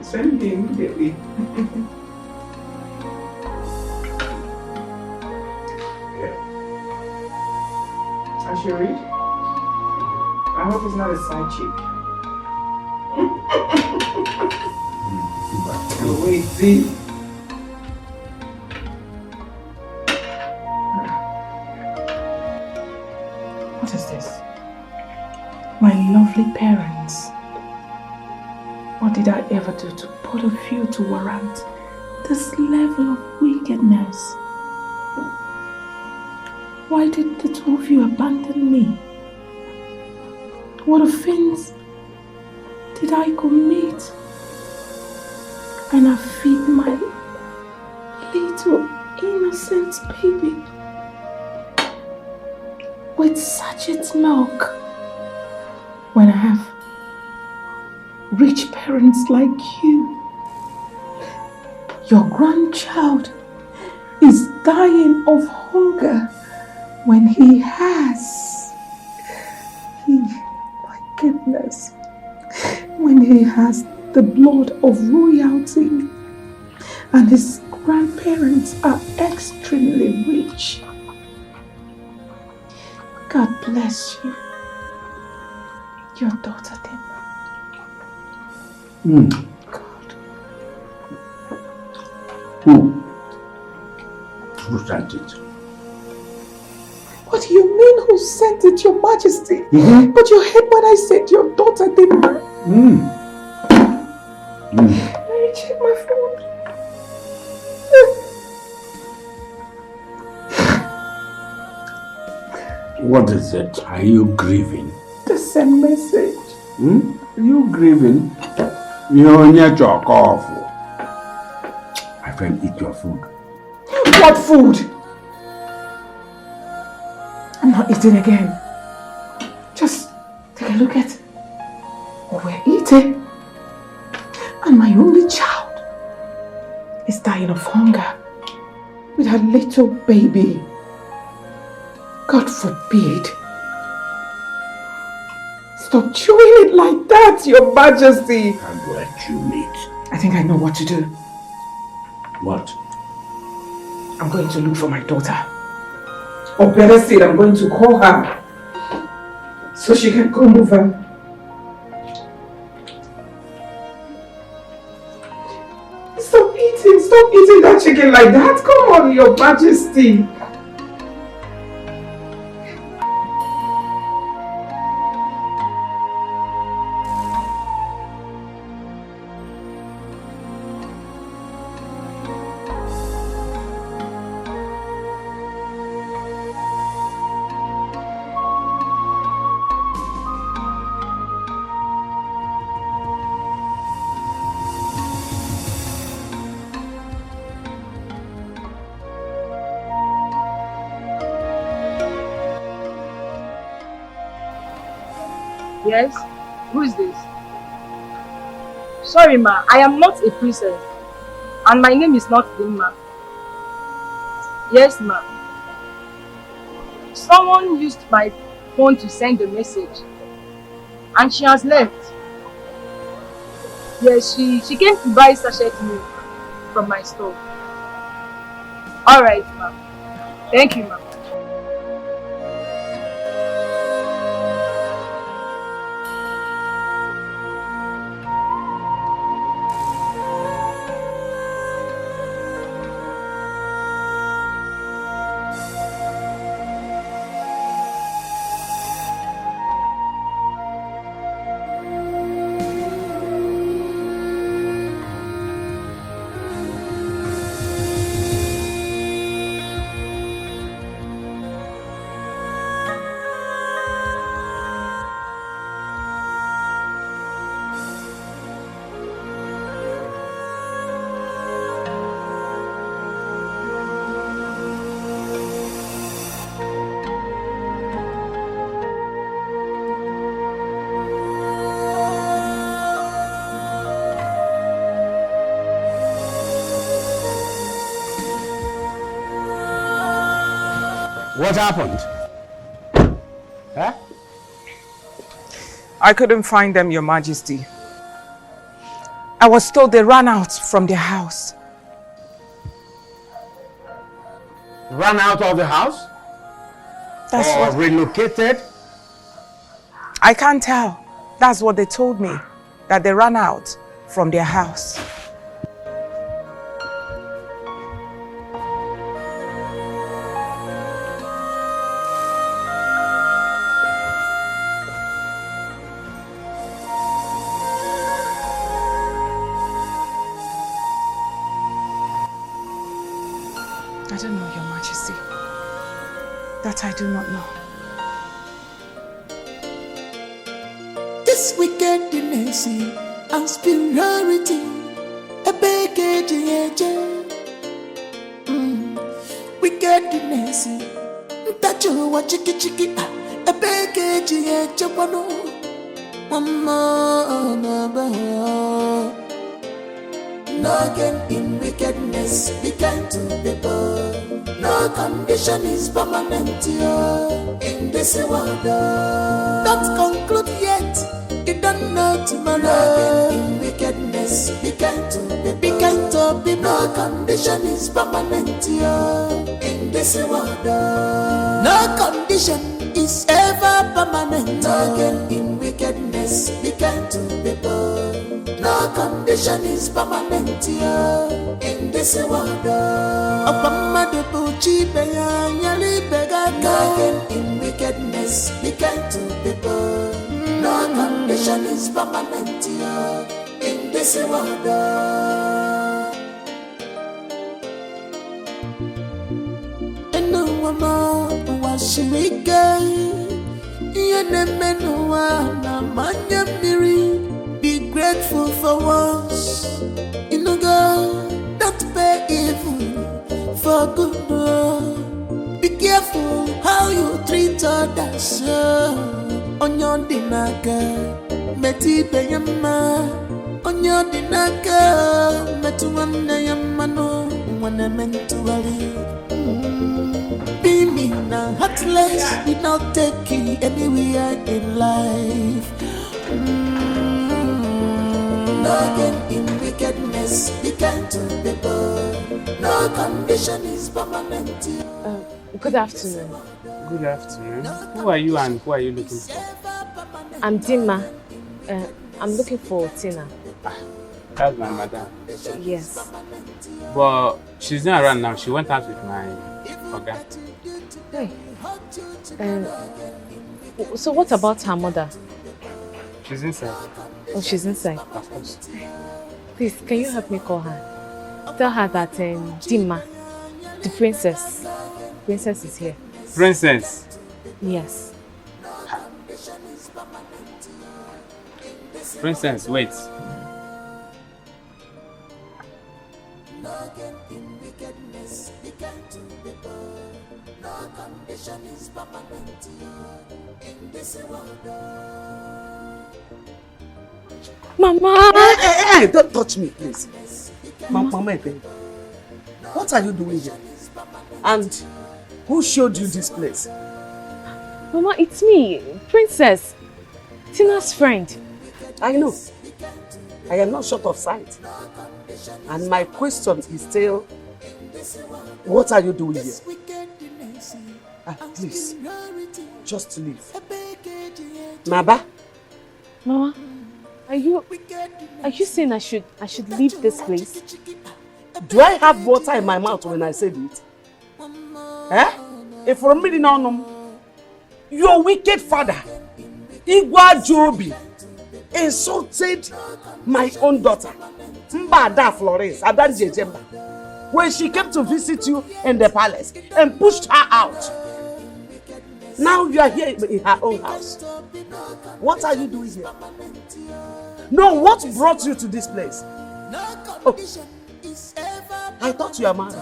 Send me immediately. Asheri, I hope he's not a side chick. Wait, see? What is this? My lovely parents. What did I ever do to put of you to warrant this level of wickedness? Why did the two of you abandon me? What offense did I commit? And I feed my little innocent baby with sachet milk when I have rich parents like you. Your grandchild is dying of hunger when he has, my goodness, when he has the blood of royalty and his grandparents are extremely rich. God bless you, your daughter Dima. God. Who sent it? What do you mean who sent it, your majesty? But you heard what I said, your daughter Dima. Let me check my phone. What is it? Are you grieving? The same message. Are you grieving? You're near your cough. My friend, eat your food. What food? I'm not eating again. Just take a look at what we're eating. And my only child is dying of hunger with her little baby. God forbid. Stop chewing it like that, your majesty. And let you meat. I think I know what to do. What? I'm going to look for my daughter. Or better still, I'm going to call her so she can come over. Stop eating that chicken like that. Come on, your majesty. Yes? Who is this? Sorry ma, I am not a princess. And my name is not Dimma. Yes ma. Someone used my phone to send a message. And she has left. Yes, she came to buy sachet milk from my store. Alright ma. Thank you ma. What happened? Huh? I couldn't find them, your majesty. I was told they ran out from their house. Ran out of the house? That's or what... relocated? I can't tell. That's what they told me, that they ran out from their house. I don't know, Your Majesty. That I do not know. This wickedness and superiority, a big wickedness, that you watch chicky, a big no gain in wickedness, be kind to people. No condition is permanent here in this world. Don't conclude yet, you don't know tomorrow. No gain in wickedness, be kind to people. Be kind to people. No condition is permanent here in this world. No condition is ever permanent. No gain in wickedness, be kind to people. No condition is permanent here in this world. No gain in wickedness, be kind to people. No condition is permanent here in this world. And no one was wicked. You never know be grateful for once. You know, God, don't pay evil for good. Be careful how you treat others. On your dinaka, Betty Bayama. On your dinaka, Metuana Yamano, when I meant to be me now, heartless, did not take you anywhere in life. No gain in wickedness, be kind to people. No condition is permanent. Good afternoon. Good afternoon. Who are you and who are you looking for? I'm Dima. I'm looking for Tina. That's my madam. Yes. But she's not around now. She went out with my ọ̀gá. Hey. So what about her mother? She's inside. Oh, she's inside. Of course. Please, can you help me call her? Tell her that Dima, the princess is here. Princess? Yes. Princess, wait. Mama! Hey, don't touch me, please. Mama, what are you doing here? And who showed you this place? Mama, it's me, Princess. Tina's friend. I know. I am not short of sight. And my question is still, what are you doing here? Please, just leave. Maba? Mama, are you saying I should leave this place? Do I have water in my mouth when I said it? If for a minute now, your wicked father, Igwa Jobi, insulted my own daughter, Mbada Florence, Adan Jemba, when she came to visit you in the palace and pushed her out. Now you are here in her own house. What are you doing here? No, what brought you to this place? Oh, I thought you are married.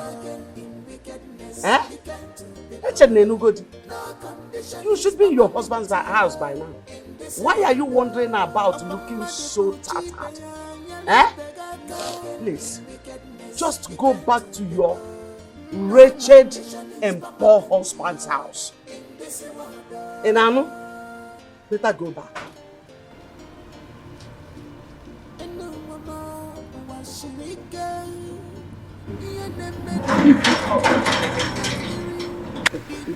You should be in your husband's house by now. Why are you wandering about looking so tattered? Please, just go back to your wretched and poor husband's house. Enano, better go back.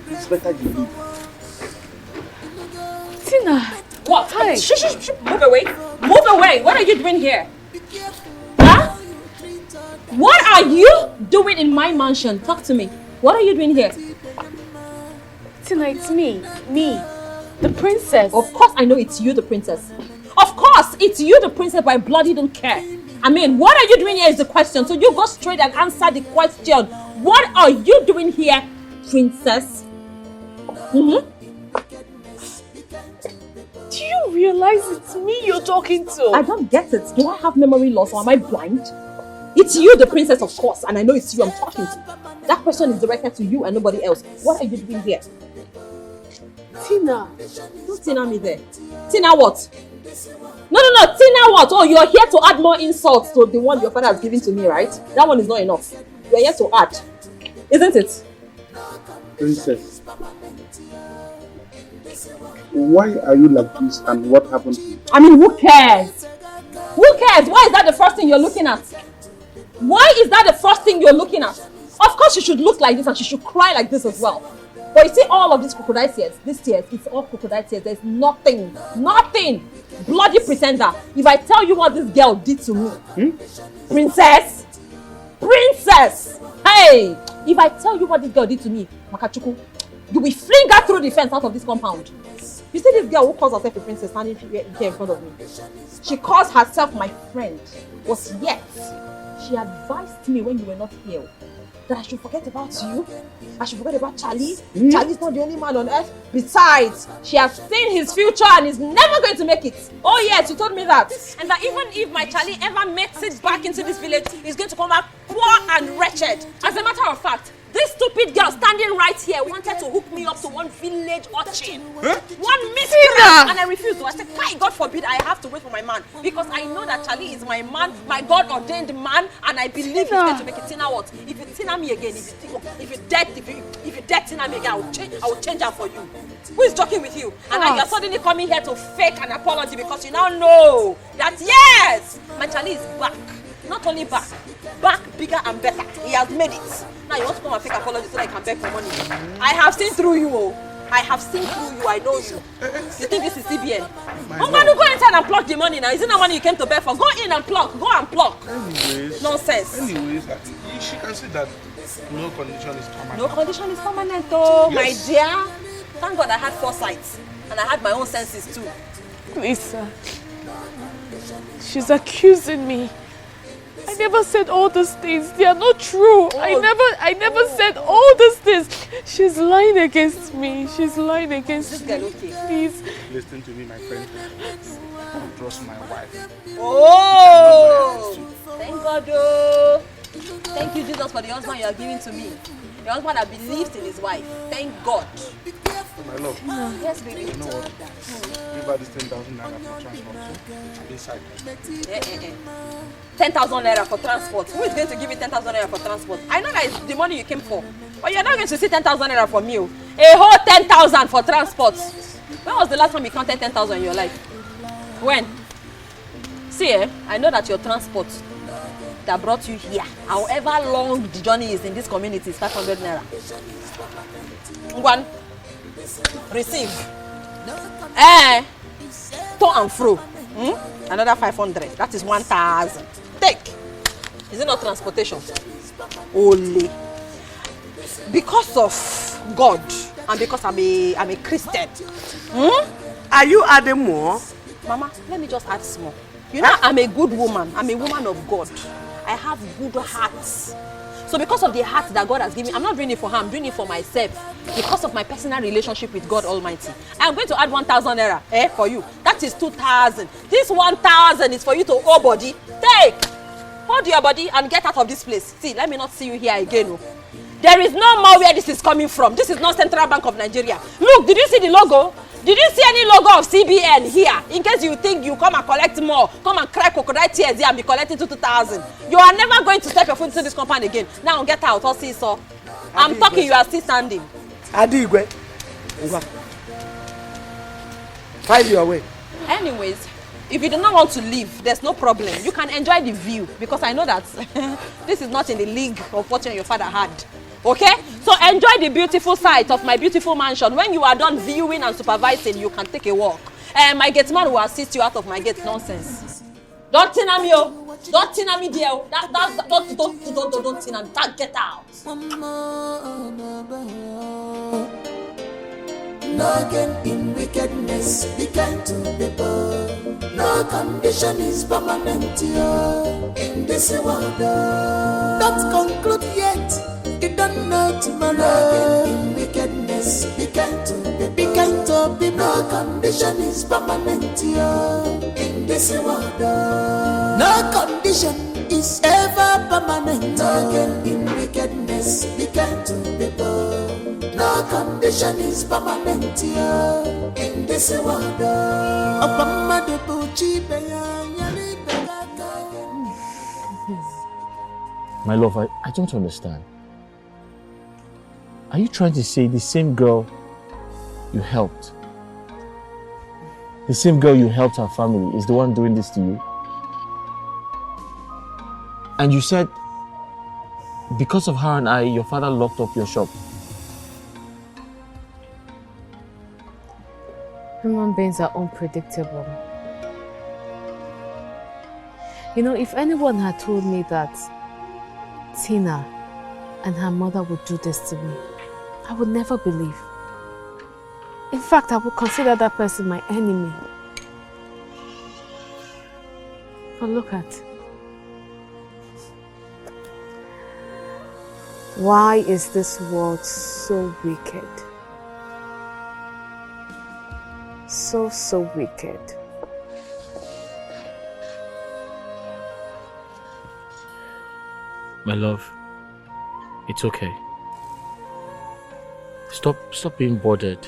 It's better you leave. Tina! What? Hey. Shh. Move away. Move away. What are you doing here? Huh? What are you doing in my mansion? Talk to me. What are you doing here? Tina, it's me. Me. The princess. Of course I know it's you, the princess. Of course it's you, the princess, but I bloody don't care. I mean, what are you doing here is the question. So you go straight and answer the question. What are you doing here, princess? Mm-hmm. Do you realize it's me you're talking to? I don't get it. Do I have memory loss or am I blind? It's you, the princess, of course, and I know it's you I'm talking to. That question is directed to you and nobody else. What are you doing here? Tina. Don't Tina me there. Tina what? No. Tina what? Oh, you're here to add more insults to the one your father has given to me, right? That one is not enough. You're here to add. Isn't it? Princess, why are you like this and what happened to you? I mean, who cares? Who cares? Why is that the first thing you're looking at? Why is that the first thing you're looking at? Of course she should look like this and she should cry like this as well. But you see all of these crocodile tears, it's all crocodile tears. There's nothing. Bloody pretender. If I tell you what this girl did to me, Princess, hey, if I tell you what this girl did to me, Makachuku, you will fling her through the fence out of this compound. You see this girl who calls herself a princess standing here in front of me? She calls herself my friend, but yet she advised me when you were not here that I should forget about you. I should forget about Charlie. Charlie's not the only man on earth. Besides, she has seen his future and is never going to make it. Oh yes, you told me that. And that even if my Charlie ever makes it back into this village, he's going to come back poor and wretched. As a matter of fact, this stupid girl standing right here wanted to hook me up to one village urchin. One miscreant. And I refused to. I said, my God forbid I have to wait for my man. Because I know that Charlie is my man, my God-ordained man, and I believe he's going to make it. Tina what? If you Tina me again, if you dead Tina me again, I will change her for you. Who is joking with you? And now you're suddenly coming here to fake an apology because you now know that yes, my Charlie is back. Not only back, bigger and better. He has made it. Now you want to come and fake apology so that I can beg for money. I have seen through you, I have seen through you, I know you. You think this is CBN? Oh man, go inside and pluck the money now. Isn't that money you came to beg for? Go in and pluck. Go and pluck. Anyways. Nonsense. Anyways, she can see that no condition is permanent. No condition is permanent, oh, yes. My dear. Thank God I had foresight. And I had my own senses too. Lisa, she's accusing me. I never said all these things. They are not true. I never said all these things. She's lying against me. She's lying against me. Please. Listen to me, my friend. Don't trust my wife. Oh! Thank God, oh. Thank you, Jesus, for the husband you are giving to me. The husband that believes in his wife. Thank God. My love. Yes, baby. You know what? Give her this 10,000 naira for transport. Inside. 10,000 naira for transport. Who is going to give you 10,000 naira for transport? I know that it's the money you came for. But you're not going to see 10,000 naira for me. A whole 10,000 for transport. When was the last time you counted 10,000 in your life? When? See, I know that your transport that brought you here, however long the journey is in this community, is 500 naira. One. Receive. To and fro. Another 500. That is 1,000. Take. Is it not transportation? Only. Because of God and because I'm a Christian. Are you adding more? Mama, let me just add small. You know, I'm a good woman. I'm a woman of God. I have good hearts. So because of the heart that God has given me, I'm not doing it for her, I'm doing it for myself. Because of my personal relationship with God Almighty. I'm going to add 1,000 naira for you. That is 2,000. This 1,000 is for you to owe body. Take! Hold your body and get out of this place. See, let me not see you here again. There is no more where this is coming from. This is not Central Bank of Nigeria. Look, did you see the logo? Did you see any logo of CBN here? In case you think you come and collect more, come and cry crocodile tears here and be collecting 2,000. You are never going to step your foot into this compound again. Now get out, I'll see so. I'm talking, you are still standing. Adigwe. Find your way. Anyways, if you do not want to leave, there's no problem. You can enjoy the view because I know that this is not in the league of what your father had. Okay? So enjoy the beautiful sight of my beautiful mansion. When you are done viewing and supervising, you can take a walk. My gate man will assist you out of my gate nonsense. Don't tin me, oh. Don't tin me, dear. Don't tin me. Get out. No gain in wickedness, be kind to people. No condition is permanent here in this world. Don't conclude yet, you don't know tomorrow. No gain in wickedness, be kind to people. Be kind to people. No condition is permanent here in this world. No condition is ever permanent. No gain in wickedness, be kind to people. No condition is permanent here in this world. My love, I don't understand. Are you trying to say the same girl you helped, the same girl you helped her family is the one doing this to you? And you said because of her and I, your father locked up your shop. Human beings are unpredictable. You know, if anyone had told me that Tina and her mother would do this to me, I would never believe. In fact, I would consider that person my enemy. But look at. Why is this world so wicked? So wicked. My love, it's okay. Stop being bothered.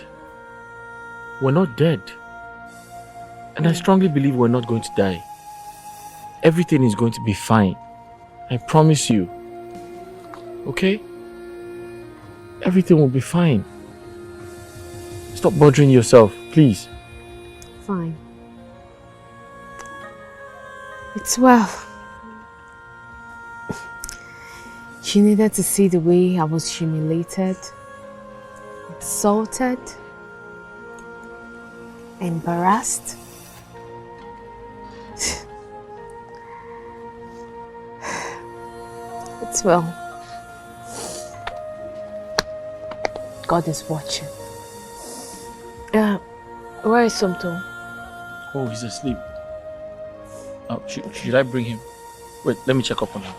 We're not dead. And I strongly believe we're not going to die. Everything is going to be fine. I promise you. Okay? Everything will be fine. Stop bothering yourself, please. Fine. It's well. You needed to see the way I was humiliated, insulted, embarrassed. It's well. God is watching. Where is Somto? Oh, he's asleep. Should I bring him? Wait, let me check up on him.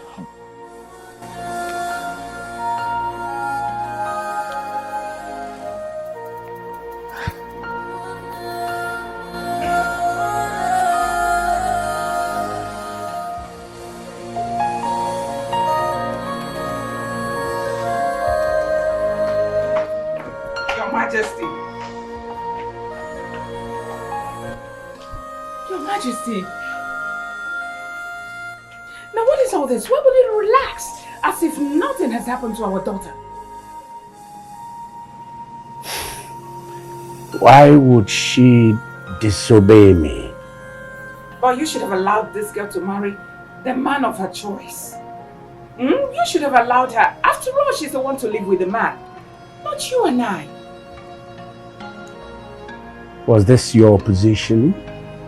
Your Majesty. Your Majesty. Now what is all this? Why would you relax as if nothing has happened to our daughter? Why would she disobey me? But you should have allowed this girl to marry the man of her choice. You should have allowed her. After all, she's the one to live with the man. Not you and I. Was this your position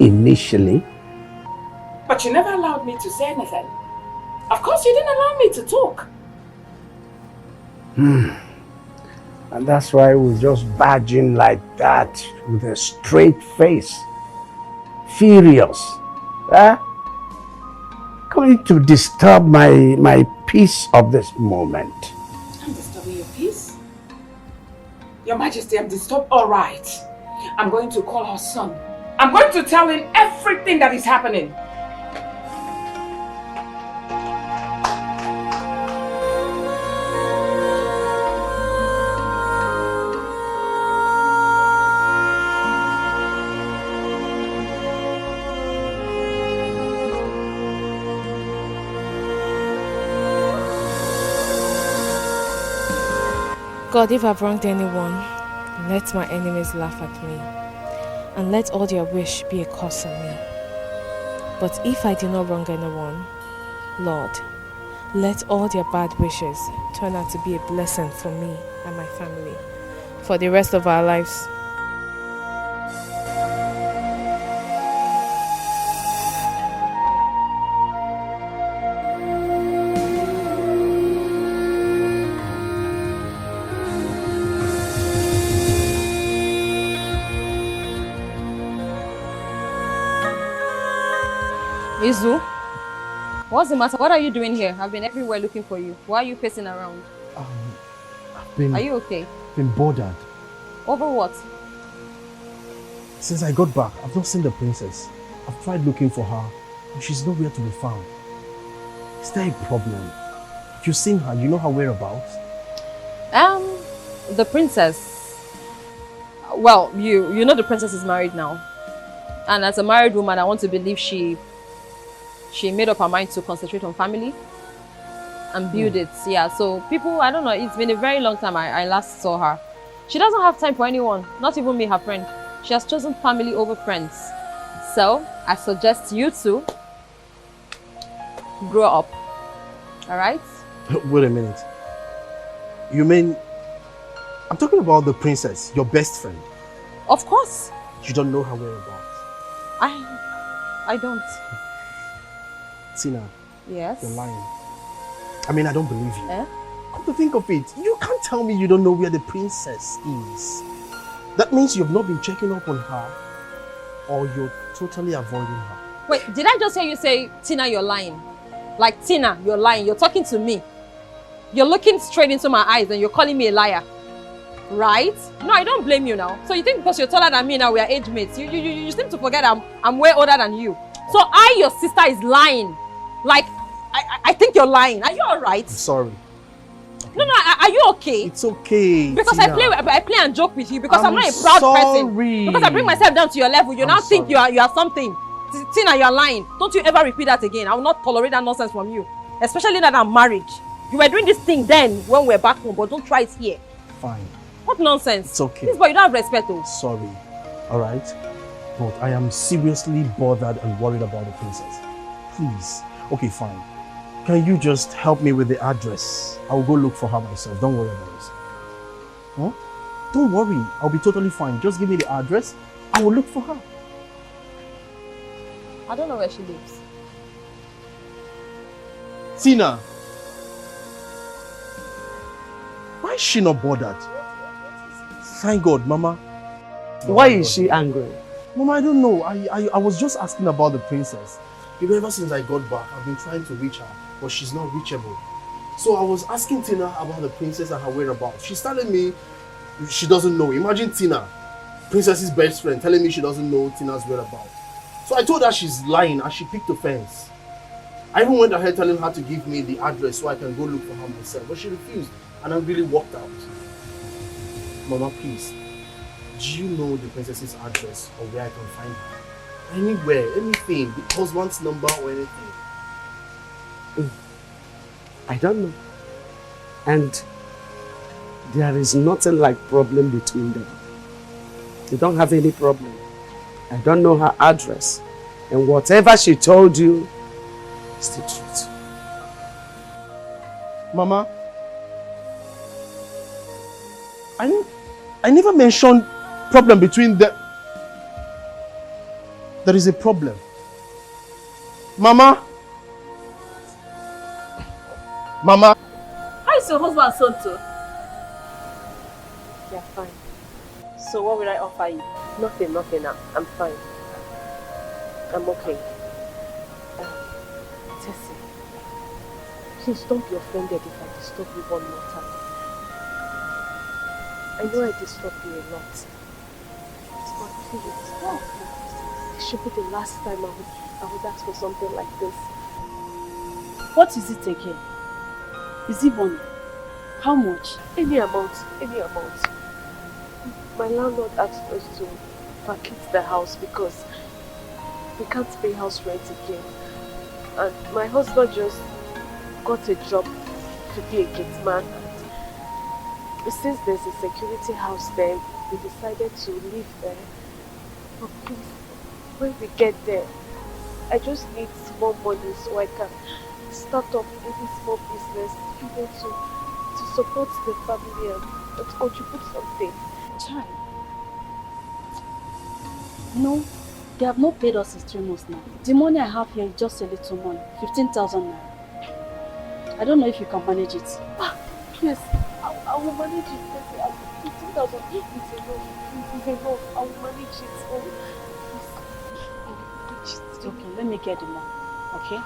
initially? But you never allowed me to say anything. Of course, you didn't allow me to talk. And that's why I was just barging like that with a straight face. Furious. Going to disturb my peace of this moment. I'm disturbing your peace? Your Majesty, I'm disturbed. All right. I'm going to call her son. I'm going to tell him everything that is happening. God, if I've wronged anyone, let my enemies laugh at me, and let all their wish be a curse on me. But if I did not wrong anyone, Lord, let all their bad wishes turn out to be a blessing for me and my family for the rest of our lives. Izu, what's the matter? What are you doing here? I've been everywhere looking for you. Why are you pacing around? Are you okay? Been bothered. Over what? Since I got back, I've not seen the princess. I've tried looking for her, but she's nowhere to be found. Is there a problem? You've seen her, you know her whereabouts? The princess. Well, you know the princess is married now. And as a married woman, I want to believe she made up her mind to concentrate on family and build it. Yeah, so people, I don't know, it's been a very long time I last saw her. She doesn't have time for anyone, not even me, her friend. She has chosen family over friends. So, I suggest you two grow up. Alright? Wait a minute. You mean... I'm talking about the princess, your best friend. Of course. You don't know her whereabouts. I don't. Tina. Yes? You're lying. I mean, I don't believe you. Eh? Come to think of it, you can't tell me you don't know where the princess is. That means you've not been checking up on her, or you're totally avoiding her. Wait, did I just hear you say, Tina, you're lying? Like, Tina, you're lying. You're talking to me. You're looking straight into my eyes and you're calling me a liar. Right? No, I don't blame you now. So you think because you're taller than me now, we are age mates. You seem to forget I'm way older than you. So your sister, is lying. Like, I think you're lying. Are you alright? I'm sorry. No, are you okay? It's okay, Because Tina. I play and joke with you because I'm not a proud sorry. person. Because I bring myself down to your level. You now think you are something. Tina, you're lying. Don't you ever repeat that again. I will not tolerate that nonsense from you. Especially that I'm married. You were doing this thing then when we're back home, but don't try it here. Fine. What nonsense? It's okay. This boy, you don't have respect though. Sorry. Alright? But I am seriously bothered and worried about the princess. Please. Okay, fine. Can you just help me with the address? I will go look for her myself. Don't worry about it. Huh? Don't worry. I'll be totally fine. Just give me the address. I will look for her. I don't know where she lives. Tina! Why is she not bothered? Thank God, Mama. Why is she angry? Mama, I don't know. I was just asking about the princess. You know, ever since I got back, I've been trying to reach her, but she's not reachable. So I was asking Tina about the princess and her whereabouts. She's telling me she doesn't know. Imagine Tina, princess's best friend, telling me she doesn't know Tina's whereabouts. So I told her she's lying and she picked offense. I even went ahead telling her to give me the address so I can go look for her myself, but she refused and I really walked out. Mama, please, do you know the princess's address or where I can find her? Anywhere, anything, the husband's number or anything. I don't know. And there is nothing like problem between them. They don't have any problem. I don't know her address. And whatever she told you is the truth. Mama, I never mentioned problem between them. There is a problem. Mama? Mama? How is your husband son too? Yeah, fine. So what will I offer you? Nothing. I'm fine. I'm okay. Tessie, please don't be offended if I disturb you one more time. I know I disturb you a lot. But please, it should be the last time I would ask for something like this. What is it again? Is it money? How much? Any amount. My landlord asked us to vacate the house because we can't pay house rent again. And my husband just got a job to be a gate man. And since there's a security house there, we decided to live there. But please, when we get there, I just need small money so I can start up any small business, to support the family and to contribute something. Child. No, they have not paid us in 3 months now. The money I have here is just a little money, 15,000 naira. I don't know if you can manage it. Yes, I will manage it. 15,000 is enough. I will manage it. Okay, let me get the money. okay?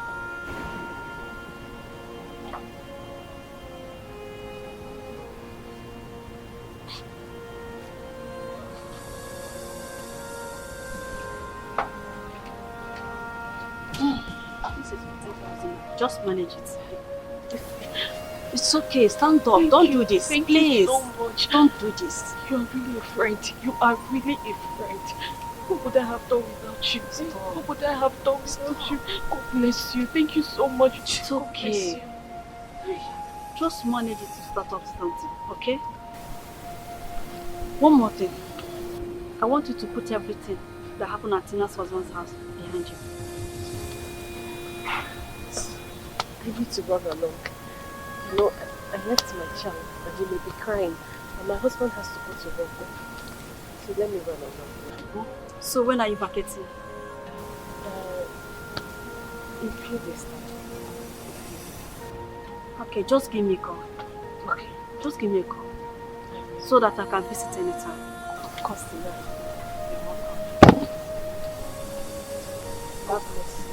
This is 10,000. Just manage it. It's okay. Stand up. Don't do this. Thank Please. you so much. Don't do this. You are really a friend. You are really a friend. What would I have done without you? What would I have done without you? God bless you. Thank you so much. It's okay. Just manage it to start up something, okay? One more thing. I want you to put everything that happened at Tina's husband's house behind you. I need to run along. You know, I left my child and you may be crying. And my husband has to go to work. So let me run along. So when are you vacating? In a few days time. Okay, just give me a call. Okay, just give me a call. So that I can visit anytime. Of course, Tina. God bless you.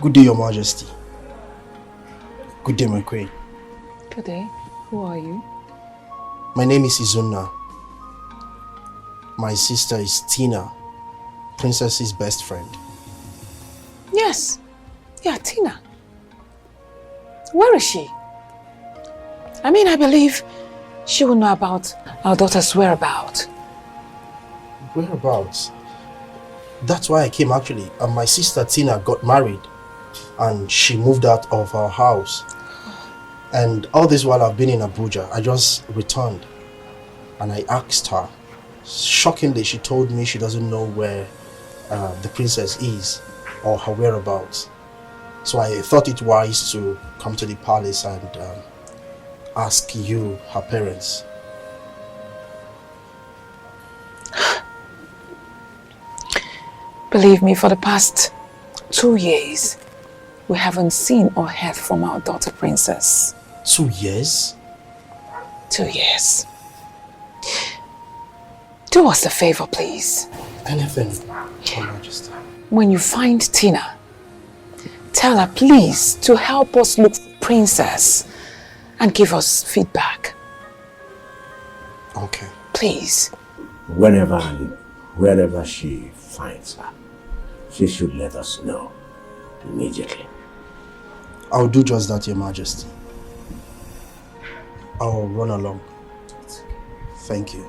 Good day, Your Majesty. Good day, my queen. Good day. Who are you? My name is Izuna. My sister is Tina, Princess's best friend. Yes. Yeah, Tina. Where is she? I mean, I believe she will know about our daughter's whereabouts. Whereabouts? That's why I came actually. My sister Tina got married and she moved out of our house. And all this while I've been in Abuja, I just returned and I asked her. Shockingly, she told me she doesn't know where the princess is or her whereabouts. So I thought it wise to come to the palace and ask you, her parents. Believe me, for the past 2 years, we haven't seen or heard from our daughter princess. 2 years? 2 years. Do us a favor, please. Anything, Your Majesty. When you find Tina, tell her please to help us look for princess and give us feedback. Okay. Please. Whenever and wherever she finds her, she should let us know immediately. I'll do just that, Your Majesty. I'll run along. Thank you.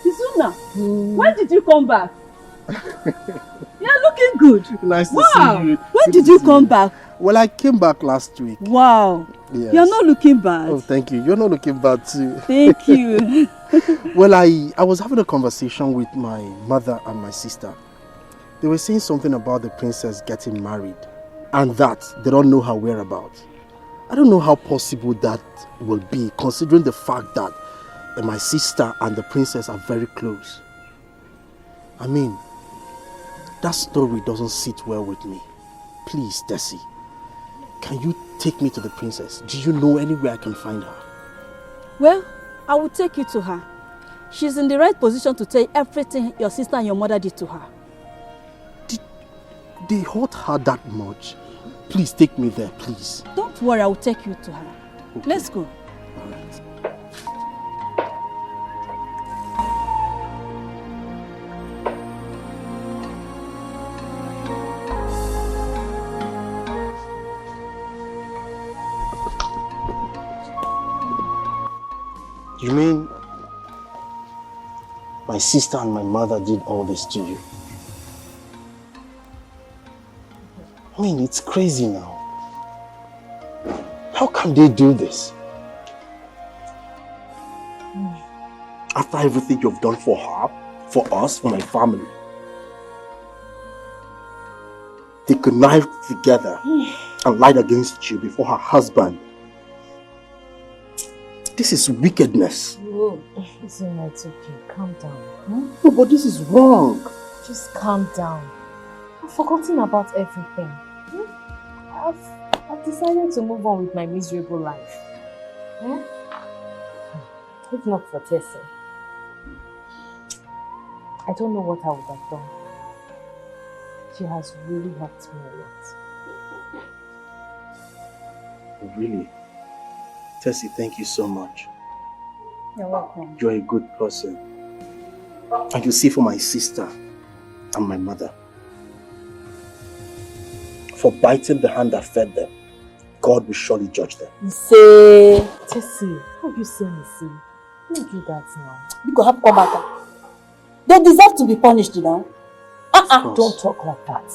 Izuna, when did you come back? You're looking good. Nice to wow. see you. When did you come back? Well, I came back last week. Wow. Yes. You're not looking bad. Oh, thank you. You're not looking bad too. Thank you. Well, I was having a conversation with my mother and my sister. They were saying something about the princess getting married and that they don't know her whereabouts. I don't know how possible that will be, considering the fact that my sister and the princess are very close. I mean, that story doesn't sit well with me. Please, Desi, Can you take me to the princess? Do you know anywhere I can find her? Well, I will take you to her. She's in the right position to tell you everything your sister and your mother did to her. They hurt her that much. Please take me there, please. Don't worry, I will take you to her. Okay. Let's go. All right. You mean my sister and my mother did all this to you? I mean, it's crazy now. How can they do this? After everything you've done for her, for us, for my family. They connived together and lied against you before her husband. This is wickedness. Whoa, it's okay. Calm down. No, but this is wrong. Just calm down. I've forgotten about everything. I've decided to move on with my miserable life. If not for Tessie, I don't know what I would have done. She has really helped me a lot. Really? Tessie, thank you so much. You're welcome. You're a good person. And you see, for my sister and my mother, for biting the hand that fed them, God will surely judge them. You say, Tessie, how you say me see? Don't do that now. You go have come back. They deserve to be punished now. Don't talk like that.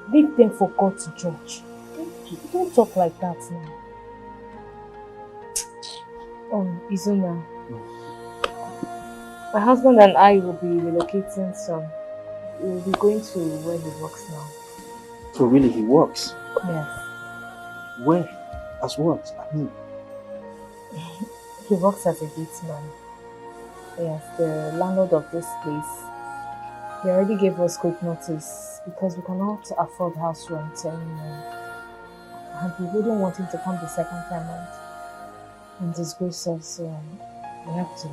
Leave them for God to judge. Don't talk like that now. Izuna, my husband and I will be relocating soon. We'll be going to where he works now. So really, he works? Yes. Where? As what? I mean... He works as a gateman. Yes, the landlord of this place. He already gave us quick notice because we cannot afford house rent anymore. And we wouldn't want him to come the second time and disgrace us, so we have to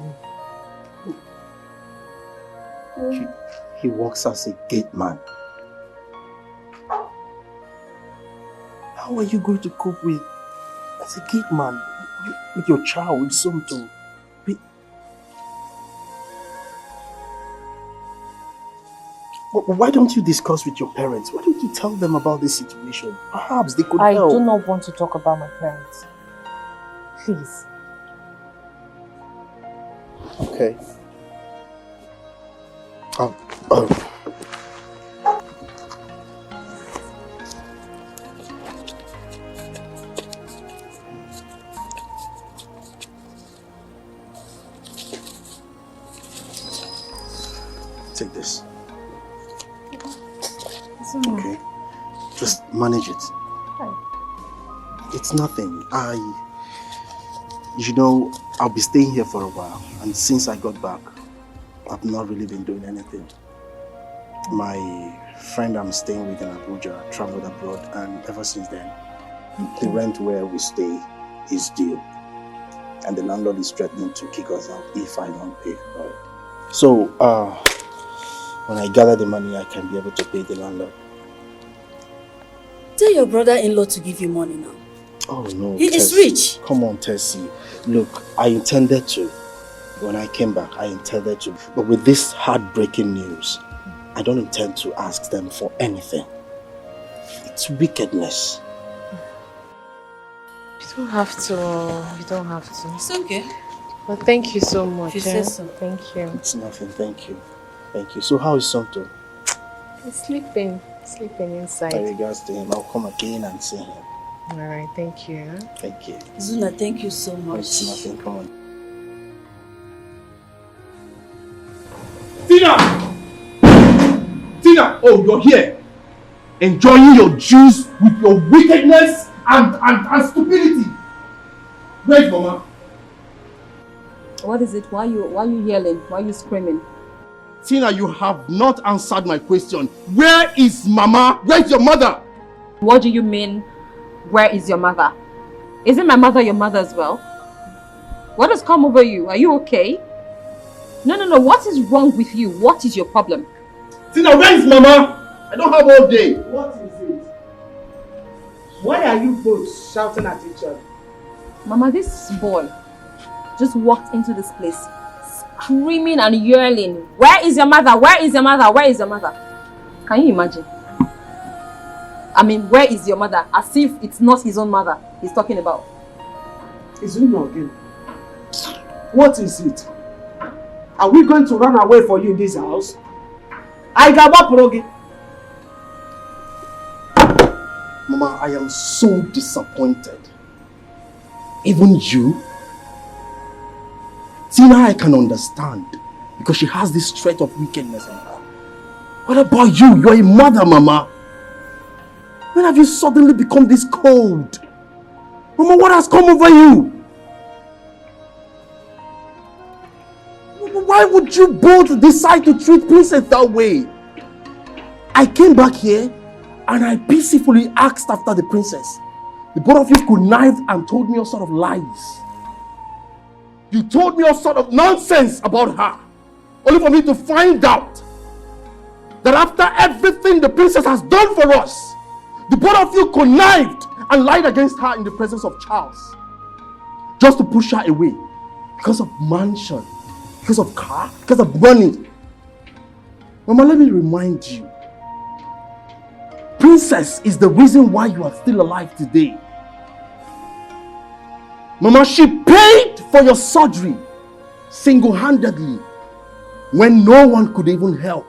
leave. He works as a gate man. How are you going to cope with, as a gate man, with your child, with Somto? Why don't you discuss with your parents? Why don't you tell them about this situation? Perhaps they could help. I do not want to talk about my parents. Please. Okay. Take this. Okay. Just manage it. It's nothing. You know, I'll be staying here for a while. And since I got back, I've not really been doing anything. My friend I'm staying with in Abuja traveled abroad, and ever since then, the rent where we stay is due. And the landlord is threatening to kick us out if I don't pay. So, when I gather the money, I can be able to pay the landlord. Tell your brother-in-law to give you money now. Oh no, He is Tessie. rich. Come on, Tessie. Look, I intended to. When I came back, I intended to. But with this heartbreaking news, I don't intend to ask them for anything. It's wickedness. You don't have to. You don't have to. It's okay. But thank you so much. You say so. Thank you. It's nothing, thank you. Thank you. So how is Somto? He's sleeping inside. My regards to him. I'll come again and see him. Alright, thank you. Thank you. Zuna, thank you so much. It's nothing, come on. Tina! Tina! Oh, you're here. Enjoying your juice with your wickedness and stupidity. Where's Mama? What is it? Why you yelling? Why you screaming? Tina, you have not answered my question. Where is Mama? Where's your mother? What do you mean? Where is your mother? Isn't my mother your mother as well? What has come over you? Are you okay? No. What is wrong with you? What is your problem? Tina, where is Mama? I don't have all day. What is it? Why are you both shouting at each other? Mama, this boy just walked into this place screaming and yelling, where is your mother? Where is your mother? Where is your mother? Can you imagine? I mean, where is your mother? As if it's not his own mother he's talking about. Is Uno again? What is it? Are we going to run away for you in this house? I got what, Progi? Mama, I am so disappointed. Even you? Tina, I can understand. Because she has this trait of wickedness in her. What about you? You're a mother, Mama. When have you suddenly become this cold? Mama, what has come over you? Why would you both decide to treat Princess that way? I came back here and I peacefully asked after the princess. The both of you connived and told me all sort of lies. You told me all sort of nonsense about her. Only for me to find out that after everything the princess has done for us, the both of you connived and lied against her in the presence of Charles. Just to push her away. Because of mansion. Because of car. Because of money. Mama, let me remind you. Princess is the reason why you are still alive today. Mama, she paid for your surgery single-handedly when no one could even help.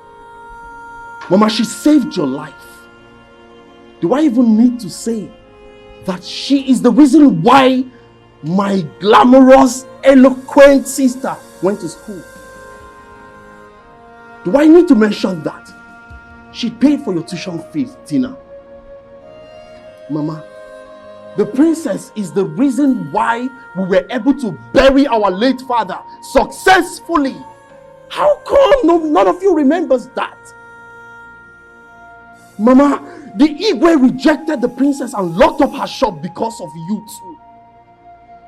Mama, she saved your life. Do I even need to say that she is the reason why my glamorous, eloquent sister went to school? Do I need to mention that? She paid for your tuition fees, Tina. Mama, the princess is the reason why we were able to bury our late father successfully. How come none of you remembers that? Mama, the Igwe rejected the princess and locked up her shop because of you too.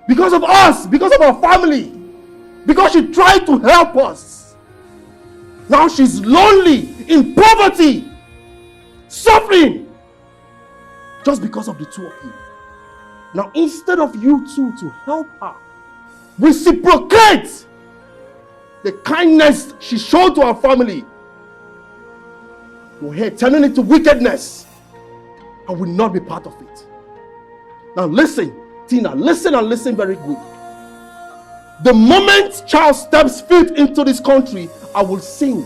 Because of us, because of our family. Because she tried to help us. Now she's lonely, in poverty, suffering. Just because of the two of you. Now instead of you two to help her, reciprocate the kindness she showed to our family. You're here turning it to wickedness. I will not be part of it. Now listen, Tina, listen and listen very good. The moment Charles steps foot into this country, I will sing.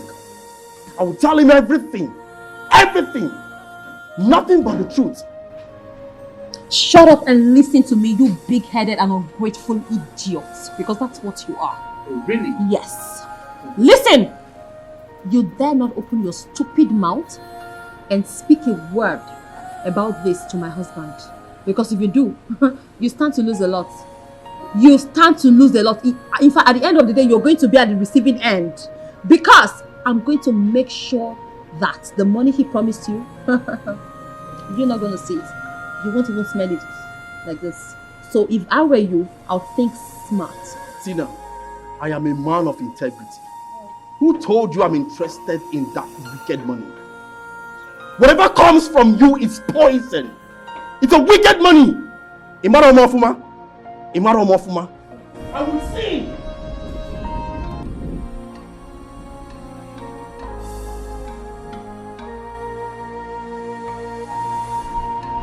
I will tell him everything. Everything. Nothing but the truth. Shut up and listen to me, you big-headed and ungrateful idiots. Because that's what you are. Oh, really? Yes. Listen! You dare not open your stupid mouth and speak a word about this to my husband. Because if you do, you stand to lose a lot. You stand to lose a lot. In fact, at the end of the day, you're going to be at the receiving end. Because I'm going to make sure that the money he promised you, you're not going to see it. You won't even smell it like this. So if I were you, I'll think smart. Tina, I am a man of integrity. Who told you I'm interested in that wicked money? Whatever comes from you is poison. It's a wicked money. Imara Omofuma. Imara Omofuma. I will sing.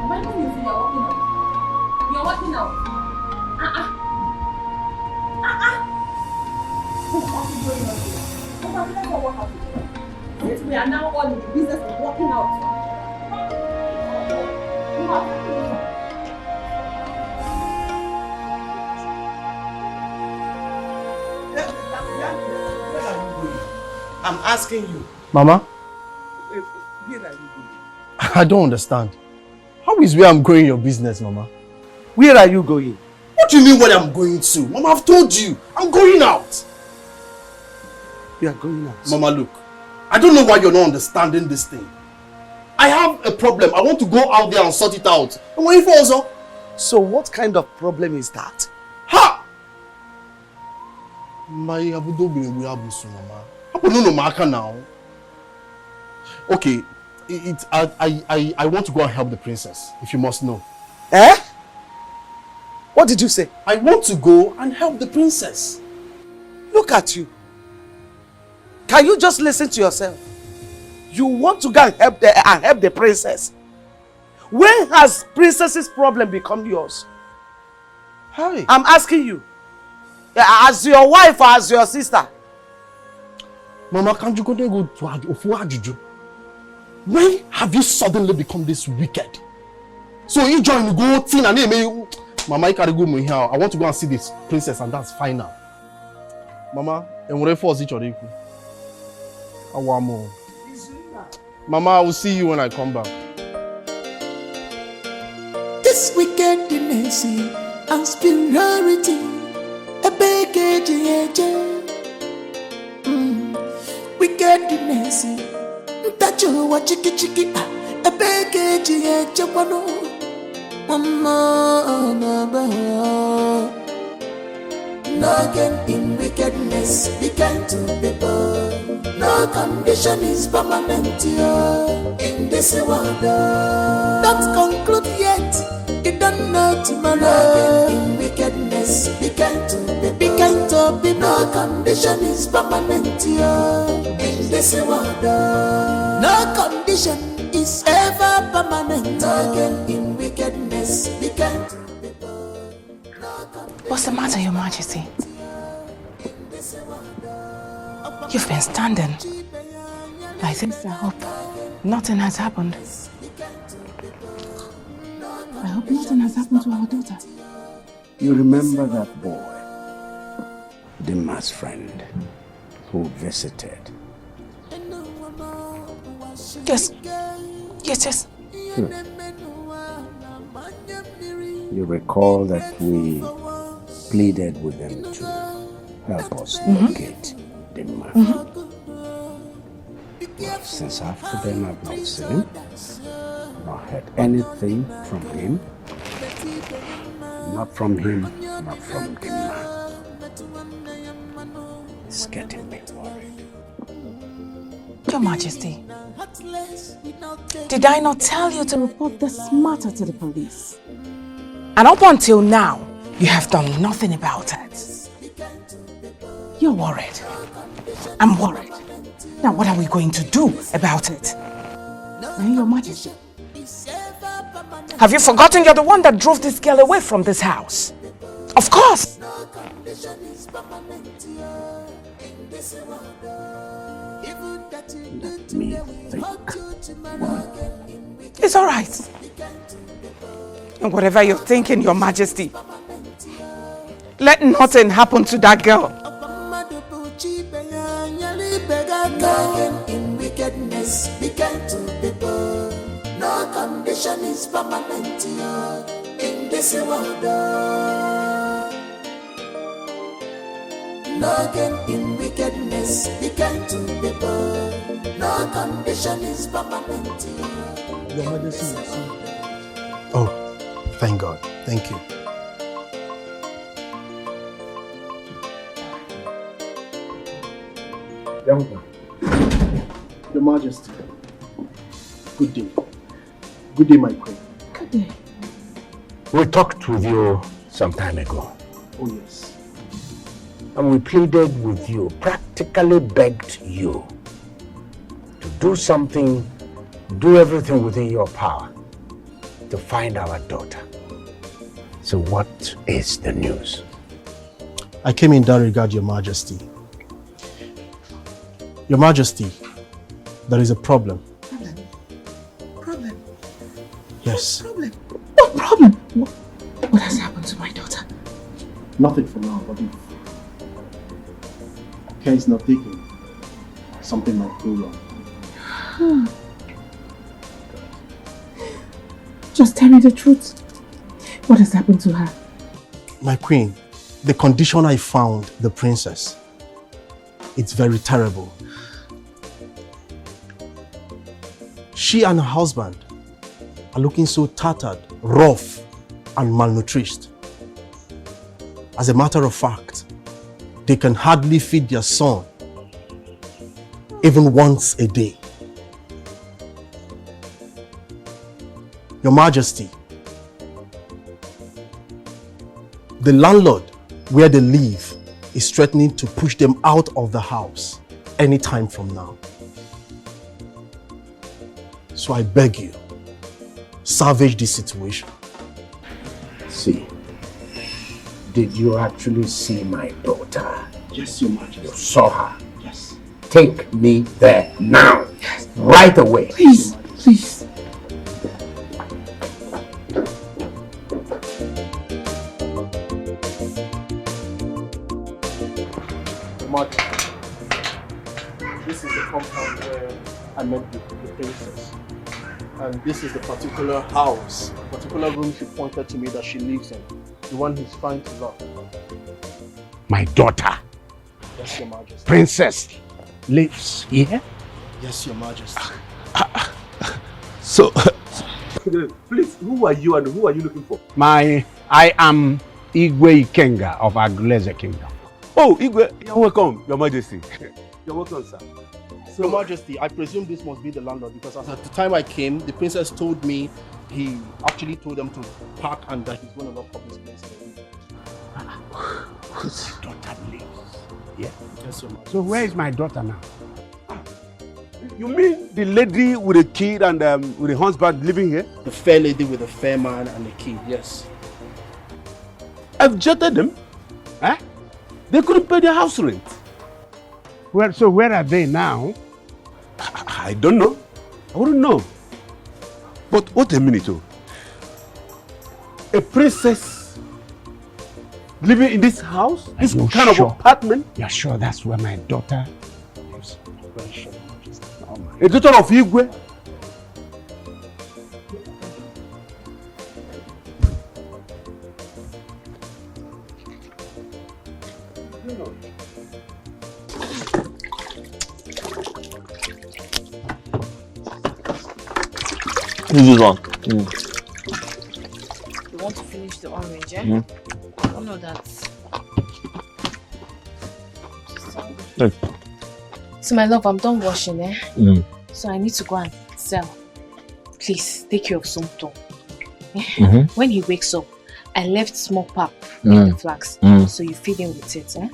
Why do you feel you're walking out? You're walking out. What is going on here? What happened? Since we are now all in the business of walking out. I'm asking you. Mama, Where are you going? I don't understand. How is where I'm going your business, Mama? Where are you going? What do you mean where I'm going to? Mama, I've told you. I'm going out. You are going out. Mama, look. I don't know why you're not understanding this thing. I have a problem. I want to go out there and sort it out. And when you also. So what kind of problem is that? Ha! My abudo be abusu mama. Abuno no maka now. Okay, I want to go and help the princess, if you must know. Eh? What did you say? I want to go and help the princess. Look at you. Can you just listen to yourself? You want to go and help the princess. When has princess's problem become yours? Hi. I'm asking you. As your wife or as your sister? Mama, can't you go to Ajuju? When have you suddenly become this wicked? So you join the go thing and me, Mama, you can't go here. I want to go and see this princess, and that's fine now. Mama, and what force each other? I want more. Mama, I will see you when I come back. This wickedness and superiority, a big wickedness, that you watch chicky, a big no gain in wickedness, be kind to people. No condition is permanent here in this world. Don't conclude yet, you don't know tomorrow. No gain in wickedness, be kind to people. Be kind to people. No condition is permanent here in this world. No condition is ever permanent. No gain in wickedness, be kind to people. What's the matter, Your Majesty? You've been standing like this. I hope nothing has happened. I hope nothing has happened to our daughter. You remember that boy, Dimma's friend, who visited? Yes. Yes. You recall that we pleaded with them to help us locate Dimma. Well, since after then I've not seen him, not heard anything from him. Not from him, not from Dimma. It's getting me worried. Your Majesty, did I not tell you to report this matter to the police? And up until now, you have done nothing about it. You're worried. I'm worried. Now what are we going to do about it? Your Majesty, have you forgotten you're the one that drove this girl away from this house? Of course! Let me think. It's all right. And whatever you're thinking, Your Majesty, let nothing happen to that girl. No in wickedness, be kind to people. No condition is permanent here in this world. No gain in wickedness, be kind to people. No condition is permanent here. Your Majesty. Oh, thank God. Thank you. Your Majesty. Good day. Good day, my queen. Good day. We talked with you some time ago. Oh, yes. And we pleaded with you, practically begged you to do something, do everything within your power to find our daughter. So what is the news? I came in that regard, Your Majesty. Your Majesty, there is a problem. Problem? Yes. Problem? What problem? What has happened to my daughter? Nothing for now, but if care is not taken, something might go wrong. Just tell me the truth. What has happened to her? My queen, the condition I found the princess, it's very terrible. She and her husband are looking so tattered, rough, and malnourished. As a matter of fact, they can hardly feed their son even once a day. Your Majesty, the landlord where they live is threatening to push them out of the house any time from now. So I beg you, salvage this situation. See, did you actually see my daughter? Yes, Your Majesty. You saw her? Yes. Take me there now. Yes. Right away. Please, please. Mark, this is the compound where I met the princess. And this is the particular house, particular room she pointed to me that she lives in. The one he's trying to lock. My daughter, Yes, Your Majesty. Princess, lives here? Yes, Your Majesty. So, please, who are you and who are you looking for? I am Igwe Ikenga of Aguleze Kingdom. Oh, Igwe, you're welcome, Your Majesty. You're welcome, sir. So, Your Majesty, I presume this must be the landlord because at the time I came, the princess told me he actually told them to pack and that he's going to lock up this place. Whose daughter lives? Yeah. Yes, Your Majesty. So where is my daughter now? You mean the lady with a kid and with a husband living here? The fair lady with a fair man and a kid, yes. I've jetted them. Huh? They couldn't pay their house rent. Well, so where are they now? I don't know. I wouldn't know. But wait a minute, oh. A princess living in this house? This kind of apartment? You're sure that's where my daughter lives? Very sure. A daughter of Igwe? This is one. You want to finish the orange, eh? Mm. I don't know that. Look. So my love, I'm done washing, eh? Mm. So I need to go and sell. Please, take care of Somto. Mhm. When he wakes up, I left small pap Mm. in the flax. Mm. So you feed him with it, eh?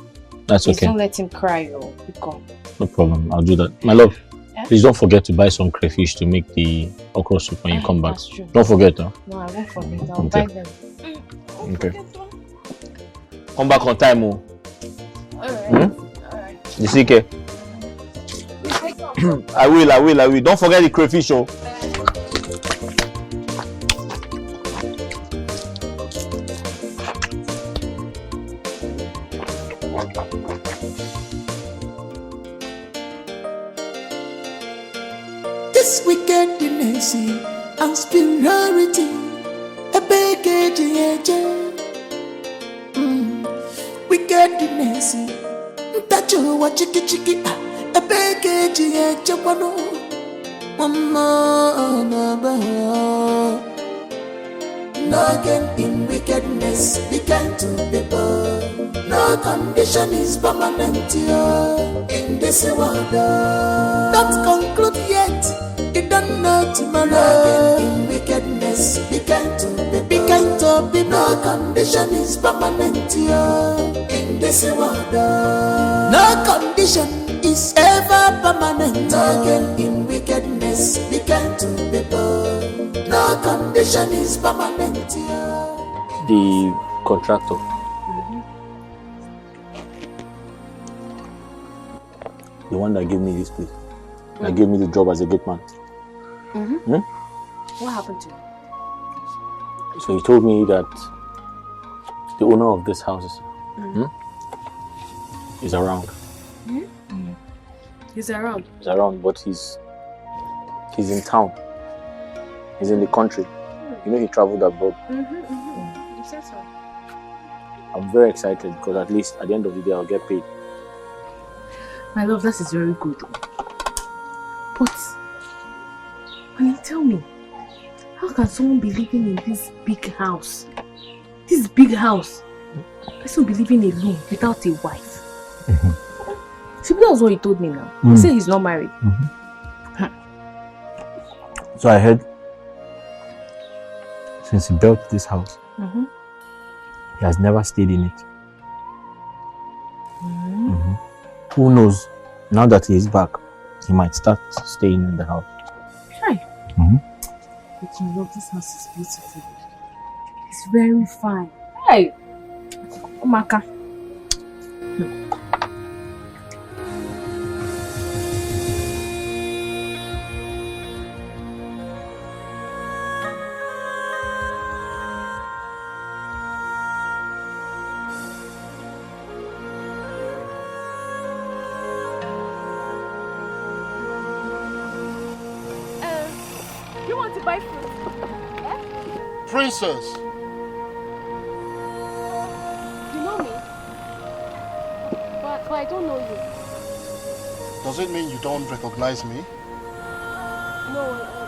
That's Please okay. don't let him cry or become. No problem. I'll do that. My love, Eh? please don't forget to buy some crayfish to make the okra soup when you come back. That's true. Don't forget, huh? No, I won't forget. I'll Okay. buy them. Okay. Come back on time, oh. Alright. Hmm? You see, okay? I will. Don't forget the crayfish, oh. This wickedness and superiority, a baggage, wickedness, that you watch chicky, a baggage, no gain in wickedness, began to be born. No condition is permanent in this world. Don't conclude yet. You don't know tomorrow. No gain in wickedness, began to be born. No condition is permanent in this world. No condition is ever permanent. No gain in wickedness, began to be born. No condition is permanent. The contractor. The one that gave me this place. That gave me the job as a gate man. Hmm? What happened to you? So he told me that the owner of this house is around. He's around. He's around, but he's in town. He's in the country. You know, he traveled abroad. You said so. I'm very excited because at least at the end of the day I'll get paid. My love, that is very good. But I Tell me, how can someone be living in this big house? This big house. Person be living alone without a wife. See, that was what he told me now. He said he's not married. So I heard since he built this house, he has never stayed in it. Who knows? Now that he is back, he might start staying in the house. Hi. But you know, this house is beautiful. It's very fine. Hey, Omaka. You want to buy fruit? Princess! You know me? But I don't know you. Does it mean you don't recognize me? No, I don't.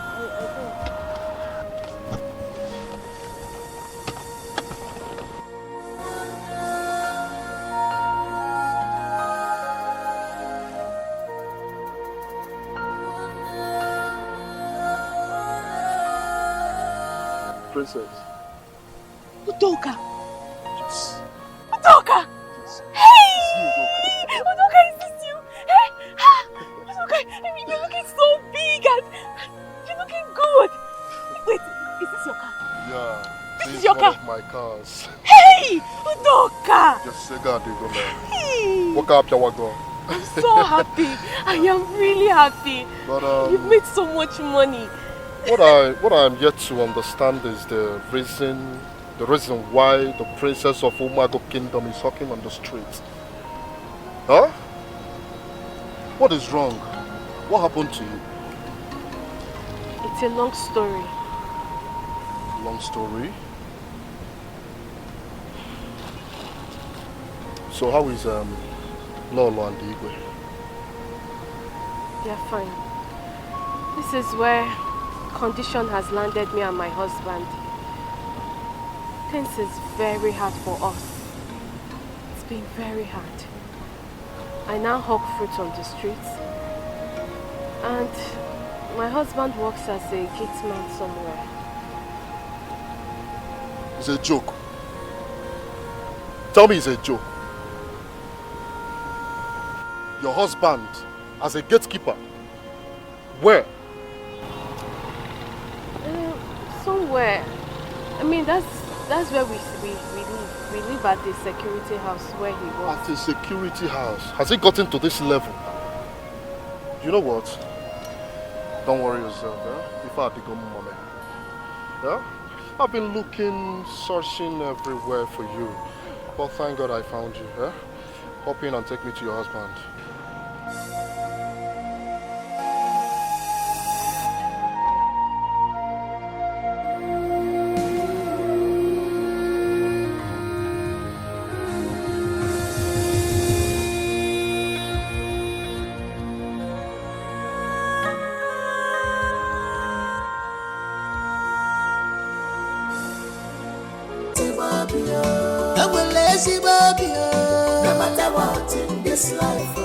Princess. Udoka! Udoka! Hey! Udoka, is this you? Hey! Udoka, I mean, you're looking so big and you're looking good. Wait, is this your car? Yeah. This is your car? My cars. Hey! Udoka! Just say God, you go there. Hey! Wake up, Jawago. I'm so happy. I am really happy. But You've made so much money. What I'm yet to understand is the reason why the princess of Umago Kingdom is hawking on the streets. Huh? What is wrong? What happened to you? It's a long story. Long story? So how is Lolo and Igwe? They're fine. This is where condition has landed me and my husband. Things is very hard for us. It's been very hard. I now hawk fruit on the streets. And my husband works as a gate man somewhere. It's a joke. Tell me it's a joke. Your husband as a gatekeeper. Where? Somewhere. I mean, that's where we live. We live at the security house where he works. At a security house? Has it gotten to this level? You know what? Don't worry yourself, eh? Before I become mommy. Yeah? I've been looking, searching everywhere for you. But thank God I found you, eh? Hop in and take me to your husband. No matter what in this life,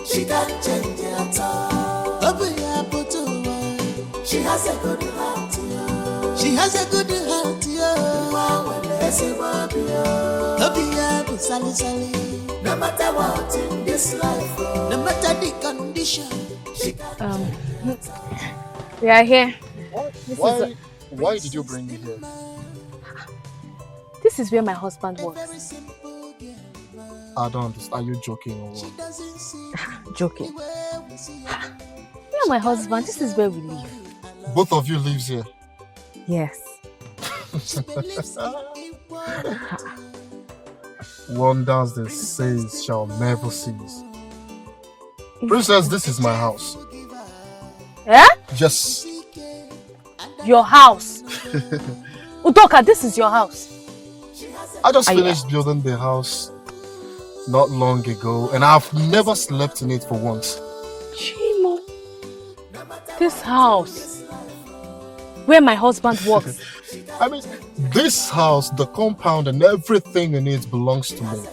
she can't change at all. She has a good heart, she has a good heart, no matter what in this life, no matter the condition, she We are here. Why did you bring me here? This is where my husband works. I don't understand. Are you joking or what? Joking. Me and my husband, this is where we live. Both of you lives here? Yes. Wonders the saints shall never cease. Princess, this is my house. Yeah? Yes. Your house? Udoka, this is your house. I just finished building the house not long ago and I've never slept in it for once. Chimo. This house where my husband works. I mean, this house, the compound and everything in it belongs to me.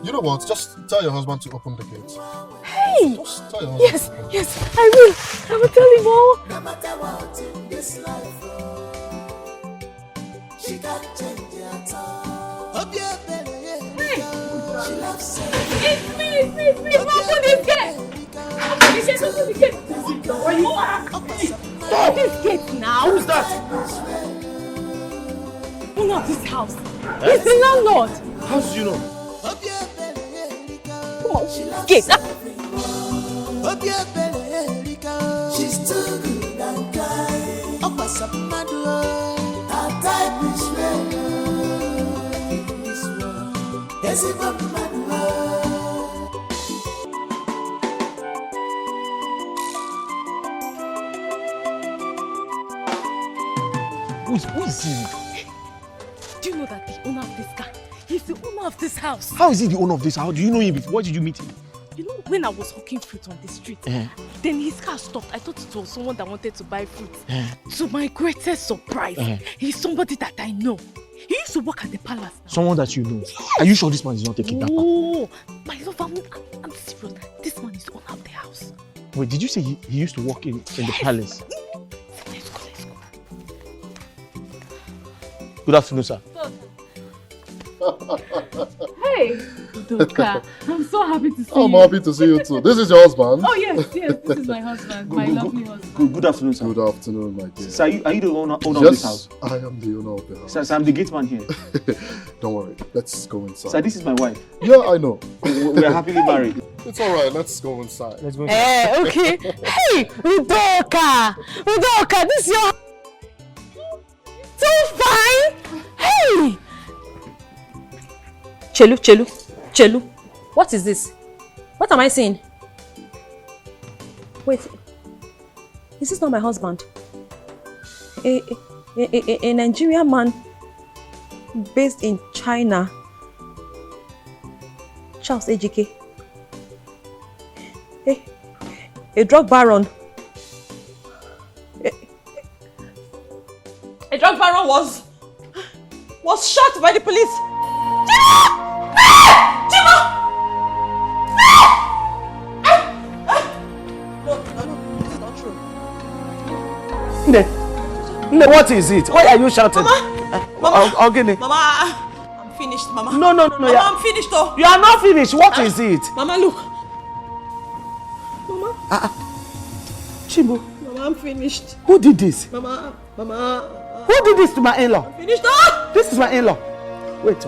You know what? Just tell your husband to open the gate. Hey! Just tell your husband Yes, to open yes, I will. I will tell him all. No matter what in this life, she can't change at all. Hey! She loves It's me! Open this gate! Open the gate! Where you are? Stop this gate now! Who's that? Owner of this house. He's the landlord. How do you know? Come on, gate. She's too good and kind. Her type is rare. This world is even mad world. Who is he? Do you know that the owner of this car, he's the owner of this house? How is he the owner of this house? Do you know him before? Where did you meet him? You know, when I was hawking fruit on the street, then his car stopped. I thought it was someone that wanted to buy fruit. To my greatest surprise, he's somebody that I know. He used to work at the palace. Someone that you know. Are you sure this man is not a kidnapper? Oh, my love, I'm serious. This man is the owner of the house. Wait, did you say he used to work in the palace? Let's go. Good afternoon, sir. Hey, Doka. I'm so happy to see you. I'm happy to see you too. This is your husband? Oh, yes, this is my husband. My lovely husband. Good afternoon, sir. Good afternoon, my dear. Sir, are you the owner of this house? Yes, I am the owner of the house. Sir, I'm the gate man here. Don't worry, let's go inside. Sir, this is my wife. Yeah, I know. We are happily married. It's alright, let's go inside. Let's go inside. Okay. Hey, Udoka, this is your... So fine. Hey. Chelu. What is this? What am I seeing? Wait. Is this not my husband? A Nigerian man based in China. Charles Ejike. A drug baron. A drug baron was shot by the police. No, what is it? Why are you shouting? Mama, I'm finished, Mama. No. Mama, I'm finished, though. You are not finished. What is it? Mama, look. Mama. Chimbo. Mama, I'm finished. Who did this? Mama. Who did this to my in-law? Finished, This is my in-law. Wait.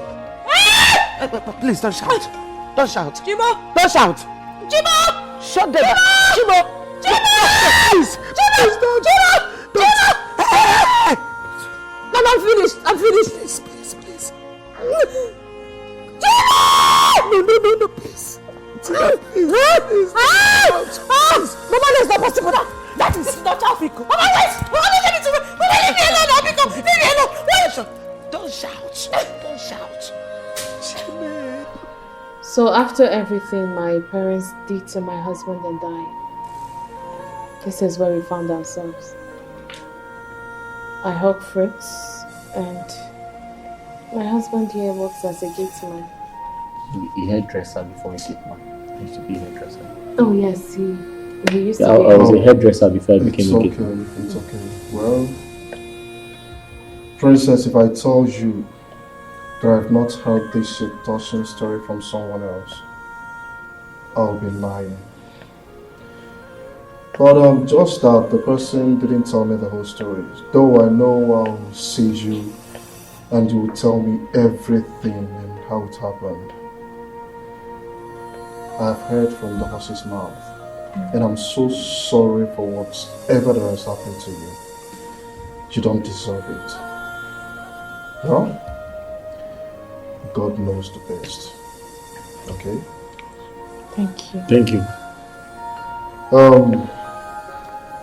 Please don't shout. Don't shout. Jimbo. Don't shout. Jimbo. Shut them up. Jimbo. Please. Please don't. Jimbo. Mama, I'm finished. Please. No, please. Mama, that's not possible. That is not Africa. Mama, wait. Mama, leave me alone. Don't shout. So after everything my parents did to my husband and I, this is where we found ourselves. I hawk fruits and my husband here works as a gate man. A hairdresser before a gate man. He used to be a hairdresser. Oh yes, he used to I be was a hairdresser before I became a gate Okay, man. it's okay. Well, Princess, if I told you that I've not heard this touching story from someone else, I'll be lying. But just that the person didn't tell me the whole story. Though I know I'll see you and you will tell me everything and how it happened. I've heard from the horse's mouth, and I'm so sorry for whatever that has happened to you. You don't deserve it. No? God knows the best. Okay? Thank you. Thank you.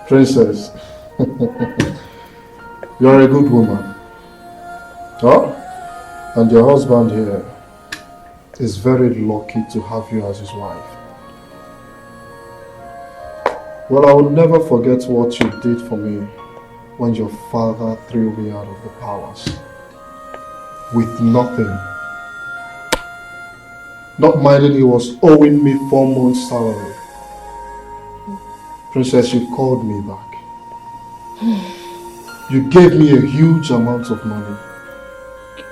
Princess, you're a good woman. Huh? And your husband here is very lucky to have you as his wife. Well, I will never forget what you did for me when your father threw me out of the palace. With nothing. Not minding he was owing me 4 months' salary. Princess, you called me back. You gave me a huge amount of money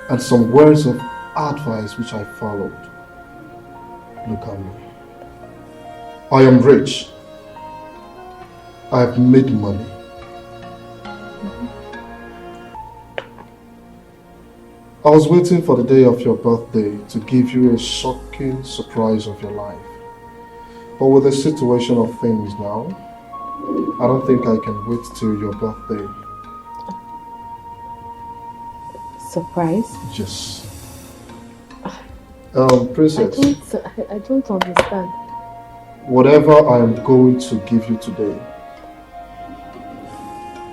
and some words of advice which I followed. Look at me. I am rich. I have made money. I was waiting for the day of your birthday to give you a shocking surprise of your life. But with the situation of things now, I don't think I can wait till your birthday. Surprise? Yes. Princess. I don't understand. Whatever I am going to give you today,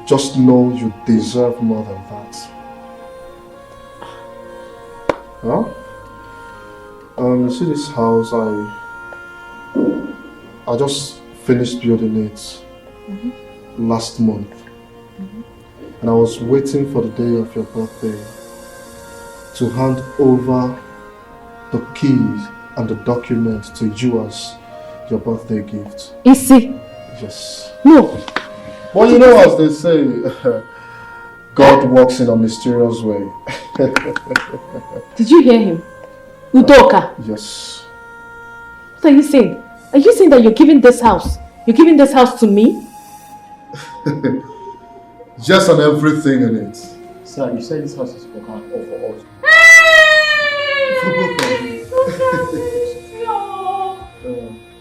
just know you deserve more than that. Huh? You see this house, I just finished building it last month. And I was waiting for the day of your birthday to hand over the keys and the documents to you as your birthday gift. Isi? Yes. No. Well, you know, as they say, God works in a mysterious way. Did you hear him? Udoka? Yes. What are you saying? Are you saying that you're giving this house? You're giving this house to me? Yes, and everything in it. Sir, you said this house is for her or for us?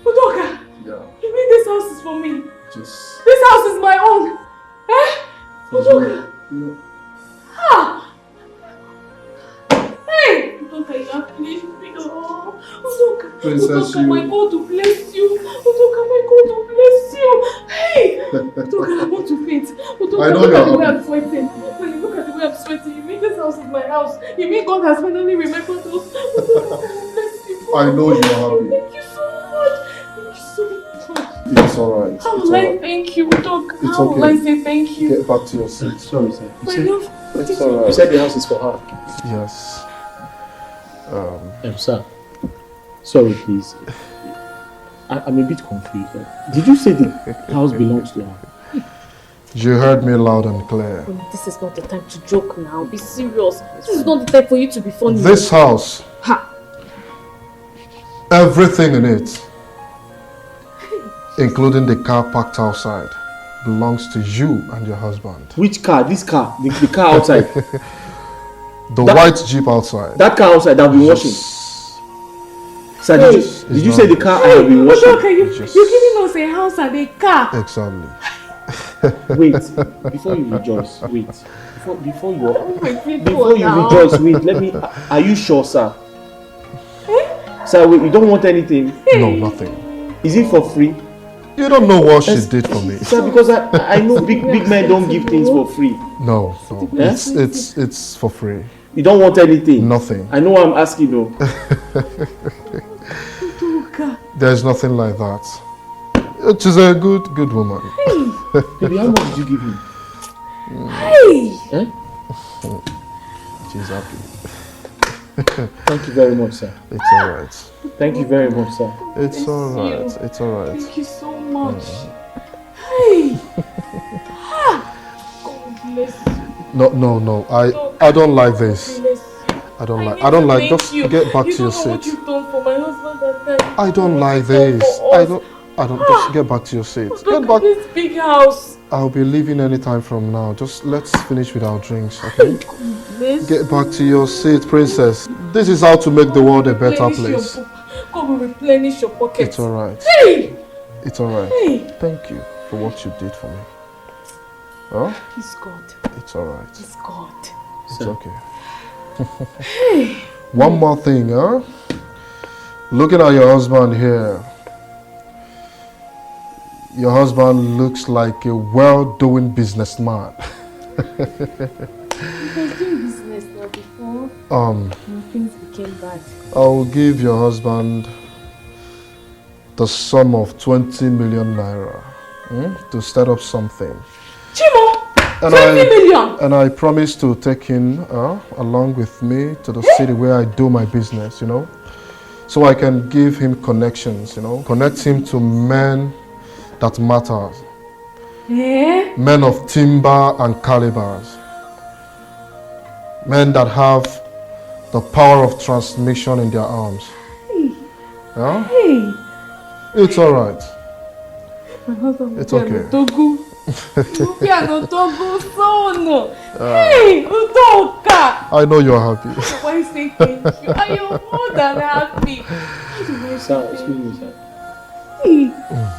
Udoka! Yeah. You mean this house is for me? Just... This house is my own! Eh? Udoka! Ah! Hey! Udoka, you have finished me. Oh, Udoka! Princess, Udoka, my God will bless you! Udoka, my God will bless you! Hey! Udoka, I want to faint. Udoka, I know look at the you're way happy. I'm sweating. When you look at the way I'm sweating, you mean this house is my house? You mean God has finally remembered us? Udoka, God will bless you. I know you're happy. Thank you so much. Thank you so much. It's alright. How It's will I alright. thank you, Udoka? It's How will I okay. say thank you? Get back to your seat. Sorry, sir. My love. It's alright. You said the house is for her. Yes. Sir. Sorry, please. I'm a bit confused. Did you say the house belongs to her? You heard me loud and clear. This is not the time to joke now. Be serious. This is not the time for you to be funny. This house, Ha! everything in it, including the car parked outside, belongs to you and your husband. Which car? This car? The car outside? The white Jeep outside. That car outside that I've been washing? Sir, did you say the car I have been washing? Udoka, you're giving us a house and a car. Exactly. Wait, before you rejoice, wait. Before you now. rejoice, wait, let me... Are you sure, sir? Sir, wait, you don't want anything? No, nothing. Is it for free? You don't know what she did for me. Sir, because I know big men don't give things for free. No. Eh? It's for free. You don't want anything? Nothing. I know what I'm asking though. There's nothing like that. She's a good woman. Baby, how much did you give him? Hey! Eh? She's happy. Thank you very much, sir. It's alright. Thank you very much, sir. It's alright. It's alright. Thank you so much. Hey! God bless you. No. I don't like this. I don't like. Just get back to your You don't know what seat. you've done for my husband and I. I don't like this. I don't. Just get back to your seat. Look at this big house. I'll be leaving anytime from now. Just let's finish with our drinks, okay? Get back to your seat, princess. This is how to make the world a better place. God will replenish your pockets. It's alright. Hey! It's alright. Hey! Thank you for what you did for me. Huh? He's God. It's alright. He's God. It's okay. Hey! One more thing, huh? Looking at your husband here. Your husband looks like a well-doing businessman. He was doing business now before. When things became bad. I'll give your husband the sum of 20 million naira. to set up something. Chimo! And 20 million! And I promise to take him along with me to the city where I do my business, you know. So I can give him connections, you know. Connect him to men that matter. Yeah? Men of timber and calibers. Men that have the power of transmission in their arms. Hey. Yeah? Hey. It's alright. My husband It's okay. Togo. Piano Togo sono. Ah. Hey, Udoka. I know you're happy. Why you say thank you? I am more than happy. Sir, excuse me, sir. Hey.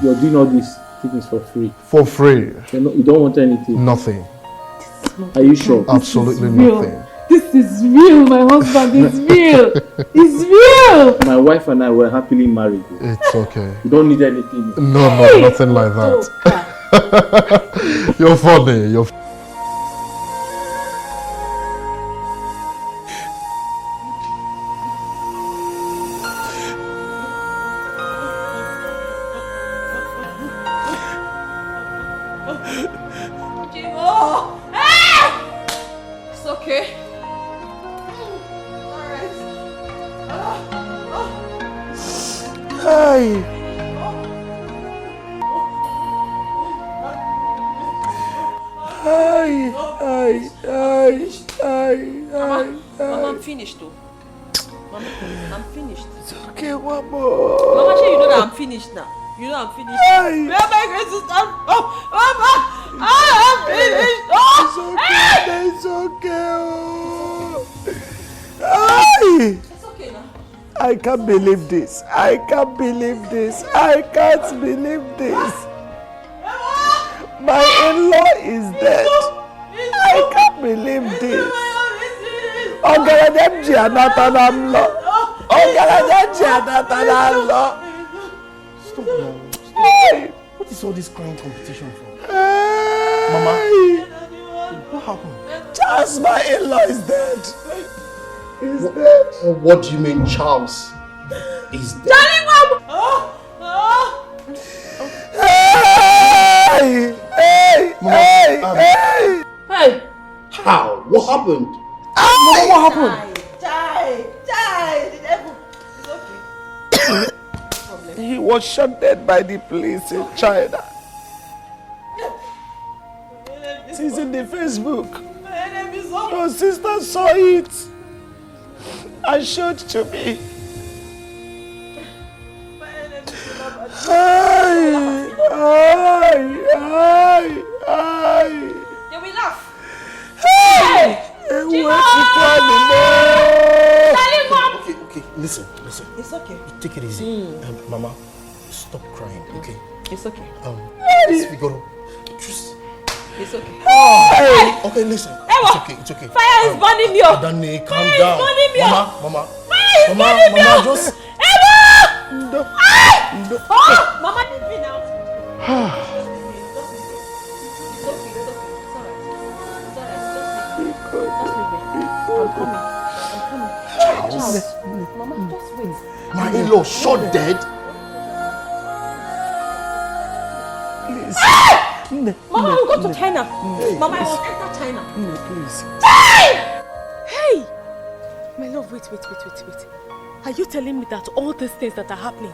You're doing all these things for free. For free. You don't want anything? Nothing. Are you sure? Absolutely real. nothing. This is real, my husband is real. It's real. My wife and I were happily married. It's okay. You don't need anything. No, nothing like that. You're funny. You're It's okay. Hi. Mama, I'm finished though. Mama, I'm finished. It's okay, one more. Mama, you know that I'm finished now. You know I'm finished. Hey. Where am I going to start? Oh, Mama! I'm finished! Oh, It's okay. Hey. It's okay now. I can't believe this. I can't believe this. I can't believe this. My in-law is dead. I can't believe this. Ogaradeji anatanamlo. Ogaradeji anatanamlo. Stop now. Stop. What is all this crying competition for? Mama, what happened? Charles, my in-law is dead. He's dead. What do you mean, Charles is dead? Daddy, Mom! Hey! Hey! How? What happened? Mama, what happened? He was shot dead by the police in China. It's in the Facebook. Your sister saw it and showed to me. Ay. They will laugh. Hey! Okay, listen. It's okay. Take it easy. Mama, stop crying, okay? It's okay. Figaro, just... It's okay. Hey! Okay, listen. It's okay. Fire is burning me up. Dani, calm Fire down. is burning me up. Mama. Fire is burning me up. Just... Mama, leave me now. Charles. Mama, just wait. My in-law shot dead? Please. Mama, we'll go to China. Mama, I will enter China. Please. Hey! My love, wait. Are you telling me that all these things that are happening,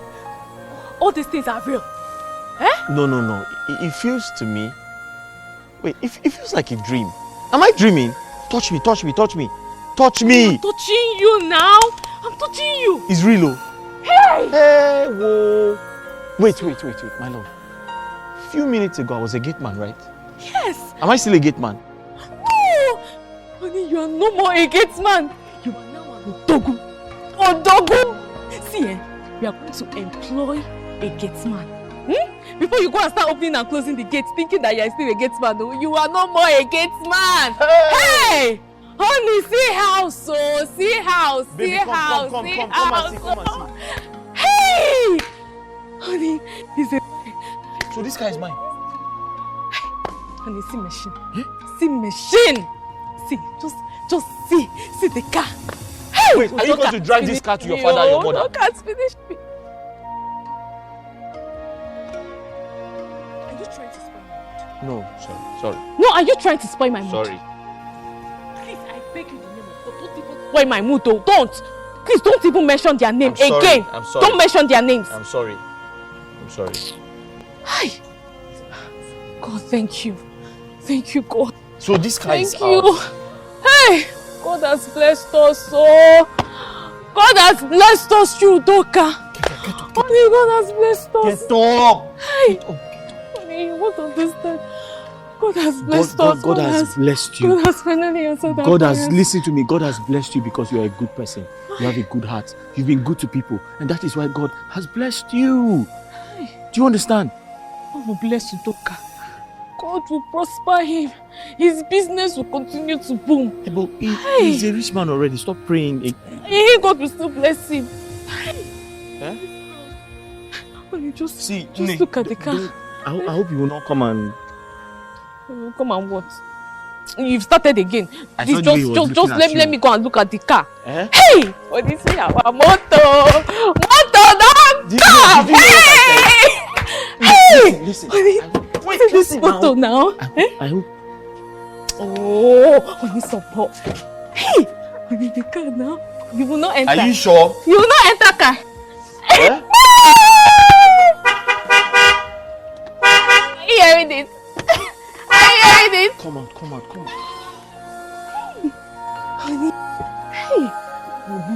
all these things are real? Eh? No. It feels to me... Wait, it feels like a dream. Am I dreaming? Touch me. Touch me! I'm touching you now. I'm touching you. It's real, oh. Hey, whoa. Wait, my love. A few minutes ago, I was a gate man, right? Yes. Am I still a gate man? No. Honey, you are no more a gate man. You are now an Odogu. See, we are going to employ a gate man. Before you go and start opening and closing the gates, thinking that you are still a gate man, no, you are no more a gate man. Hey! Honey, see house, oh, see house, Baby, see come house, and see see, house. come and see. Hey! Honey, he's a... So this guy is mine? Honey, see machine. See machine. See, just see the car. Hey! Wait, are you going to drive this car to your father and your mother? No, can't finish me. Are you trying to No, sorry. No, are you trying to spoil my mood? Sorry. Please, I beg you in the name of God, don't even spoil my mood though. Don't! Please don't even mention their name again. I'm sorry. Don't mention their names. I'm sorry. Hi. God, thank you. Thank you, God. So this car is Thank you. ours. Hey! God has blessed us so. God has blessed us through Doka. Honey, God has blessed us. Get up! Hey! Honey, you won't understand. God has blessed us. God has blessed you. God has finally answered our God has prayers. listened to me. God has blessed you because you are a good person. You have a good heart. You've been good to people. And that is why God has blessed you. Do you understand? God will bless you, Doka. God will prosper him. His business will continue to boom. Hey, but he's a rich man already. Stop praying. God will still bless him. Eh? Honey, just See, look at the car. I hope you will not come and... Come and what? You've started again. I Please, saw the way he was just looking at let you. me go and look at the car. Eh? Hey! What is it? Our motor! Motor, don't come! Hey! Listen. Wait, listen motor now. I hope... Oh, honey, support. Hey! Honey, the car now. You will not enter. Are you sure? You will not enter car. Eh? Are you hearing it? Are you hearing it? Come on. Honey. Hey.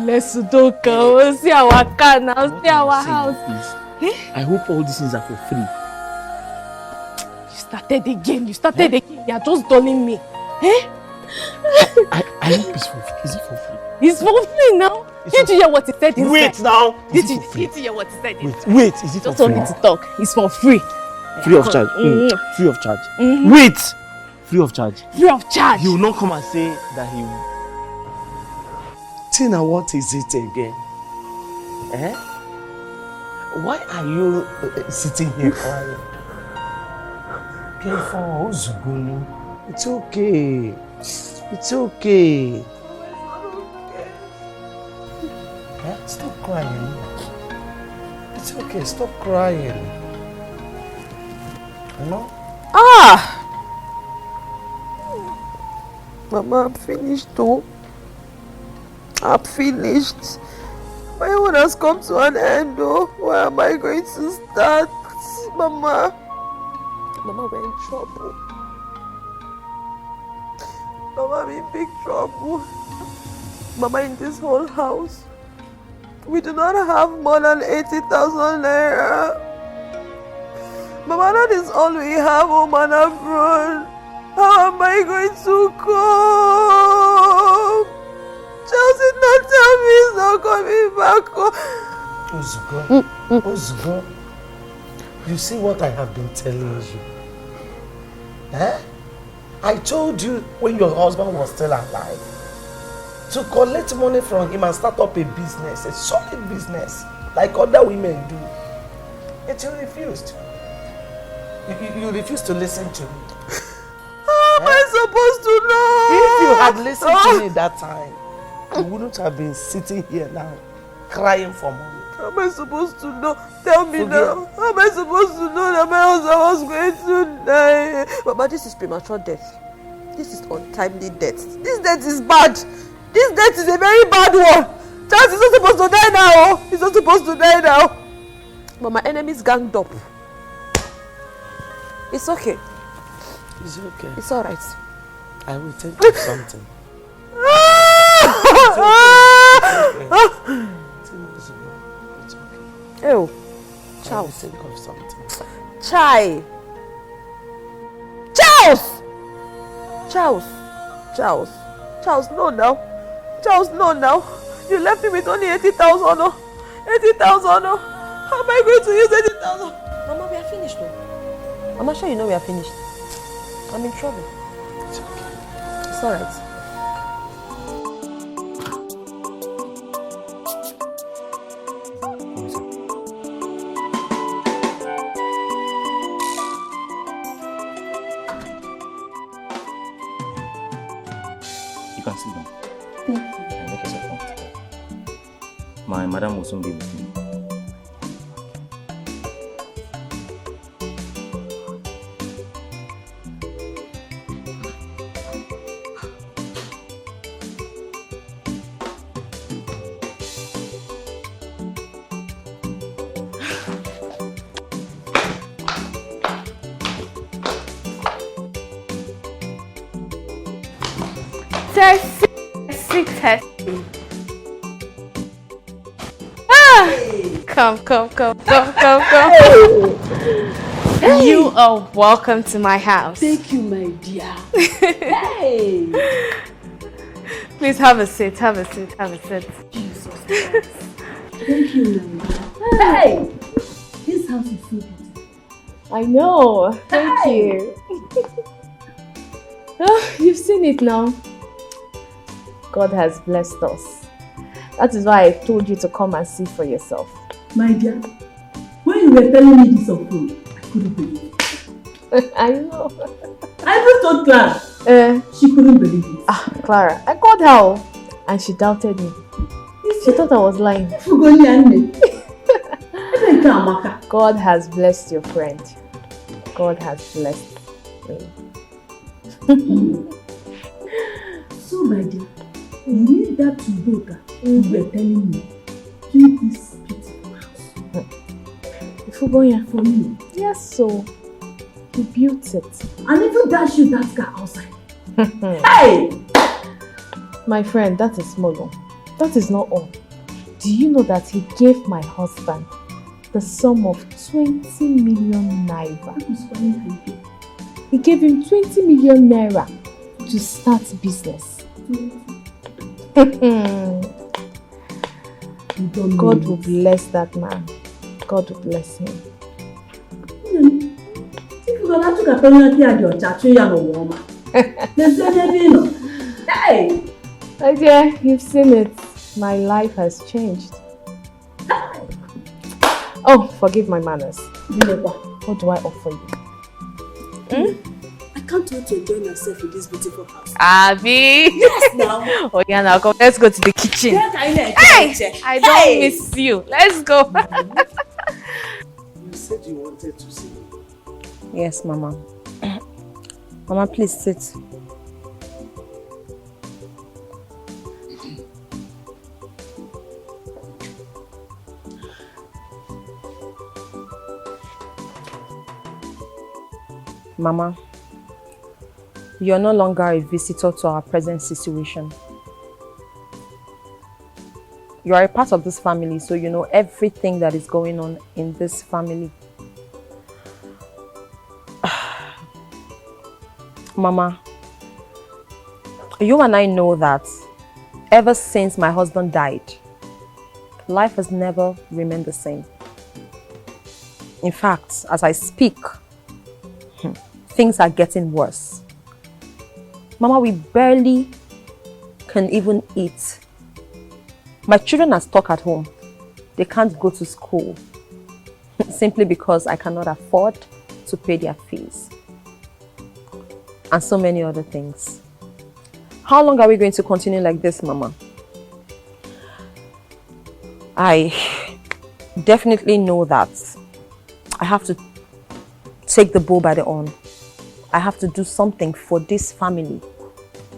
Bless you, Doka. See our car now. See our house. I hope all these things are for free. You started again. You are just dulling me. Eh? I hope it's for free. Is it for free? It's for free now. Did you hear what he said? Wait now. Did you hear what he said? Wait, is it for Just free? only to talk. It's for free. Free of charge. Free of charge. Wait! Free of charge. Free of charge. He will not come and say that he will. Tina, what is it again? Eh? Why are you sitting here crying? Careful, Ozugunu. It's okay. It's okay. Eh? Stop crying. It's okay, stop crying. No? Mama, I'm finished too. I'm finished. My own has come to an end though. Where am I going to start? Mama, we're in trouble. Mama, I'm in big trouble. Mama, in this whole house, we do not have more than 80,000 naira. Mama, that is all we have, oh man abroad. How am I going to come? Chelsea, not tell me he's not coming back. Ozugo, you see what I have been telling you? Eh? I told you when your husband was still alive to collect money from him and start up a business, a solid business, like other women do. Yet you refused. You refused to listen to me. How am I supposed to know? If you had listened to me that time, you wouldn't have been sitting here now, crying for money. How am I supposed to know? Tell me now. How am I supposed to know that my husband was going to die? Mama, this is premature death. This is untimely death. This death is bad. This death is a very bad one. Charles is not supposed to die now. He's not supposed to die now. But my enemies ganged up. It's okay. It's okay. It's alright. I will think of something. Ew. I will think of something. Chai. Charles, no now. Charles, no now. You left me with only 80,000. 80,000. How am I going to use 80,000? Mama, we are finished though. I'm sure you know we are finished. I'm in trouble. It's okay. It's alright. You can sit down. Thank you. And make yourself comfortable. My madam will soon be with me. Seated. Ah! Come. Hey. You are welcome to my house. Thank you, my dear. Hey! Please have a seat. Jesus Christ. Thank you, my dear. Hey! This house is so beautiful. I know. Thank you. Oh, you've seen it now. God has blessed us. That is why I told you to come and see for yourself. My dear, when you were telling me this on phone, I couldn't believe it. I know. I even told Clara. She couldn't believe it. Clara, I called her and she doubted me. She thought I was lying. God has blessed your friend. God has blessed me. So, my dear, you need that to daughter you were telling me. Keep this beautiful house. Fugoya. For me. Yes, so he built it. And even dash you that car outside. Hey! My friend, that is small. That is not all. Do you know that he gave my husband the sum of 20 million naira? He gave him 20 million naira to start business. God will bless that man. God will bless him. Hey! My dear, you've seen it. My life has changed. Oh, forgive my manners. What do I offer you? I can't wait to enjoy myself in this beautiful house. Abby! Yes, now. Oh, yeah, now come. Let's go to the kitchen. Hey! I don't miss you. Let's go. You said you wanted to see me. Yes, Mama. Mama, please sit. Mama, you're no longer a visitor to our present situation. You are a part of this family, so you know everything that is going on in this family. Mama, you and I know that ever since my husband died, life has never remained the same. In fact, as I speak, things are getting worse. Mama, we barely can even eat. My children are stuck at home. They can't go to school simply because I cannot afford to pay their fees. And so many other things. How long are we going to continue like this, Mama? I definitely know that I have to take the bull by the horn. I have to do something for this family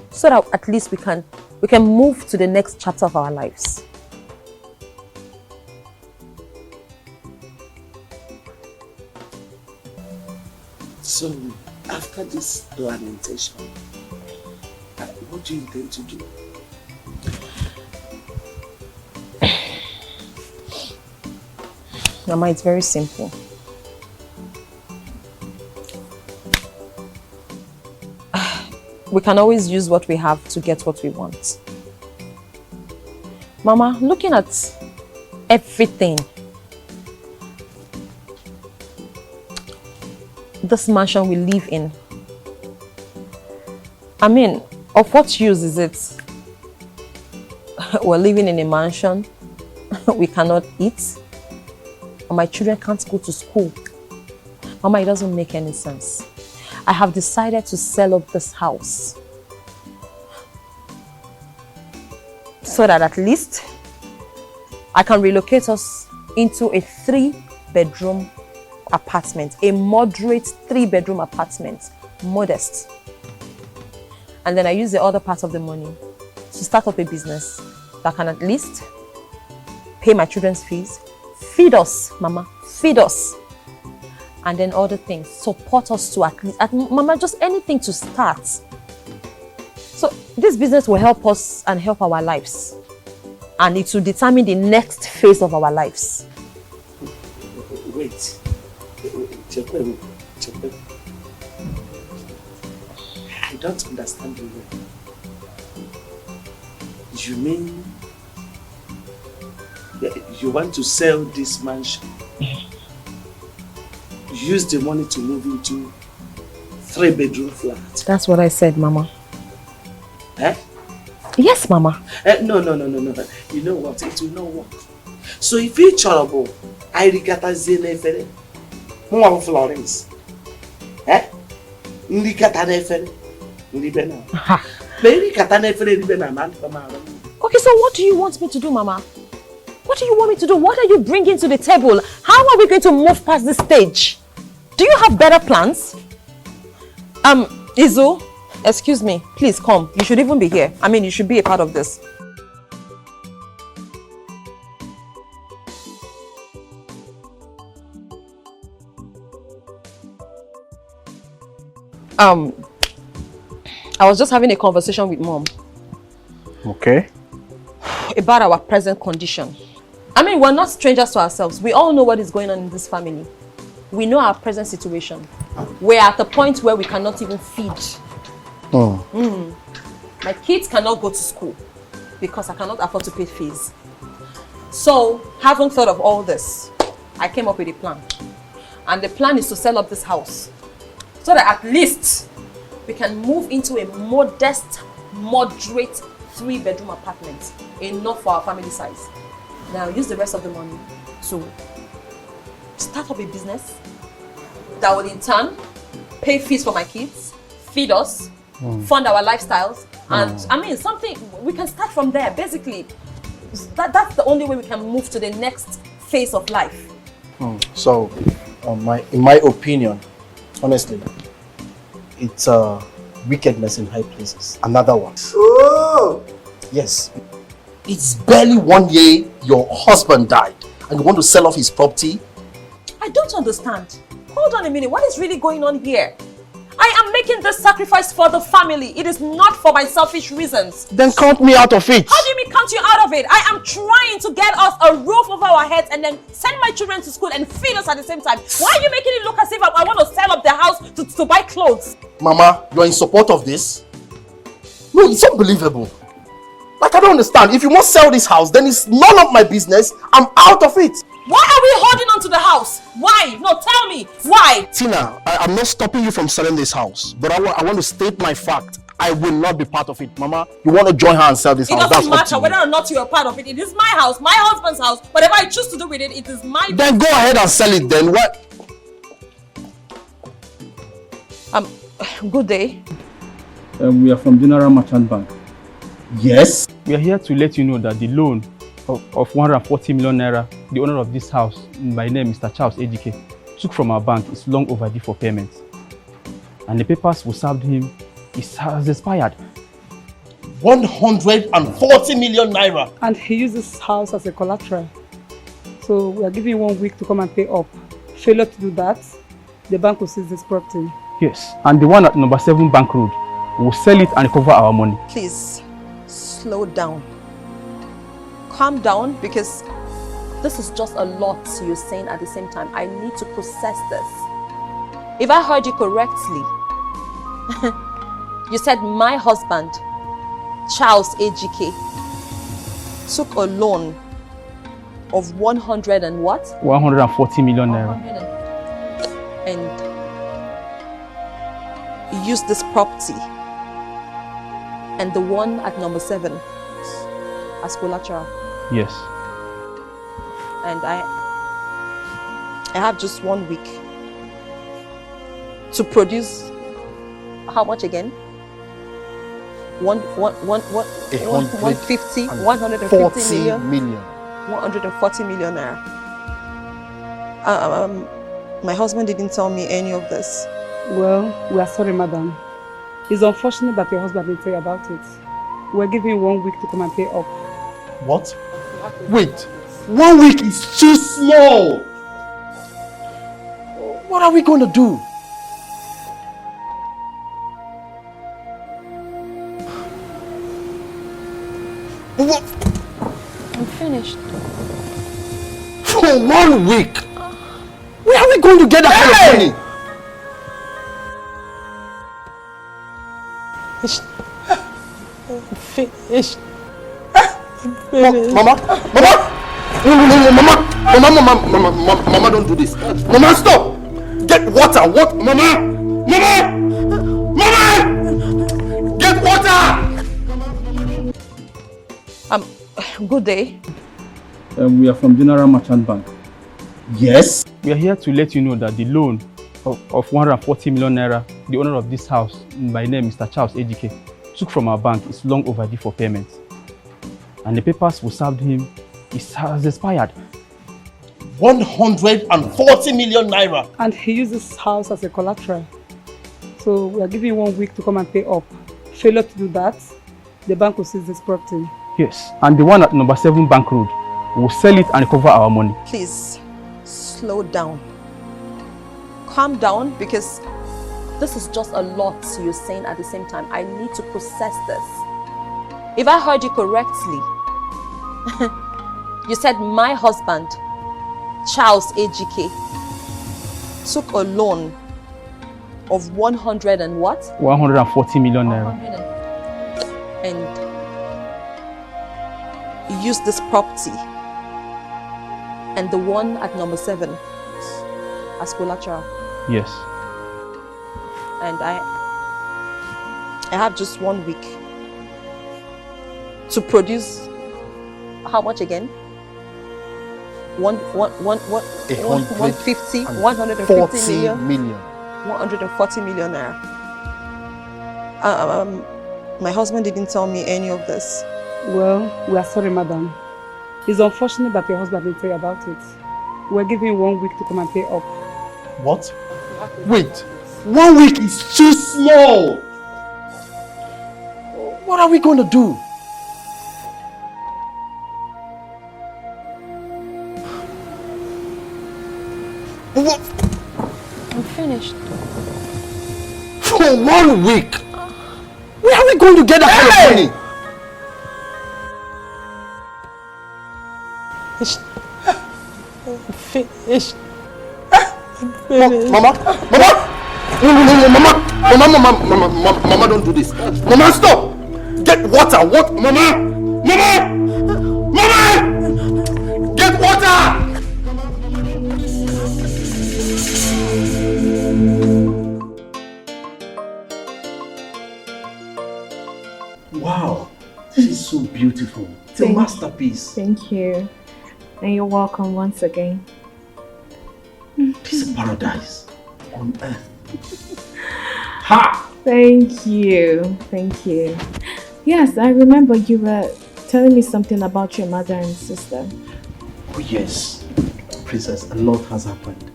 so that at least we can move to the next chapter of our lives. So, after this lamentation, what do you intend to do? Mama, it's very simple. We can always use what we have to get what we want. Mama, looking at everything, this mansion we live in, I mean, of what use is it? We're living in a mansion, we cannot eat, and my children can't go to school. Mama, it doesn't make any sense. I have decided to sell up this house so that at least I can relocate us into a 3-bedroom apartment, a moderate 3-bedroom apartment, modest. And then I use the other part of the money to start up a business that can at least pay my children's fees, feed us, Mama, feed us. And then other things, support us to at least, Mama, just anything to start. So This business will help us and help our lives. And it will determine the next phase of our lives. Wait. I don't understand you. You mean you want to sell this mansion? Use the money to move into 3-bedroom flat? That's what I said, Mama. Eh? Yes, Mama. No. You know what? It will not work. So if it's horrible, I regata zenefere. Mwa Florence. Eh? Nrikata nefere. Nribena. Nrikata nefere nribena man. Okay, so what do you want me to do, Mama? What do you want me to do? What are you bringing to the table? How are we going to move past this stage? Do you have better plans? Izu, excuse me, please come. You should even be here. I mean, you should be a part of this. I was just having a conversation with Mom. Okay. About our present condition. I mean, we're not strangers to ourselves. We all know what is going on in this family. We know our present situation. We're at a point where we cannot even feed. My kids cannot go to school because I cannot afford to pay fees. So, having thought of all this, I came up with a plan. And the plan is to sell up this house so that at least we can move into a modest, moderate 3-bedroom apartment, enough for our family size. Now use the rest of the money to start up a business that will in turn pay fees for my kids, feed us, fund our lifestyles, and I mean something we can start from there. Basically, that's the only way we can move to the next phase of life. So, in my opinion, honestly, it's wickedness in high places. Another one. Oh! Yes. It's barely 1 year your husband died and you want to sell off his property? I don't understand. Hold on a minute. What is really going on here? I am making this sacrifice for the family. It is not for my selfish reasons. Then count me out of it. How do you mean count you out of it? I am trying to get us a roof over our heads and then send my children to school and feed us at the same time. Why are you making it look as if I want to sell up the house to buy clothes? Mama, you're in support of this? No, it's unbelievable. Like, I don't understand. If you must sell this house, then it's none of my business. I'm out of it. Why are we holding on to the house? Why? No, tell me. Why? Tina, I'm not stopping you from selling this house. But I want to state my fact. I will not be part of it. Mama, you want to join her and sell this house? It doesn't matter whether or not you're a part of it. It is my house, my husband's house. Whatever I choose to do with it, it is my business. Then go ahead and sell it then. What? Good day. We are from General Merchant Bank. Yes? We are here to let you know that the loan of 140 million naira, the owner of this house, by name Mr. Charles AGK, took from our bank is long overdue for payment. And the papers we served him has expired. 140 million naira. And he used this house as a collateral. So we are giving you 1 week to come and pay up. Failure to do that, the bank will seize this property. Yes, and the one at number 7 Bank Road, will sell it and recover our money. Please, slow down. Calm down, because this is just a lot you're saying at the same time. I need to process this. If I heard you correctly, you said my husband, Charles AGK, took a loan of 100 and what? 140 million naira. And used this property and the one at number 7 as collateral. Yes. And I have just 1 week to produce how much again? 150 million. 140 million naira. My husband didn't tell me any of this. Well, we are sorry, madam. It's unfortunate that your husband didn't tell you about it. We're giving you 1 week to come and pay up. What? Wait, 1 week is too small. What are we going to do? What? I'm finished. For 1 week? Where are we going to get that kind of money? Finished. Mama! Mama, don't do this. Mama, stop! Get water! What? Mama! Get water! Good day. We are from General Merchant Bank. Yes? We are here to let you know that the loan of 140 million naira, the owner of this house, by name Mr. Charles Ejike, took from our bank is long overdue for payment. And the papers we served him has expired. 140 million naira. And he used this house as a collateral. So we are giving you 1 week to come and pay up. Failure to do that, the bank will seize this property. Yes, and the one at number 7 Bank Road, we'll sell it and recover our money. Please, slow down. Calm down, because this is just a lot you're saying at the same time. I need to process this. If I heard you correctly, you said my husband, Charles Ejike, took a loan of 100 and what? 140 million naira. And used this property and the one at number 7 as collateral. Yes. And I have just 1 week to produce how much again? 150 million. 140 million naira. My husband didn't tell me any of this. Well, we are sorry, madam. It's unfortunate that your husband didn't tell you about it. We're giving you 1 week to come and pay up. What? Wait, 1 week is too small. What are we going to do? What? I'm finished. For 1 week? Where are we going to get that kind of money? Finished. Mama, don't do this. Mama, stop! Get water! What? Mama! Get water! Wow, this is so beautiful. It's a masterpiece. Thank you. And you're welcome once again. This is paradise on earth. Ha! Thank you. Thank you. Yes, I remember you were telling me something about your mother and sister. Oh yes, Princess, a lot has happened.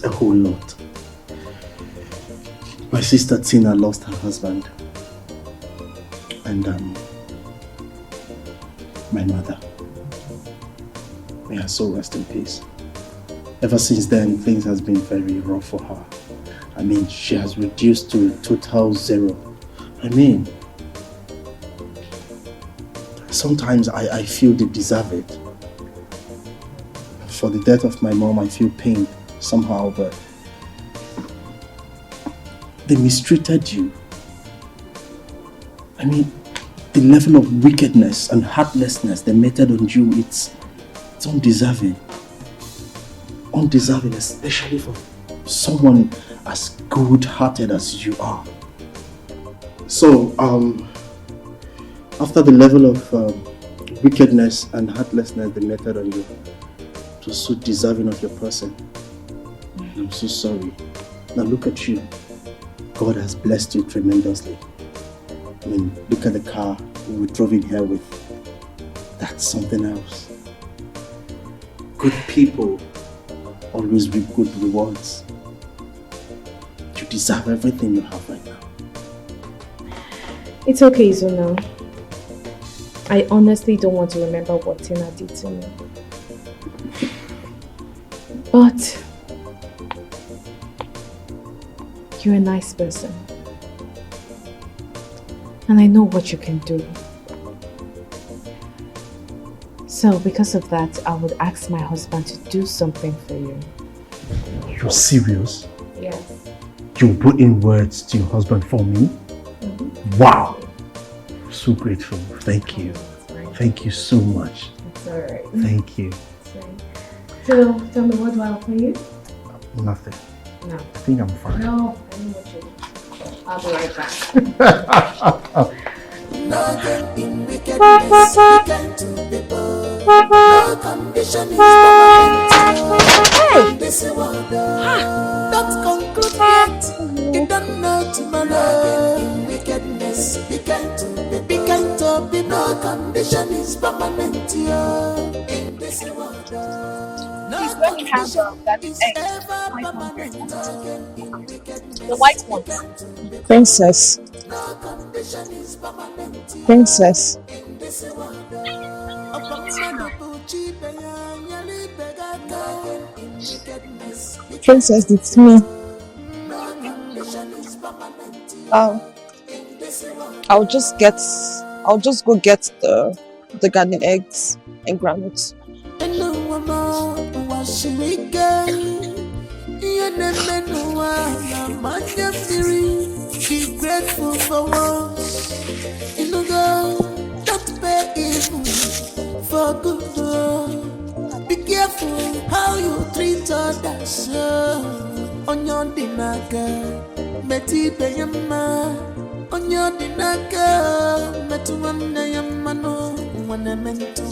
A whole lot. My sister Tina lost her husband. And my mother. May her soul rest in peace. Ever since then, things has been very rough for her. I mean, she has reduced to total zero. I mean, sometimes I feel they deserve it. For the death of my mom, I feel pain somehow, but they mistreated you. I mean, the level of wickedness and heartlessness they meted on you, it's undeserving. Undeserving, especially for someone as good-hearted as you are. So, after the level of wickedness and heartlessness they meted on you, it was so deserving of your person. I'm so sorry. Now look at you. God has blessed you tremendously. I mean, look at the car we drove in here with. That's something else. Good people always reap good rewards. You deserve everything you have right now. It's okay, Zuna. I honestly don't want to remember what Tina did to me. But you're a nice person. And I know what you can do. So because of that, I would ask my husband to do something for you. You're serious? Yes. You put in words to your husband for me? Wow. So grateful. Thank you. Thank you so much. It's alright. Thank you. So tell me, what do I offer you? Nothing. No. I think I'm fine. No, I know what you need. I'll be right back. Nothing in wickedness, wicked to people. No condition is permanent. This world, don't conclude yet. You don't know tomorrow. Nothing in wickedness, wicked to people. No condition is permanent. In this world, no condition is ever permanent. The white one. Princess. Princess. Princess, it's me. I'll just go get the garden eggs and groundnuts. Be grateful for once. In the God, don't pay evil for good. Be careful how you treat others. On your dinaka, Betty Bayama. On your dinaka, Metuana Yamano, when I meant to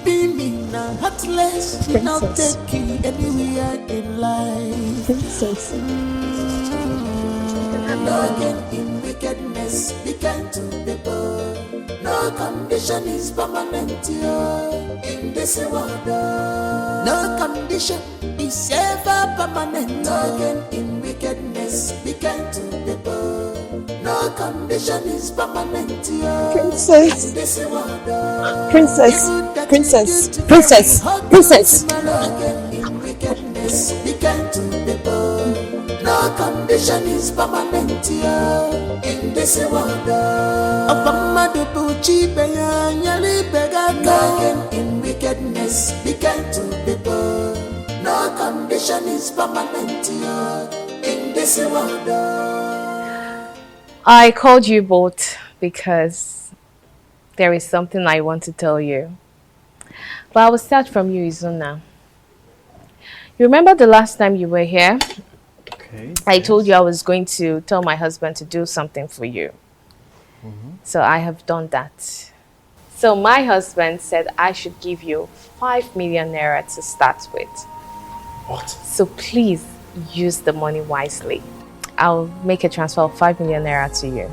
be me now, heartless, not taking anywhere in life. Princess. Nothing in wickedness, be kind to people. No condition is permanent in this world. No condition is ever permanent. Nothing in wickedness, be kind to people. No condition is permanent Princess. in this world. Princess. Princess. Princess. Princess. Nothing in wickedness, be kind to people. No condition is permanent in this world. Nothing in wickedness, be kind to people. No condition is permanent in this world. I called you both because there is something I want to tell you. But I will start from you, Izuna. You remember the last time you were here? Okay. I told you I was going to tell my husband to do something for you. So I have done that. So my husband said I should give you 5 million naira to start with. What? So please use the money wisely. I'll make a transfer of 5 million naira to you.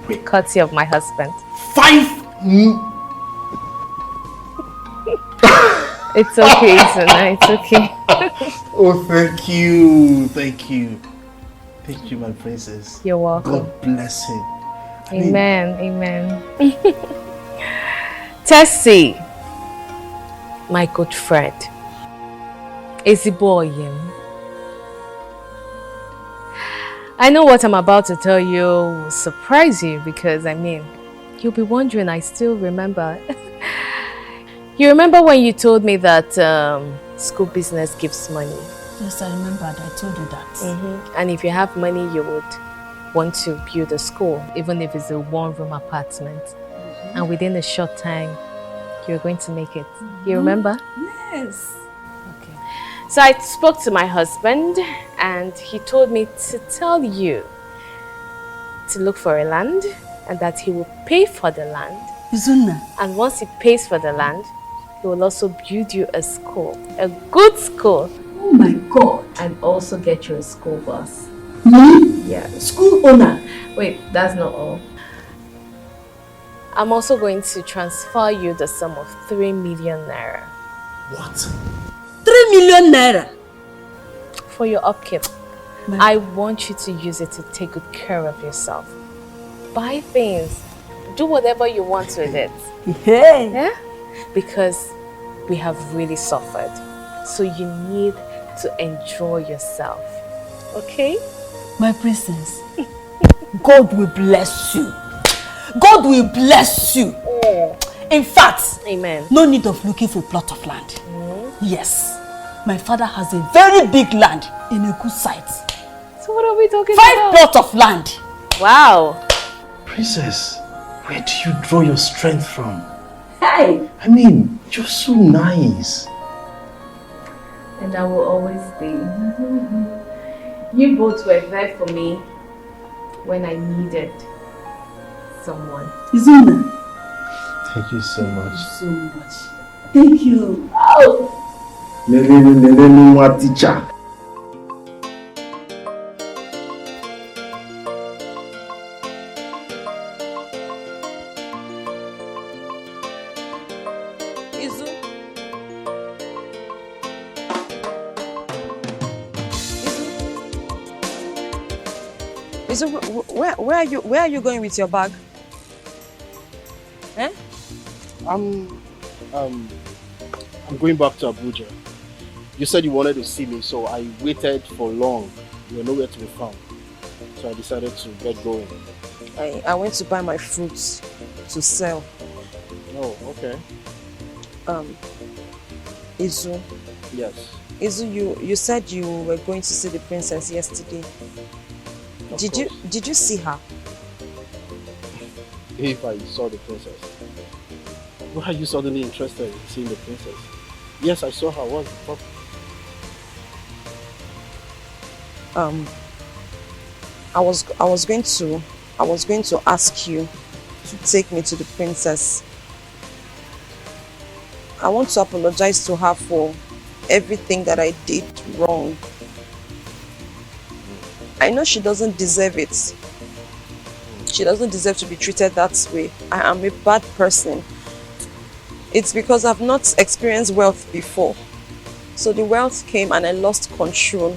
Wait. Courtesy of my husband. 5 It's okay, Izuna, it's okay. Oh, thank you. Thank you. Thank you, my princess. You're welcome. God bless him. Amen, amen. Tessie, my good friend, Ezeboyim. I know what I'm about to tell you will surprise you because, you'll be wondering, I still remember. You remember when you told me that school business gives money? Yes, I remembered. I told you that. And if you have money, you would want to build a school, even if it's a one-room apartment. And within a short time, you're going to make it. You remember? Yes. Okay. So I spoke to my husband and he told me to tell you to look for a land and that he will pay for the land. Izuna. And once he pays for the land, he will also build you a school, a good school. Oh my God. And also get you a school bus. Me? Yeah. School owner. Wait, that's not all. I'm also going to transfer you the sum of 3 million naira. What? 3 million naira? For your upkeep. I want you to use it to take good care of yourself. Buy things. Do whatever you want with it. Yeah. Because we have really suffered. So you need to enjoy yourself. Okay? My princess, God will bless you. God will bless you. In fact, amen. No need of looking for a plot of land. Yes, my father has a very big land in a good site. So what are we talking 5 about? plots of land. Wow. Princess, where do you draw your strength from? Hey! I mean, you're so nice. And I will always be. You both were there for me when I needed someone. Izuna. Thank you so much. So much. Thank you. Oh. Teacher. So where are you going with your bag? Eh? I'm going back to Abuja. You said you wanted to see me, so I waited for long. You were nowhere to be found. So I decided to get going. I went to buy my fruits to sell. Oh, okay. Izu. Yes. Izu, you said you were going to see the princess yesterday. Did you see her? If I saw the princess. Why are you suddenly interested in seeing the princess? Yes, I saw her. What's the problem? I was going to ask you to take me to the princess. I want to apologize to her for everything that I did wrong. I know she doesn't deserve it. She doesn't deserve to be treated that way. I am a bad person. It's because I've not experienced wealth before. So the wealth came and I lost control.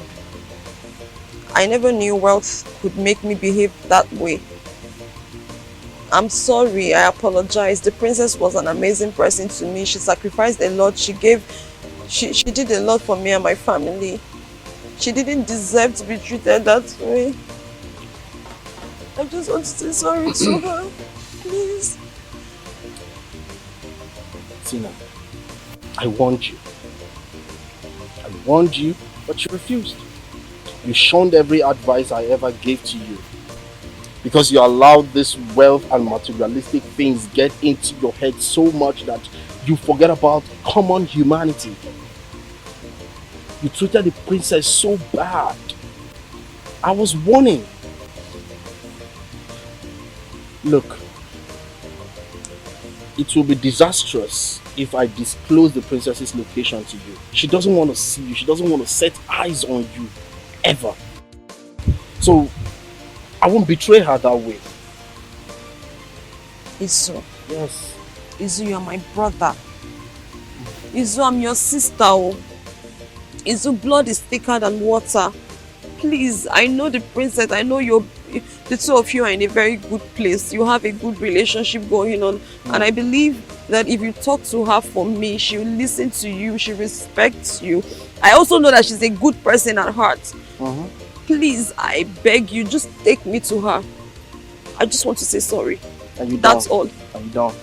I never knew wealth could make me behave that way. I'm sorry, I apologize. The princess was an amazing person to me. She sacrificed a lot. She did a lot for me and my family. She didn't deserve to be treated that way. I just want to say sorry to her. Please. Tina, I warned you. I warned you, but you refused. You shunned every advice I ever gave to you. Because you allowed this wealth and materialistic things get into your head so much that you forget about common humanity. You treated the princess so bad. I was warning. Look, it will be disastrous if I disclose the princess's location to you. She doesn't want to see you. She doesn't want to set eyes on you, ever. So, I won't betray her that way. Izu. Yes. Izu, you're my brother. Izu, I'm your sister. Izu, blood is thicker than water. Please, I know the princess. I know the two of you are in a very good place. You have a good relationship going on. And I believe that if you talk to her for me, she will listen to you. She respects you. I also know that she's a good person at heart. Please, I beg you, just take me to her. I just want to say sorry. Are you That's done? all. Are you done?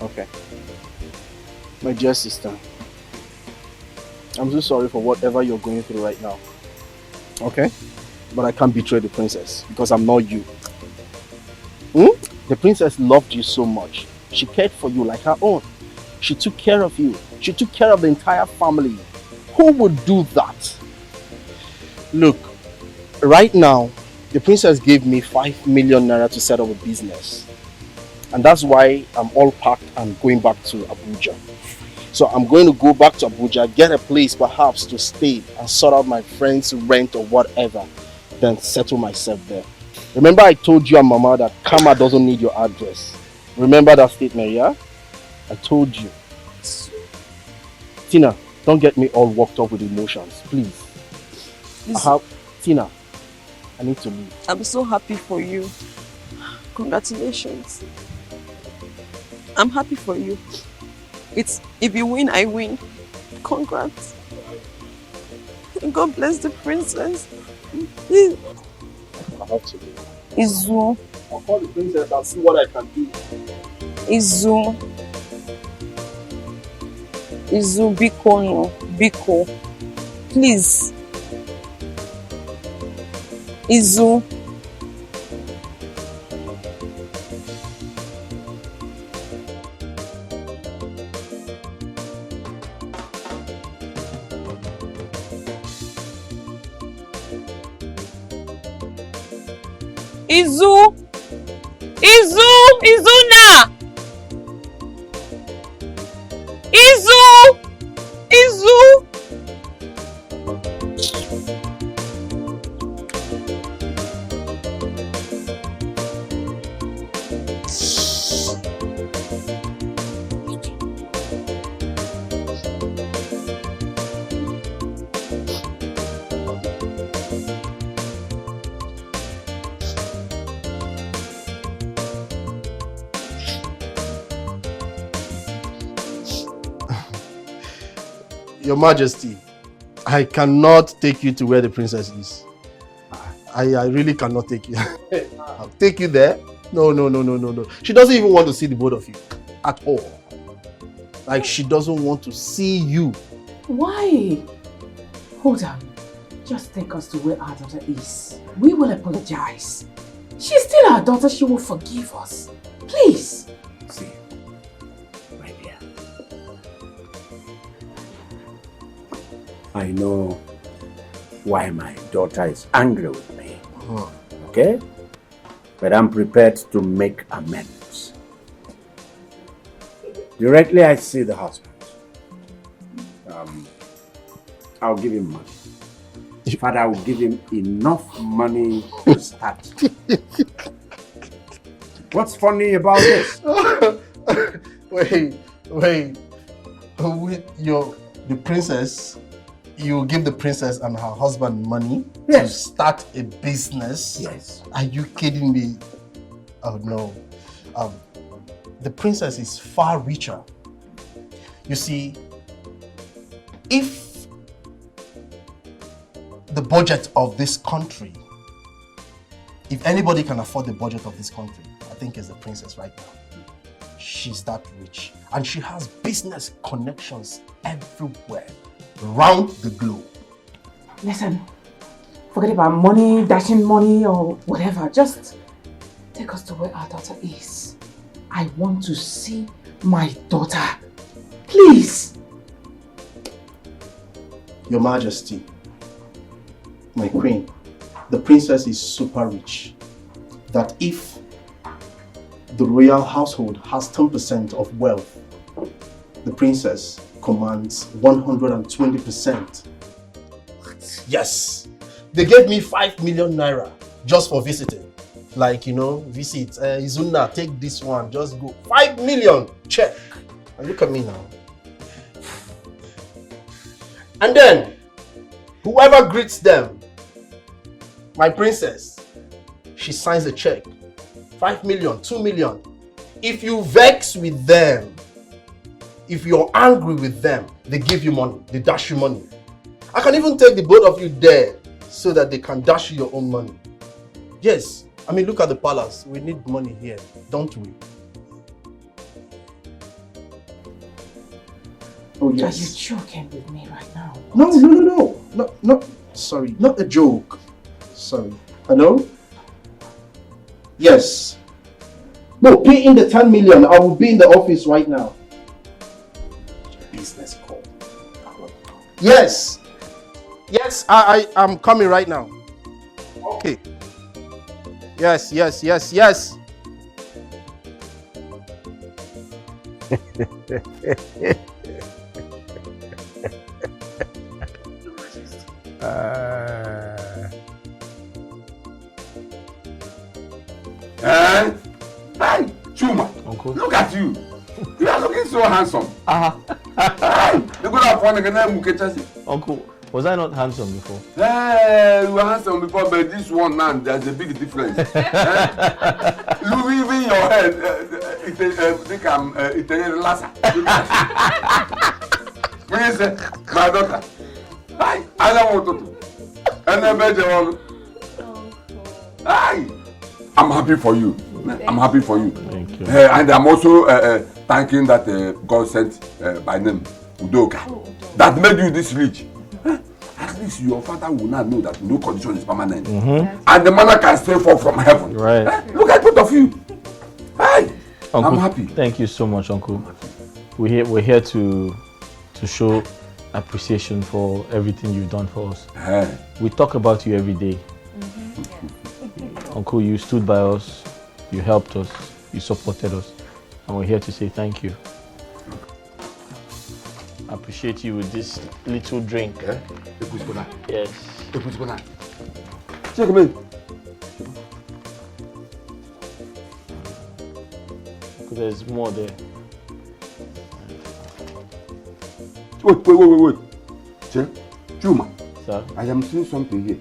Okay. My dear sister, I'm so sorry for whatever you're going through right now. Okay? But I can't betray the princess because I'm not you. The princess loved you so much. She cared for you like her own. She took care of you. She took care of the entire family. Who would do that? Look, right now, the princess gave me 5 million naira to set up a business. And that's why I'm all packed and going back to Abuja. So I'm going to go back to Abuja, get a place perhaps to stay and sort out my friend's rent or whatever, then settle myself there. Remember I told you and Mama that Karma doesn't need your address. Remember that statement, yeah? I told you. Tina, don't get me all worked up with emotions, please. Tina, I need to leave. I'm so happy for you. Congratulations. I'm happy for you. If you win, I win. Congrats. God bless the princess. I have to leave. Izu, I'll call the princess and see what I can do. Izu, Biko, no. Biko. Please. Izu. Izuna! Izu! Your Majesty, I cannot take you to where the princess is. I really cannot take you. I'll take you there. No. She doesn't even want to see the both of you at all. Like, she doesn't want to see you. Why? Hold on. Just take us to where our daughter is. We will apologize. She's still our daughter. She will forgive us. Please. See, my dear. I know why my daughter is angry with me. Okay? But I'm prepared to make amends. Directly I see the husband. I'll give him money. Father, I will give him enough money to start. What's funny about this? Wait. The princess, you give the princess and her husband money to start a business? Yes. Are you kidding me? Oh no. The princess is far richer. You see, if the budget of this country, if anybody can afford the budget of this country, I think it's the princess right now. She's that rich. And she has business connections everywhere, around the globe. Listen, forget about money, dashing money or whatever. Just take us to where our daughter is. I want to see my daughter. Please. Your Majesty, my queen, the princess is super rich. That if the royal household has 10% of wealth, the princess commands 120%. Yes. They gave me 5 million naira just for visiting. Like, visit Izuna, take this one, just go. 5 million, check. And look at me now. And then, whoever greets them, my princess, she signs a check. 5 million, 2 million. If you vex with them, if you're angry with them, they give you money, they dash you money. I can even take the both of you there so that they can dash you your own money. Yes, I mean, look at the palace. We need money here, don't we? Oh, yes. Are you joking with me right now? No. Sorry, not a joke. Sorry. Hello? Yes. No, pay in the 10 million. I will be in the office right now. Business call. Yes. Yes, I'm coming right now. Okay. Yes. Hey, Chuma, Uncle. Look at you. You are looking so handsome. You could have won again, Uncle, was I not handsome before? Hey, you were handsome before, but this one now, there's a big difference. Look, even your head, think I'm Italian Lassa. My daughter. Hi, I don't want to. And then better one. Hi. I'm happy for you. I'm happy for you. Thank you. And I'm also thanking that God sent by name Udoka that made you this rich. At least your father will not know that no condition is permanent. And the manna can still fall from heaven. Right. Look at both of you. Hey, Uncle, I'm happy. Thank you so much, Uncle. We're here to show appreciation for everything you've done for us. We talk about you every day. Uncle, you stood by us, you helped us, you supported us, and we're here to say thank you. I appreciate you with this little drink. Yes. Check me. There's more there. Wait. Check. Chuma. Sir? I am seeing something here.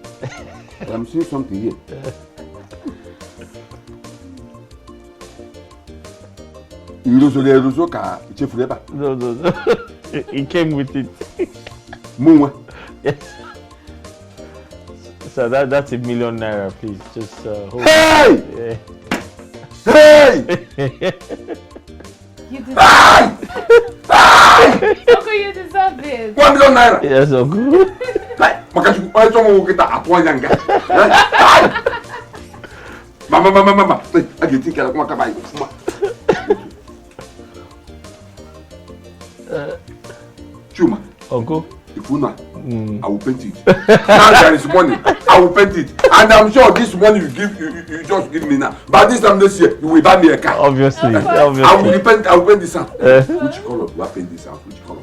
No. It came with it. Yes. So that's £1 million, please. Just hold Hey! it. Yeah. Hey! You deserve it. Uncle, you deserve this. £1 million. Yes, Uncle. Mama. I get think I come back. Chuma. Uncle. If you know, I will paint it. Now there is money, I will paint it. And I'm sure this money you just give me now. But this time this year, you will buy me a car. Obviously. I will paint this house. Which color do I paint this house? Which color?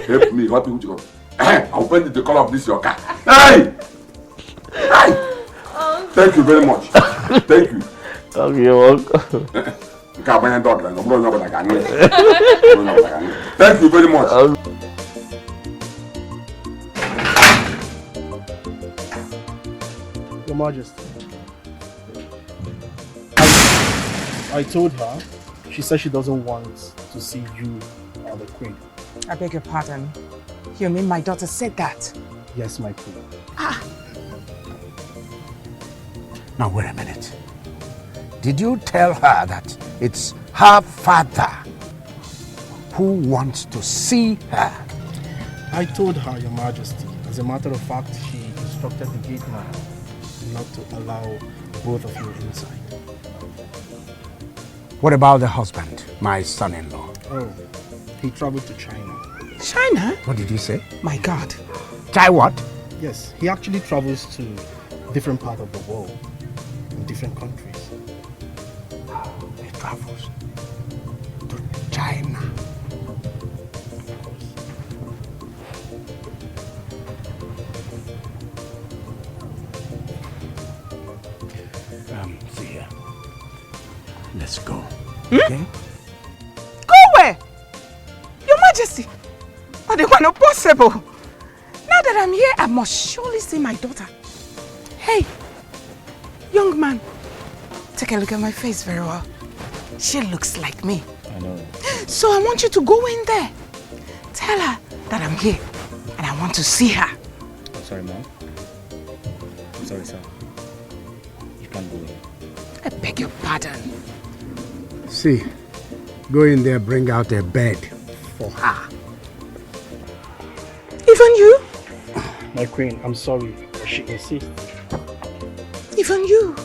Help me, which color? I will paint the color of this your car. Hey! Thank you very much. Thank you. Okay, you're welcome. Thank you very much. Your Majesty. I told her. She said she doesn't want to see you or the Queen. I beg your pardon. You mean my daughter said that? Yes, my Queen. Now, wait a minute. Did you tell her that it's her father who wants to see her? I told her, Your Majesty. As a matter of fact, she instructed the gate man not to allow both of you inside. What about the husband, my son-in-law? Oh, he traveled to China. China? What did you say? My God. China what? Yes, he actually travels to different parts of the world, in different countries. He travels to China. See here. Let's go. Okay? Go where? Your Majesty. But they were not possible. Now that I'm here, I must surely see my daughter. Hey, young man, take a look at my face very well. She looks like me. I know. So I want you to go in there. Tell her that I'm here and I want to see her. I'm sorry, Mom. I'm sorry, sir. You can't go in. I beg your pardon. See, go in there, bring out a bed for her. Even you? My Queen, I'm sorry. She insists. Even you?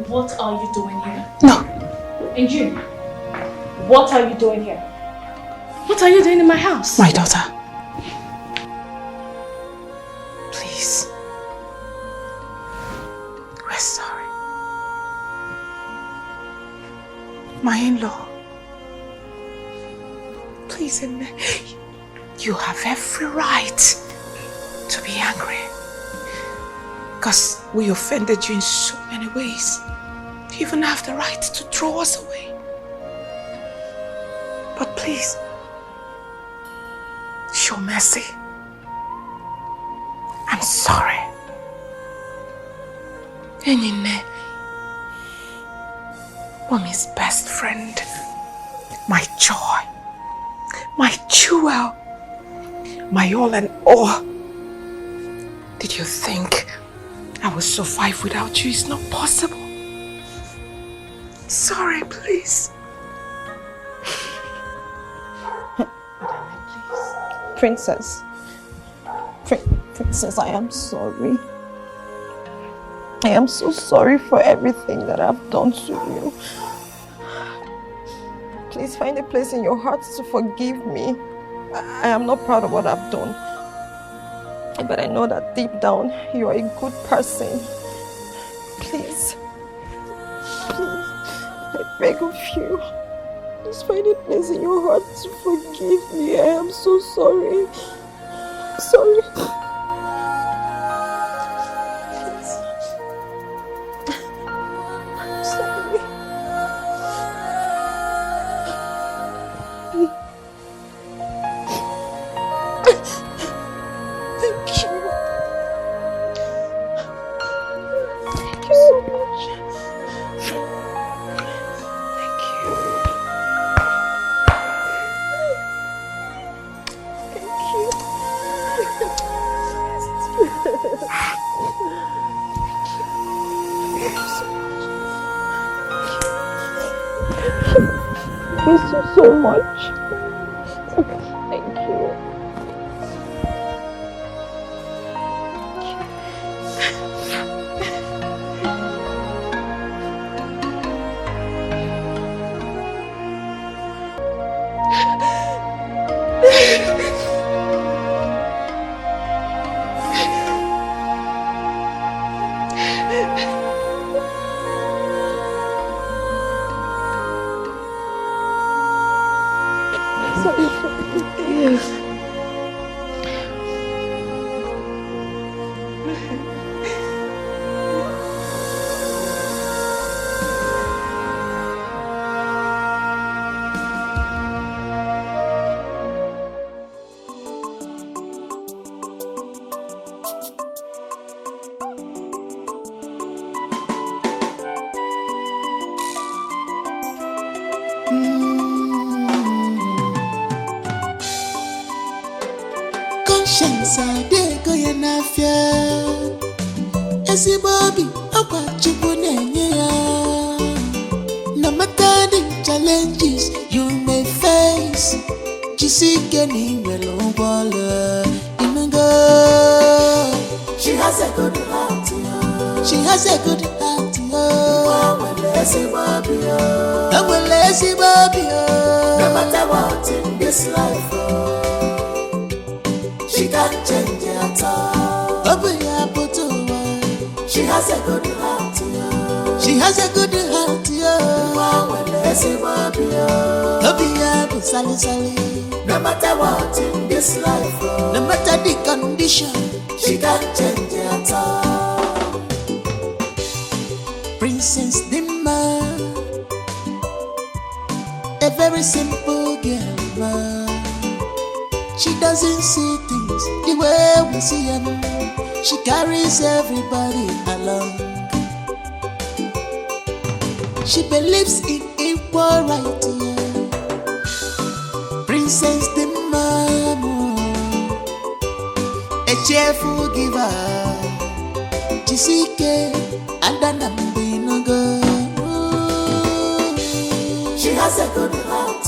What are you doing here? No. And you? What are you doing here? What are you doing in my house? My daughter. Please. We're sorry. My in-law. You have every right to be angry. Because we offended you in so many ways. You even have the right to throw us away. But please, show mercy. I'm sorry. Enyine, Mommy's best friend, my joy, my jewel, my all and all. Did you think I will survive without you? It's not possible. Sorry, please. Princess. Princess, I am sorry. I am so sorry for everything that I've done to you. Please find a place in your heart to forgive me. I am not proud of what I've done. But I know that deep down, you are a good person. Please. I beg of you. Just find a place in your heart to forgive me. I am so sorry. Sorry. Thank you so much. Thank you. Conscience adego ya n'afia ezigbo obi akwa Chukwu na-enye ya. No matter the challenges you may face, jisike n'iwere ụgbọala inugo. She has a good heart, she has a good heart. Nwele ezigbo obi. No matter what in this life, she can't change at all. She has a good heart. She has a good heart. No matter what in this life, no matter the condition, she can't change at all. Princess Dimma, a very simple girl. She doesn't see things the way we see them. She carries everybody along. She believes in equal right. Princess Dimma, a cheerful giver. Jisike and Anambinogo. She has a good heart.